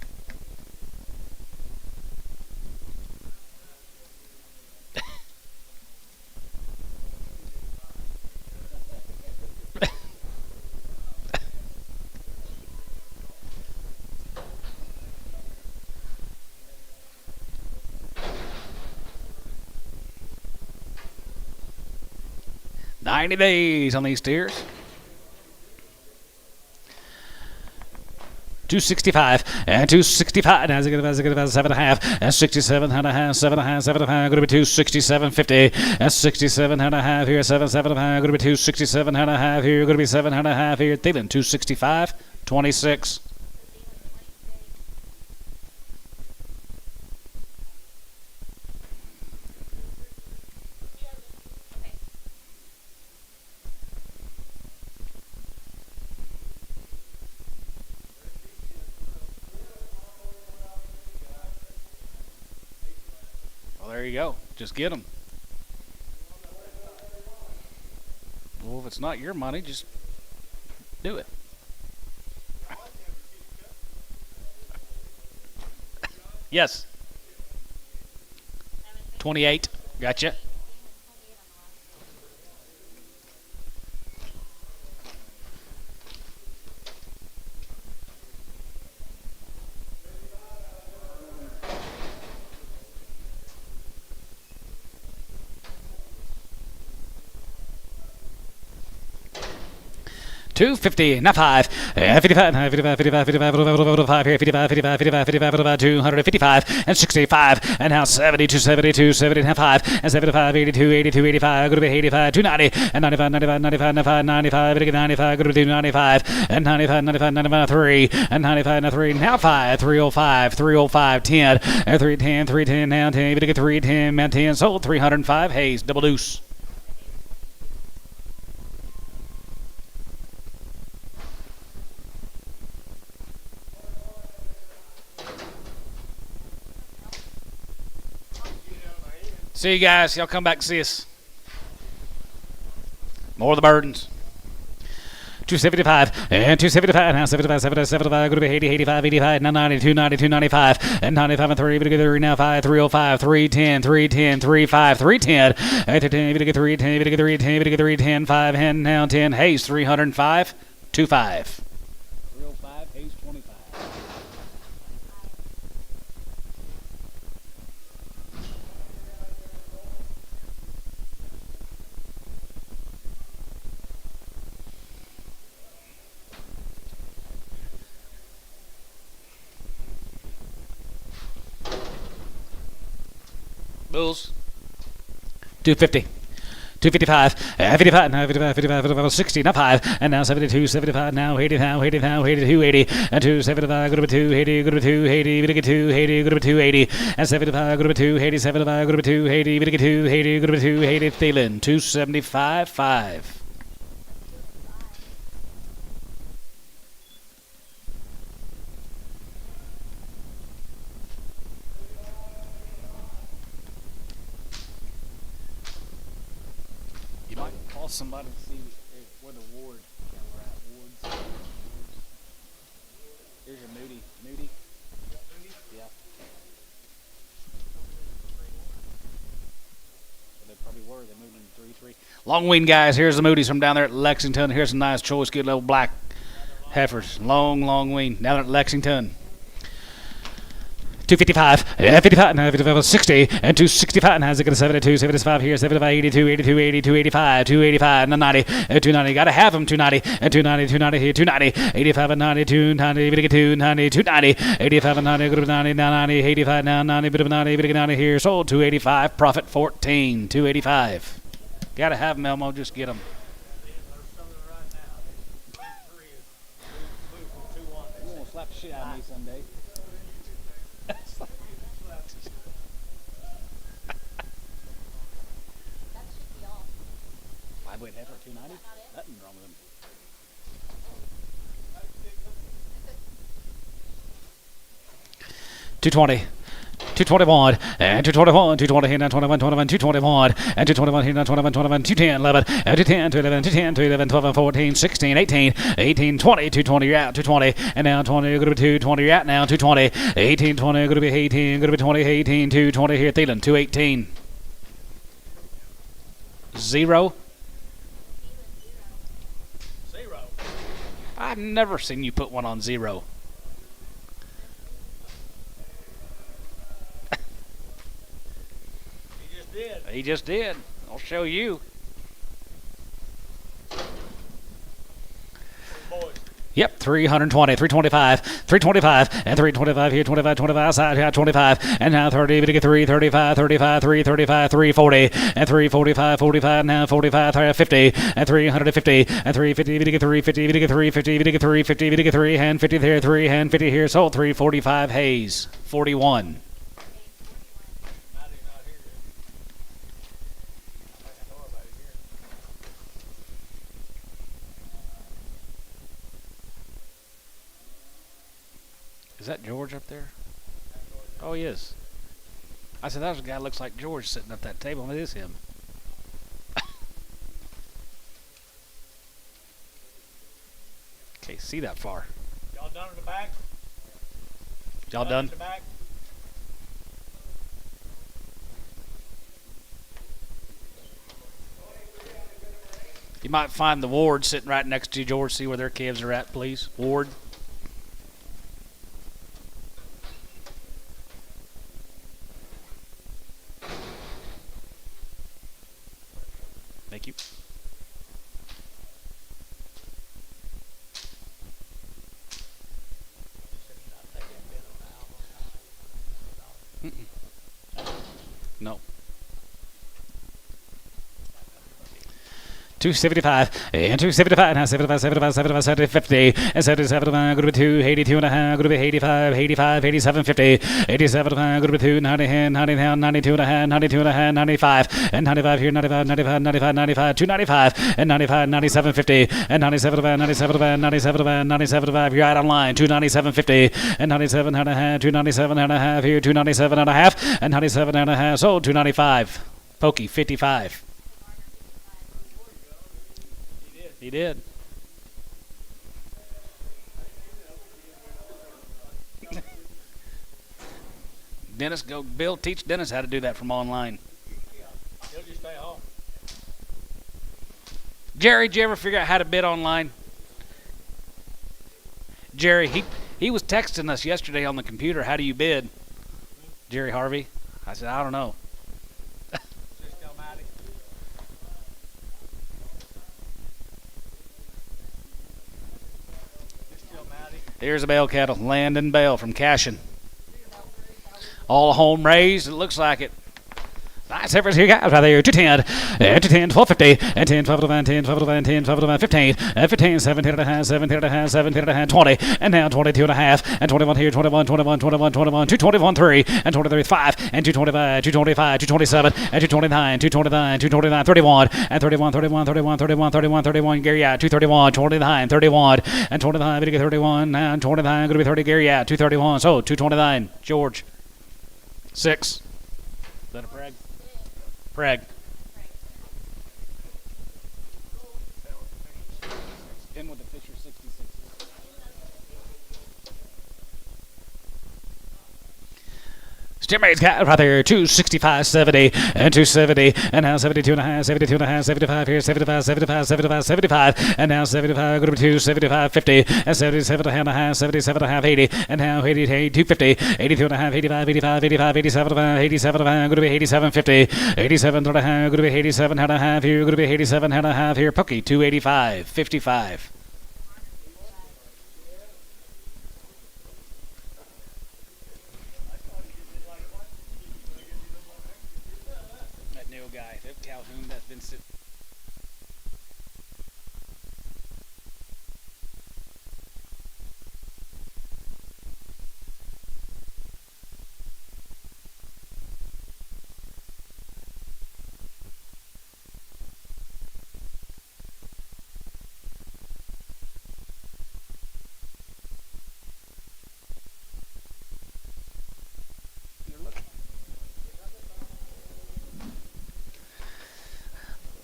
$90 days on these steers. 265 and 265. Now it's going to be 7.5 and 67 and a half, 7.5, 7.5. Going to be 267.50 and 67 and a half here, 7.5. Going to be 267 and a half here. Going to be 7 and a half here. Thielen 265, 26. There you go. Just get them. Well, if it's not your money, just do it. Yes. 28. Gotcha. $250, not 5, 55, 55, 55, 55 here, 55, 55, 55, 55, 255, and 65, and now 72, 72, 70, and 5, and 75, 82, 82, 85, going to be 85, 290, and 95, 95, 95, 95, 95, 95, going to be 95, and 95, 95, 95, 3, and 95, 93, now 5, 305, 305, 10, and 310, 310, now 10, we get 310, man 10, sold 305, Hayes, double deuce. See you guys. Y'all come back and see us. More of the burdens. 275 and 275 now 75 75 going to be 80 85 85 90 290 295 and 95 and 3 3 now 5 305 310 310 35 310 310 310 310 310 5 and now 10 Hayes 305 25 305 Hayes 25. Bulls. 250. 255, 55, now 55, 55, 55, 60, now 5, and now 72, 75, now 80, now 80, now 82, 80, and 275, go to 280, go to 280, we get 280, go to 280, and 75, go to 280, 75, go to 280, we get 280, go to 280, Thielen, 275, 5. Somebody to see where the ward we're at. Wards. Here's your Moody. Moody? Yeah. Well, they probably were. They moved in 3-3. Long wing guys. Here's the Moody's from down there at Lexington. Here's a nice choice, good little black heifers. Long wing down at Lexington. 255, 55, now 55, 60, and 265, now it's going to 72, 75 here, 75, 82, 82, 80, 285, 285, and 90, and 290, got to have them, 290, and 290, 290 here, 290, 85 and 90, 290, bit of 290, 290, 85 and 90, good of 90, now 90, 85, now 90, bit of 90, bit of 90 here, sold 285, profit 14, 285. Got to have them, Elmo, just get them. You won't slap the shit out of me someday. Wait, heifer 290? Nothing wrong with them. 220, 221, and 221, 220 here now 21, 21, 221, and 221 here now 21, 21, 210, 11, and 210, 211, 210, 211, 12, 14, 16, 18, 18, 20, 220, you're out, 220, and now 20, you're going to be 220, you're out now, 220, 18, 20, going to be 18, going to be 20, 18, 220 here, Thielen, 218. 0. I've never seen you put one on 0. He just did. He just did. I'll show you. Boys. Yep, 320, 325, 325, and 325 here, 25, 25 side here, 25, and now 30, but get 335, 35, 335, 340, and 345, 45, now 45, 50, and 350, and 350, but get 350, but get 350, but get 350, but get 3 hand 50 there, 3 hand 50 here, sold 345 Hayes, 41. Is that George up there? Oh, he is. I said, that guy looks like George sitting at that table, and it is him. Can't see that far. Y'all done in the back? Y'all done? In the back? You might find the Ward sitting right next to you, George. See where their calves are at, please. Ward. Thank you. No. 275 and 275 now 75 75 75 70 50 and 77 going to be 2 82 and a half going to be 85 85 87 50 87 going to be 2 90 90 92 and a half 92 and a half 95 and 95 here 95 95 95 95 295 and 95 97 50 and 97 97 97 97 you're out on line 297 50 and 97 and a half 297 and a half here 297 and a half and 97 and a half sold 295 Pokey 55. He did. Dennis, go. Bill, teach Dennis how to do that from online. He'll just stay home. Jerry, did you ever figure out how to bid online? Jerry, he was texting us yesterday on the computer. How do you bid? Jerry Harvey. I said, I don't know. Here's a bale cattle, Landon Bale from Cashin. All home raised, it looks like it. Nice efforts here, guys, right there. 210, 210, 1250, and 10, 12 to 10, 12 to 10, 12 to 15, 15, 17 and a half, 17 and a half, 17 and a half, 20, and now 22 and a half, and 21 here, 21, 21, 21, 21, 221, 3, and 23, 5, and 225, 225, 227, and 229, 229, 229, 31, and 31, 31, 31, 31, 31, 31, Gary out, 231, 29, 31, and 29, big 31, now 29, going to be 30, Gary out, 231, so 229, George, 6. Is that a brag? Bragg. In with the Fisher 66. Stimmate's got right there 265, 70, and 270, and now 72 and a half, 72 and a half, 75 here, 75, 75, 75, 75, and now 75, going to be 2, 75, 50, and 77 and a half, 77 and a half, 80, and now 80, 250, 82 and a half, 85, 85, 85, 87 and a half, 87 and a half, going to be 87, 50, 87 and a half, going to be 87 and a half here, going to be 87 and a half here, Pookie, 285, 55. Calhoun that's been sitting.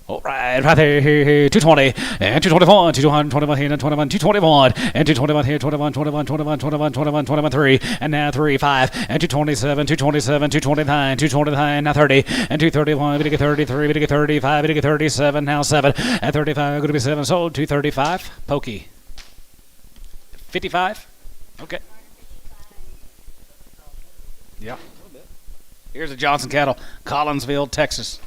All right there, here, 220, and 221, 221 here, and 21, 221, and 221 here, 21, 21, 21, 21, 21, 21, 3, and now 3, 5, and 227, 227, 229, 229, now 30, and 231, we get 33, we get 35, we get 37, now 7, and 35, going to be 7, sold, 235, Pokey. 55? Okay. Yeah. Here's a Johnson cattle, Collinsville, Texas.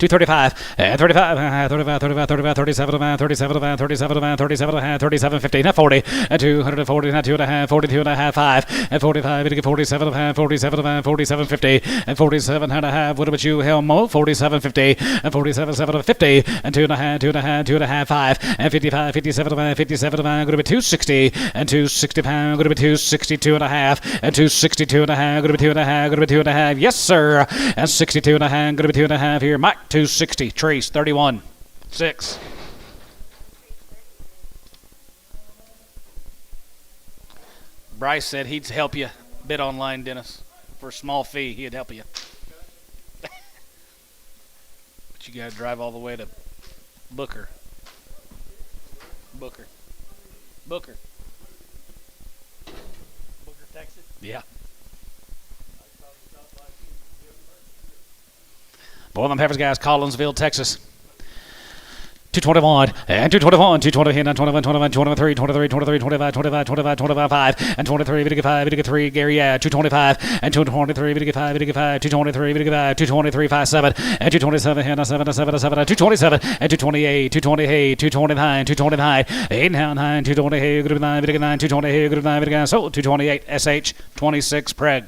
235 and 35 35 35 35 37 37 37 37 37 50 now 40 and 240 now 2 and a half 42 and a half 5 and 45 and 47 and a half 47 47 50 and 47 and a half. What about you, Helmo? 47 50 and 47 7 50 and 2 and a half 2 and a half 2 and a half 5 and 55 57 57 going to be 260 and 260 pound going to be 262 and a half and 262 and a half going to be 2 and a half going to be 2 and a half. Yes sir. And 62 and a half going to be 2 and a half here. Mike 260. Trace 31 6. Bryce said he'd help you bid online, Dennis, for a small fee. He'd help you. But you got to drive all the way to Booker. Booker, Texas? Yeah. Boy, them Heifers guys, Collinsville, Texas. 221 and 221, 220 here, 21, 21, 23, 23, 23, 25, 25, 25, 25, 5 and 23, Vidica 5, Vidica 3, Gary, 225 and 223, Vidica 5, Vidica 5, 223, Vidica 5, 223, 5, 7 and 227 here, 7, 7, 7, 227 and 228, 228, 229, 229, 8, 9, 220 here, good 9, Vidica 9, 220 here, good 9, Vidica, so 228, SH, 26, Preg.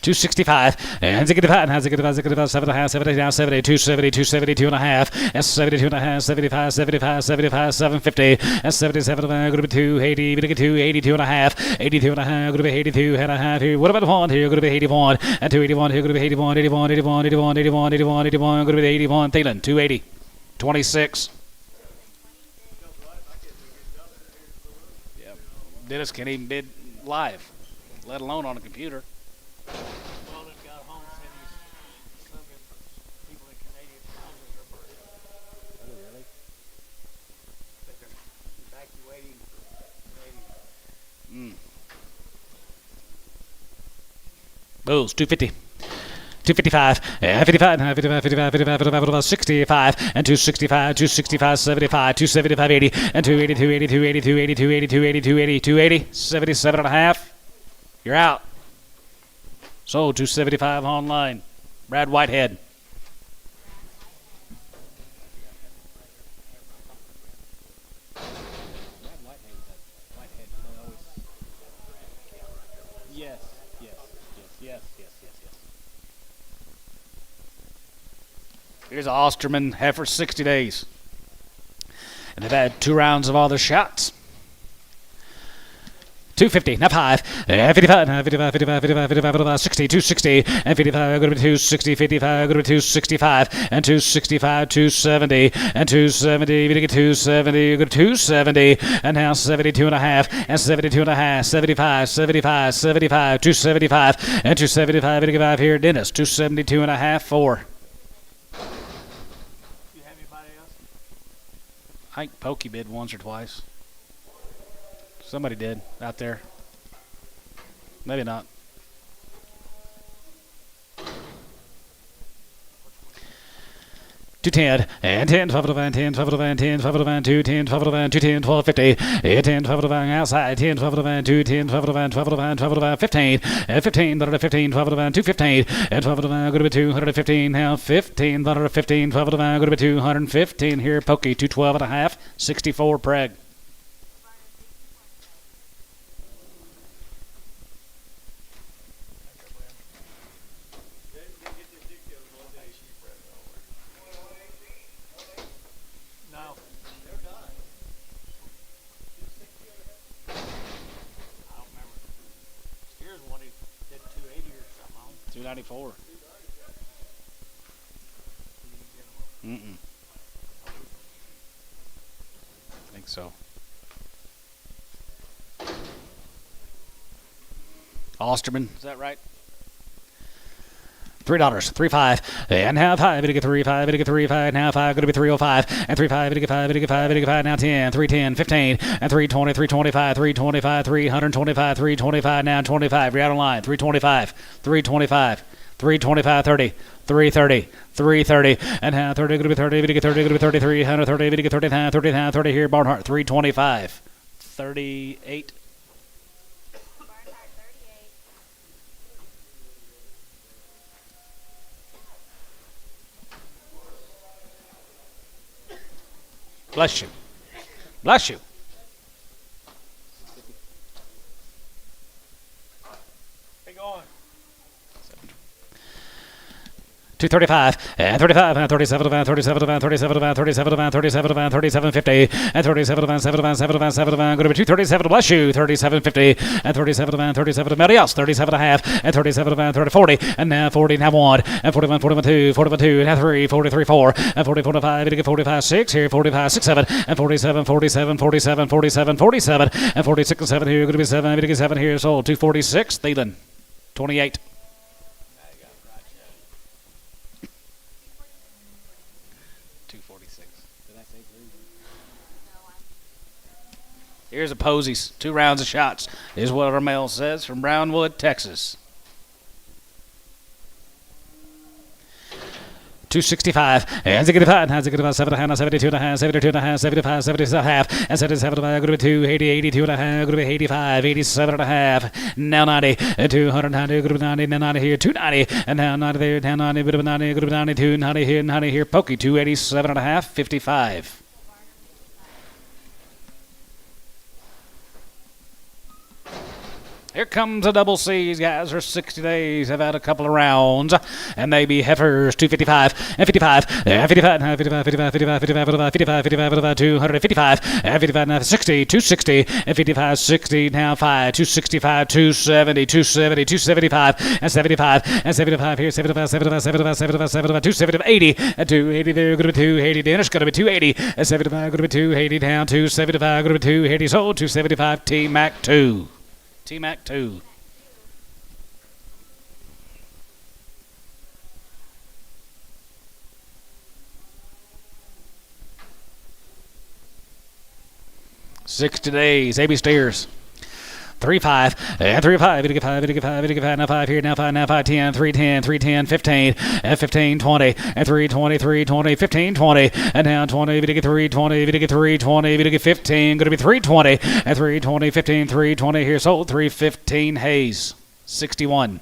$265 and $65 7 and a half 70 down 70 270 272 and a half and 72 and a half 75 75 75 750 and 77 going to be 280 going to 282 and a half 82 and a half going to be 82 and a half here. What about one here? Going to be 81 and 281 here. Going to be 81 81 81 81 81 81 81 going to be 81 Thielen 280 26. Yep. Dennis can't even bid live, let alone on a computer. Well, they've got home cities. Some people in Canadian houses are burning. Oh, really? But they're evacuating Canadians. Bulls 250. 255 and 55 and 55 55 55 55 65 and 265 265 75 275 80 and 280 280 280 280 280 280 280 280 77 and a half. You're out. Sold 275 online. Brad Whitehead. Yes. Here's an Osterman heifer 60 days. And they've had 2 rounds of all their shots. 250, now 5, and 55, 55, 55, 55, 55, 60, 260, and 55, going to be 260, 55, going to be 265, and 265, 270, and 270, we get 270, go to 270, and now 72 and a half, and 72 and a half, 75, 75, 75, 275, and 275, 85 here, Dennis, 272 and a half, 4. You have anybody else? I think Pokey bid once or twice. Somebody did out there. Maybe not. $210 and 10 12 of 10 12 of 10 12 of 2 10 12 of 2 10 12 50 10 12 of outside 10 12 of 2 10 12 of 12 of 12 of 15 and 15 15 12 of 215 and 12 of going to be 215 now 15 15 12 of going to be 215 here Pokey 212 and a half 64 Preg. Did 280 or something on. 294. Mm-mm. I think so. Osterman, is that right? $3, 3.5, and now 5, it'll get 3.5, it'll get 3.5, now 5, gonna be 305, and 3.5, it'll get 5, it'll get 5, it'll get 5, now 10, 310, 15, and 320, 325, 325, 325, 325, now 25, you're out of line, 325, 325, 325.30, 330, 330, and now 30, gonna be 30, gonna get 30, gonna be 33, 130, gonna get 30, 30, 30 here, Barnhart, 325, 38. Bless you. Bless you. 235 and 35 and 37 and 37 and 37 and 37 and 37 and 37.50 and 37 and 7 and 7 and 7 and going to be 237. Bless you. 37.50 and 37 and 37. Everybody else 37 and a half and 37 and 30 40 and now 40 now 1 and 41 41 2 41 2 and now 3 43 4 and 40 45 and 45 6 here 45 6 7 and 47 47 47 47 47 and 46 and 7 here going to be 7 and 7 here sold 246 Thielen 28. Here's a Posies. 2 rounds of shots is what our mail says from Brownwood, Texas. 265 and 65 and 65 7 and 72 and a half 72 and a half 75 76 and a half and 77 and a half going to be 2 80 82 and a half going to be 85 87 and a half now 90 and 290 going to be 90 now 90 here 290 and now 90 there now 90 going to be 90 going to be 92 90 here 90 here Pokey 287 and a half 55. Here comes a double C's, guys. For 60 days, have had a couple of rounds, and they be heifers 255 and 55 and 55 and 55 55 55 55 55 55 255 and 55 and 60 260 and 55 60 now 5 265 270 270 275 and 75 and 75 here 75 75 75 75 75 270 80 and 280 there going to be 280 then it's going to be 280 and 75 going to be 280 down 275 going to be 280 sold 275 T Mac 2. T-Mac 2. $60 days. AB Steers. 3-5 and 3-5 get 5 get 5 get 5 now 5 here now 5 now 5 10 310 310 15 and 15 20 and 320 320 15 20 and now 20 get 320 get 320 get 15 going to be 320 and 320 15 320 here sold 315 Hayes 61.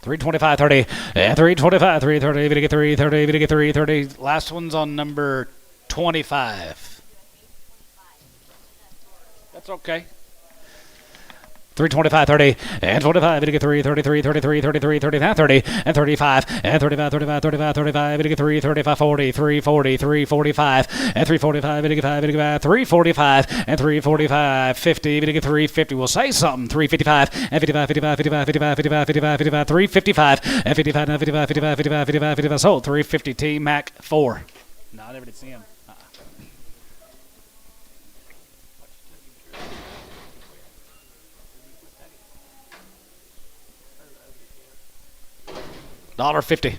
$325 30 and $325 330 to get 330 to get 330. Last one's on number 25. That's okay. 325 30 and 25 to get 333 33 33 39 30 and 35 and 35 35 35 35 to get 335 40 340 345 and 345 to get 5 to get 345 and 345 50 to get 350. We'll say something. 355 and 55 55 55 55 55 55 55 355 and 55 and 55 55 55 55 55 sold 350 T Mac 4. No, I never did see him. $1.50.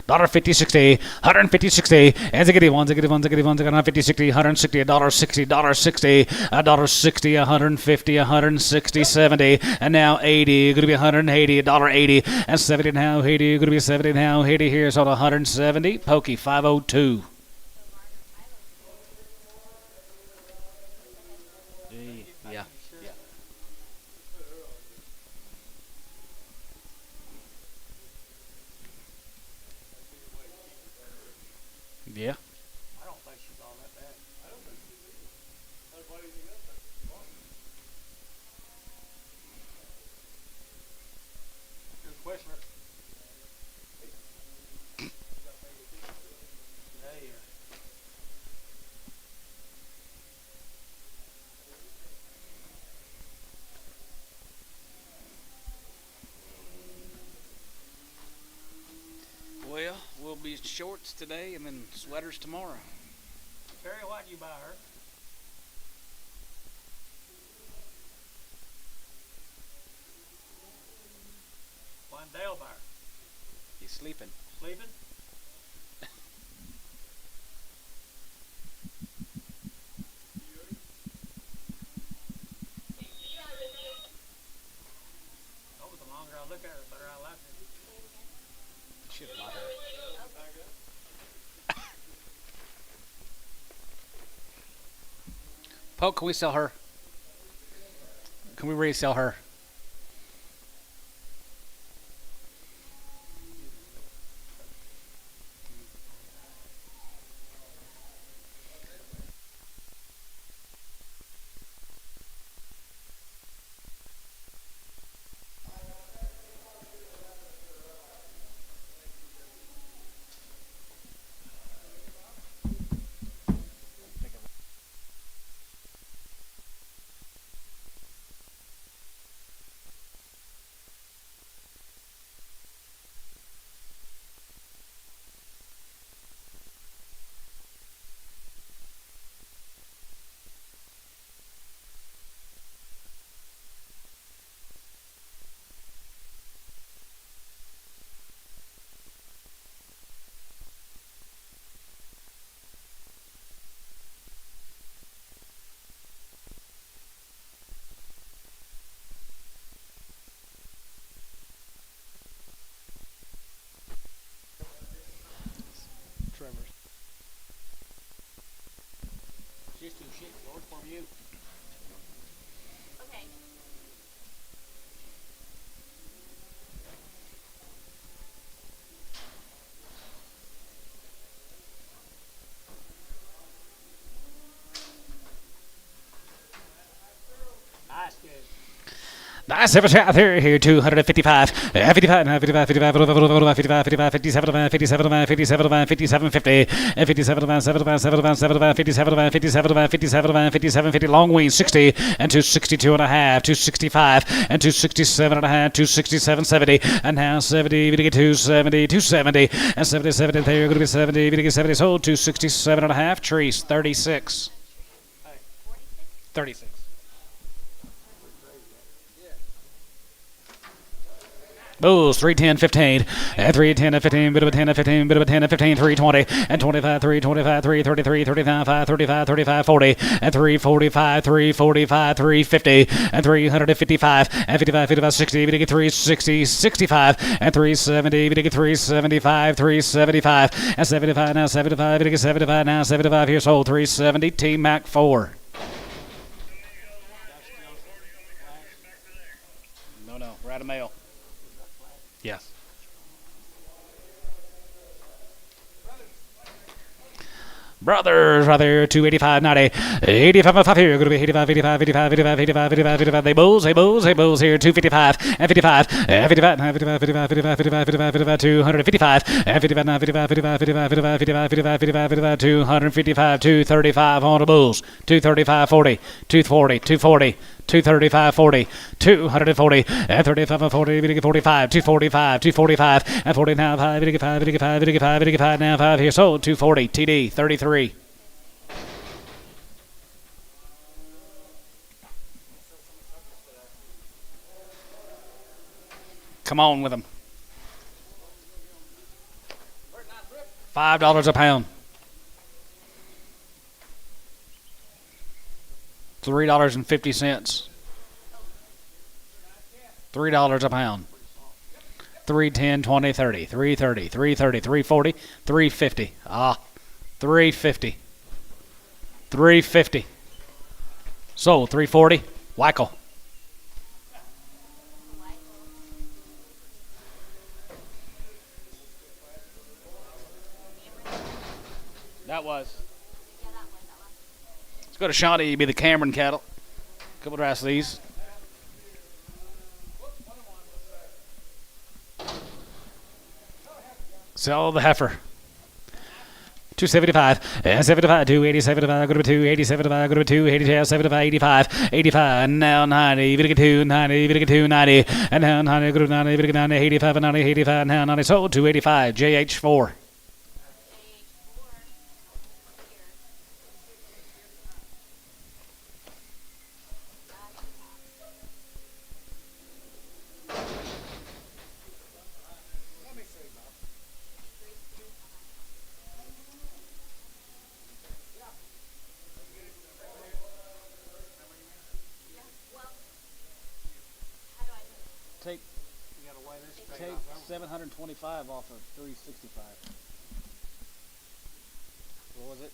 $1.50 60 $150 60 and ziggy one ziggy one ziggy one ziggy 150 60 160 $1.60 $1.60 $1.60 150 160 70 and now 80 going to be 180 $1.80 and 70 now 80 going to be 70 now 80 here so 170 Pokey 502. Yeah. Yeah. I don't think she's all that bad. I don't think she's either. What do you think of her? Good question. Well, we'll be shorts today and then sweaters tomorrow. Terry, why'd you buy her? Sleeping? Oh, the longer I look at it, the better I like it. Shit, my bad. Poke, can we sell her? Can we resell her? Tremors. She's too shit. Yours from you. Okay. Nice, good. Nice, ever shot here, 255, 55, 55, 55, 55, 55, 55, 57, 57, 57, 57, 50, 57, 7, 7, 7, 57, 57, 57, 57, 50, long wing, 60, and 262 and a half, 265, and 267 and a half, 267, 70, and now 70, we get 270, 270, and 77, there, going to be 70, we get 70, sold, 267 and a half, trees, 36. 36. Bulls 310 15 and 310 and 15 bit of a 10 and 15 bit of a 10 and 15 320 and 25 325 333 35 535 35 40 and 345 345 350 and 355 and 55 55 60 we get 360 65 and 370 we get 375 375 and 75 now 75 we get 75 now 75 here sold 370 T Mac 4. No, we're out of mail. Yes. Brothers, right there, 285, 90, 85, 5 here, going to be 85, 85, 85, 85, 85, 85, 85, they bulls here, 255, and 55, and 55, 55, 55, 55, 55, 55, 55, 255, and 55, 55, 55, 55, 55, 55, 55, 55, 55, 255, 235 on the bulls, 235, 40, 240, 240, 235, 40, 240, and 35, 40, 45, 245, 245, and 40 now, 5, 5, 5, 5, 5, now 5 here, sold, 240, TD, 33. Come on with them. $5 a pound. $3.50. $3 a pound. 310, 20, 30, 330, 330, 340, 350. 350. 350. Sold 340. Weichel. That was. Let's go to Shawnee, be the Cameron cattle. Couple drafts of these. Sell the heifer. 275, 75, 280, 75, go to 280, 75, go to 280, 75, 85, 85, now 90, we get 290, we get 290, and now 90, go to 90, we get 90, 85, and 90, 85, now 90, sold 285, JH4. take You gotta weigh this straight take off. 725 off of 365. What was it?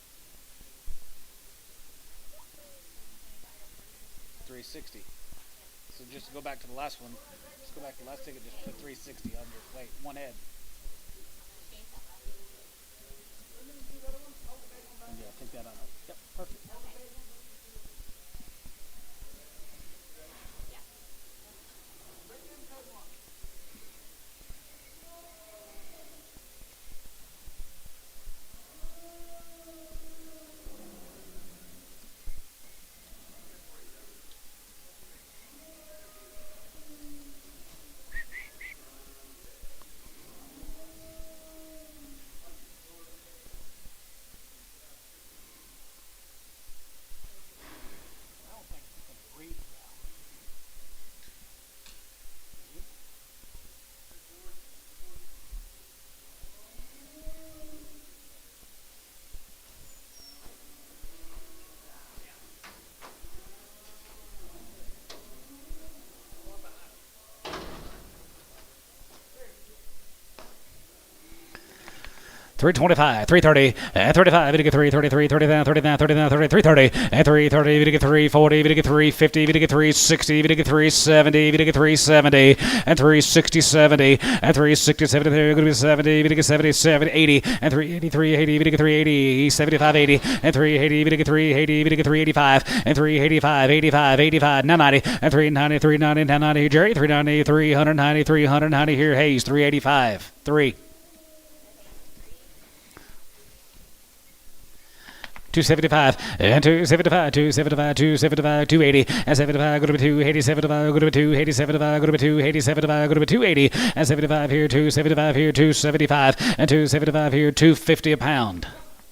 360. So just to go back to the last one, let's go back to the last ticket, just put 360 under. Wait, one head. And yeah, take that out. Yep, perfect. 325, 330, and 35, we get 333, 39, 39, 39, 30, 330, and 330, we get 340, we get 350, we get 360, we get 370, we get 370, and 360, 70, and 360, 70, we're going to be 70, we get 70, 70, 80, and 383, 80, we get 380, 75, 80, and 380, we get 380, we get 385, and 385, 85, 85, 990, and 390, 390, 990, Jerry, 390, 390, 390 here, Hayes, 385, 3. 275 and 275, 275, 275, 280 and 75, go to 280, 75, go to 280, 75, go to 280, 75, go to 280 and 75 here, 275 here, 275 and 275 here, 250 a pound,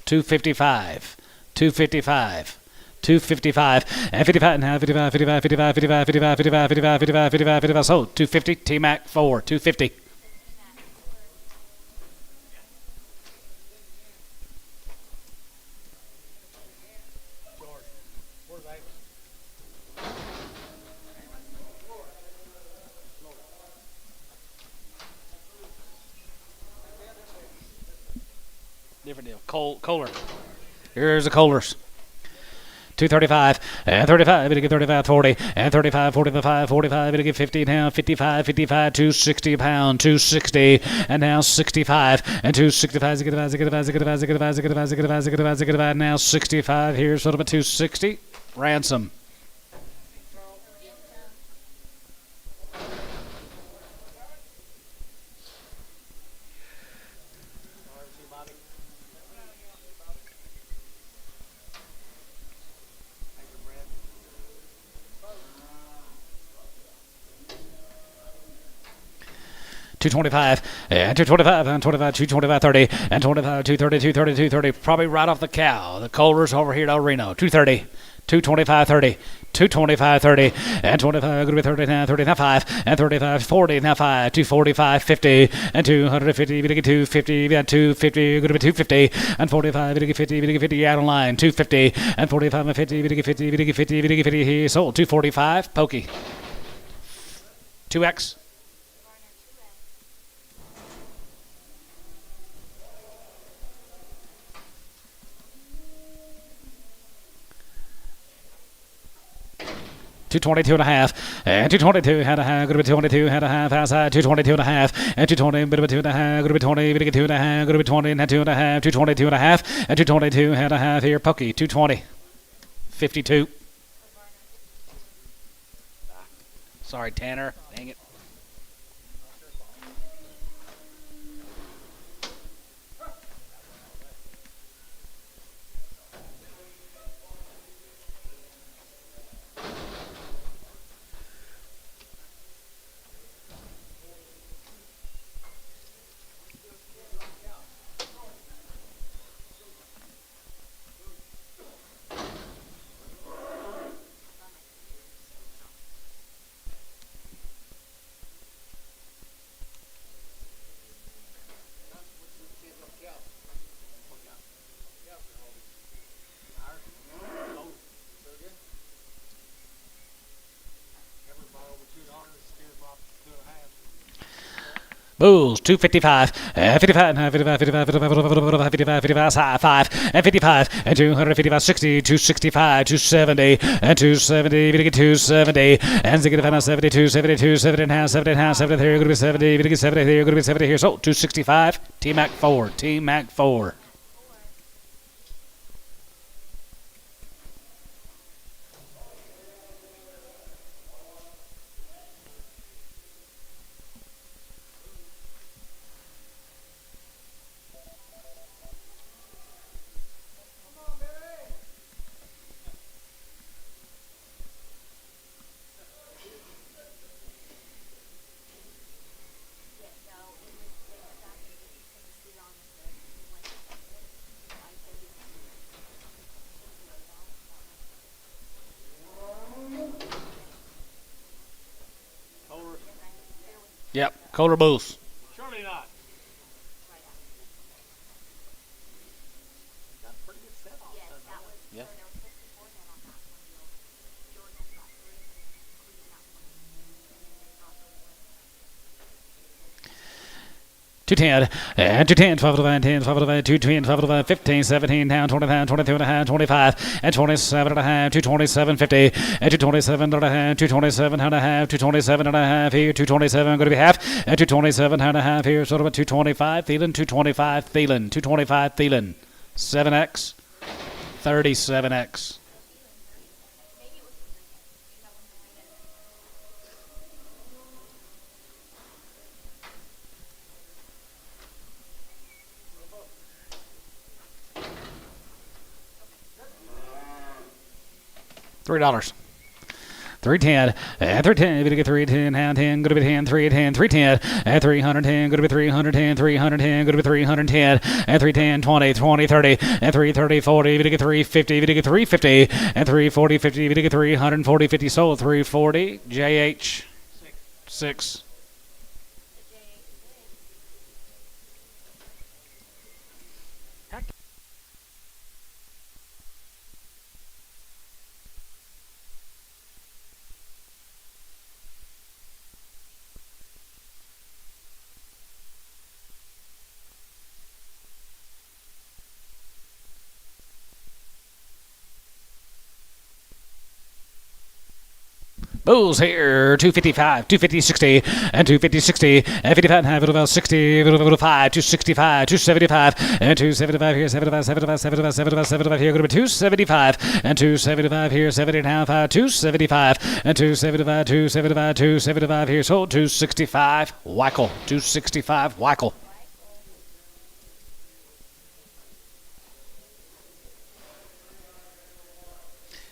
255, 255. 255 and 55 now 55 55 55 55 55 55 55 55 55 55 so 250 T-Mac 4 250. Different deal. Kohler. Here's the Kohlers. 235 and 35, we get 35, 40 and 35, 45, 45, we get 50 now, 55, 55, 260 a pound, 260 and now 65 and 265, now 65 here, sort of a 260. Ransom. $225 and $225 and $25, $225, 30 and $25, $230, $230, $230. Probably right off the cow. The Kohlers over here at El Reno. $230, $225, 30 $225, 30 and 25. Going to be 30 now, 30 now 5 and 35, 40 now 5, 245, 50 and 250. We get 250. We got 250. Going to be 250 and 45. We get 50. We get 50 out on line. 250 and 45 and 50. We get 50. We get 50. We get 50. He sold 245. Pokey. 2X. $222.5 and $222 and a half. Going to be 22 and a half outside. 222 and a half and 220. Bit of a 2 and a half. Going to be 20. Bit of 2 and a half. Going to be 20 and 2 and a half. 222 and a half and 222 and a half here. Pokey 220. 52. Sorry, Tanner. Dang it. Bulls, 255, 55, 55, 55, 55, 55, 55, 5, and 55, and 255, 60, 265, 270, and 270, we get 270, and zig it 72, 72, 70 and a half, 70 and a half, 70 here, going to be 70, we get 70 here, going to be 70 here, so 265, T-Mac 4, T-Mac 4. Yep, Kohler Bulls. Surely not. Got a pretty good set off. Yep. 210, and 210, 12 to 5, 10, 12 to 5, 210, 12 to 5, 15, 17, down, 25, 22 and a half, 25, and 27 and a half, 227, 50, and 227 and a half, 227 and a half, 227 and a half here, 227 going to be half, and 227 and a half here, sort of a 225, Thielen, 225, Thielen, 225, Thielen, 7X, 37X. $3. 310, and 310, we get 310, and 10, go to be 10, 310, 310, and 310, go to be 310, 310, go to be 310, and 310, 20, 20, 30, and 330, 40, we get 350, we get 350, and 340, 50, we get 340, 50, sold, 340, JH, 6. Bulls here, 255, 250, 60, and 250, 60, and 55 and a half, about 60, 5, 265, 275, and 275 here, 75, 75, 75, 75, 75 here, going to be 275, and 275 here, 70 and a half, 275, and 275, 275, 275 here, sold 265, Wackel, 265, Wackel.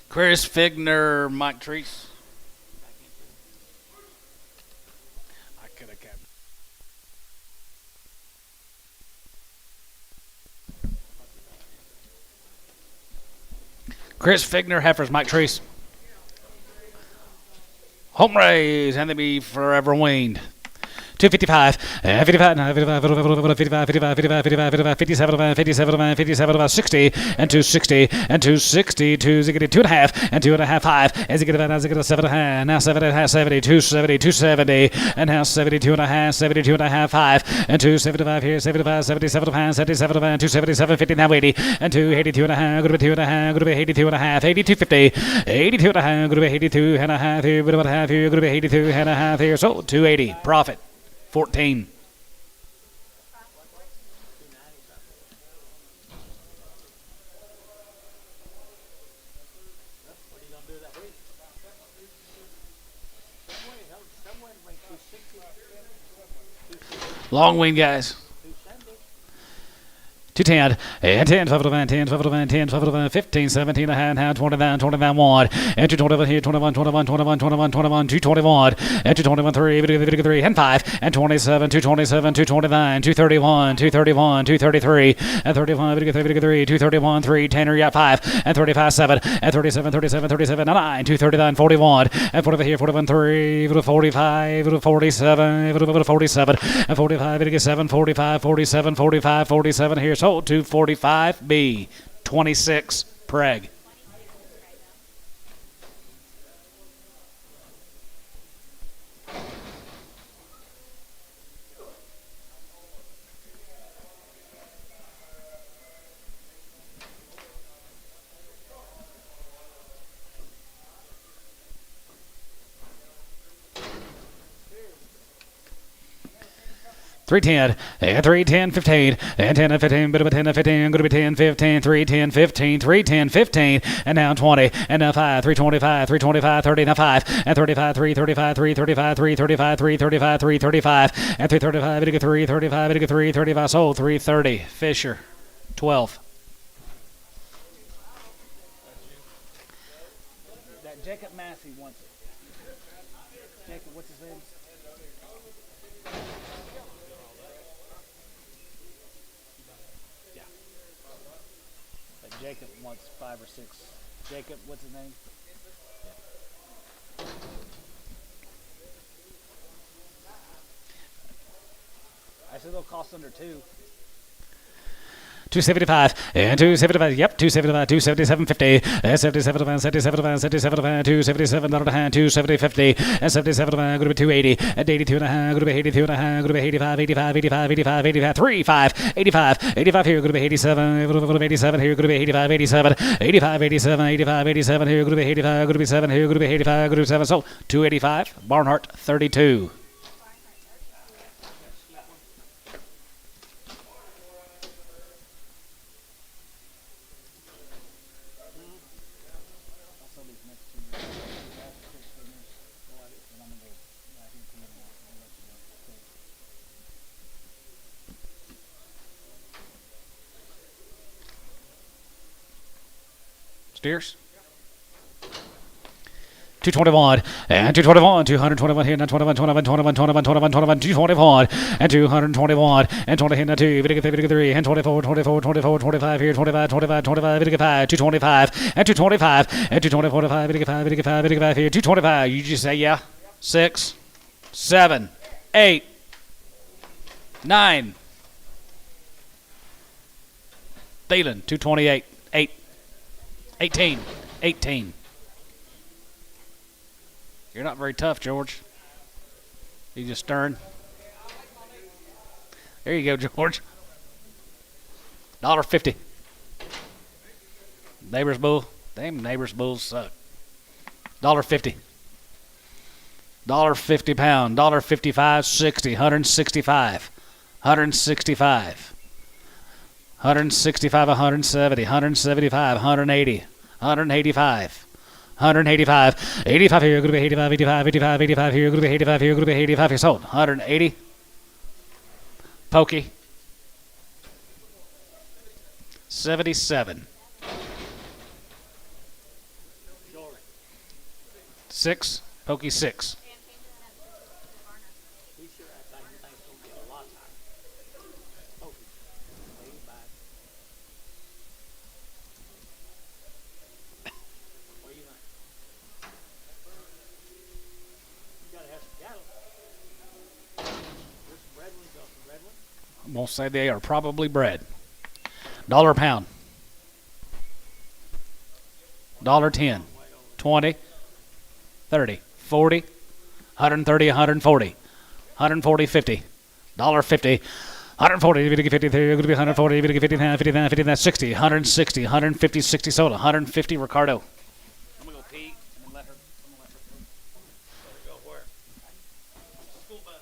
Chris Figner, Mike Treese. Chris Figner, Heifers, Mike Treese. Home raise, and they be forever weaned. 255, 55, 55, 55, 55, 55, 55, 57, 57, 57, 60, and 260, and 260, 2 ziggity, 2.5, and 2.5, 5, and ziggity, 7 and a half, now 7 and a half, 70, 270, 270, and now 72 and a half, 72 and a half, 5, and 275 here, 75, 77 pounds, 77, 277, 50, now 80, and 282 and a half, going to be 2 and a half, going to be 82 and a half, 82, 50, 82 and a half, going to be 82 and a half here, but about half here, going to be 82 and a half here, so 280, profit. 14. Long wing, guys. 210, and 10, 12 to 10, 12 to 10, 12 to 15, 17, and a half, 29, 29, 1, and 221 here, 21, 21, 21, 21, 21, 221, and 221, 3, 3, and 5, and 27, 227, 229, 231, 231, 233, and 35, 3, 231, 3, 10, yeah, 5, and 35, 7, and 37, 37, 37, 9, 239, 41, and 45 here, 41, 3, 45, 47, 47, and 45, 7, 45, 47, 45, 47 here, so 245B, 26 Preg. 310 and 310 15 and 10 and 15 bit of a 10 and 15 going to be 10 15 310 15 310 15 and now 20 and now 5 325 325 30 now 5 and 35 3 35 3 35 3 35 3 35 3 35 and 335 bit of 3 35 bit of 3 35 sold 330 Fisher 12 that Jacob Massey wants it. Jacob, what's his name? Jacob wants 5 or 6. Jacob, what's his name? Yeah. I said they'll cost under 2. 275 and 275. Yep, 275, 277.50 and 77, 77, 77, 277 dollar hand, 270.50 and 77 going to be 280 and 82 and a half going to be 82 and a half going to be 85, 85, 85, 85, 85, 35, 85, 85 here going to be 87, going to be 87 here going to be 85, 87, 85, 87, 85, 87 here going to be 85, going to be 7 here going to be 85, going to be 7. So 285, Barnhart 32. Steers. 221 and 221, 221 here, 21, 21, 21, 21, 21, 21, 221 and 221 and 20 here, 2, 3 and 24, 24, 24, 25 here, 25, 25, 25, 5, 225 and 225 and 224, 5, 5 here, 225. You just say yeah. 6, 7, 8, 9. Thielen, 228, 8, 18, 18. You're not very tough, George. You just stern. There you go, George. $1.50. Neighbor's bull. Damn, neighbor's bulls suck. $1.50. $1.50 pound. $1.55, 60, 165. 165. 165, 170, 175, 180, 185. 185, 85 here, going to be 85, 85, 85, 85 here, going to be 85 here, going to be 85 here, sold. 180. Pokey. 77. 6. Pokey 6. I'm going to say they are probably bred. $1 a pound. $1.10. 20. 30. 40. 130. 140. 140. 50. $1.50. 140. 50. 53. Going to be 140. 50. 59. 59. 59. 60. 160. 150. 60 soda. 150. Ricardo. I'm going to go pee and then let her. I'm going to let her pee. Let her go where? School bus.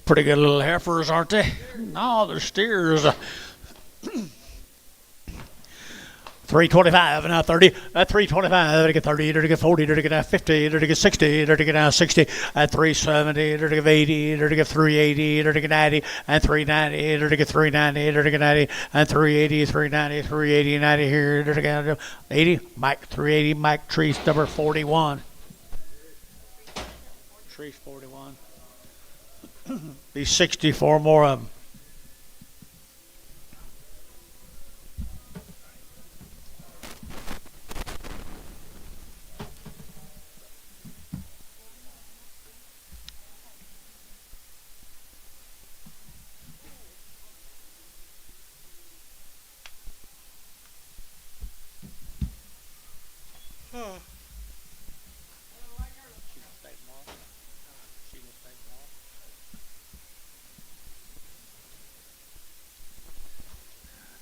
Pretty good little heifers, aren't they? No, they're steers. 325 and now 30, 325, they get 30, they get 40, they get 50, they get 60, they get now 60, at 370, they get 80, they get 380, they get 90, and 390, they get 390, they get 90, and 380, 390, 380, 90 here, they get 80, Mike 380, Mike Trees number 41. Trees 41. Be 64 more of them.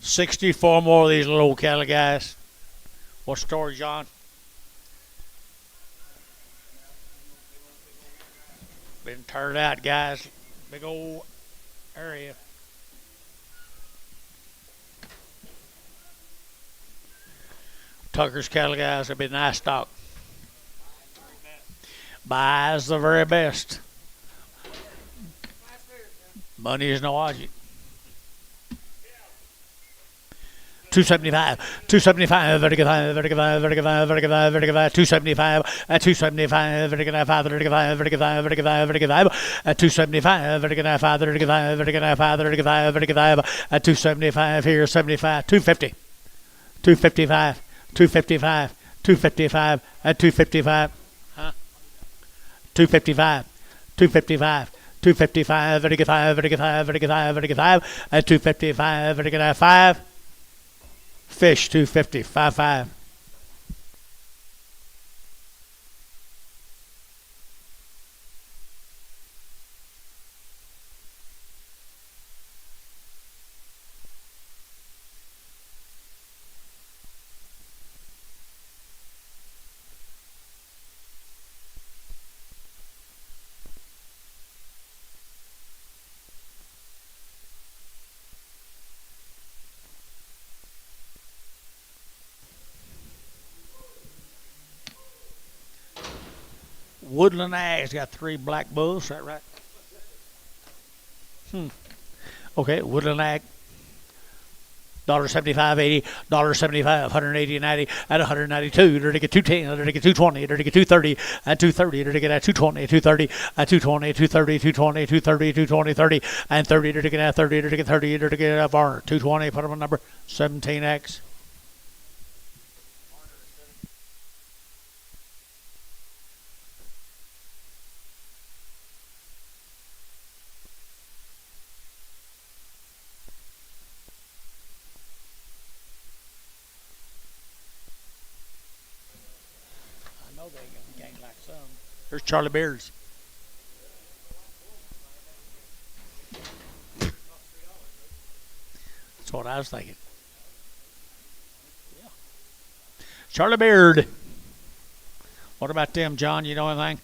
64 more of these little cattle, guys. What story, John? Been turned out, guys. Big old area. Tucker's cattle, guys, have been nice stock. Buys the very best. Money is no object. 275, 275, vertical 5, vertical 5, vertical 5, vertical 5, vertical 5, 275, 275, vertical 5, vertical 5, vertical 5, vertical 5, vertical 5, 275, vertical 5, vertical 5, vertical 5, vertical 5, vertical 5, 275 here, 75, 250, 255, 255, 255, 255, 255, 255. 255, vertical 5, vertical 5, vertical 5, vertical 5, 255, vertical 5. Fish 250, 5.5. Woodland Ag's got 3 black bulls, is that right? Okay, Woodland Ag. $75.80, $75, 180, 90, at 192, they're to get 210, they're to get 220, they're to get 230, at 230, they're to get at 220, 230, at 220, 230, 220, 230, 220, 30, and 30, they're to get at 30, they're to get 30, they're to get at Varner, 220, put them on number 17X. There's Charlie Beards. That's what I was thinking. Yeah. Charlie Beard. What about them, John? You know anything?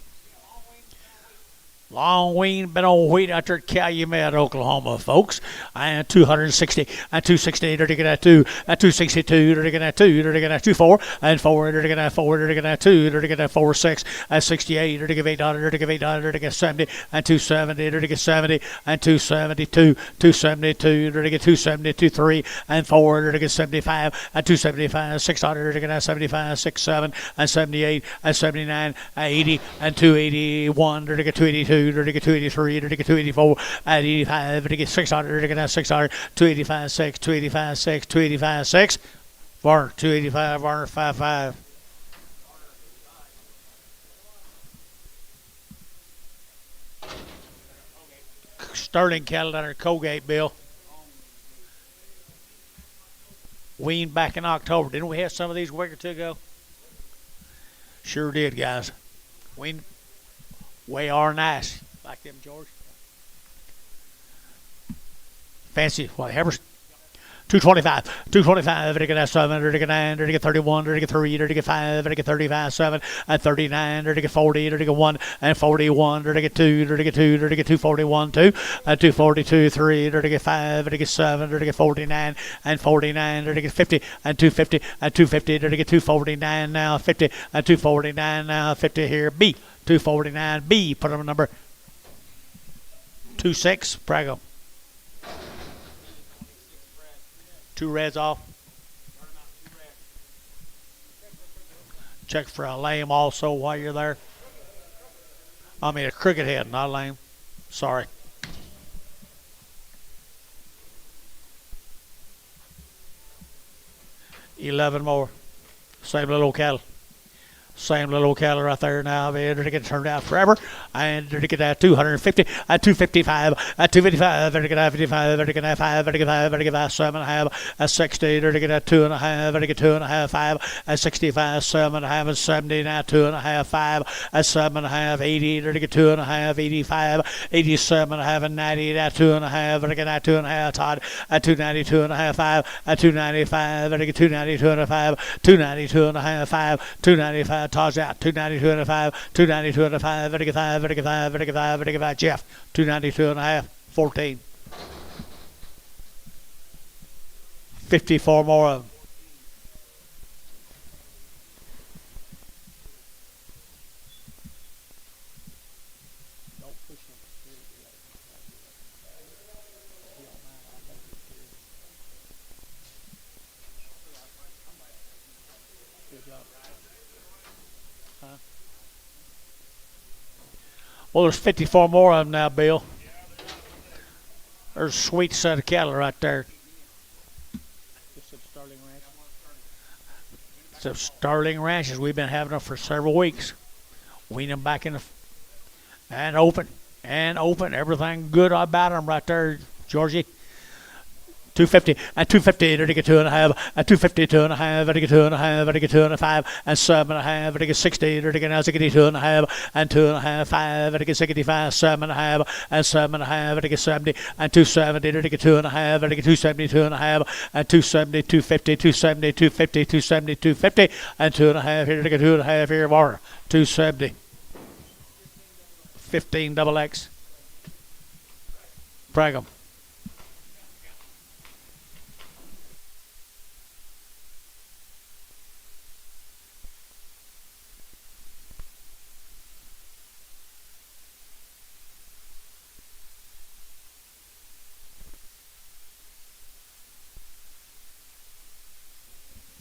Long wean, been on wheat out there at Calumet, Oklahoma, folks. And 260, and 260, they're taking that 2, at 262, they're taking that 2, they're taking that 24, and 4, they're taking that 4, they're taking that 2, they're taking that 4, 6, and 68, they're taking $8, they're taking $8, they're taking 70, and 270, they're taking 70, and 272, 272, they're taking 272, 3, and 4, they're taking 75, and 275, 600, they're taking that 75, 6, 7, and 78, and 79, and 80, and 281, they're taking 282, they're to get 283, they're to get 284, at 85, they're to get 600, they're to get 600, 285, 6, 285, 6, 285, 6, Varner, 285, Varner, 5.5. Sterling cattle down at Colgate, Bill. Weaned back in October. Didn't we have some of these a week or two ago? Sure did, guys. Weaned. Way are nice. Like them, George. Fancy. What, Hebbers? 225, 225, they're to get 7, they're to get 9, they're to get 31, they're to get 3, they're to get 5, they're to get 35, 7, and 39, they're to get 40, they're to get 1, and 41, they're to get 2, they're to get 2, they're to get 241, 2, and 242, 3, they're to get 5, they're to get 7, they're to get 49, and 49, they're to get 50, and 250, and 250, they're to get 249 now, 50, and 249 now, 50 here, B, 249, B, put on a number 26, Prago. 2 reds off. Check for a lame also while you're there. I mean a crooked head, not a lame. Sorry. $11 more. Same little cattle. Same little cattle right there now. They're going to get turned out forever. And they're going to get 250, 255, 255, they're going to get 55, they're going to get 5, they're going to get 5, they're going to get 7.5, 60, they're going to get 2.5, they're going to get 2.5, 5, 65, 7.5, 70, now 2.5, 5, 7.5, 80, they're going to get 2.5, 85, 87.5, and 90, now 2.5, they're going to get 2.5, Todd, 290, 2.5, 5, 295, they're going to get 290, 2.5, 290, 2.5, 5, 295. Toss out 292 and a 5, 292 and a 5, vertical 5, vertical 5, vertical 5, vertical 5, Jeff, 292 and a half, 14. 54 more of them. Well, there's 54 more of them now, Bill. There's a sweet set of cattle right there. Some Starling ranches. We've been having them for several weeks. Wean them back in the and open. Everything good about them right there, Georgie. 250 and 250, they're to get 2.5, and 252 and a half, they're to get 2.5, they're to get 2.5, and 7.5, they're to get 60, they're to get 2.5, and 2.5, 5, they're to get 65, 7.5, and 7.5, they're to get 70, and 270, they're to get 2.5, they're to get 270, 2.5, and 270, 250, 270, 250, 270, 250, and 2.5 here to get 2.5 here more, 270, 15 double X. Brag 'em.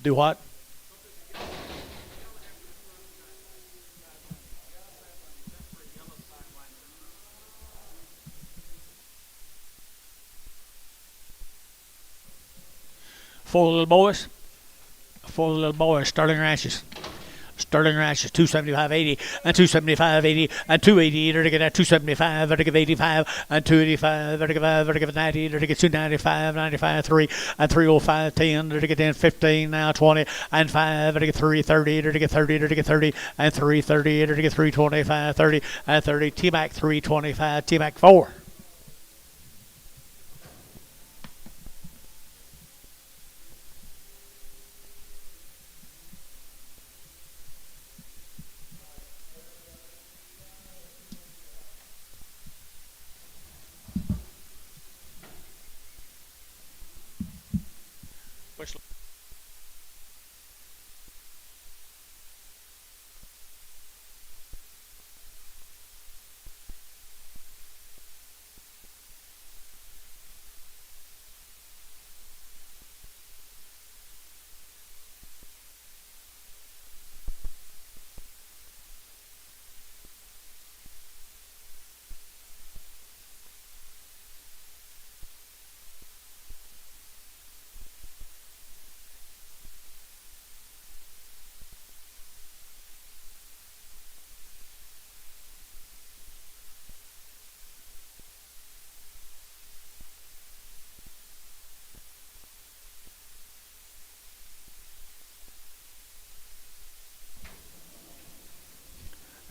Do what? Four little boys, Starling ranches. Sterling Ranches 275.80 and 275.80 and 280. They're to get at 275. They're to get 85 and 285. They're to get 5. They're to get 90. They're to get 295, 95, 3 and 305, 10. They're to get 10, 15 now 20 and 5. They're to get 330. They're to get 30. They're to get 30 and 330. They're to get 325, 30 and 30. T-Mac 325. T-Mac 4.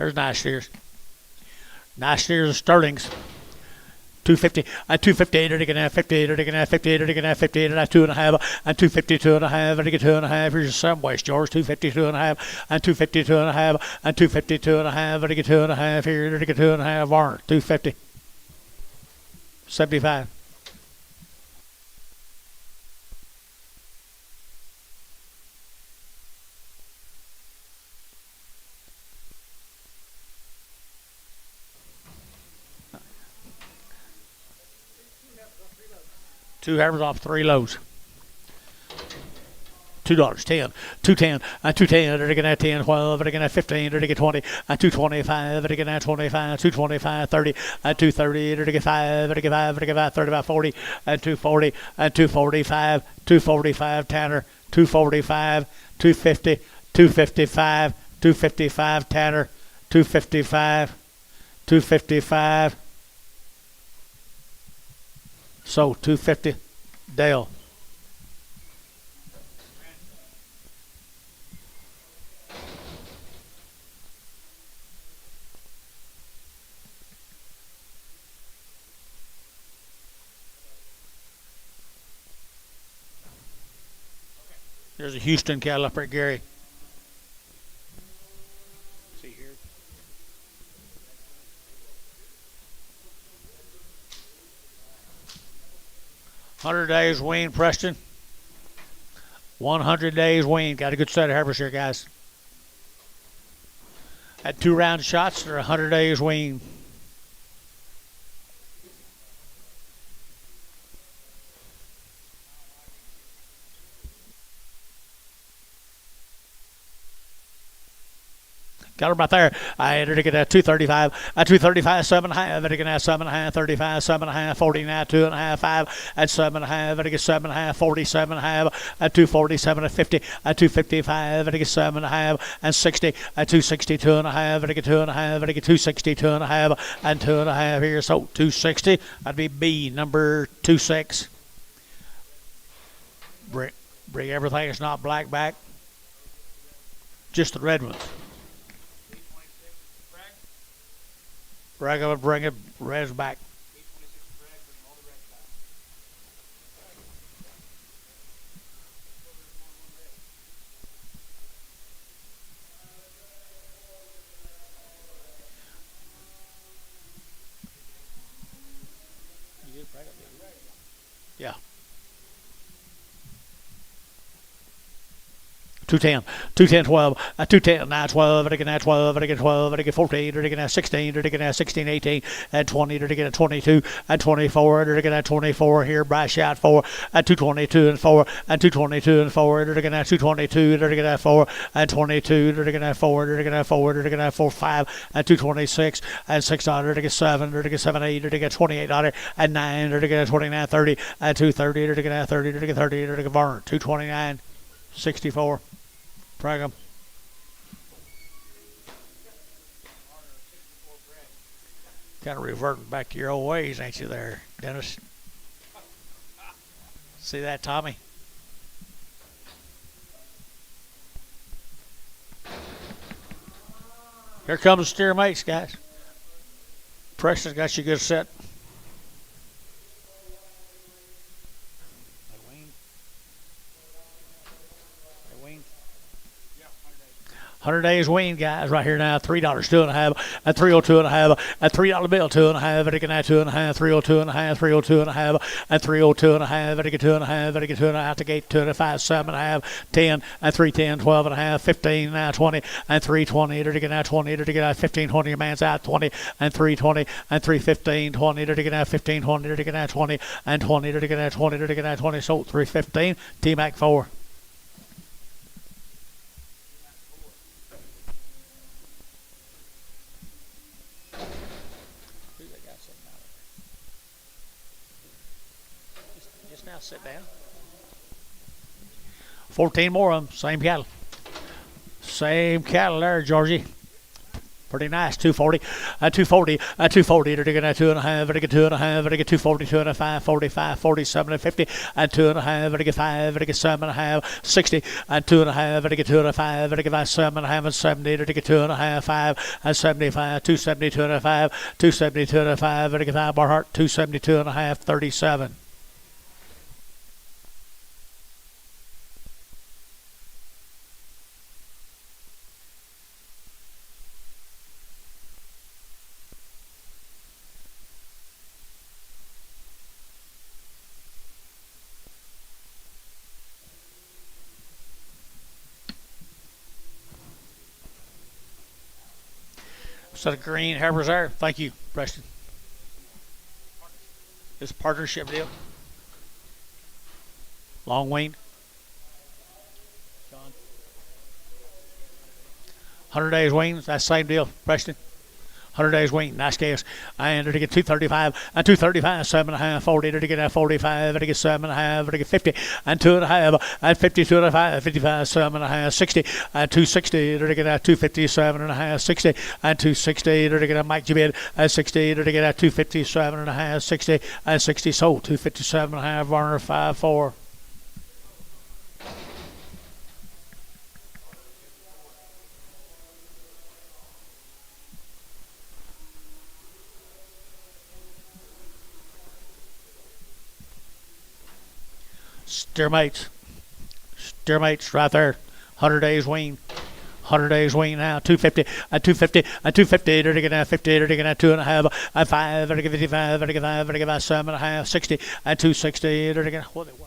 There's nice steers. Nice steers of Sterlings. 250 and 258. They're going to have 58. They're going to have 58. They're going to have 58 and 2.5 and 252 and a half. They're going to get 2.5. Here's some West George 252 and a half and 252 and a half and 252 and a half. They're going to get 2.5 here. They're going to get 2.5. Warren 250. 75. Two hammers off 3 loads. $2, 10, 210, and 210. They're going to have 10, 12. They're going to have 15. They're going to get 20, and 225. They're going to have 25, 225, 30, and 230. They're going to get 5. They're going to get 5. They're going to get 5, 35, 40, and 240, and 245, 245. Tanner, 245, 250, 255, 255 Tanner, 255, 255. So 250 Dale. There's a Houston cattle up there, Gary. See here. $100 days wean, Preston. 100 days wean. Got a good set of heifers here, guys. At 2 round shots, they're 100 days wean. Got them right there. I entered to get a 235, a 235, 7.5, and again at 7.5, 35, 7.5, 49, 2.5, 5, at 7.5, and again 7.5, 47.5, at 247, at 50, at 255, and again 7.5, and 60, at 260, 2.5, and again 2.5, and again 260, 2.5, and 2.5 here. So 260, that'd be B, number 26. Bring everything that's not black back. Just the red ones. Bragg, I'm going to bring it reds back. Yeah. 210, 210, 12, 210, 9, 12, and again 12, and again 12, and again 14, and again 16, and again 16, 18, and 20, and again 22, and 24, and again 24 here, Bryce shot 4, and 222 and 4, and 222 and 4, and again 222, and again 4, and 22, and again 4, and again 4, and again 4, 5, and 226, and 600, and again 7, and again 7, 8, and again 28, and 9, and again 29, 30, and 230, and again 30, and again 30, and again 229, 64. Drag 'em. Kind of reverting back to your old ways, ain't you there, Dennis? See that, Tommy? Here comes the steer mates, guys. Preston's got you good set. 100 days wean, guys, right here now. $3, 2.5, at 302.5, at $3 bill, 2.5, at again 2.5, 302.5, 302.5, at 302.5, at again 2.5, at again 2.5, out the gate 2.5, 7.5, 10, at 310, 12.5, 15, now 20, and 320, at again now 20, at again 15, 20, your man's out 20, and 320, and 315, 20, at again 15, 20, at again 20, and 20, at again 20, at again 20, so 315, T-Mac 4. Sit down. 14 more of them. Same cattle. Same cattle there, Georgie. Pretty nice. 240. 240. 240. They're digging at 2.5. They're digging 2.5. They're digging 240. 2.5. 45. 47 and 50. And 2.5. They're digging 5. They're digging 7.5. 60. And 2.5. They're digging 2.5. They're digging 7.5 and 70. They're digging 2.5. 5 and 75. 270. 2.5. 270. 2.5. They're digging 5. Barhart. 272.5. 37. Set of green heifers there. Thank you, Preston. This partnership deal. Long wean. John. 100 days wean. That's the same deal, Preston. 100 days wing, nice case. And to get 235, and 235, 7.5, 40, to get 45, to get 7.5, to get 50, and 2.5, and 52 and a 5, 55, 7.5, 60, and 260, to get 257.5, 60, and 260, to get a Mike Jabid, and 60, to get 257.5, 60, and 60 sold, 257.5, Warner 5-4. Steermates right there. 100 days wean. 100 days wean now. 250, 250, 250, to get 50, to get 2.5, 5, to get 55, to get 5, to get 7.5, 60, 260, to get what it weigh.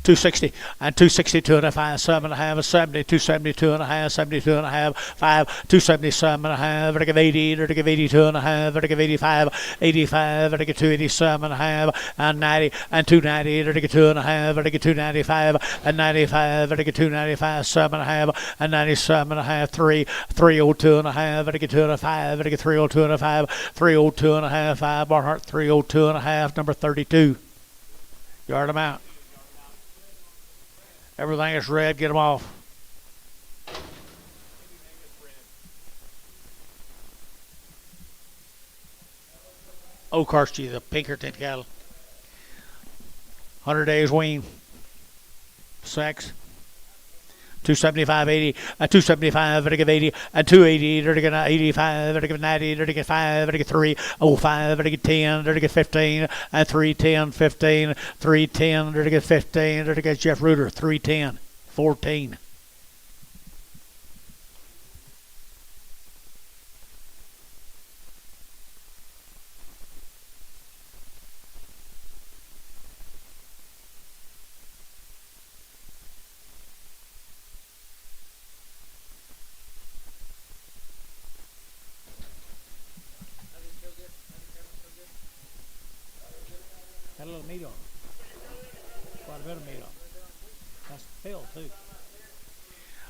260, 262 and a 5, 7.5, 70, 272 and a half, 72 and a half, 5, 277 and a half, to give 80, to give 82 and a half, to give 85, 85, to get 287 and a half, and 90, and 290, to get 2 and a half, to get 295, and 95, to get 295, 7.5, and 97 and a half, 3, 302 and a half, to get 2 and a 5, to get 302 and a 5, 302 and a half, 5, Barnhart, 302 and a half, number 32. Yard them out. Everything is red, get them off. Okarski, the Pinkerton cattle. 100 days wean. Sex. 275.80, 275, to give 80, 280, to get 85, to give 90, to get 5, to get 305, to get 10, to get 15, and 310, 15, 310, to get 15, to get Jeff Reuter, 310, 14. Got a little meat on it. Quite a bit of meat on it. That's filled too.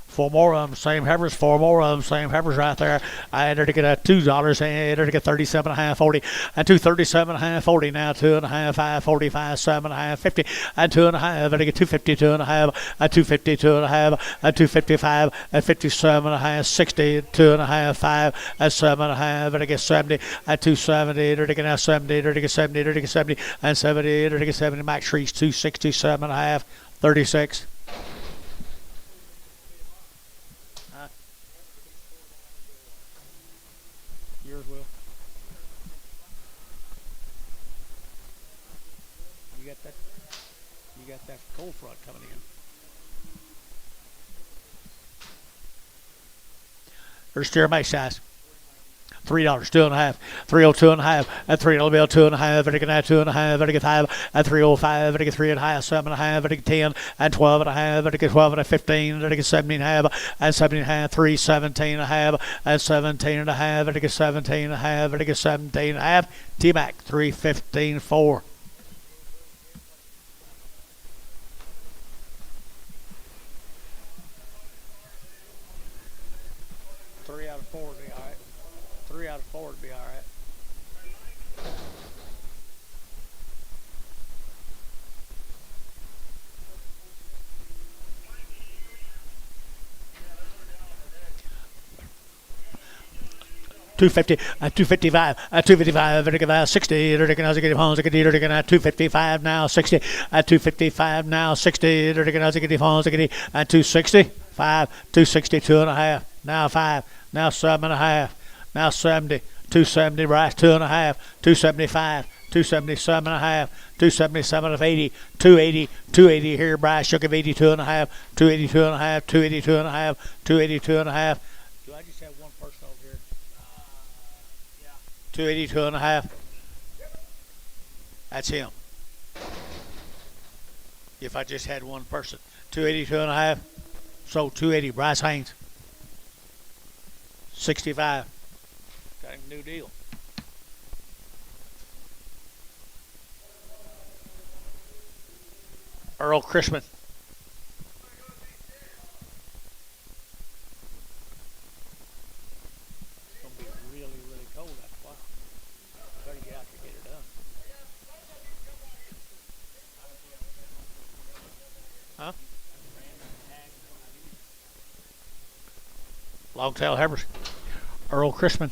4 more of them, same heifers. 4 more of them, same heifers right there. I entered to get $2, and I entered to get 37.5, 40, and 237.5, 40 now, 2.5, 5, 45, 7.5, 50, and 2.5, and I get 252.5, and 252.5, and 255, and 57.5, 60, 2.5, 5, and 7.5, and I get 70, and 270, and I get 70, and I get 70, and I get 70, and 70, and I get 70. Max Trees 267.5, 36. Yours will. You got that cold front coming in. There's steer my size. $3, 2.5, 302.5, and $3 bill, 2.5, and I get 2.5, and I get 5, and 305, and I get 3.5, 7.5, and I get 10, and 12.5, and I get 12 and 15, and I get 17.5, and 17.5, 3, 17.5, and 17.5, and I get 17.5, and I get 17.5. T-Mac 315.4. 3 out of 4 would be all right. 3 out of 4 would be all right. $250, 255, 255, and I get 60, and I get homes, I get 255 now, 60, 255 now, 60, and I get homes, I get 265, 262.5, now 5, now 7.5, now 70, 270 Bryce, 2.5, 275, 277.5, 277 of 80, 280, 280 here, Bryce, you'll give 82.5, 282.5, 282.5, 282.5. Do I just have one person over here? 282.5. That's him. If I just had one person. 282.5. So 280. Bryce Haynes. 65. Got a new deal. Earl Chrisman. Long tail heifers. Earl Christman.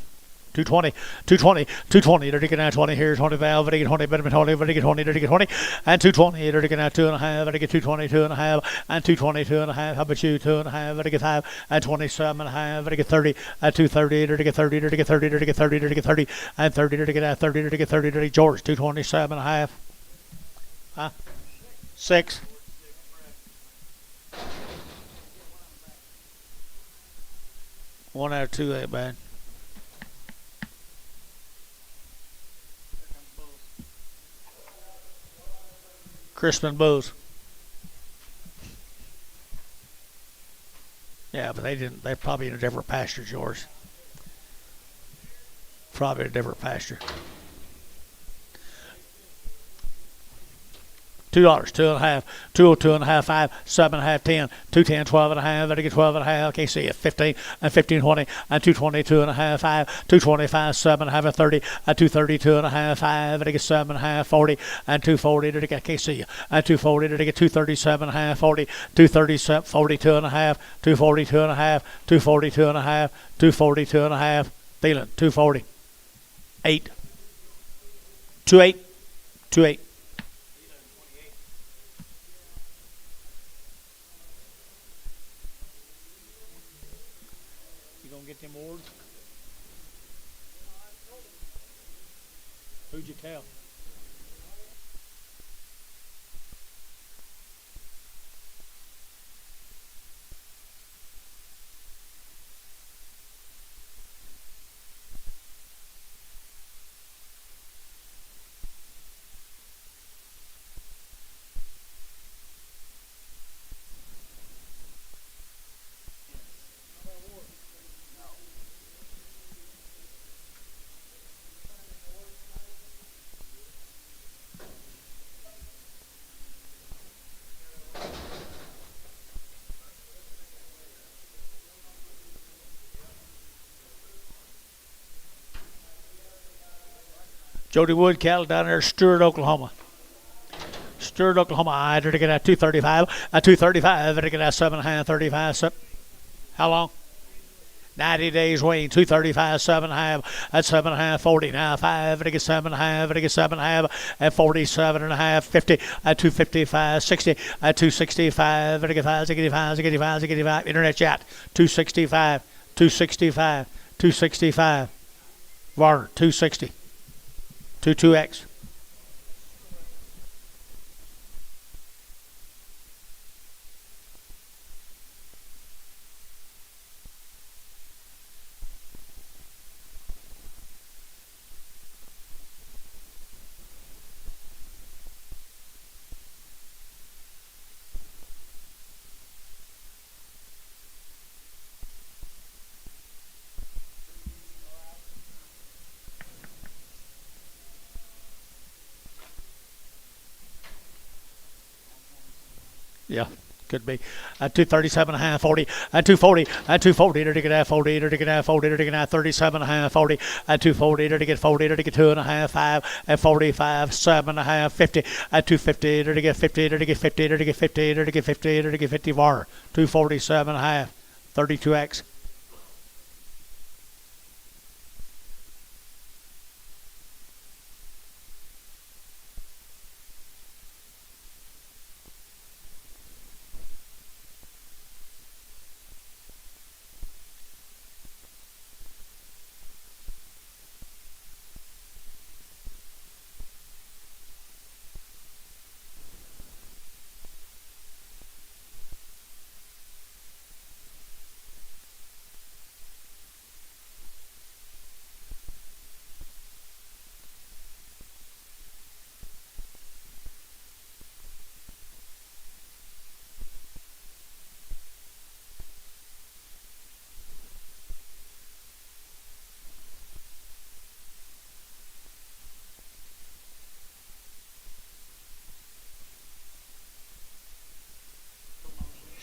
220, 220, 220, dirty get out 20 here, 20 valve, dirty get 20, better than 20, dirty get 20, dirty get 20, and 220, dirty get out 2.5, dirty get 220, 2.5, and 220, 2.5. How about you? 2.5, dirty get 5, and 27.5, dirty get 30, and 230, dirty get 30, dirty get 30, dirty get 30, dirty get 30, and 30, dirty get out 30, dirty get 30, dirty George, 227.5. Huh? 6. One out of two ain't bad. Crispin Bulls. Yeah, but they didn't. They're probably in a different pasture, George. Probably a different pasture. $2, 2.5, 202.5, 5, 7.5, 10, 210, 12.5, better get 12.5, okay, see it, 15, and 15, 20, and 220, 2.5, 5, 225, 7.5, and 30, and 230, 2.5, 5, better get 7.5, 40, and 240, to get, okay, see you, and 240, to get 237.5, 40, 237, 42.5, 242.5, 242.5, 242.5, Thielen, 240, 8, 28, 28. Get them awards? Who'd you tell? Jody Wood cattle down there, Stewart, Oklahoma. Stewart, Oklahoma. I did get at 235. At 235, I did get at 7.5, 35. How long? 90 days weigh 235, 7.5, at 7.5, 40. Now 5, I get 7.5, I get 7.5, at 47.5, 50, at 255, 60, at 265, I get 5, I get 5, I get 5, I get 5. Internet chat, 265, 265, 265. Varner, 260. 22X. Yeah, could be. At 237.5, 40, at 240, at 240, to get at 40, to get at 40, to get at 37.5, 40, at 240, to get 40, to get 2.5, 5, at 45, 7.5, 50, at 250, to get 50, to get 50, to get 50, to get 50, to get 50 var, 247.5, 32X.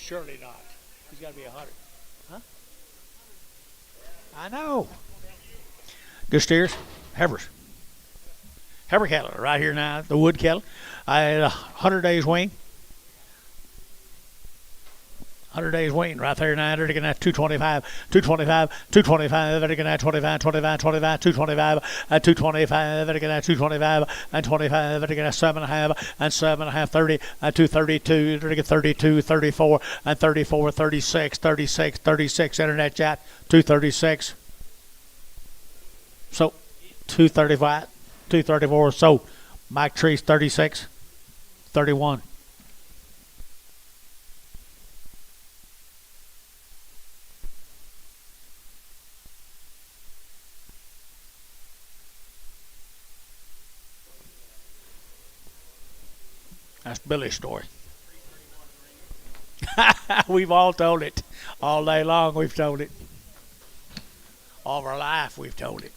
Surely not. He's got to be 100. Huh? I know. Good steers. Heifers. Heifer cattle right here now. The wood cattle. I had 100 days wean. 100 days waiting right there now. They're going to 225, 225, 225. They're going to 25, 25, 25, 225, and 225. They're going to 225 and 25. They're going to 7.5 and 7.5, 30 and 232. They're going to 32, 34 and 34, 36, 36, 36. Internet chat 236. So 235, 234. So Mike Trees 36, 31. That's Billy's story. We've all told it. All day long we've told it. All of our life we've told it.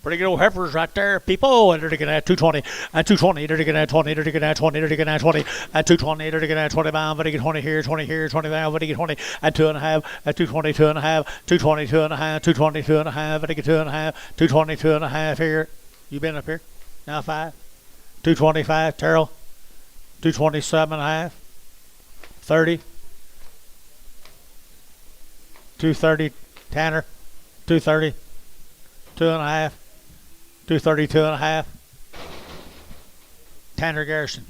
Pretty good old heifers right there, people. And they're going to have 220, and 220, they're going to have 20, they're going to have 20, they're going to have 20, and 220, they're going to have 25, but they get 20 here, 20 here, 25, but they get 20, and 2.5, and 220, 2.5, 220, 2.5, 220, 2.5, but they get 2.5, 220, 2.5 here. You been up here? Now 5, 225, Terrell, 227.5, 30, 230, Tanner, 230, 2.5. 232.5. Tanner Garrison.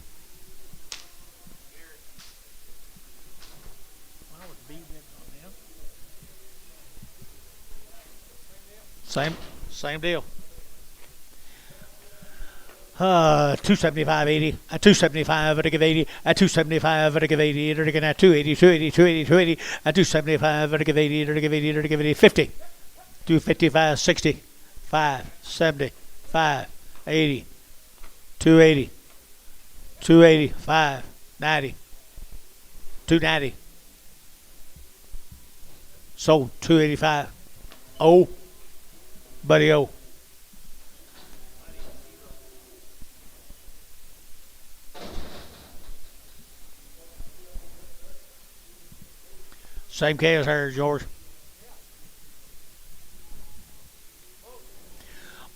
Same deal. 275.80. At 275, I give 80. At 275, I give 80. They're going at 280, 280, 280, 280. At 275, I give 80. They're give 80. They're give 80. 50. 255, 60. 5, 70. 5, 80, 280, 280, 5, 90, 290. So 285. Oh, buddy, oh. Same K as hers, George.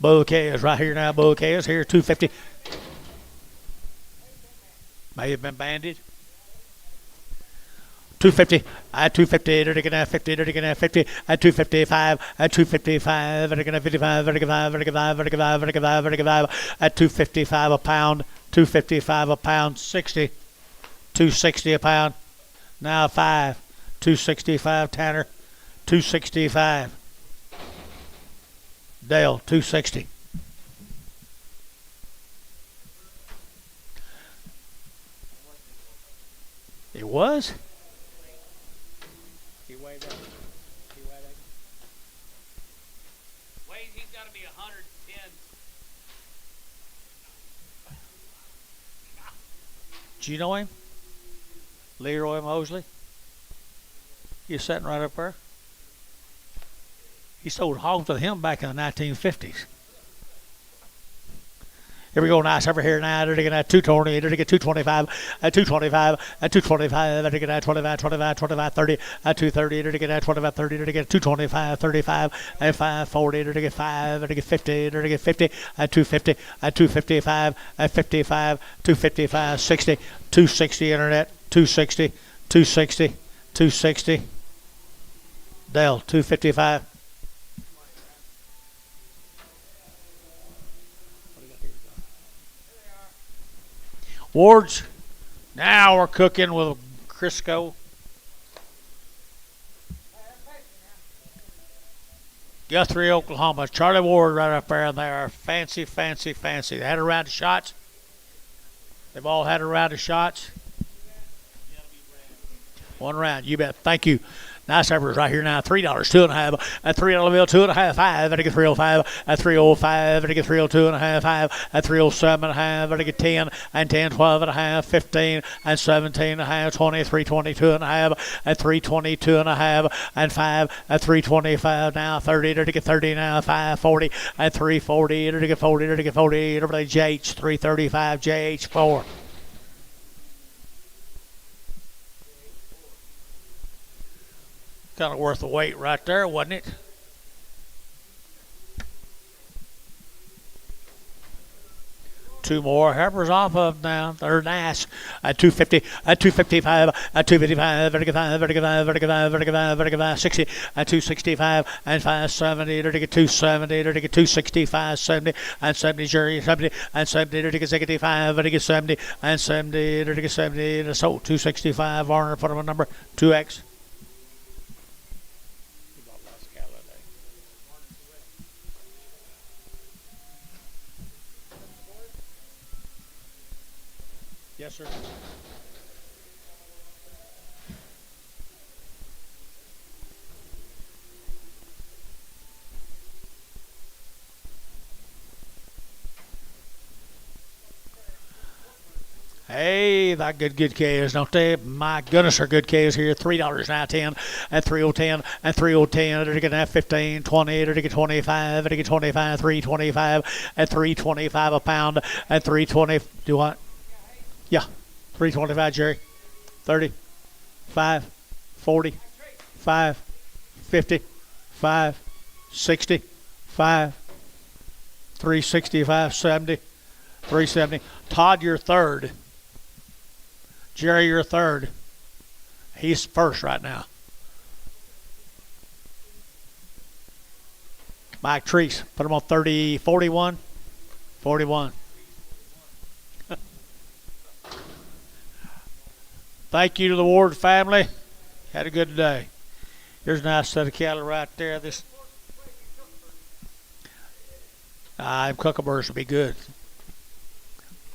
Bouquet is right here now. Bouquet is here. 250. May have been banded. 250. At 250. They're going to have 50. They're going to have 50. At 255. At 255. They're going to have 55. They're going to have 55. They're going to have 55. They're going to have 55. At 255 a pound. 255 a pound. 60. 260 a pound. Now 5. 265 Tanner. 265. Dale, 260. It was? He weighed up. He weighed up. Wade, he's got to be 110. Do you know him? Leroy Mosley? He's sitting right up there. He sold hogs with him back in the 1950s. Here we go, nice over here now. They're going to have 220, they're going to get 225, at 225, at 225, they're going to have 25, 25, 25, 30, at 230, they're going to have 25, 30, they're going to get 225, 35, at 540, they're going to get 5, they're going to get 50, they're going to get 50, at 250, at 255, at 55, 255, 60, 260 internet, 260, 260, 260. Dale, 255. Wards, now we're cooking with Crisco. Guthrie, Oklahoma. Charlie Ward right up there, and they are fancy, fancy, fancy. They had a round of shots. They've all had a round of shots. One round, you bet. Thank you. Nice efforts right here now. $3, 2.5. At $3 bill, 2.5, 5. At 305. At 305. At 302.5, 5. At 307.5. At 10. And 10, 12.5. 15. And 17.5. 20. 322.5. At 322.5. And 5. At 325 now. 30. To get 30 now. 540. At 340. To get 40. To get 40. Everybody JH 335. JH 4. Kind of worth the wait right there, wasn't it? two more. Harper's off of now. They're nice. At 250, at 255, at 255, vertical 60, at 265, and 570, vertical 270, vertical 265, 70, and 70, jury 70, and 70, vertical 65, vertical 70, and 70, vertical 70, and so 265. Varner, put them on number 2X. Yes, sir. Hey, that good K's, don't they? My goodness, they're good K's here. $3 now, 10, and 3010, and 3010. They're going to have 15, 20, they're going to 25, they're going 25, 325, and 325 a pound, and 320. Do what? Yeah, 325, Jerry. 30, 5, 40, 5, 50, 5, 60, 5, 365, 70, 370. Todd, you're third. Jerry, you're third. He's first right now. Mike Treese, put him on 30, 41, 41. Thank you to the Ward family. Had a good day. Here's a nice set of cattle right there. This Kookaburras will be good.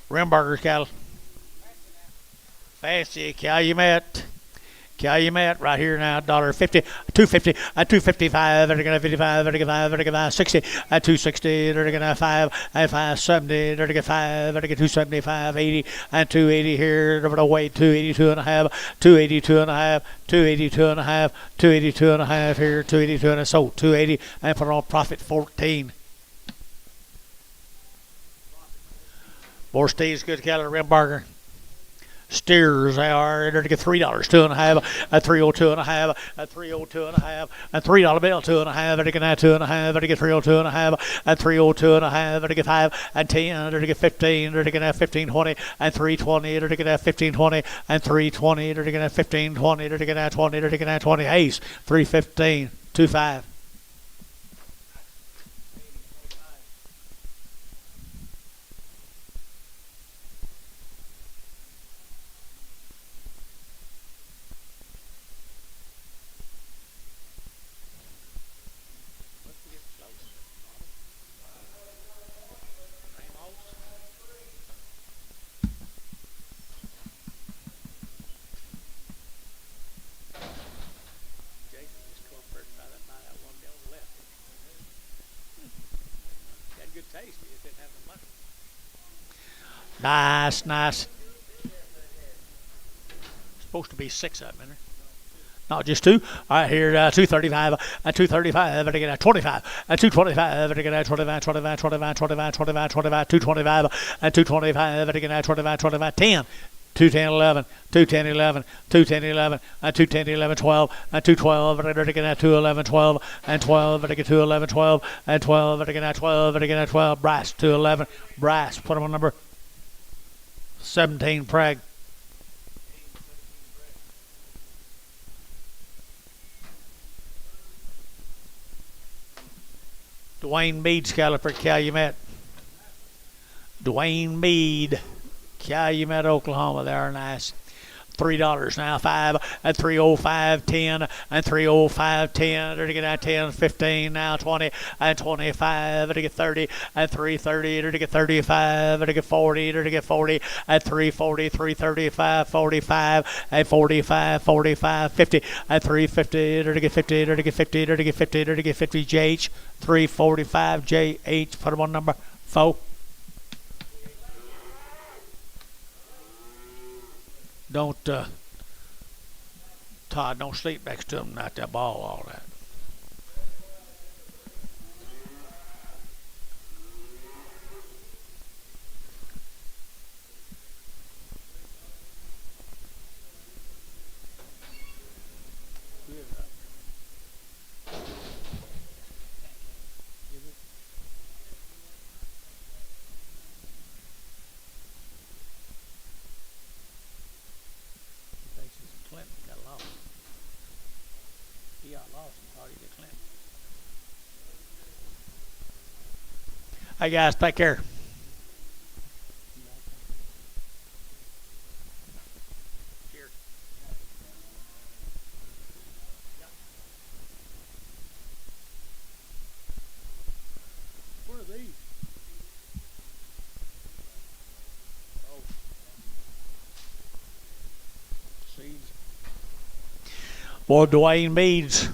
Rimburger cattle. Fancy Calumet. Calumet right here now, $1.50, $2.50, at 255, they're gonna 55, they're gonna 60, at 260, they're gonna 5, at 570, they're gonna 5, they're gonna 275, 80, and 280 here, over the weight, 282 and a half, 282 and a half, 282 and a half, 282 and a half here, 282 and a so 280, and put on profit 14. More Steve's good cattle, Rimburger. Steers, they are. They're to get $3, 2.5, at 302 and a half, at 302 and a half, at $3 bill, 2.5, they're to get 2.5, they're to get 302 and a half, at 302 and a half, they're to get 5, and 10, they're to get 15, they're to get 1520, and 320, they're to get 1520, and 320, they're to get 1520, they're to get 20, they're to get 20, ace, 315, 25. Nice, nice. Supposed to be 6 of them in there. Not just 2. All right, here, 235, 235, and again, 25, 225, and again, 25, 25, 25, 25, 25, 25, 225, and 225, and again, 25, 25, 10. 210, 11, 210, 11, 210, 11, and 210, 11, 12, and 212, and again at 211, 12, and 12, and again 211, 12, and 12, and again at 12, and again at 12, Brass, 211, Brass, put them on number 17, Prague. Dwayne Mead's caliper, Calumet. Dwayne Mead, Calumet, Oklahoma. They're nice. $3 now, 5, and 305, 10, and 305, 10, they're to get at 10, 15, now 20, and 25, they're to get 30, and 330, they're to get 35, they're to get 40, they're to get 40, and 340, 335, 45, and 45, 45, 50, and 350, they're to get 50, they're to get 50, they're to get 50, they're to get 50, JH, 345, JH, put them on number 4. Don't, Todd, don't sleep next to him, not that ball, all that. He got lost and thought he did Clint. Hey guys, take care. Cheers. Where are these? Oh. Seeds. More Dwayne Meads.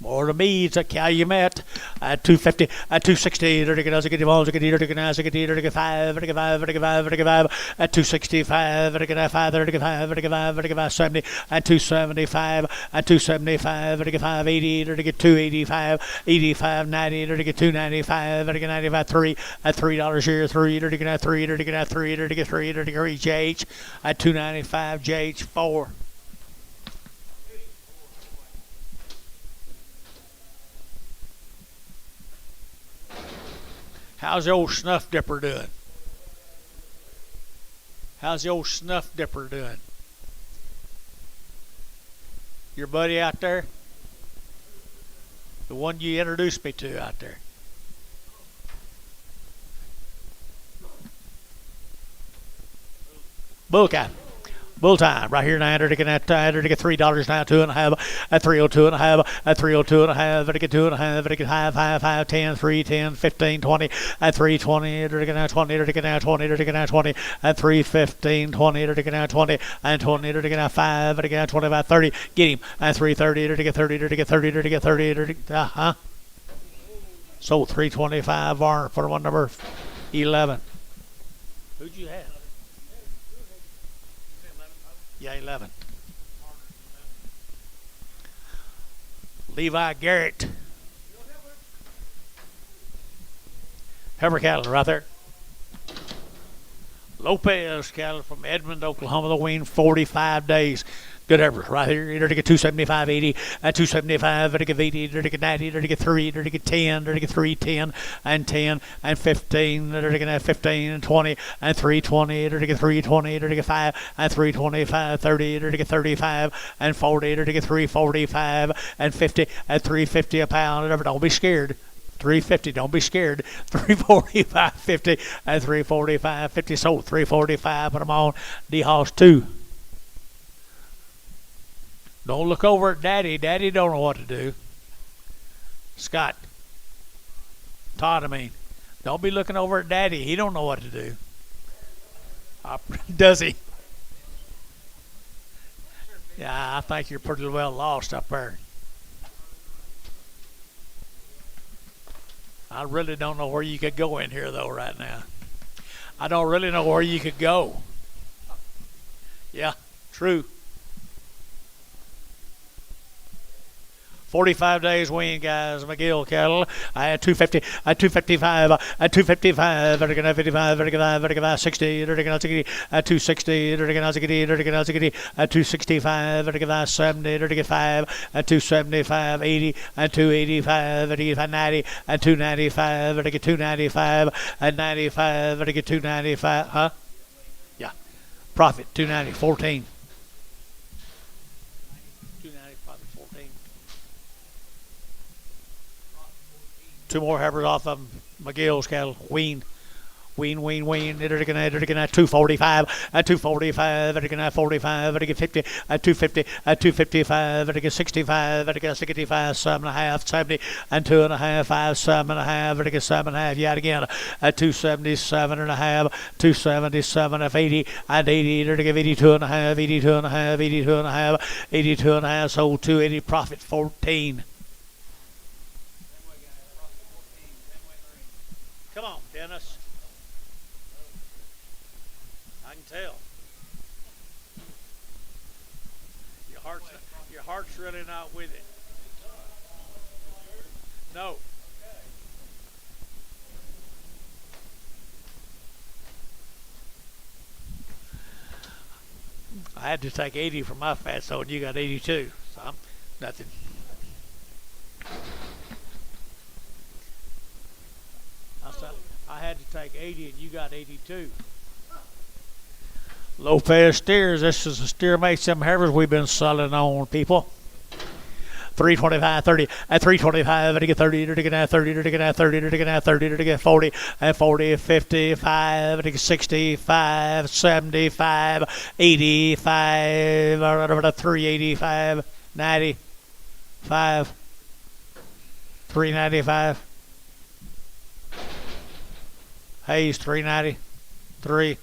More the Meads at Calumet at 250, at 260, 30 get 30 get 5, 5 at 265, 30 get 5, 70 at 275, at 275, 30 get 580, 30 get 285, 85, 90, 30 get 295, 30 get 95, 3 at $3 here, 3, 30 get 3, 30 get 3, 30 get 3, 30 get JH at 295, JH 4. How's the old snuff dipper doing? How's the old snuff dipper doing? Your buddy out there? The one you introduced me to out there. Bull cap. Bull time right here now. To get $3 now, 2.5 at 302.5 at 302.5 to get 2.5 to get 5 10 3 10 15 20 at 320 to get now 20 to get now 20 to get now 20 at 315 20 to get now 20 and 20 to get now 5 to get now 25 30 get him at 330 to get 30 to get 30 to get 30 to get sold 325 for one number 11. Who'd you have? Yeah, 11. Levi Garrett. Heifer cattle right there. Lopez cattle from Edmond, Oklahoma. The wean 45 days. Good heifers right here. To get 275, 80, 275, to get 80, to get 90, to get 3, to get 10, to get 3, 10, and 10, and 15, to get 15, and 20, and 320, to get 320, to get 5, and 325, 30, to get 35, and 40, to get 345, and 50, and 350 a pound. Don't be scared. 350, don't be scared. 345, 50, and 345, 50 sold. 345, put them on. D-Hoss 2. Don't look over at Daddy. Daddy don't know what to do. Scott. Todd, I mean. Don't be looking over at Daddy. He don't know what to do. Does he? Yeah, I think you're pretty well lost up there. I really don't know where you could go in here, though, right now. I don't really know where you could go. Yeah, true. 45 days wean, guys. McGill cattle. I had 250. I had 255. At 255. Vertigan 55. Vertigan 60. Vertigan 60. At 260. Vertigan 60. Vertigan 60. At 265. Vertigan 70. Vertigan 5. At 275. 80. At 285. Vertigan 90. At 295. Vertigan 295. At 95. Vertigan 295. Huh? Yeah. Profit 290. 14. 290. Profit 14. Two more heifers off of McGill's cattle. Wean. They're going at 245. At 245. They're going at 45. They're going 50. At 250. At 255. They're going 65. They're going 65. 7.5. 70. And 2.5. 5. 7.5. They're going 7.5. Yet again. At 277.5. 277. At 80. At 80. They're going 82.5. 82.5. 82.5. 82.5. Sold 280. Profit 14. Come on, Dennis. I can tell. Your heart's really not with it. No. I had to take 80 for my fat, so you got 82. So I'm nothing. I had to take 80 and you got 82. Lopez steers. This is the steer mates, them heifers we've been selling on, people. 325, 30, at 325, to get 30, to get 30, to get 30, to get 30, to get 40, at 40, 55, to get 65, 75, 85, 385, 95, 395. Hayes 393.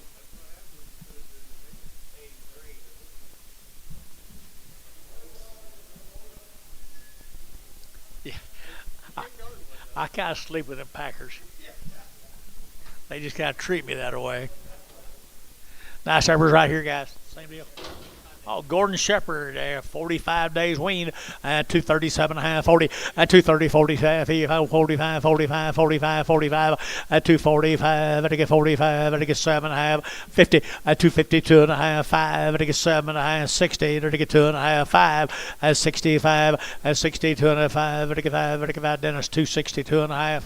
Yeah, I kind of sleep with them Packers. They just kind of treat me that way. Nice numbers right here, guys. Same deal. Oh, Gordon Shepherd, 45 days weaned, 237.5, 40, 230, 45, 45, 45, 45, 45, 245, I get 45, I get 7.5, 50, 252.5, 5, I get 7.5, 60, I get 2.5, 5, 65, 62.5, I get 5, I get 5, Dennis, 262.5.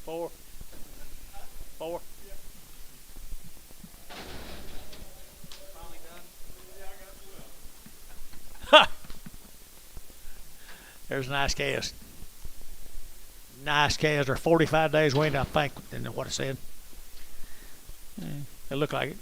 4. 4. There's a nice cast. Nice cast. They're 45 days weaned, I think, isn't what it said. It looked like it.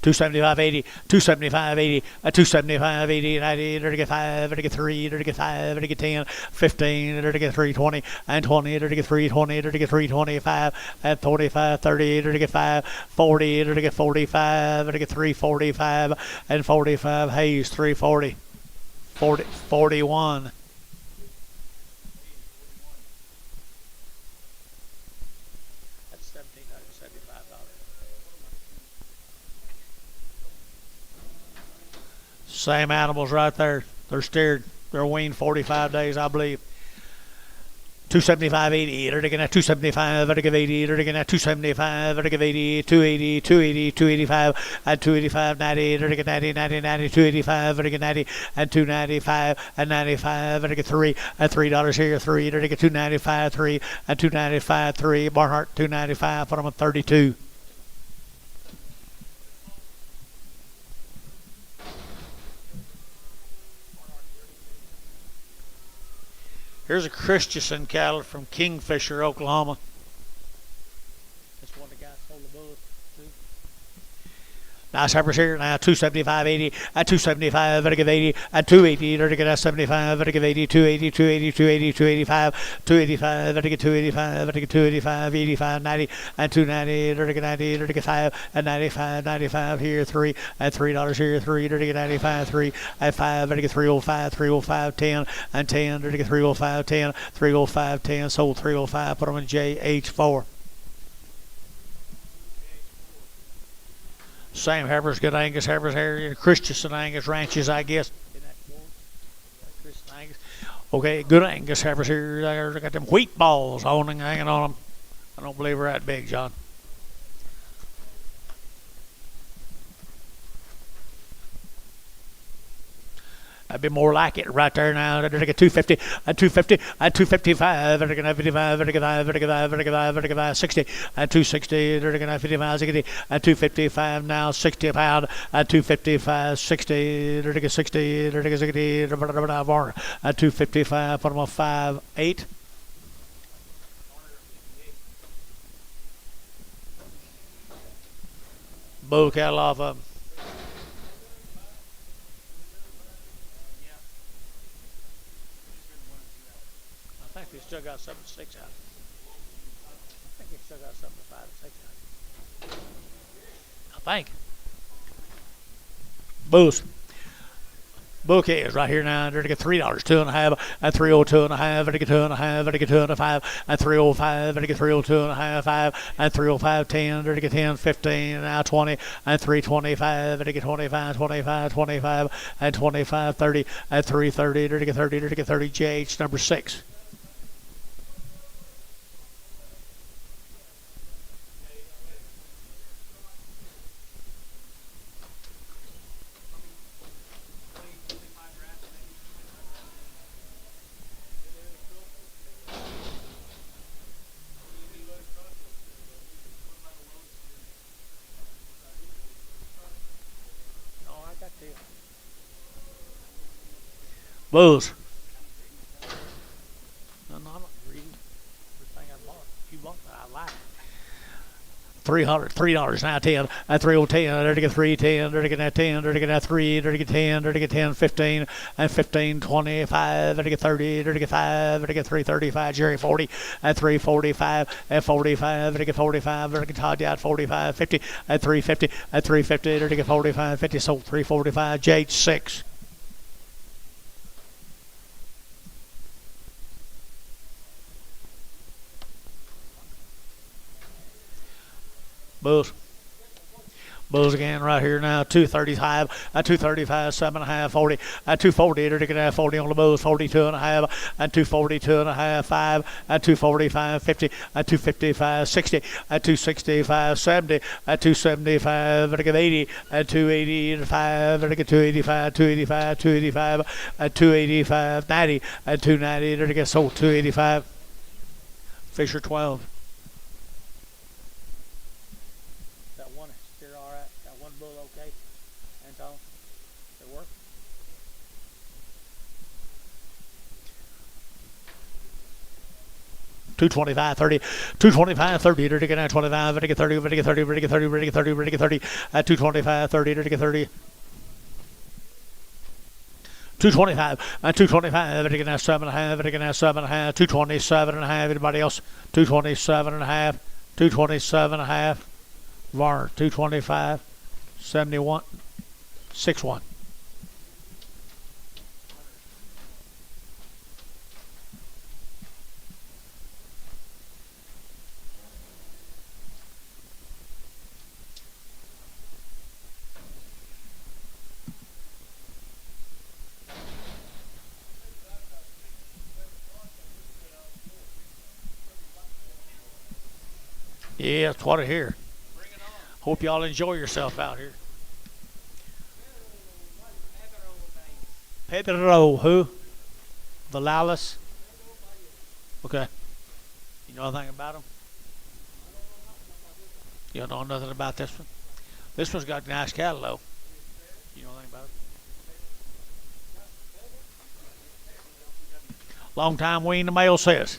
275, 80, 275, 80, 275, 80, 90, to get 5, to get 3, to get 5, to get 10, 15, to get 320, and 20, to get 320, to get 325, and 45, 30, to get 5, 40, to get 45, to get 345, and 45, Hayes, 340, 40, 41. Same animals right there. They're steered. They're weaned 45 days, I believe. 275, 80, they're taking at 275, they're taking 80, they're taking at 275, they're taking 80, 280, 280, 285, at 285, 90, they're taking 90, 90, 90, 285, they're taking 90, and 295, and 95, they're taking 3, at $3 here, 3, they're taking 295, 3, and 295, 3, Barnhart, 295, put them at 32. Here's a Christensen cattle from Kingfisher, Oklahoma. That's one the guy sold the bull to. Nice heifers here now, 275, 80, at 275, better give 80, at 280, better get 75, better give 80, 280, 280, 280, 285, 285, better get 285, better get 285, 85, 90, and 290, better get 90, better get 5, at 95, 95 here, 3, at $3 here, 3, better get 95, 3, at 5, better get 305, 305, 10, and 10, better get 305, 10, 305, 10, sold 305, put them in JH4. Same heifers, good Angus heifers here, Christensen Angus ranches, I guess. Angus. Okay, good Angus heifers here. They got them wheat balls hanging on them. I don't believe they're that big, John. That'd be more like it right there now. They're going to get 250, at 250, at 255, they're going to 55, they're going to 55, they're going to 55, they're going to 60, at 260, they're going to 55, 60, at 255 now, 60 pound, at 255, 60, they're going to 60, they're going to 60, at 255, put them on 5, 8. Bull cattle off of them. They still got something to 6 out. I think they still got something to 5 and 6 out. I think. Bulls. Bouquet is right here now. They're to get $3, 2.5, at 302.5, they're to get 2.5, they're to get 2.5, at 305, they're to get 302.5, 5, at 305, 10, they're to get 10, 15, now 20, at 325, they're to get 25, 25, 25, at 25, 30, at 330, they're to get 30, they're to get 30, JH number 6. Bulls. No, I'm not reading the thing I bought. You bought that. I like it. $3 now 10 and 3 10 there to get 310 there to get that 10 there to get that 3 there to get 10 there to get 10 15 and 15 25 there to get 30 there to get 5 there to get 335 Jerry 40 and 345 and 45 there to get 45 there to get Todd out 45 50 and 350 and 350 there to get 45 50 sold 345 Jade 6. Bulls. Bulls again right here now. 235, 235, 7.5, 40, 240. They're taking that 40 on the Bulls. 42.5, 242.5, 5, 245, 50, 255, 60, 265, 70, 275. They're taking 80, 285. They're taking 285, 285, 285, 285, 90, 290. They're taking sold 285. Fisher 12. Work. 225, 30, 225, 30, to get 25, to get 30, to get 30, to get 30, to get 30, to get 30, 225, 30, to get 30. 225, 225, to get 7.5, to get 7.5, 227.5, anybody else? 227.5, 227.5, Varner, 225, 71, 61. Yeah, that's what I hear. Hope y'all enjoy yourself out here. Pedro, who? Valalis? Okay. You know anything about him? You don't know nothing about this one? This one's got nice cattle, though. You know anything about it? Long time wean, the mail says.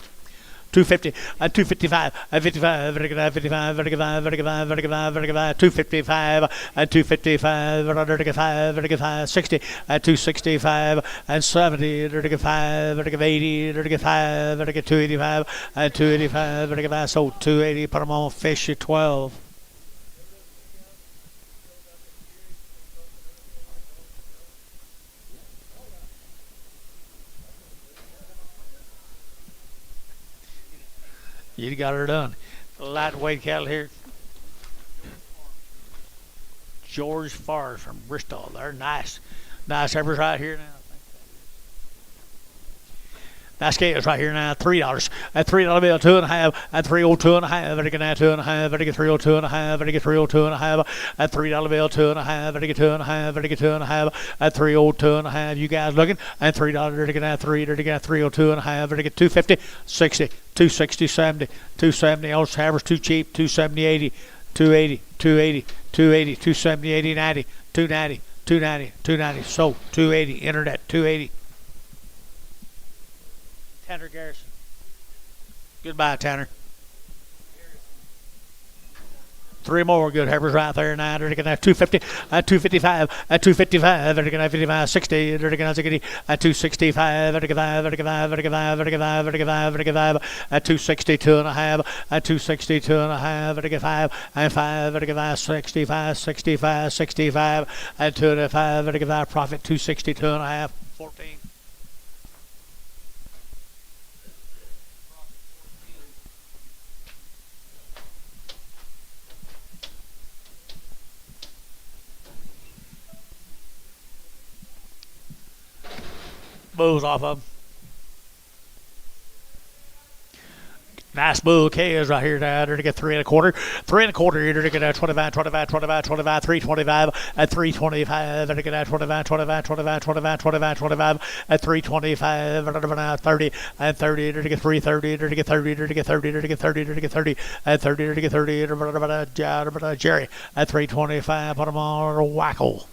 250, 255, 55, 55, 55, 55, 55, 55, 255, 255, 55, 60, 265, and 70, 35, 80, 35, 285, 285, so 280, put them on fish at 12. You got her done. Lightweight cattle here. George Farr from Bristol. They're nice. Nice heifers right here now. Nice scales right here now. $3. At $3 bill, 2.5. At 302.5. At get 2.5. At get 302.5. At get 302.5. At $3 bill, 2.5. At get 2.5. At get 2.5. At 302.5. You guys looking? At $3 to get at 3. To get 302.5. At get 250. 60. 260. 70. 270. Old Havers too cheap. 270. 80. 280. 280. 280. 270. 80. 90. 290. 290. 290. So 280. Internet 280. Tanner Garrison. Goodbye, Tanner. Three more good heifers right there now. They're going to have 250, 255, 255. They're going to have 55, 60. They're going to have 265, 262 and a half, 262 and a half, 5 and 5, 65, 65, 65, and 205. Profit 262 and a half, 14. Bulls off of them. Nice bull calves right here now. They're to get 3 1/4. 3 1/4 here. They're to get 25, 25, 25, 25, 325 at 325. They're to get 25, 25, 25, 25, 25, 25 at 325. 30 and 30. They're to get 330. They're to get 30. They're to get 30. They're to get 30. They're to get 30 at 30. They're to get 30. Jerry at 325. Put them on Wackel.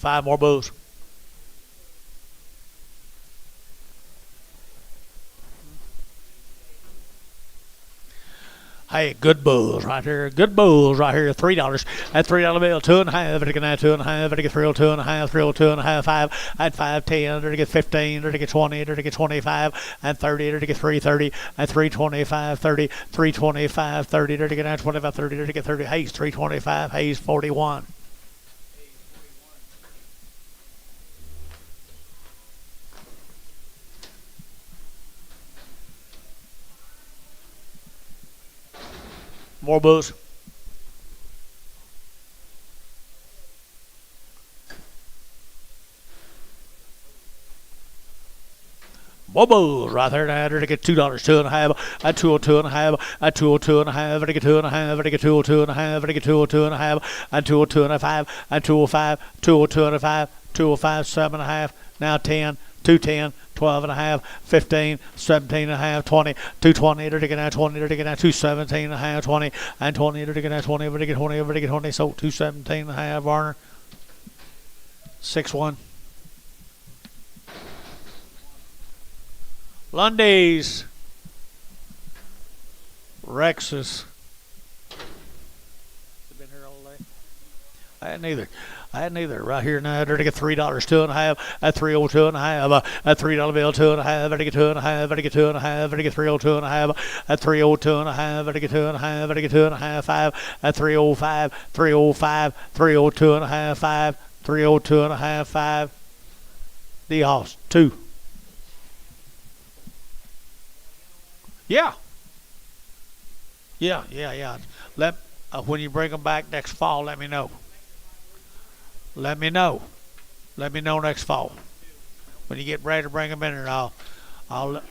5 more bulls. Hey, good bulls right here. Good bulls right here. $3. At $3 bill, 2.5. Ready to get 2.5. Ready to get 3 2.5. 3 2.5. 5. At 5 10. Ready to get 15. Ready to get 20. Ready to get 25. And 30. Ready to get 330. At 325. 30. 325. 30. Ready to get 25. 30. Ready to get 30. Hayes 325. Hayes 41. More bulls. More bulls right there now. To get $2, 2.5, at 202.5, at 202.5, to get 2.5, to get 202.5, to get 202.5, at 202.5, at 205, 202.5, 205, 7.5, now 10, 210, 12.5, 15, 17.5, 20, 220, to get 20, to get 217.5, 20, and 20, to get 20, to get 20, to get 20, so 217.5, Varner, 6-1. Lundy's, Rex's. Been here all day. I hadn't either. Right here now, to get $3, 2.5, at 302.5, at $3 bill, 2.5, to get 2.5, to get 2.5, to get 302.5, at 302.5, to get 2.5, to get 2.5, 5, at 305, 305, 302.5, 5, 302.5, 5. The house 2. Yeah. Let when you bring them back next fall, let me know. Let me know next fall. When you get ready to bring them in, and I'll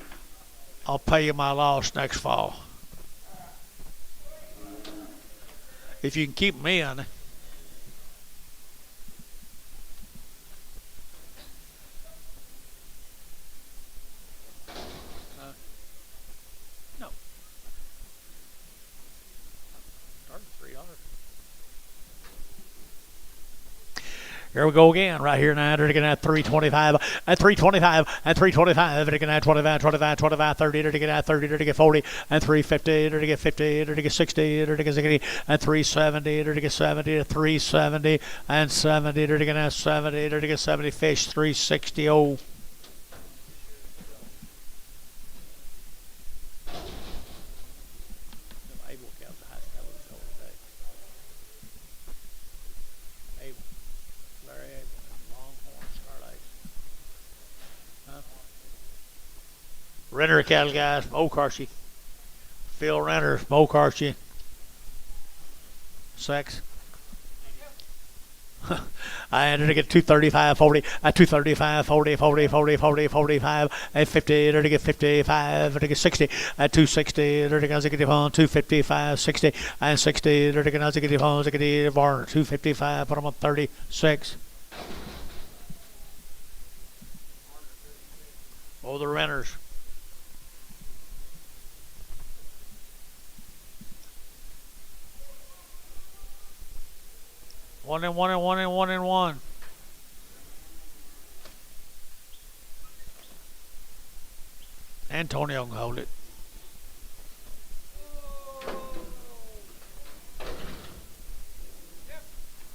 pay you my loss next fall. If you can keep them in. Here we go again, right here now. They're going at 325, at 325, at 325. They're going at 25, 25, 25, 30. They're going at 30. They're going to get 40, and 350. They're going to get 50. They're going to get 60. They're going to get 60, and 370. They're going to get 70, 370, and 70. They're going to 70. They're going to get 70. Fish 360. Oh. Renner cattle guys, Mokarshi. Phil Renner, Mokarshi. Sex. I ended to get 235, 40, at 235, 40, 40, 40, 40, 45, at 50, to get 55, to get 60, at 260, to get 255, 60, and 60, to get 255, put them on 36. Oh, the Renners. One and one and one and one and one. Antonio can hold it.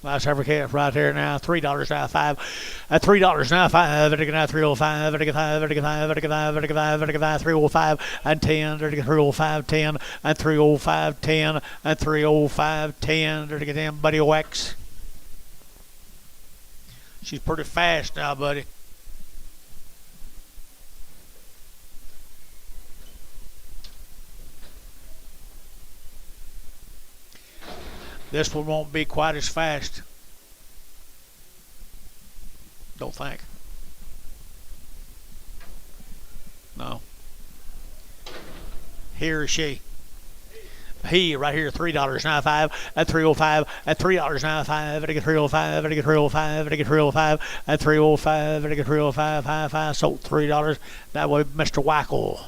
Last ever calf right there now. $3 now, 5. At $3 now, 5. Vertical now, 305. Vertical 5. Vertical 5. Vertical 5. Vertical 5. Vertical 5. 305 and 10. Vertical 305, 10. And 305, 10. And 305, 10. Vertical 10. Buddy Wax. She's pretty fast now, buddy. This one won't be quite as fast. Don't think. No. He or she. He right here, $3.95 at 305 at $3.95 at 305 at 305 at 305 at 305 at 305 high five sold $3. That way, Mr. Wackel.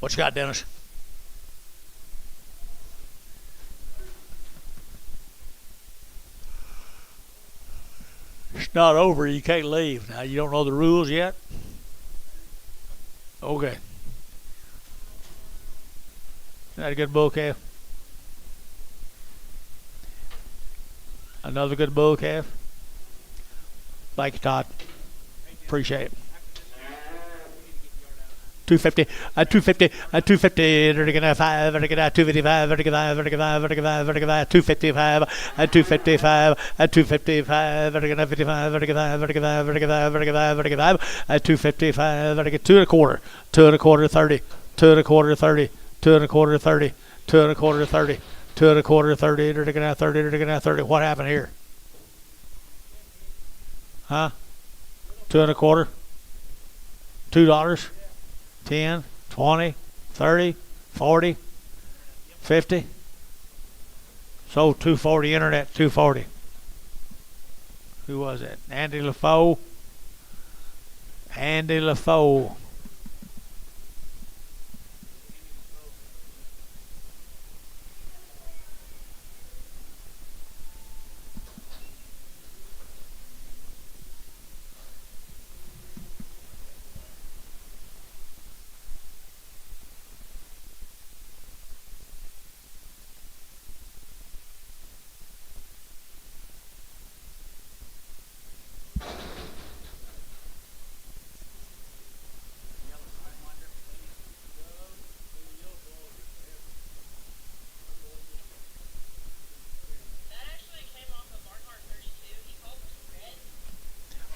What you got, Dennis? It's not over. You can't leave. Now, you don't know the rules yet? Okay. Is that a good bull calf? Another good bull calf? Thank you, Todd. Appreciate it. 250, 250, 250, vertical 5, vertical 255, vertical 5, vertical 5, vertical 5, vertical 5, 255, 255, 255, vertical 55, vertical 5, vertical 5, vertical 5, vertical 5, vertical 5, 255, vertical 2 and a quarter, 2 and a quarter 30, 2 and a quarter 30, 2 and a quarter 30, 2 and a quarter 30, 2 and a quarter 30, vertical 30, vertical 30. What happened here? Huh? 2 and a quarter? $2? 10, 20, 30, 40, 50. Sold 240 internet, 240. Who was it? Andy LaFoe. Andy LaFoe.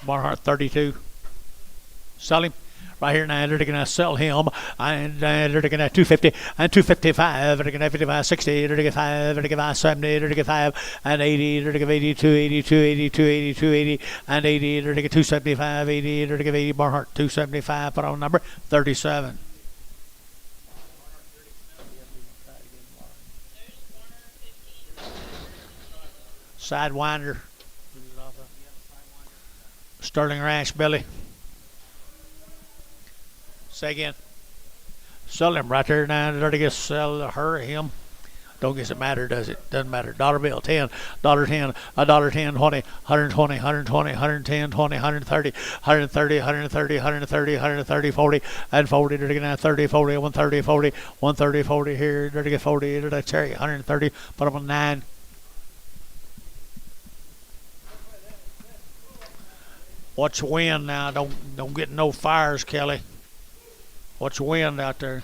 Barnhart 32. Sell him. Right here now, they're going to sell him, and they're going to 250 and 255, they're going to 55, 60, they're going to 5, they're going to 70, they're going to 5 and 80, they're going to 80, 280, 280, 280, 280, and 80, they're going to 275, 80, they're going to 80. Barnhart 275. Put on number 37. Sidewinder. Sterling Ranch, Billy. Say again. Sell him right there now. They're to sell her, him. Don't guess it matter, does it? Doesn't matter. Dollar bill, $10, $10, $1.10, 20, 120, 120, 110, 20, 130, 130, 130, 130, 130, 40, and 40. They're going to have 30, 40, 130, 40, 130, 40 here. They're to get 40. They're to cherry 130. Put them on 9. Watch the wind now. Don't get no fires, Kelly. Watch the wind out there.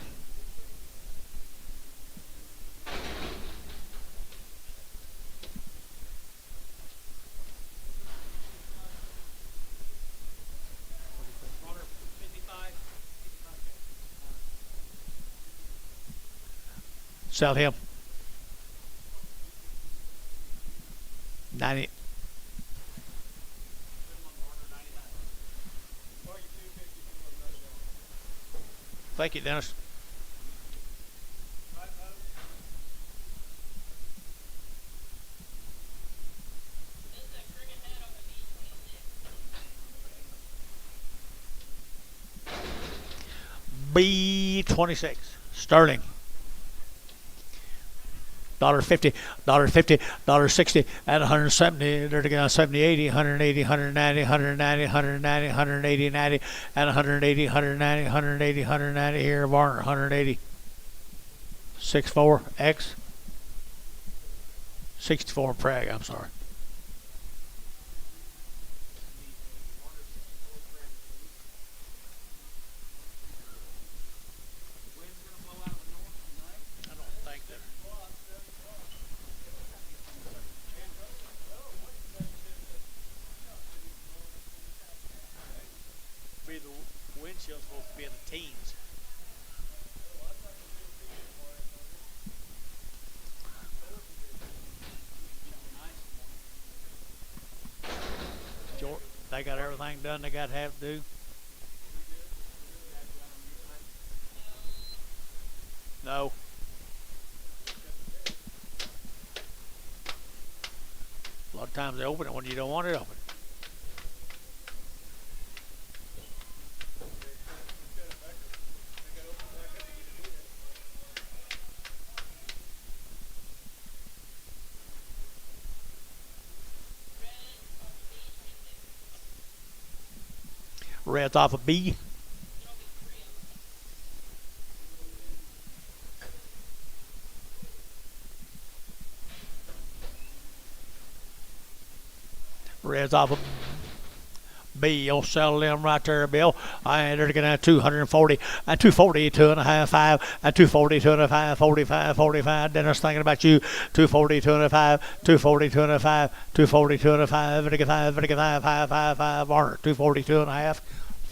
Sell him. 90. Thank you, Dennis. B26 Sterling. $1.50, $1.50, $1.60, and 170. They're together 70, 80, 180, 190, 190, 190, 180, 90, and 180, 190, 180, 190 here. Varner 180. 64 X. 64 Prague. I'm sorry. Windchill's supposed to be in the teens. They got everything done they got to have to do. No. A lot of times they open it when you don't want it open. Red's off of B. Red's off of B. You'll settle them right there, Bill. I entered again at 240 and 240, 2.5, 5 and 240, 2.5, 45, 45. Dennis thinking about you. 240, 2.5, 240, 2.5, 240, 2.5, 55, 55, 5, 5, 5. Warner 240, 2.5,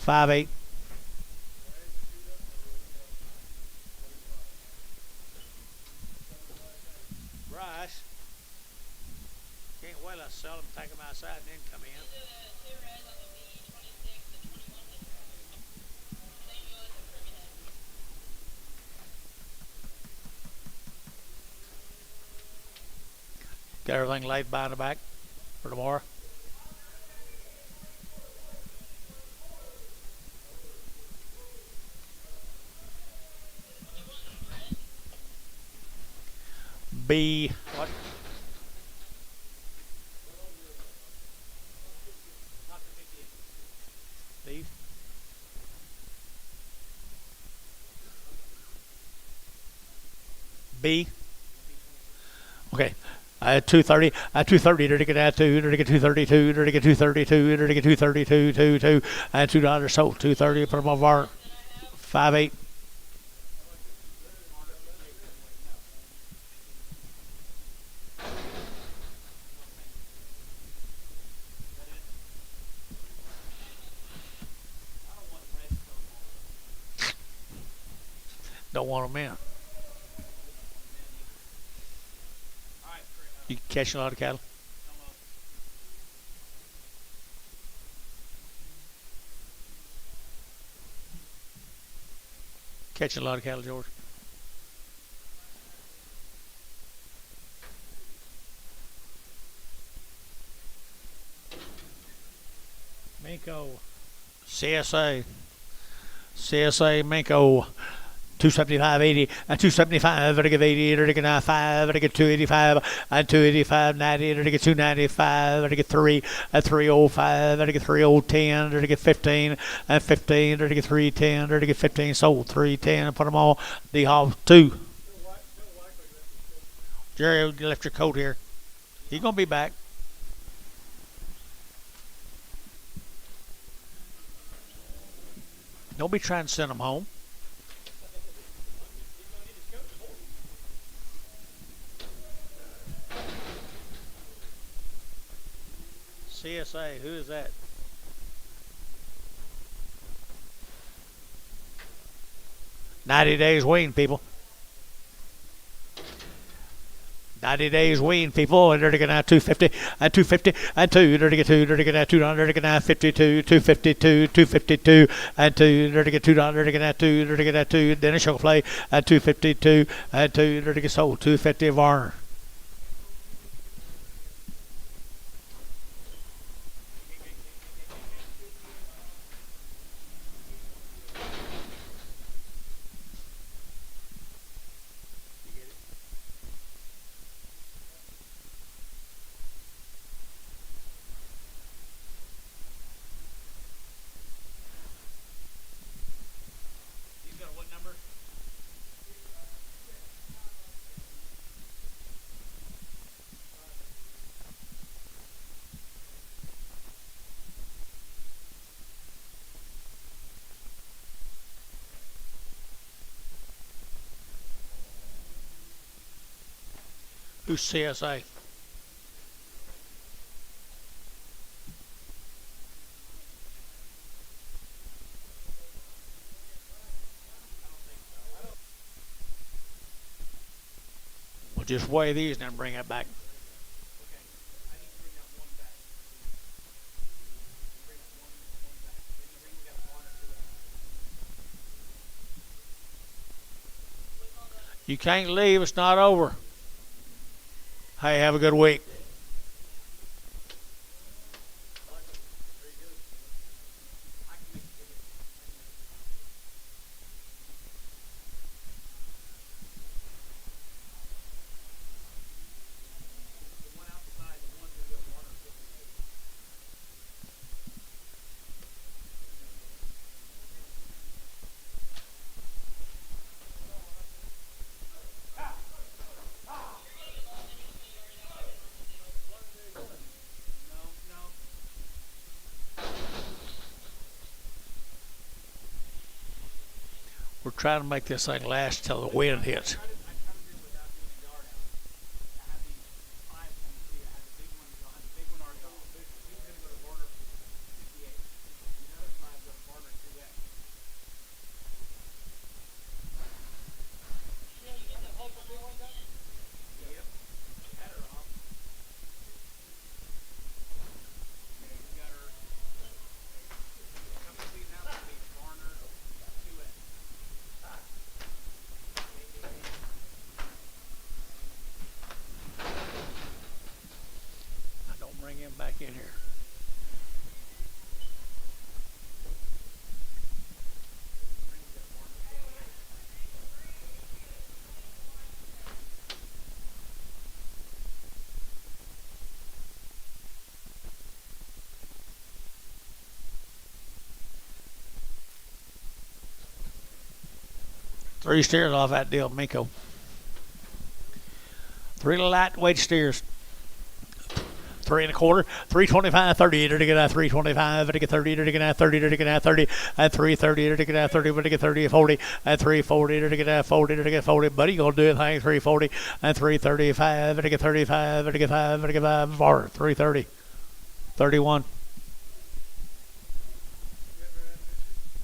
5, 8. Bryce. Can't wait to sell them, take them outside, and then come in. Got everything laid by in the back for tomorrow. B. What? These? B. Okay. I had 230. I had 230. Did it get at 2? Did it get 232? Did it get 232? Did it get 232? 2. I had $2 sold. 230 for my var. 5, 8. Don't want them in. You catching a lot of cattle? Catching a lot of cattle, George. Minko. CSA. Minko. 275.80 and 275 vertical 80 vertical 5 vertical 285 and 285 90 vertical 295 vertical 3 and 305 vertical 3010 vertical 15 and 15 vertical 310 vertical 15 sold 310 and put them all the half 2. Jerry left your coat here. He's gonna be back. Don't be trying to send them home. CSA, who is that? $90 days wean, people. 90 days wean, people. And they're going to have 250 and 250 and 2. They're going to get 2. They're going to have $2. They're going to have 52, 252, 252 and 2. They're going to get $2. They're going to have 2. They're going to have 2. Then a show play at 252 and 2. They're going to get sold 250 of Varner. Who's CSA? We'll just weigh these and then bring it back. You can't leave. It's not over. Hey, have a good week. We're trying to make this thing last till the wind hits. Bring him back in here. Three steers off that deal, Miko. Three lightweight steers. 3 1/4, 325, 30, to get 325, to get 30, to get 30, to get 30, at 330, to get 30, to get 30, 40, at 340, to get 40, to get 40. Buddy, you gonna do it? Thing 340, and 335, to get 35, to get 5, to get 5, bar 330, 31.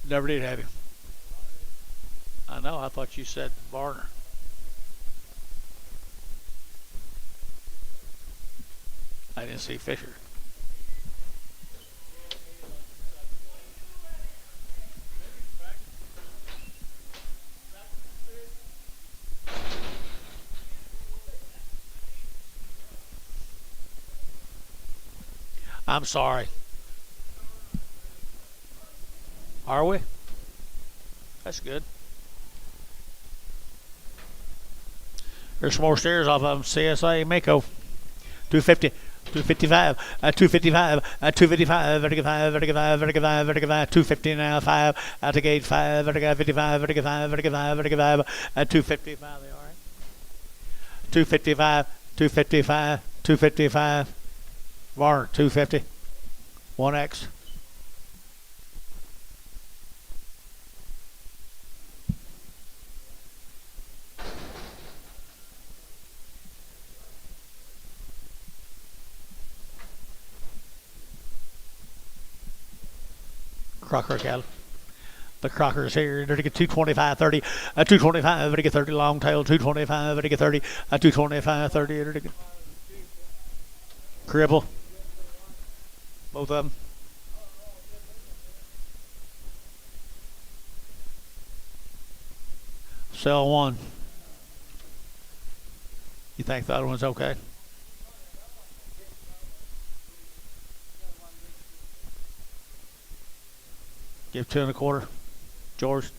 Never did have him. I know. I thought you said Varner. I didn't see Fisher. I'm sorry. Are we? That's good. There's some more stairs off of them. CSA Mako. 250. 255, 255, 255, vertical 5, vertical 5, vertical 5, vertical 5, 250 now, 5, out to gate 5, vertical 55, vertical 5, vertical 5, vertical 5, 255, they all right? 255, 255, 255, Varner, 250, 1X. Crocker cattle. The Crocker's here. They're to get 225, 30, 225, to get 30 long tail, 225, to get 30, 225, 30, to get cripple. Both of them. Sell one. You think the other one's okay? Give 2 1/4, George.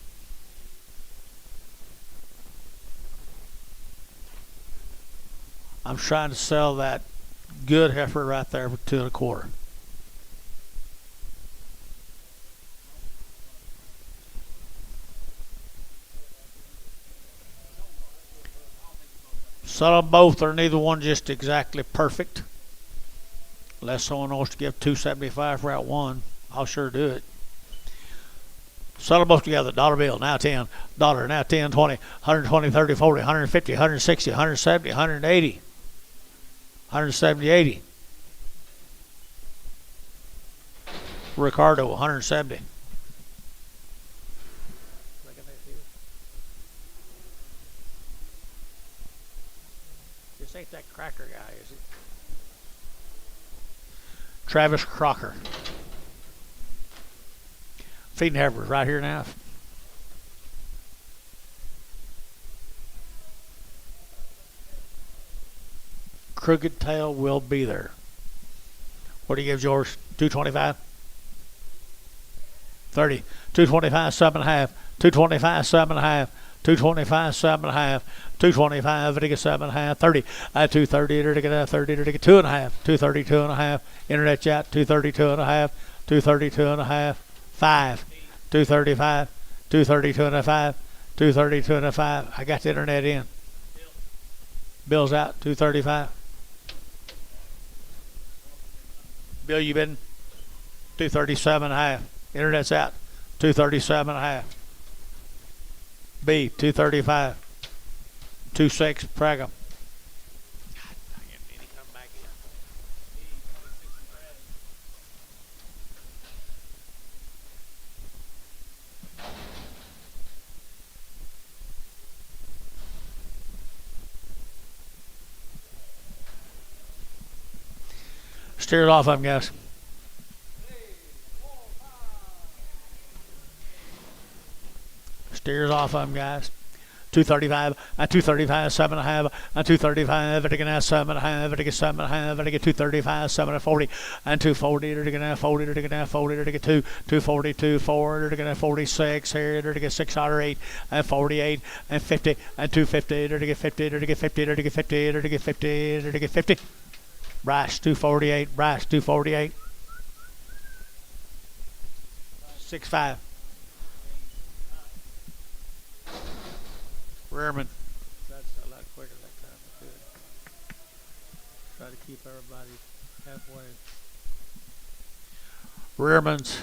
I'm trying to sell that good heifer right there for 2 1/4. Sell them both, or neither one just exactly perfect. Unless someone wants to give 275 for that one, I'll sure do it. Sell them both together. Dollar bill, now 10. Dollar, now 10, 20, 120, 30, 40, 150, 160, 170, 180, 170, 80. Ricardo, 170. This ain't that Cracker guy, is it? Travis Crocker. Feeding heifers right here now. Crooked tail will be there. What do you give George? 225? 30. 225, 7.5. 225, 7.5. 225, 7.5. 225, 7.5. 30. 230, 30, 2.5. 230, 2.5. Internet chat, 230, 2.5. 230, 2.5. 5. 235, 232 and a 5, 232 and a 5. I got the internet in. Bill's out, 235. Bill, you been 237 and a half. Internet's out, 237 and a half. B, 235. 26, Praga. Steer it off of him, guys. Steers off of him, guys. 235, and 235, 7.5, and 235, and again 7.5, and again 7.5, and again 235, 7.40, and 240, and again 40, and again 40, and again 240, 240, and again 46, here, and again 6 or 8, and 48, and 50, and 250, and again 50, and again 50, and again 50, and again 50, and again 50. Brash 248, Brash 248. 6.5. Rearman. That's a lot quicker that time. Good. Try to keep everybody halfway. Rearman's.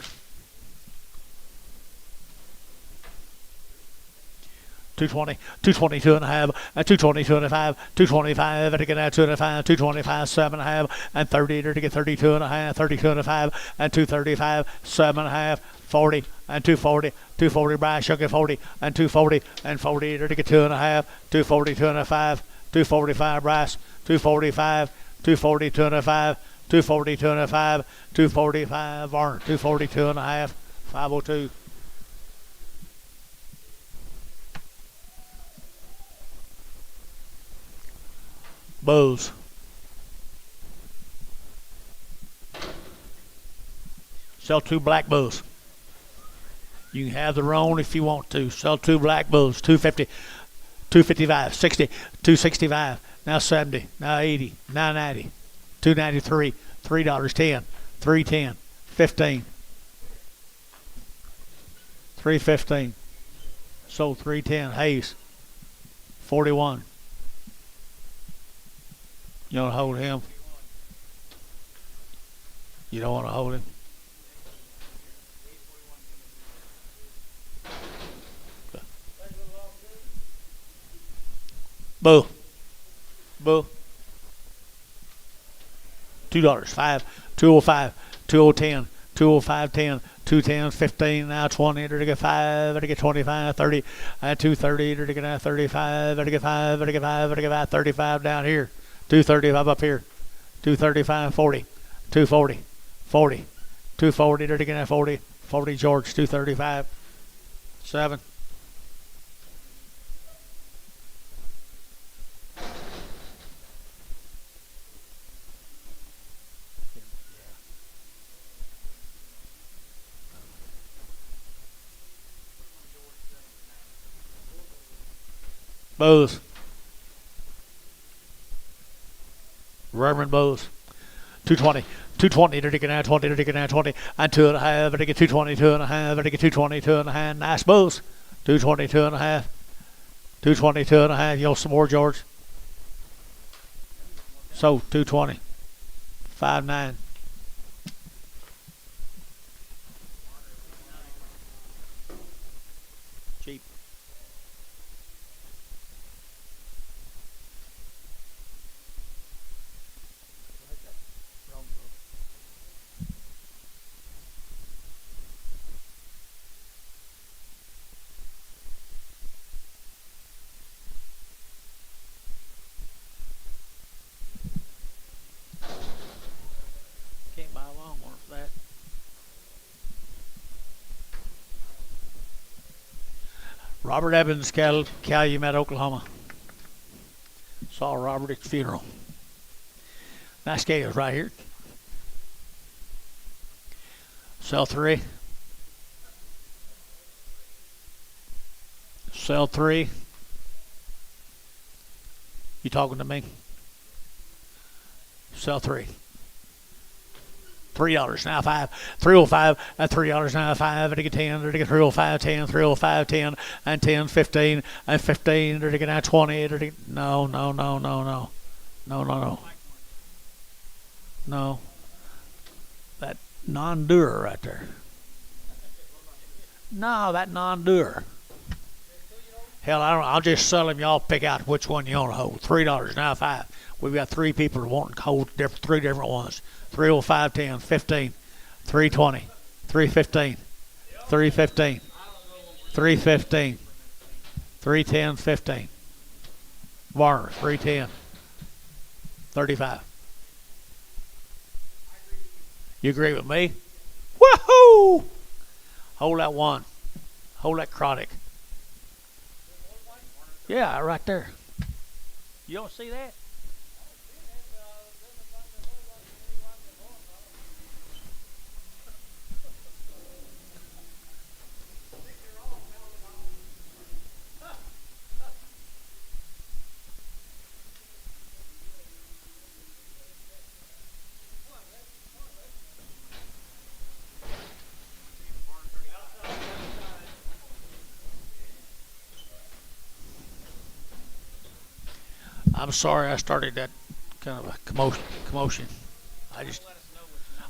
220, 222 and a half, and 222 and a half, 225, and again 225, 225, 7.5, and 30, and again 32 and a half, 32 and a half, and 235, 7.5, 40, and 240, 240 by sugar 40, and 240, and 40, and again 2.5, 242 and a half, 245 brass, 245, 242 and a half, 242 and a half, 245 Varner, 242 and a half, 502. Bulls. Sell 2 black bulls. You can have the roan if you want to. Sell 2 black bulls. 250, 255, 60, 265, now 70, now 80, now 90, 293, $3.10, 310, 15, 315. Sold 310. Hayes, 41. You don't hold him. You don't want to hold him. Boo. Boo. $2. 5. 205. 2010. 205.10. 210. 15. Now 20. To get 5. To get 25. 30. 230. To get 35. To get 5. To get 5. To get 5. 35 down here. 235 up here. 235, 40, 240, 40, 240, they're taking at 40, 40 George, 235, 7. Bose. Reverend Bose. 220. 220, they're taking out 20, they're taking out 20, and 2.5, they're taking 222 and a half, they're taking 222 and a half. Nice Bose. 222 and a half. 222 and a half. You want some more, George? So 220. 5.9. Cheap. Can't buy a long one for that. Robert Evans, Calumet, Oklahoma. Saw Robert at his funeral. Nice scales right here. Sell 3. Sell 3. You talking to me? Sell 3. $3 now 5, 305 at $3 now 5, and to get 10, to get 305, 10, 305, 10, and 10, 15, and 15, to get now 20, to get no. That non-doer right there. No, that non-doer. Hell, I don't. I'll just sell them. Y'all pick out which one you want to hold. $3.95. We've got 3 people wanting to hold 3 different ones. 305, 10, 15, 320, 315, 315, 315, 310, 15. Varner, 310, 35. You agree with me? Woohoo! Hold that one. Hold that chronic. Yeah, right there. You don't see that? I'm sorry I started that kind of a commotion. I just,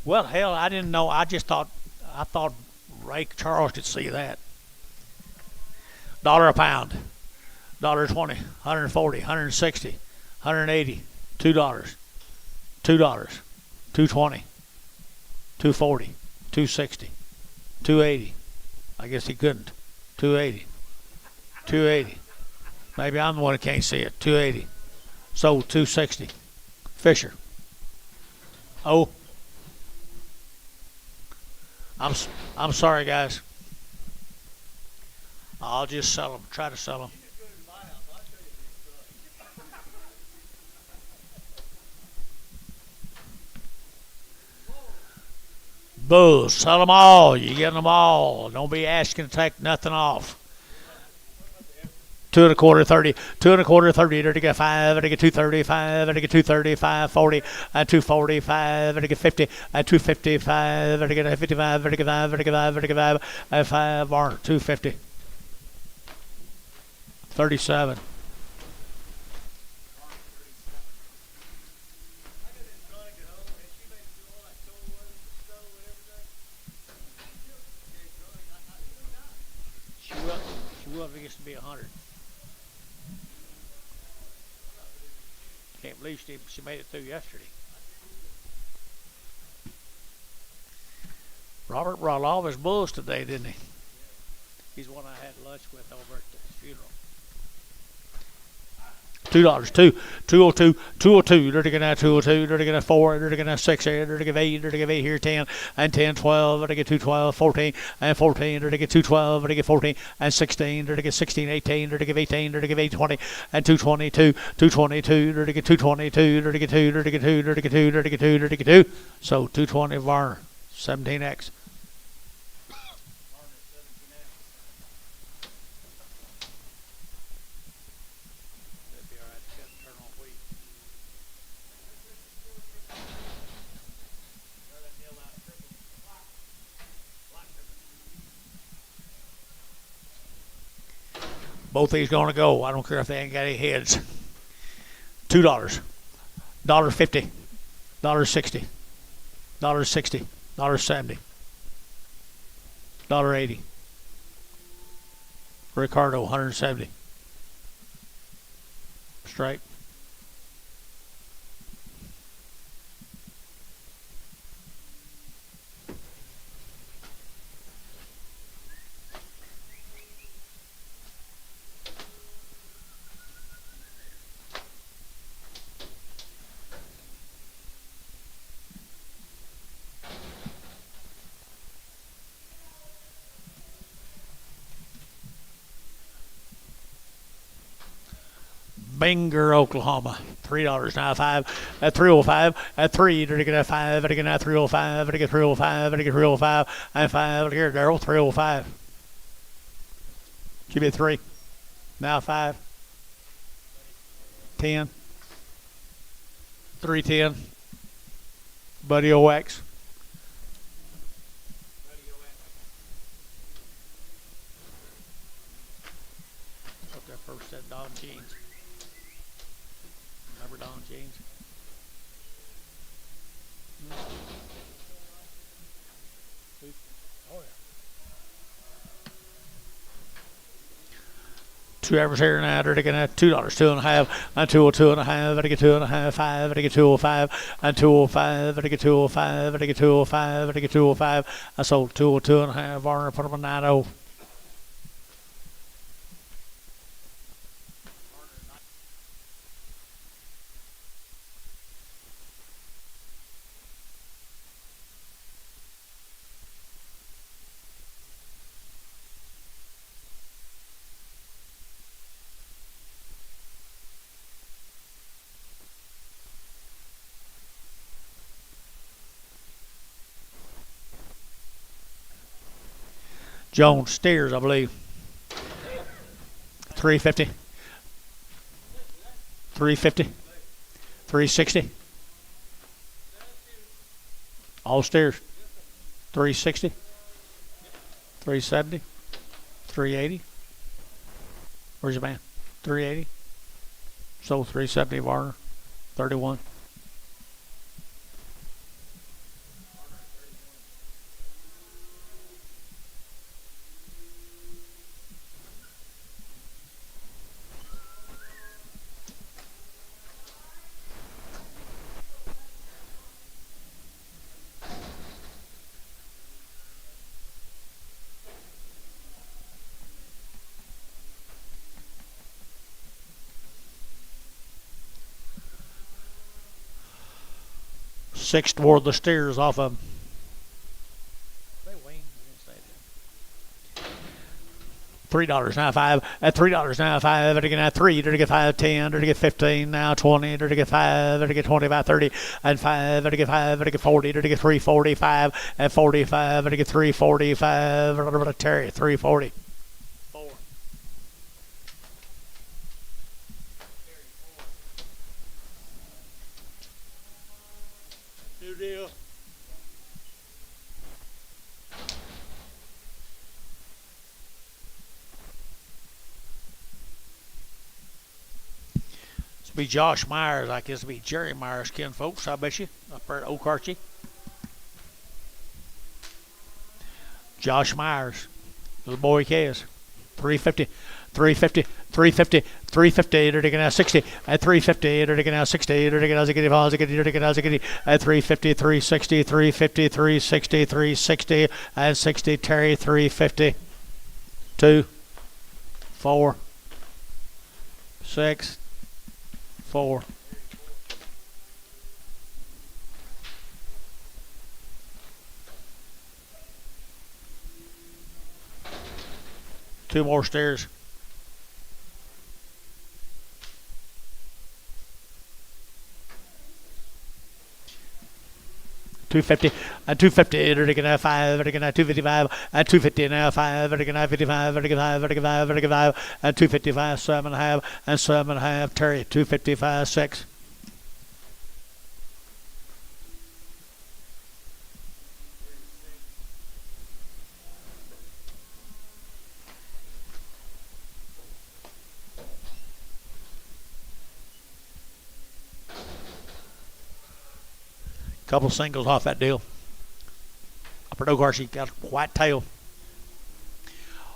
well, hell, I didn't know. I thought Ray Charles could see that. $1 a pound, $1.20, 140, 160, 180, $2, $2, 220, 240, 260, 280. I guess he couldn't. 280, 280. Maybe I'm the one who can't see it. 280. Sold 260. Fisher. Oh. I'm sorry, guys. I'll just sell them. Try to sell them. Bulls. Sell them all. You get them all. Don't be asking to take nothing off. 2 1/4, 30, 2 1/4, 30, to get 5, to get 235, to get 235, 40, 245, to get 50, 255, to get 55, to get 5, to get 5, to get 5, 5, 250, 37. She will if it gets to be 100. Can't believe she made it through yesterday. Robert brought all of his bulls today, didn't he? He's one I had lunch with over at the funeral. $2, 202, 202, dirty get out 202, dirty get out 4, dirty get out 6, dirty get 8, dirty get 8 here 10, and 10, 12, dirty get 212, 14, and 14, dirty get 212, dirty get 14, and 16, dirty get 16, 18, dirty get 18, dirty get 820, and 222, 222, dirty get 222, dirty get 2, dirty get 2, dirty get 2, dirty get 2, dirty get 2. So 220 Varner, 17X. Both these going to go. I don't care if they ain't got any heads. $2, $1.50, $1.60, $1.60, $1.70, $1.80. Ricardo, 170. Straight. Binger, Oklahoma, $3.95 at 305 at 3 to get at 5 to get at 305 to get 305 to get 305 and 5 here, Daryl, 305. Give me 3. Now 5. 10. 310. Buddy OX. Took that first set, Don Jeans. Remember Don Jeans? Oh, yeah. Two average here now, they're taking $2, 2.5, and 202.5, they get 2.5, 5, they get 205, and 205, they get 205, they get 205, they get 205. I sold 202.5, Varner, put them on 90. Jones steers, I believe. 350. 350. 360. All steers. 360. 370. 380. Where's your man? 380. So 370 Varner. 31. Six toward the steers off of them. $3.95 at $3.95. They're going to 3. They're going to get 5, 10. They're going to get 15. Now 20. They're going to get 5. They're going to get 25, 30, and 5. They're going to get 5. They're going to get 40. They're going to get 345 and 45. They're going to get 345. They're going to Terry 340. 4. New deal. Be Josh Myers, I guess it'll be Jerry Myers, kin folks, I bet you, up there at OKC. Josh Myers, little boy Kaz, 350, 350, 350, 350, they're taking out 60, at 350, they're taking out 60, they're taking out 60, they're taking out 60, at 350, 360, 350, 360, 360, and 60, Terry, 350, 2, 4, 6, 4. Two more stairs. $250 and $250. They're taking out 5. They're taking out $255 and $250 now 5. They're taking out 55. They're taking 5. They're taking 5. They're taking 5 and $255 7.5 and 7.5. Terry 255 6. Couple singles off that deal. Upper Dogar, she got a white tail.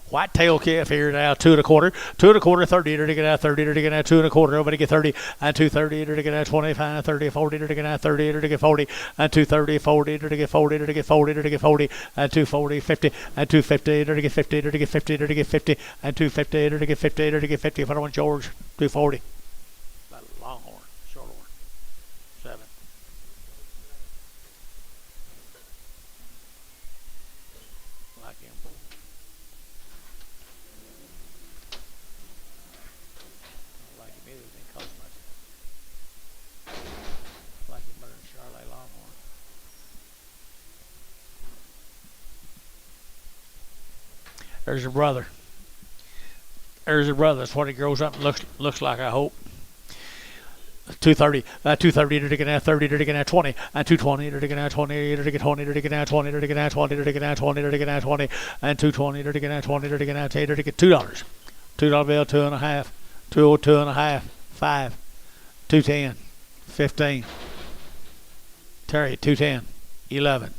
White tail calf here now, 2 1/4, 2 1/4, 30, they're taking out 30, they're taking out 2 1/4, nobody get 30, and 230, they're taking out 25, 30, 40, they're taking out 30, they're taking 40, and 230, 40, they're taking 40, they're taking 40, they're taking 40, and 240, 50, and 250, they're taking 50, they're taking 50, they're taking 50, and 250, they're taking 50, they're taking 50, put on George, 240. Longhorn, short horn, 7. Like him. Like him either, didn't cost much. Like him better than Charlotte Longhorn. There's your brother. There's your brother. That's what he grows up and looks like, I hope. 230, 230, they're taking out 30, they're taking out 20, and 220, they're taking out 20, they're taking 20, they're taking out 20, they're taking out 20, they're taking out 20, they're taking out 20, and 220, they're taking out 20, they're taking out 10, they're taking $2. $2 bill, 2.5, 202.5, 5, 210, 15. Terry, 210, 11.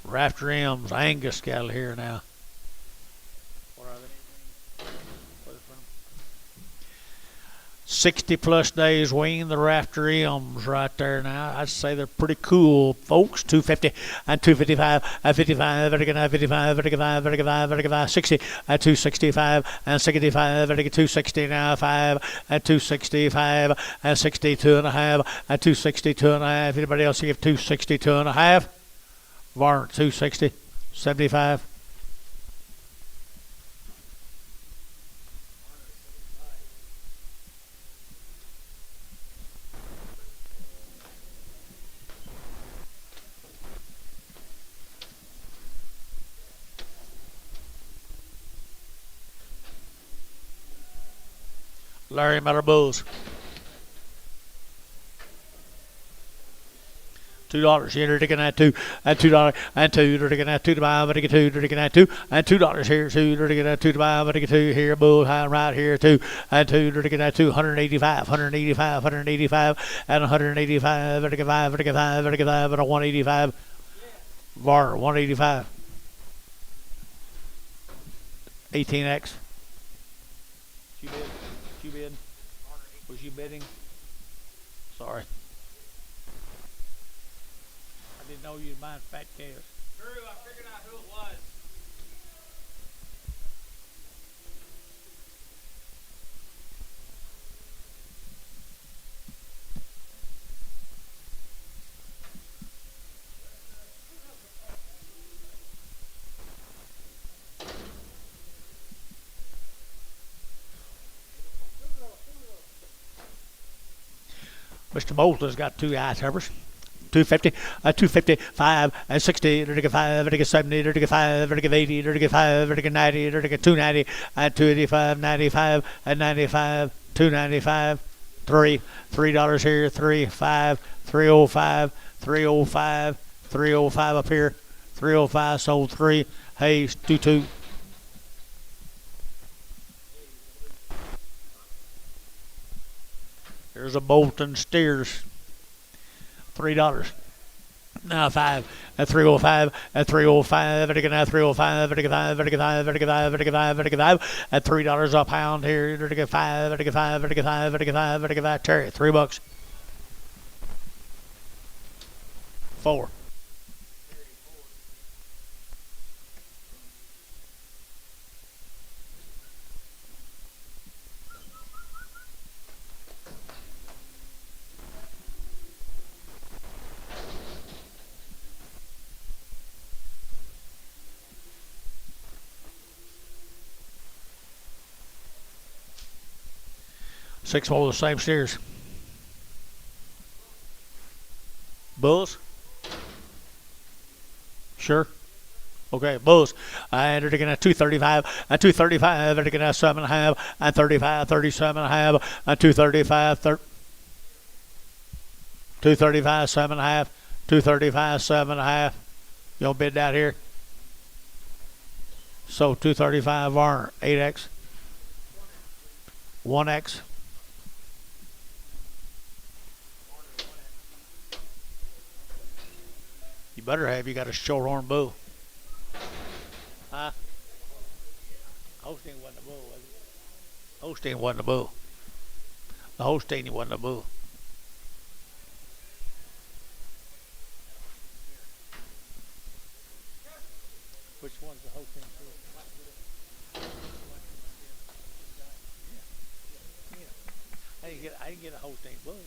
Rafter M's, Angus cattle here now. What are they? 60 plus days wean, the Rafter M's right there now. I'd say they're pretty cool, folks. 250 and 255 and 55, 55, 55, 55, 55, 60 and 265 and 65, 260 now, 5 and 265 and 62 and a half and 262 and a half. Anybody else give 262 and a half? Varn 260, 75. Larry Miller Bulls. $2 here, taking that $2 and $2 and $2, taking that $2 to buy, but taking $2, taking that $2 and $2 here, $2, taking that $2 to buy, but taking $2 here, bull high right here, $2 and $2, taking that $2, 185, 185, 185 and 185, taking 5, taking 5, taking 5, and a 185. Var 185. 18X. You bid? You bid? Was you bidding? Sorry. I didn't know you'd mind fat calves. Drew, I figured out who it was. Mr. Moulton's got 2 eye turbers. 250, 255, and 60, 5, 70, 5, 80, 5, 90, 290, and 285, 95, and 95, 295, $3 here, 3, 5, 305, 305, 305 up here, 305 sold 3, Hayes 22. Here's a Bolton steers. $3. Now 5 at 305 at 305 at 305 at $3 a pound here. 5 Terry, $3. 4. Six more of the same steers. Bulls? Sure. Okay, bulls. And they're taking a 235, and 235, they're taking a 7.5, and 35, 37.5, and 235, 235, 7.5, 235, 7.5. You don't bid that here? So 235 Varner, 8X, 1X. You better have. You got a short-horn bull. Huh? Holstein wasn't a bull, was it? Holstein wasn't a bull. The Holstein wasn't a bull. Which one's the Holstein bull? I didn't get a Holstein bull.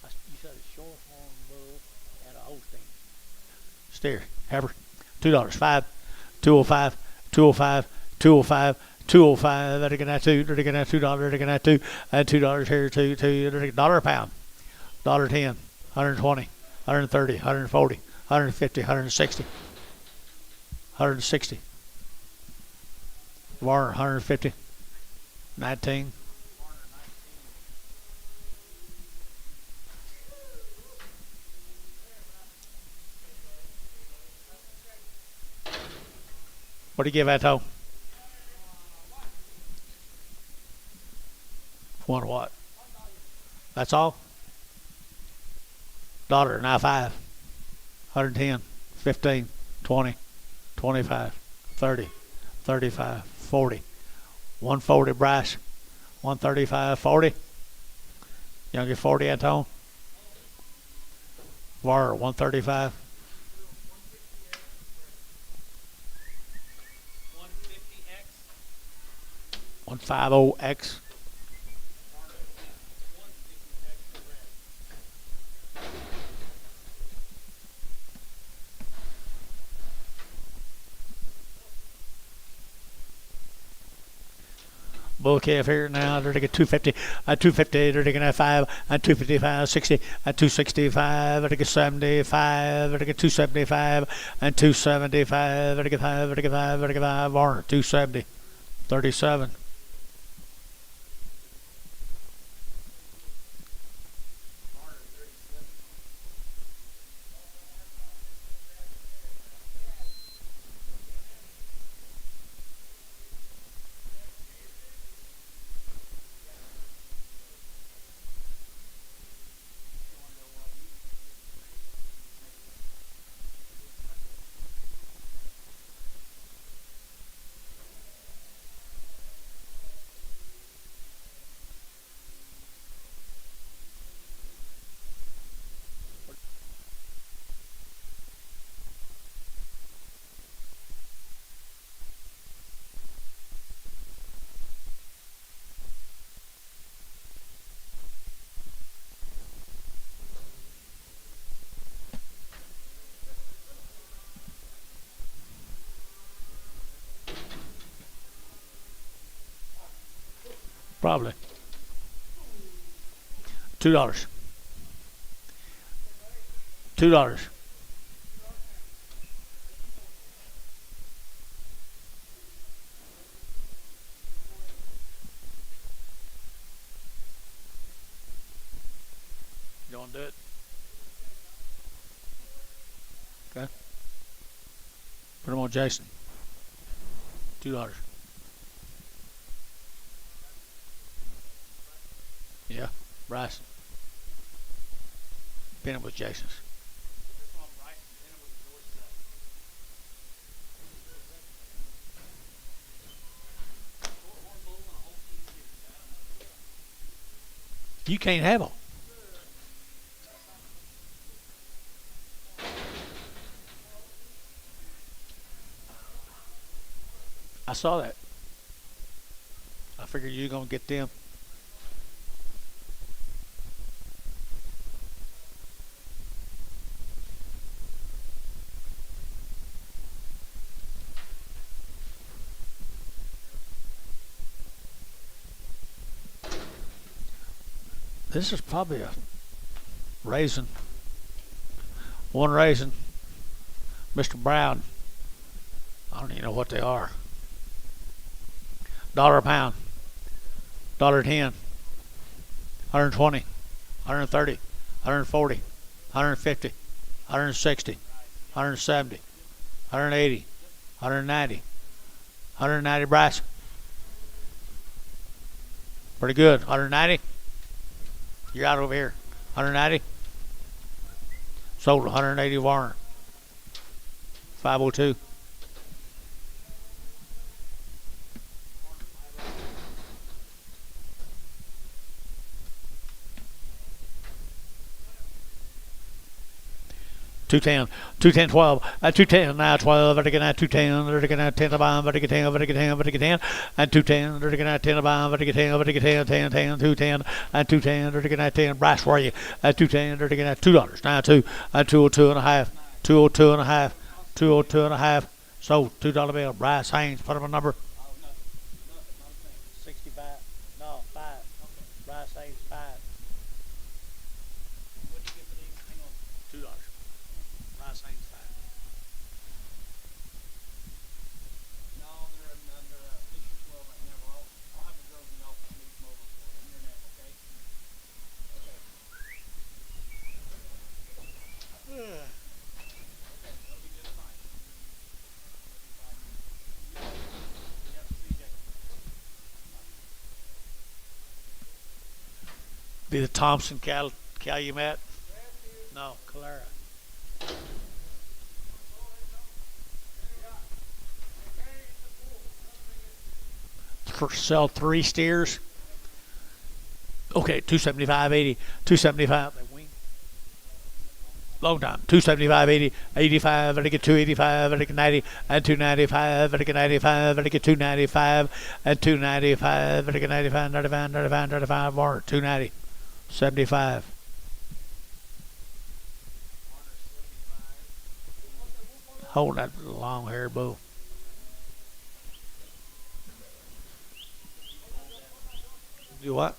You said a short-horn bull and a Holstein. Steer, Haber, $2, 5, 205, 205, 205, 205. They're gonna have $2, they're gonna have $2, they're gonna have $2, and $2 here, $2 a pound, $1.10, 120, 130, 140, 150, 160, 160. Warner, 150, 19. What do you give that though? One what? That's all? $1, now 5. 110, 15, 20, 25, 30, 35, 40, 140 Bryce, 135, 40. You want to get 40, Antone? Var, 135. 150X. Bull calf here now. They're taking 250, 250. They're taking 5, 255, 60, 265. They're taking 75. They're taking 275 and 275. They're taking 5. They're taking 5. They're taking 5. Varner 270, 37. Probably. $2. $2. You want to do it? Okay. Put them on Jason. $2. Yeah, Bryce. Pin it with Jason's. You can't have them. I saw that. I figured you were going to get them. This is probably a raisin. One raisin. Mr. Brown. I don't even know what they are. $1 a pound. $1.10. 120. 130. 140. 150. 160. 170. 180. 190. 190 Bryce. Pretty good. 190. You're out over here. 190. Sold 180 Warner. 502. $210, $210, $12, $210 now, $12, they're taking out $210, they're taking out 10 a bomb, they're taking 10, they're taking 10, they're taking 10, and $210, they're taking out 10 a bomb, they're taking 10, they're taking 10, 10, 10, 210, and $210, they're taking out 10. Bryce, where are you? At $210, they're taking out $2 now, 202 and a half, 202 and a half, 202 and a half. So $2 bill. Bryce Haynes, put him a number. 65. No, 5. Bryce Haynes 5. What do you get for these? Hang on. $2. Bryce Haynes 5. No, they're under issue 12 right now. I'll have the girls in the office move them over for the internet, okay? Okay. Okay, that'll be just fine. Yep, CJ. Be the Thompson Calumet? No, Calera. sell 3 steers. Okay, 275.80, 275. Long time. 275.80, 85. I get 285. I get 90 and 295. I get 95. I get 295 and 295. I get 95, 95, 95, 95 more. 290, 75. Hold that long-haired bull. Do what?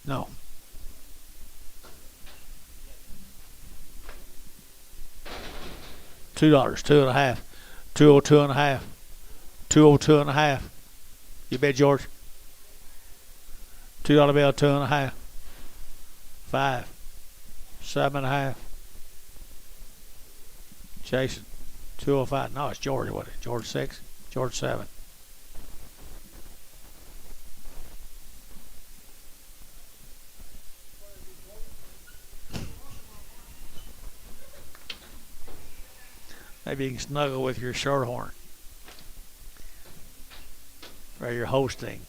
No. $2, 2.5, 202.5, 202.5. You bet, George. $2 bill, 2.5, 5, 7.5. Jason, 205. No, it's George. What? George 6, George 7. Maybe you can snuggle with your shorthorn or your hosting.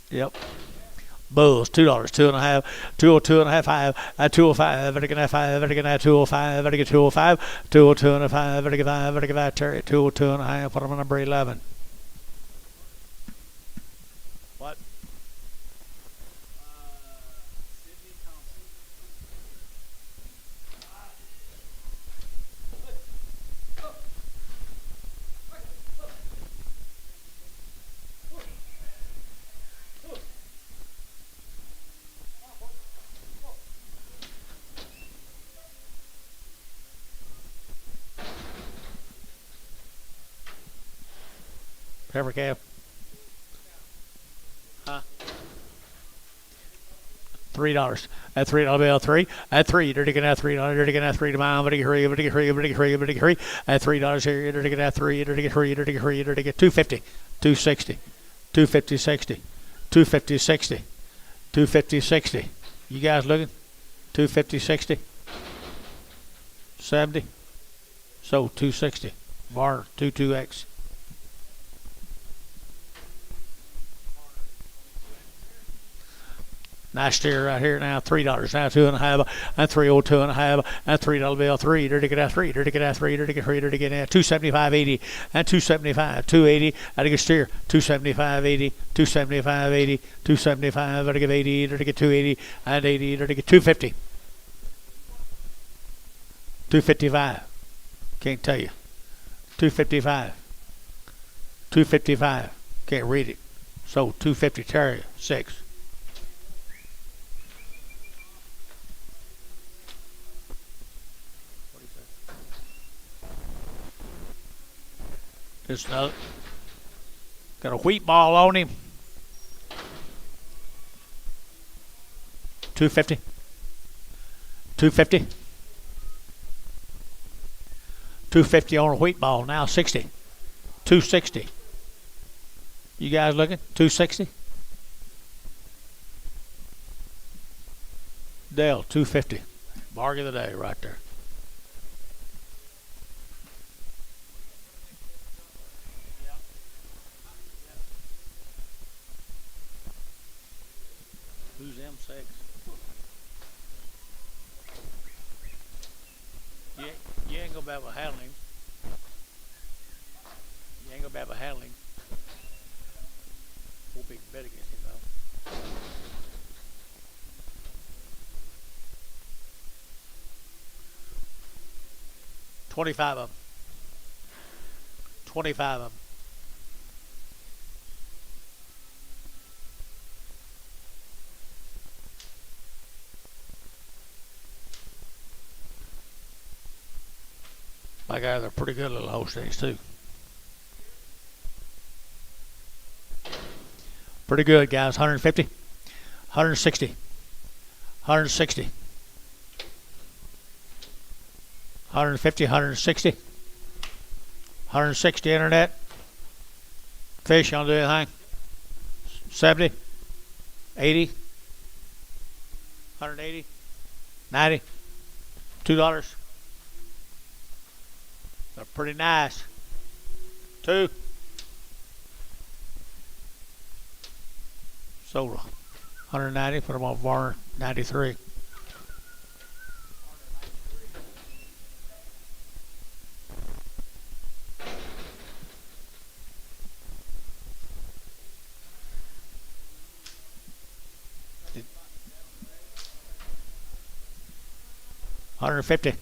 Yep. Bulls, $2, 2.5, 202.5, 5, 205, vertical 5, vertical 205, vertical 205, 202.5, vertical 5, vertical 5, Terry, 202.5, put them on number 11. What? Pepper cap. Huh? $3. At $3 bill, 3. At 3, dirty get at $3, dirty get at 3 to mile, dirty hurry, dirty hurry, dirty hurry, dirty hurry. At $3 here, dirty get at 3, dirty get hurry, dirty hurry, dirty get 250, 260, 250, 60, 250, 60, 250, 60. You guys looking? 250, 60, 70. So 260. Bar 22X. Nice steer right here now, $3, now 2.5, and 302.5, and $3 bill, 3, dirty get out 3, dirty get out 3, dirty get 3, dirty get out 275.80, and 275, 280, I get steer, 275.80, 275.80, 275, dirty get 80, dirty get 280, and 80, dirty get 250, 255, can't tell you, 255, 255, can't read it, so 250 Terrier, 6. Just another. Got a wheat ball on him. 250. 250. 250 on a wheat ball. Now 60. 260. You guys looking? 260. Dale, 250. Bargain of the day right there. Who's M6? You ain't gonna be able to handle him. You ain't gonna be able to handle him. Won't be bet against him though. $25 of them. 25 of them. My guys are pretty good little Holsteins too. Pretty good guys. 150, 160, 160, 150, 160, 160 internet. Fish, you don't do anything. 70, 80, 180, 90. $2. They're pretty nice. 2. Sold 190. Put them on Varner 93. $150.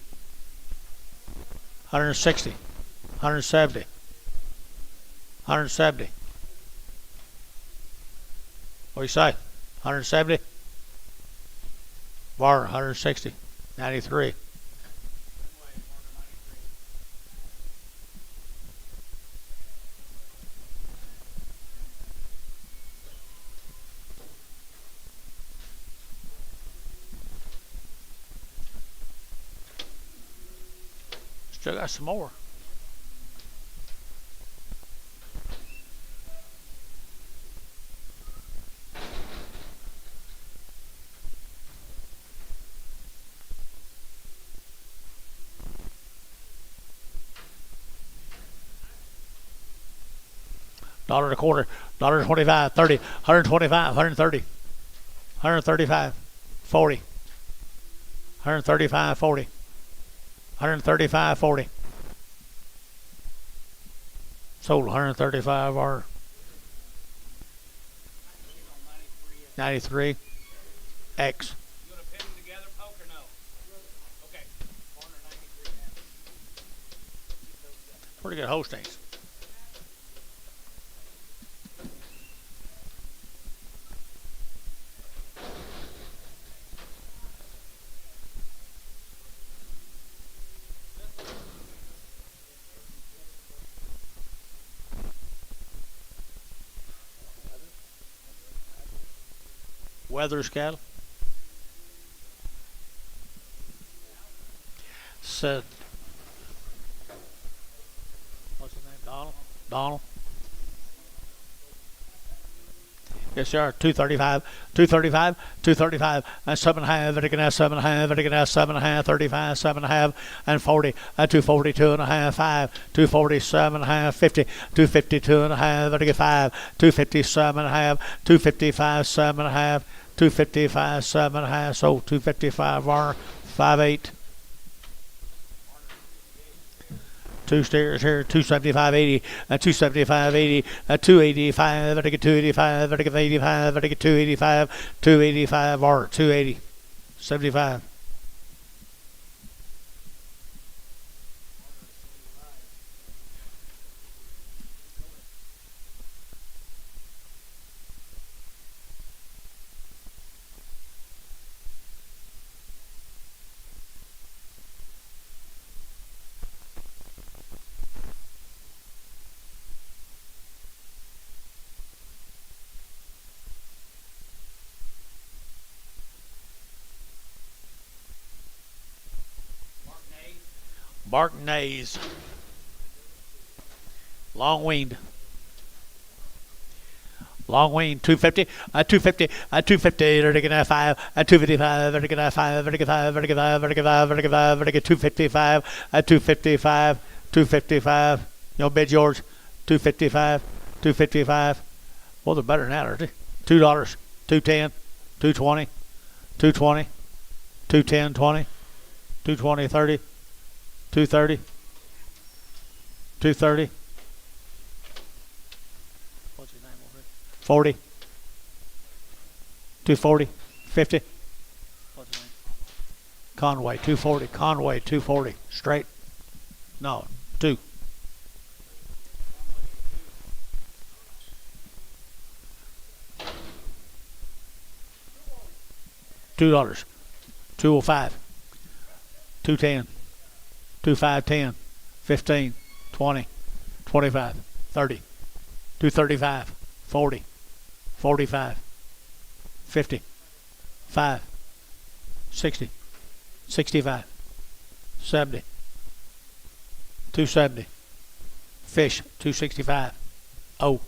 $160. $170. $170. What do you say? $170. Varner $160. 93. Still got some more. $1.25, $1.25, 30, 125, 130, 135, 40, 135, 40, 135, 40. Sold 135 or 93 X. You want to pin them together, Poke, or no? Okay. 493. Pretty good Holsteins. Weathers cattle. Said, what's his name? Donald? Donald? Yes, sir. 235, 235, 235, and 7.5, and again 7.5, and again 7.5, 35, 7.5, and 40, and 240, 2.5, 5, 247, 1/2, 50, 252 and a half, and again 5, 257 and a half, 255, 7.5, 255, 7.5, so 255 are 5.8. Two steers here, 275.80, 275.80, 285, I get 285, I get 85, I get 285, 285 or 280, 75. Bark nays. Long weaned. Long weaned. 250. 250. 250. Vertical 5. 255. Vertical 5. Vertical 5. Vertical 5. Vertical 5. Vertical 5. Vertical 255. 255. 255. You bid George. 255. 255. Well, they're better than that, aren't they? $2. 210. 220. 220. 210. 20. 220. 30. 230, 230. What's your name over here? 40, 240, 50. What's your name? Conway, 240. Conway, 240. Straight. No, 2. $2. 205. 210. 25, 10, 15, 20, 25, 30, 235, 40, 45, 50, 5, 60, 65, 70, 270, fish 265, oh.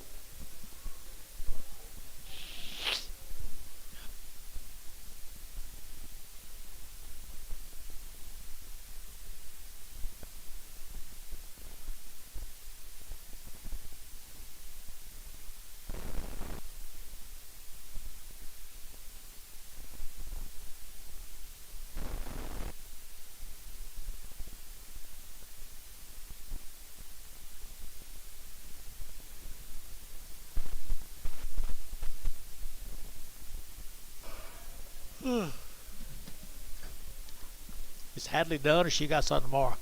Is Hadley done, or she got something tomorrow?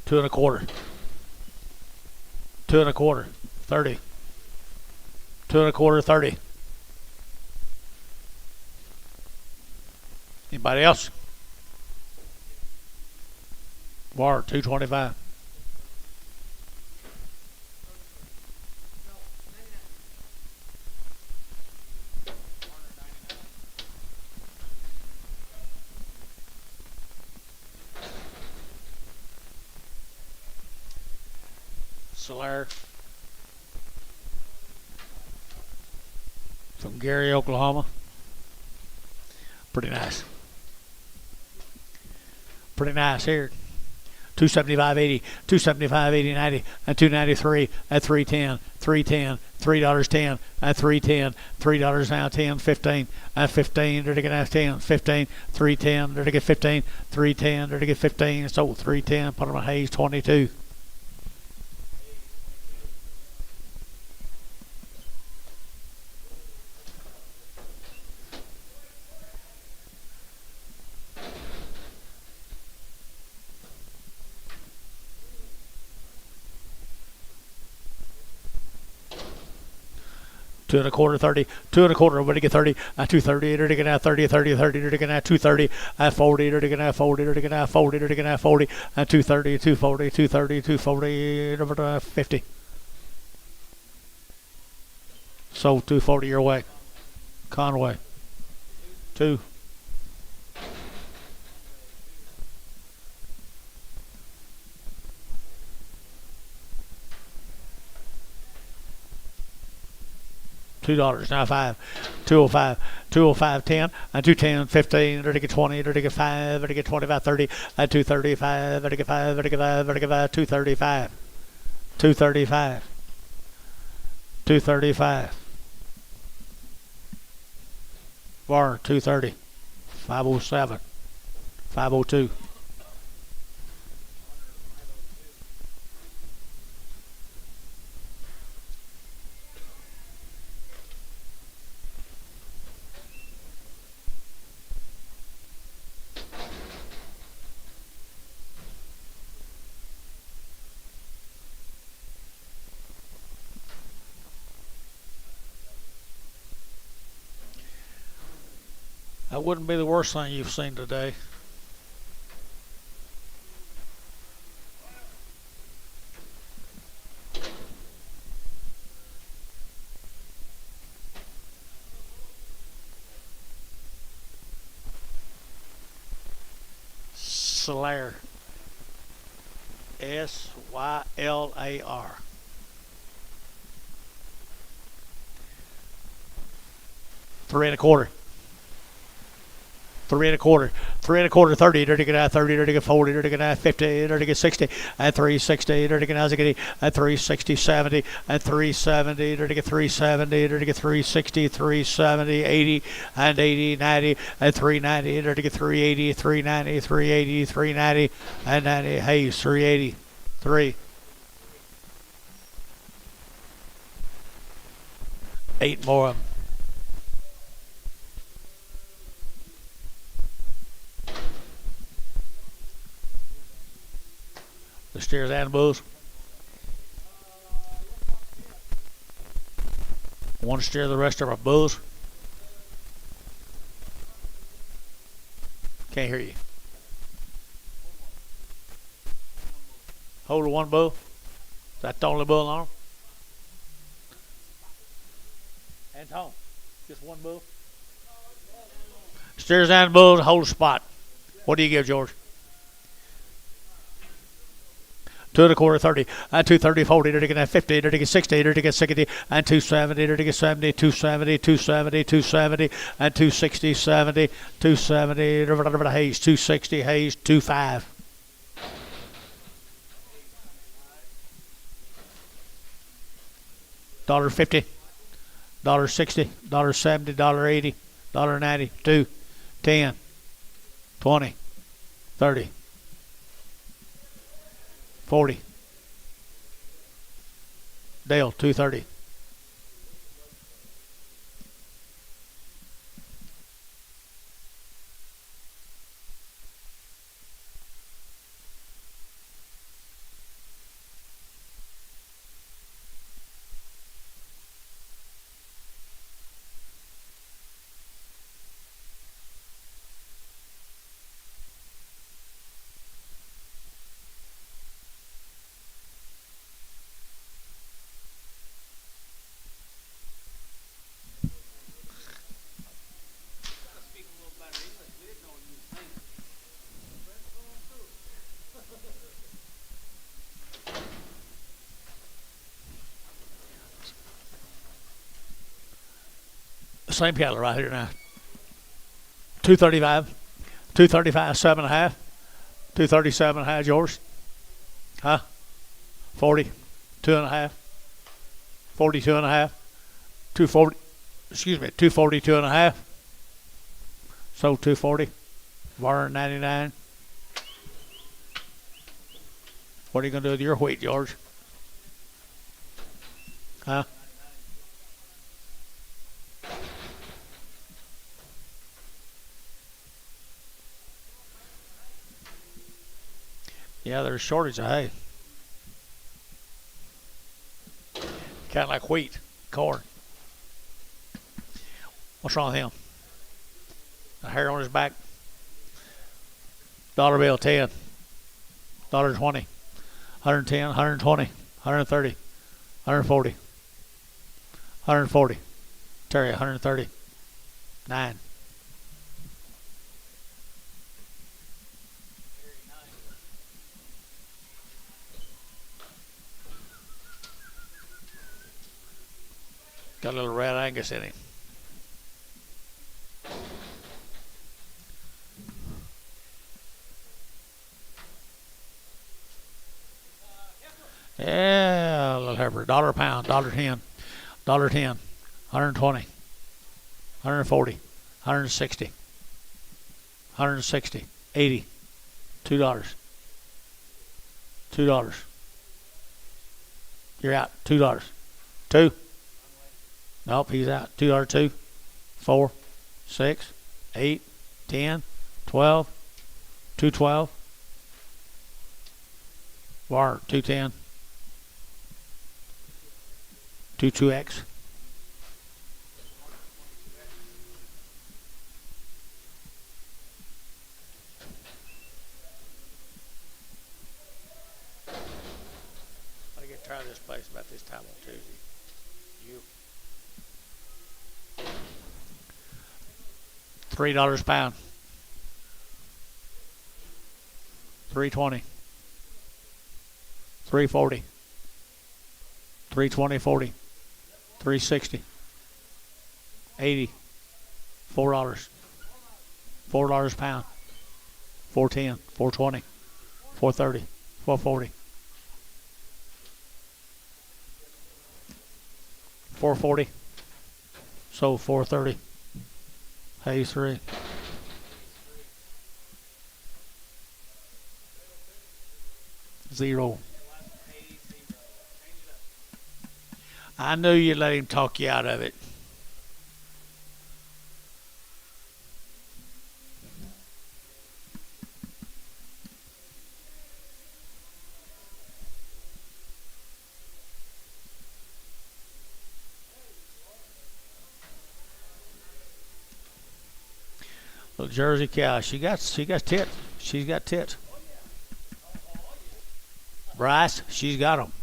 Two and a quarter. 2 1/4. 30. 2 1/4. 30. Anybody else? Bar 225. Solaire from Gary, Oklahoma. Pretty nice. Pretty nice here. 275.80, 275.80, 90, and 293 at 310, 310, $3.10 at 310, $3 now 10, 15 at 15. They're to get 10, 15, 310. They're to get 15, 310. They're to get 15. So 310. Put them on Hayes 22. Two and a quarter, 30, 2 1/4, everybody get 30, at 230, they're to get 30, 30, 30, they're to get 230, at 40, they're to get 40, they're to get 40, they're to get 40, at 230, 240, 230, 240, 50. So 240 your way. Conway. 2. $2 now 5, 205, 205, 10, and 210, 15, they're to get 20, they're to get 5, they're to get 25, 30, at 235, they're to get 5, they're to get 5, they're to get 5, 235, 235, 235. Bar 230, 507, 502. That wouldn't be the worst thing you've seen today. Solaire. Sylar. 3 1/4. 3 1/4, 3 1/4, 30, they're to get 30, they're to get 40, they're to get 50, they're to get 60, at 360, they're to get at 360, 70, at 370, they're to get 370, they're to get 360, 370, 80, and 80, 90, at 390, they're to get 380, 390, 380, 390, and 90, Hayes, 380, 3. 8 more of them. The steers and bulls. One steer, the rest of our bulls. Can't hear you. Hold one bull. Is that the only bull on them? And Tom, just one bull. Steers and bulls, hold a spot. What do you give, George? 2 1/4, 30, and 230, 40, they're to get 50, they're to get 60, they're to get 60, and 270, they're to get 70, 270, 270, 270, and 260, 70, 270, Hayes, 260, Hayes, 25. $1.50, $1.60, $1.70, $1.80, $1.90, 2, 10, 20, 30, 40, Dale, 230. Speak a little better English. We didn't know what you were saying. Same cattle right here now. 235. 235, 7.5. 237.5 yours. Huh? 40. 2.5. 42.5. 240. Excuse me, 242.5. Sold 240. 199. What are you gonna do with your wheat, George? Huh? Yeah, there's a shortage of hay. Kind of like wheat, corn. What's wrong with him? A hair on his back. Dollar bill 10. $20. 110, 120, 130, 140, 140. Terry, 130. 9. Got a little red Angus in him. Yeah, a little heifer. $1 a pound, $1.10, $1.10, 120, 140, 160, 160, 80, $2. $2. You're out. $2. 2. Nope, he's out. $2, 2, 4, 6, 8, 10, 12, 212. War 210. 22X. I get tired of this place about this time on Tuesday. You. $3 a pound. 320. 340. 320, 40. 360. 80. $4. $4 a pound. 410. 420. 430. 440. 440. Sold 430. Hay 3. Zero. I knew you'd let him talk you out of it. Little Jersey cow. She got tits. She's got tits. Bryce, she's got them.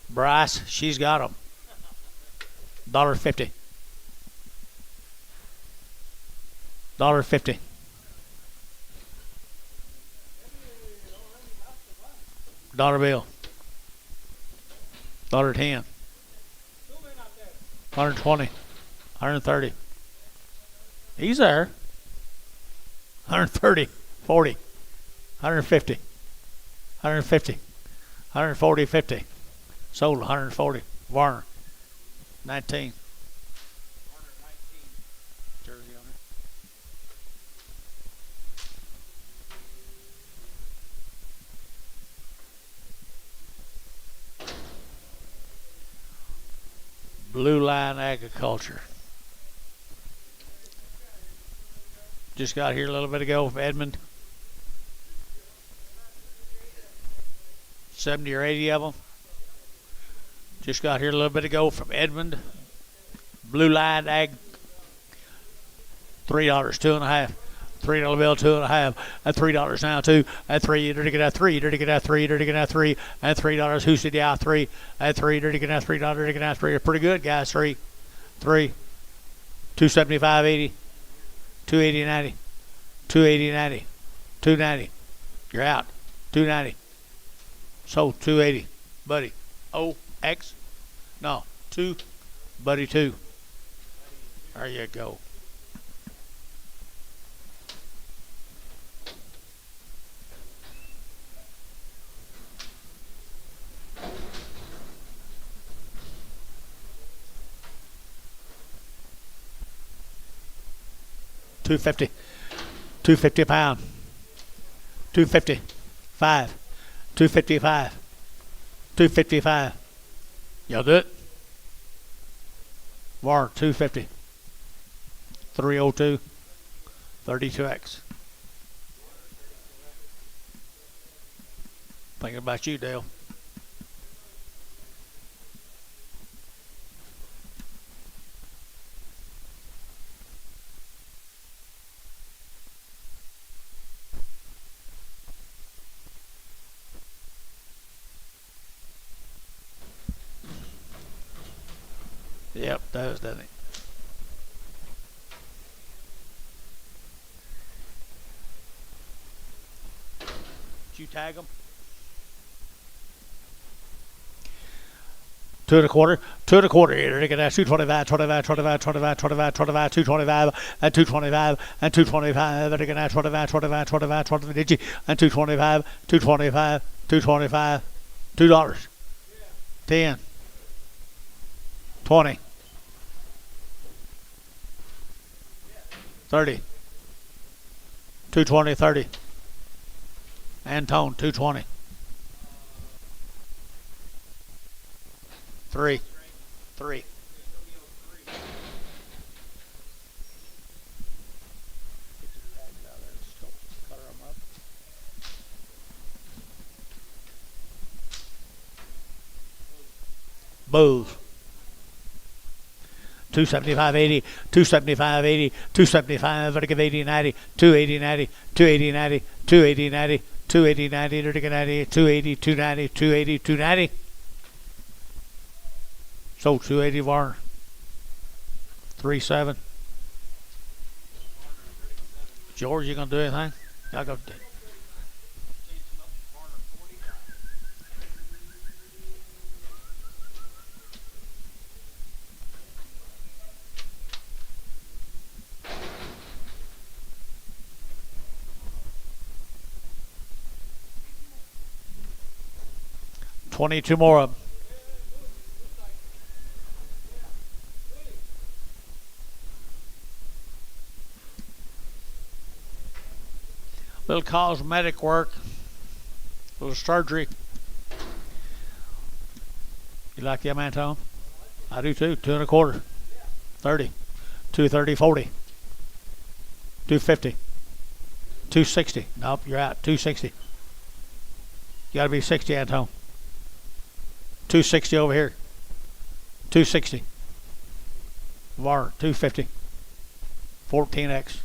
Bryce, she's got them. $1.50. $1.50. Dollar bill. $1.10. 120. 130. He's there. 130. 40. 150. 150. 140. 50. Sold 140. Warner. 19. Jersey owner. Blue Line Agriculture. Just got here a little bit ago from Edmond. 70 or 80 of them. Just got here a little bit ago from Edmond. Blue Line Ag. $3, 2.5. $3 bill, 2.5. At $3 now, 2. At 3, dirty get at 3, dirty get at 3, dirty get at 3. At $3, who said yeah, 3. At 3, dirty get at $3, dirty get at 3. Pretty good, guys. 3. 275.80. 280.90. 280.90. 290. You're out. 290. Sold 280. Buddy. OX. No. 2. Buddy 2. There you go. $250. $250 a pound. $250. 5. $255. $255. Y'all do it? Warren, $250. 302. 32X. Thinking about you, Dale. Yep, those, doesn't it? Did you tag them? 2 1/4, 2 1/4. Here, look at that. 225, 25, 25, 25, 25, 25, 225, and 225, and 225. Look at that. 25, 25, 25, 25, did you? And 225, 225, 225, $2. 10, 20, 30, 220, 30. Antone, 220. 3. 3. Booth. 275.80, 275.80, 275, vertical 80.90, 280.90, 280.90, 280.90, 280.90, vertical 90, 280, 290, 280, 290. Sold 280 Varner. 3.7. George, you gonna do anything? I'll go. $22 more of them. Little cosmetic work, little surgery. You like them, Antone? I do too. 2 1/4, 30, 230, 40, 250, 260. Nope, you're out. 260. You gotta be 60, Antone. 260 over here. 260. Var 250. 14X.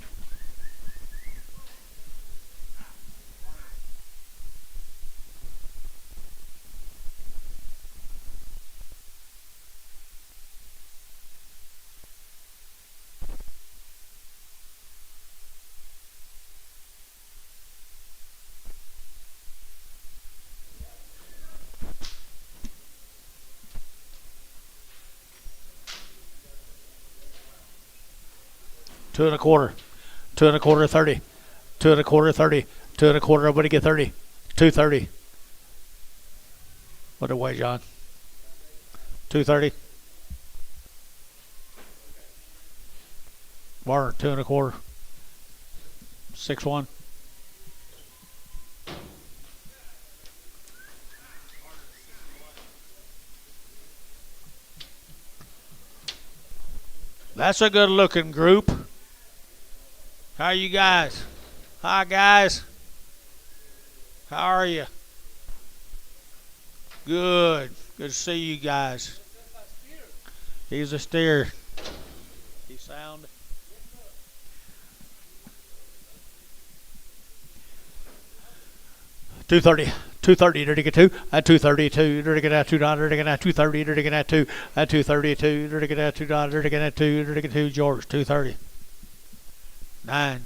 Two and a quarter, 30, 2 1/4, 30, 2 1/4. Everybody get 30, 230. What the way, John? 230. Bar 2 1/4, 6-1. That's a good looking group. How are you guys? Hi guys. How are you? Good. Good to see you guys. He's a steer. He's sound. $230. 230 to get two, 232 to get $2 to get 230 to get two, 232 to get $2 to get two to get two. George 230. 9.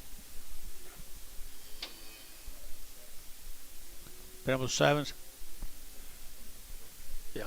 Pimple sevens. Yeah.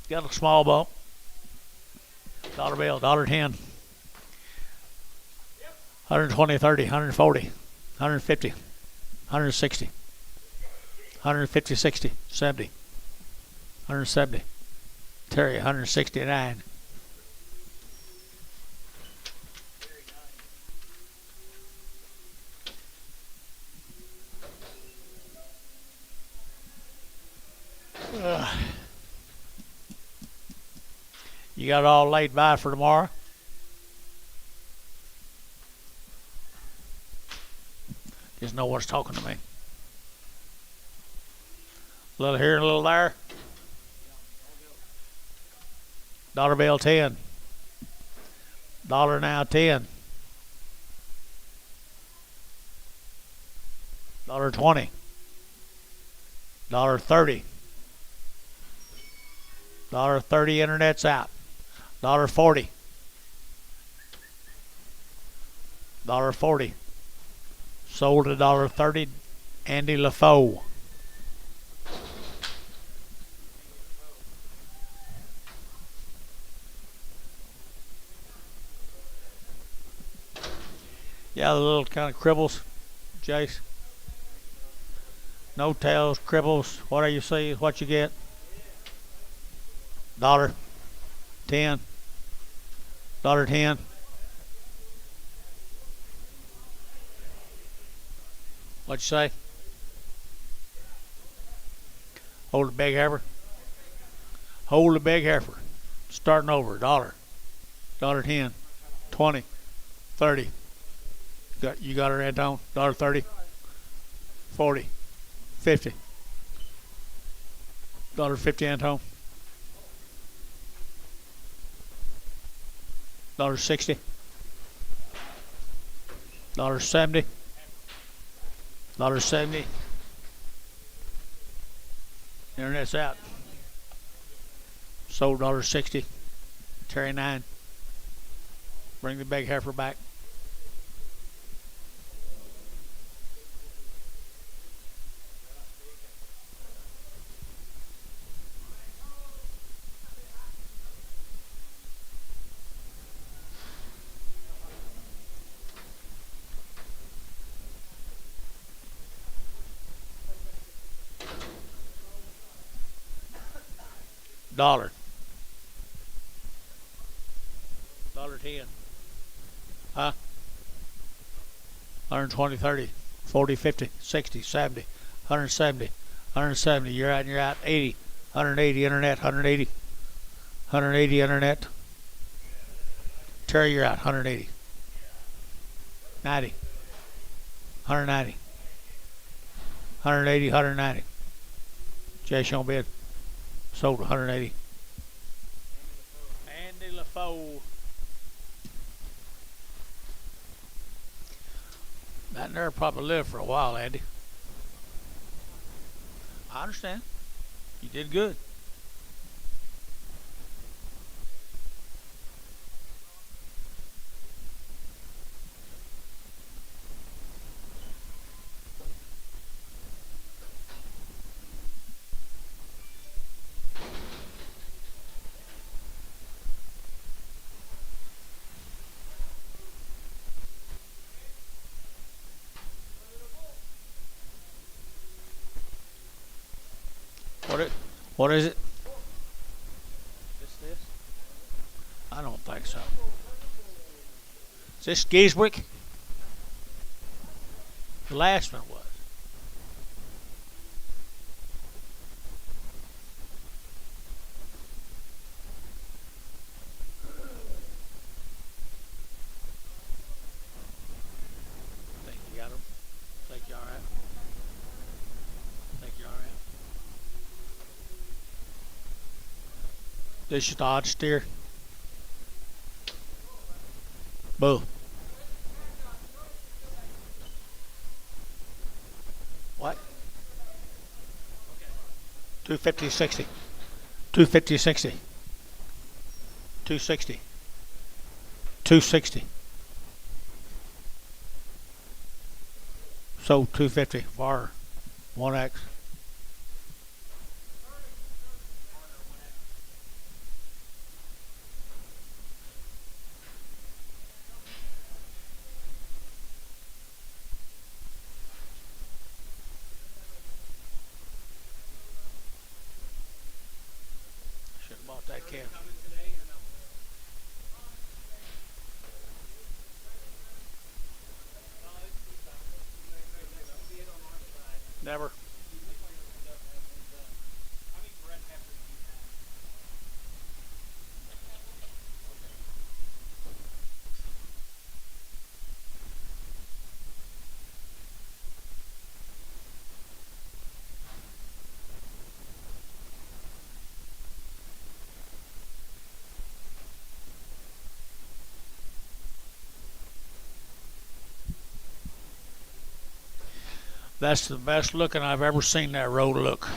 Got a small bump. Dollar bill, $1.10. 120, 30, 140, 150, 160, 150, 60, 70, 170. Terry, 169. You got it all laid by for tomorrow? Just no one's talking to me. A little here and a little there. Dollar bill 10. Dollar now 10. $1.20. $1.30. $1.30 internet's out. $1.40. $1.40. Sold at $1.30. Andy LaFoe. Yeah, the little kind of cribbles, Jace. No tails, cribbles. Whatever you see is what you get. $1.10. $1.10. What'd you say? Hold the big heifer. Hold the big heifer. Starting over. $1.10. 20. 30. You got her, Anton? $1.30. 40. 50. $1.50, Anton. $1.60. $1.70. $1.70. Internet's out. Sold $1.60. Terry 9. Bring the big heifer back. $1. $1.10. Huh? 120, 30, 40, 50, 60, 70, 170, 170. You're out and you're out. 80, 180 internet, 180, 180 internet. Terry, you're out. 180, 90, 190, 180, 190. Jason on bid. Sold 180. Andy LaFoe. That nerve probably lived for a while, Andy. I understand. You did good. What is it? This? I don't think so. Is this Giswick? The last one was. Think you got him? Think you all right? Think you all right? This is the odd steer. Bull. What? 250, 60. 250, 60. 260. 260. So 250 for 1X. Should have bought that calf. Never. That's the best looking I've ever seen that road look.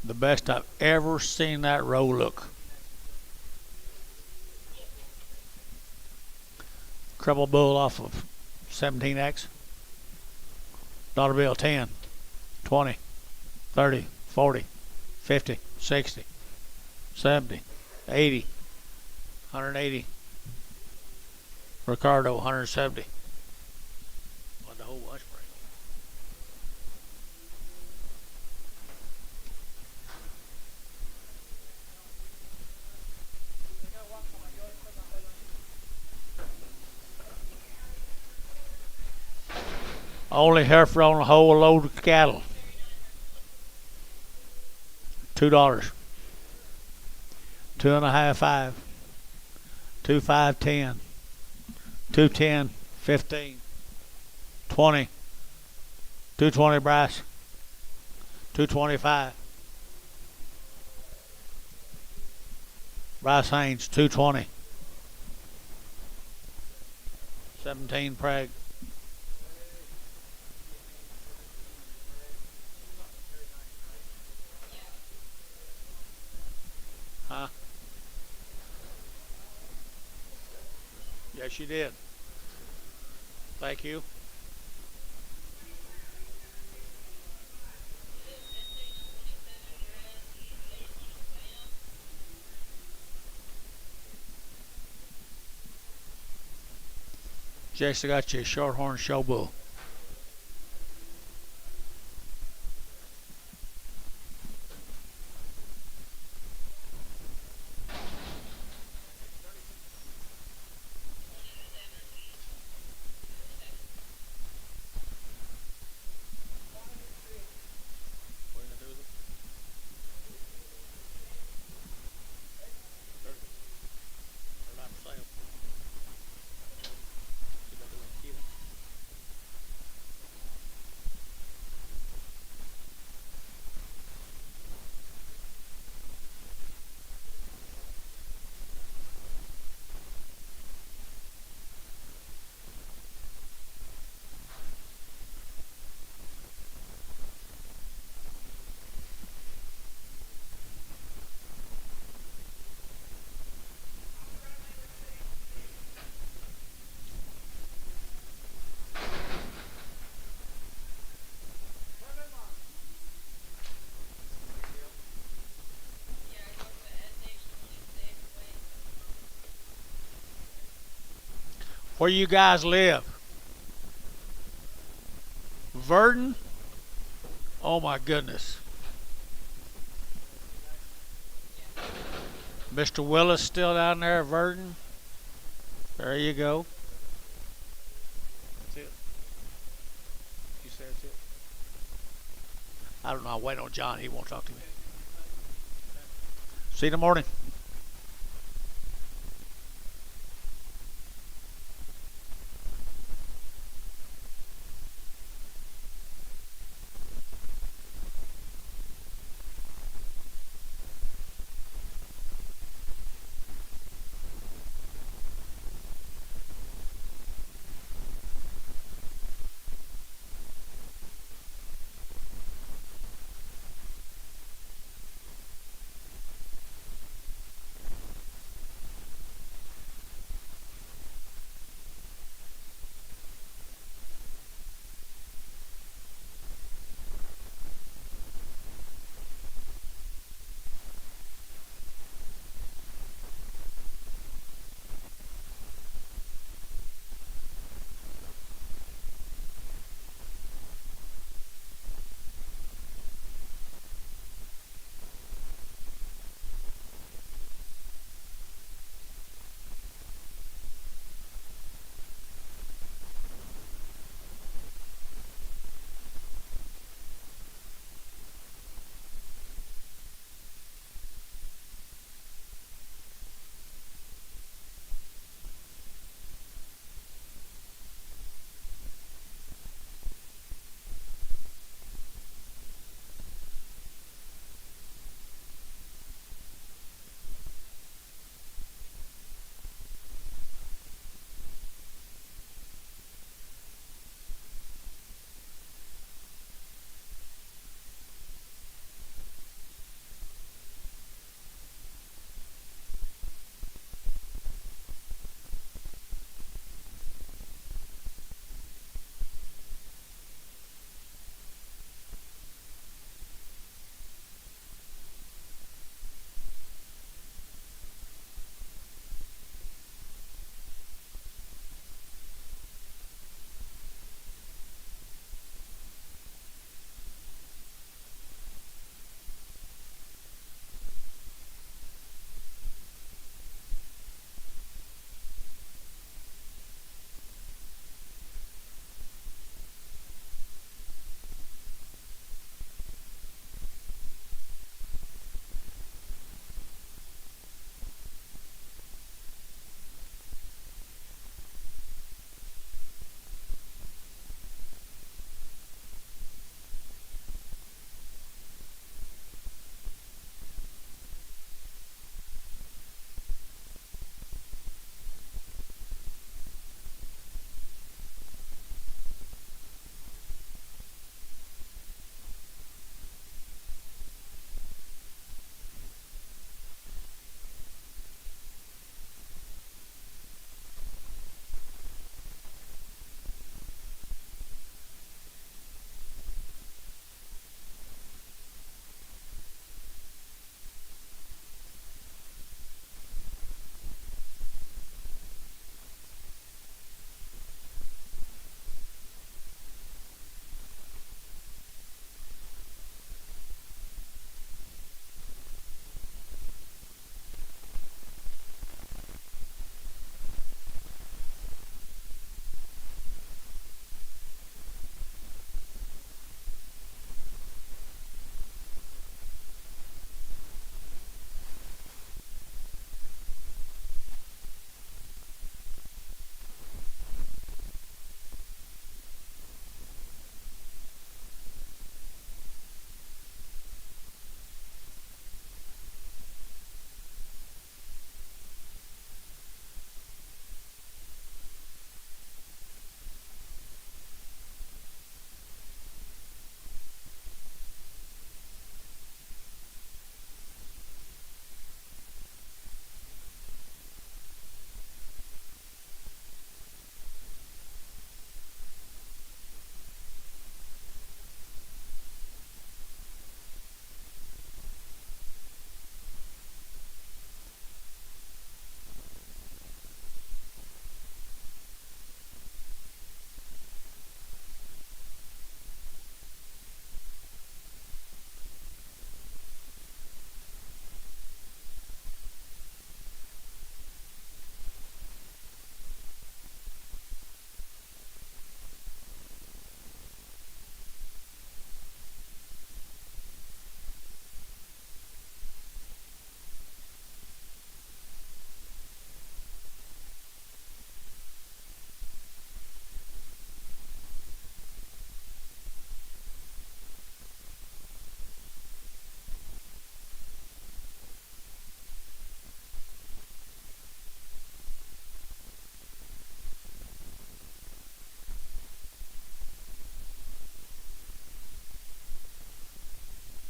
The best I've ever seen that road look. Treble bull off of 17X. Dollar bill 10, 20, 30, 40, 50, 60, 70, 80, 180. Ricardo 170. What the whole watch break? Only heifer on a whole load of cattle. $2. 2.5, 5. 2, 5, 10. 210, 15. 20. 220 Bryce. 225. Bryce Haynes, 220. 17 Prague. Huh? Yes, you did. Thank you. Jess, I got you a shorthorn show bull. Where you guys live? Verdon? Oh my goodness. Mr. Willis still down there at Verdon? There you go. That's it. You say that's it? I don't know. I'll wait on John. He won't talk to me. See you in the morning.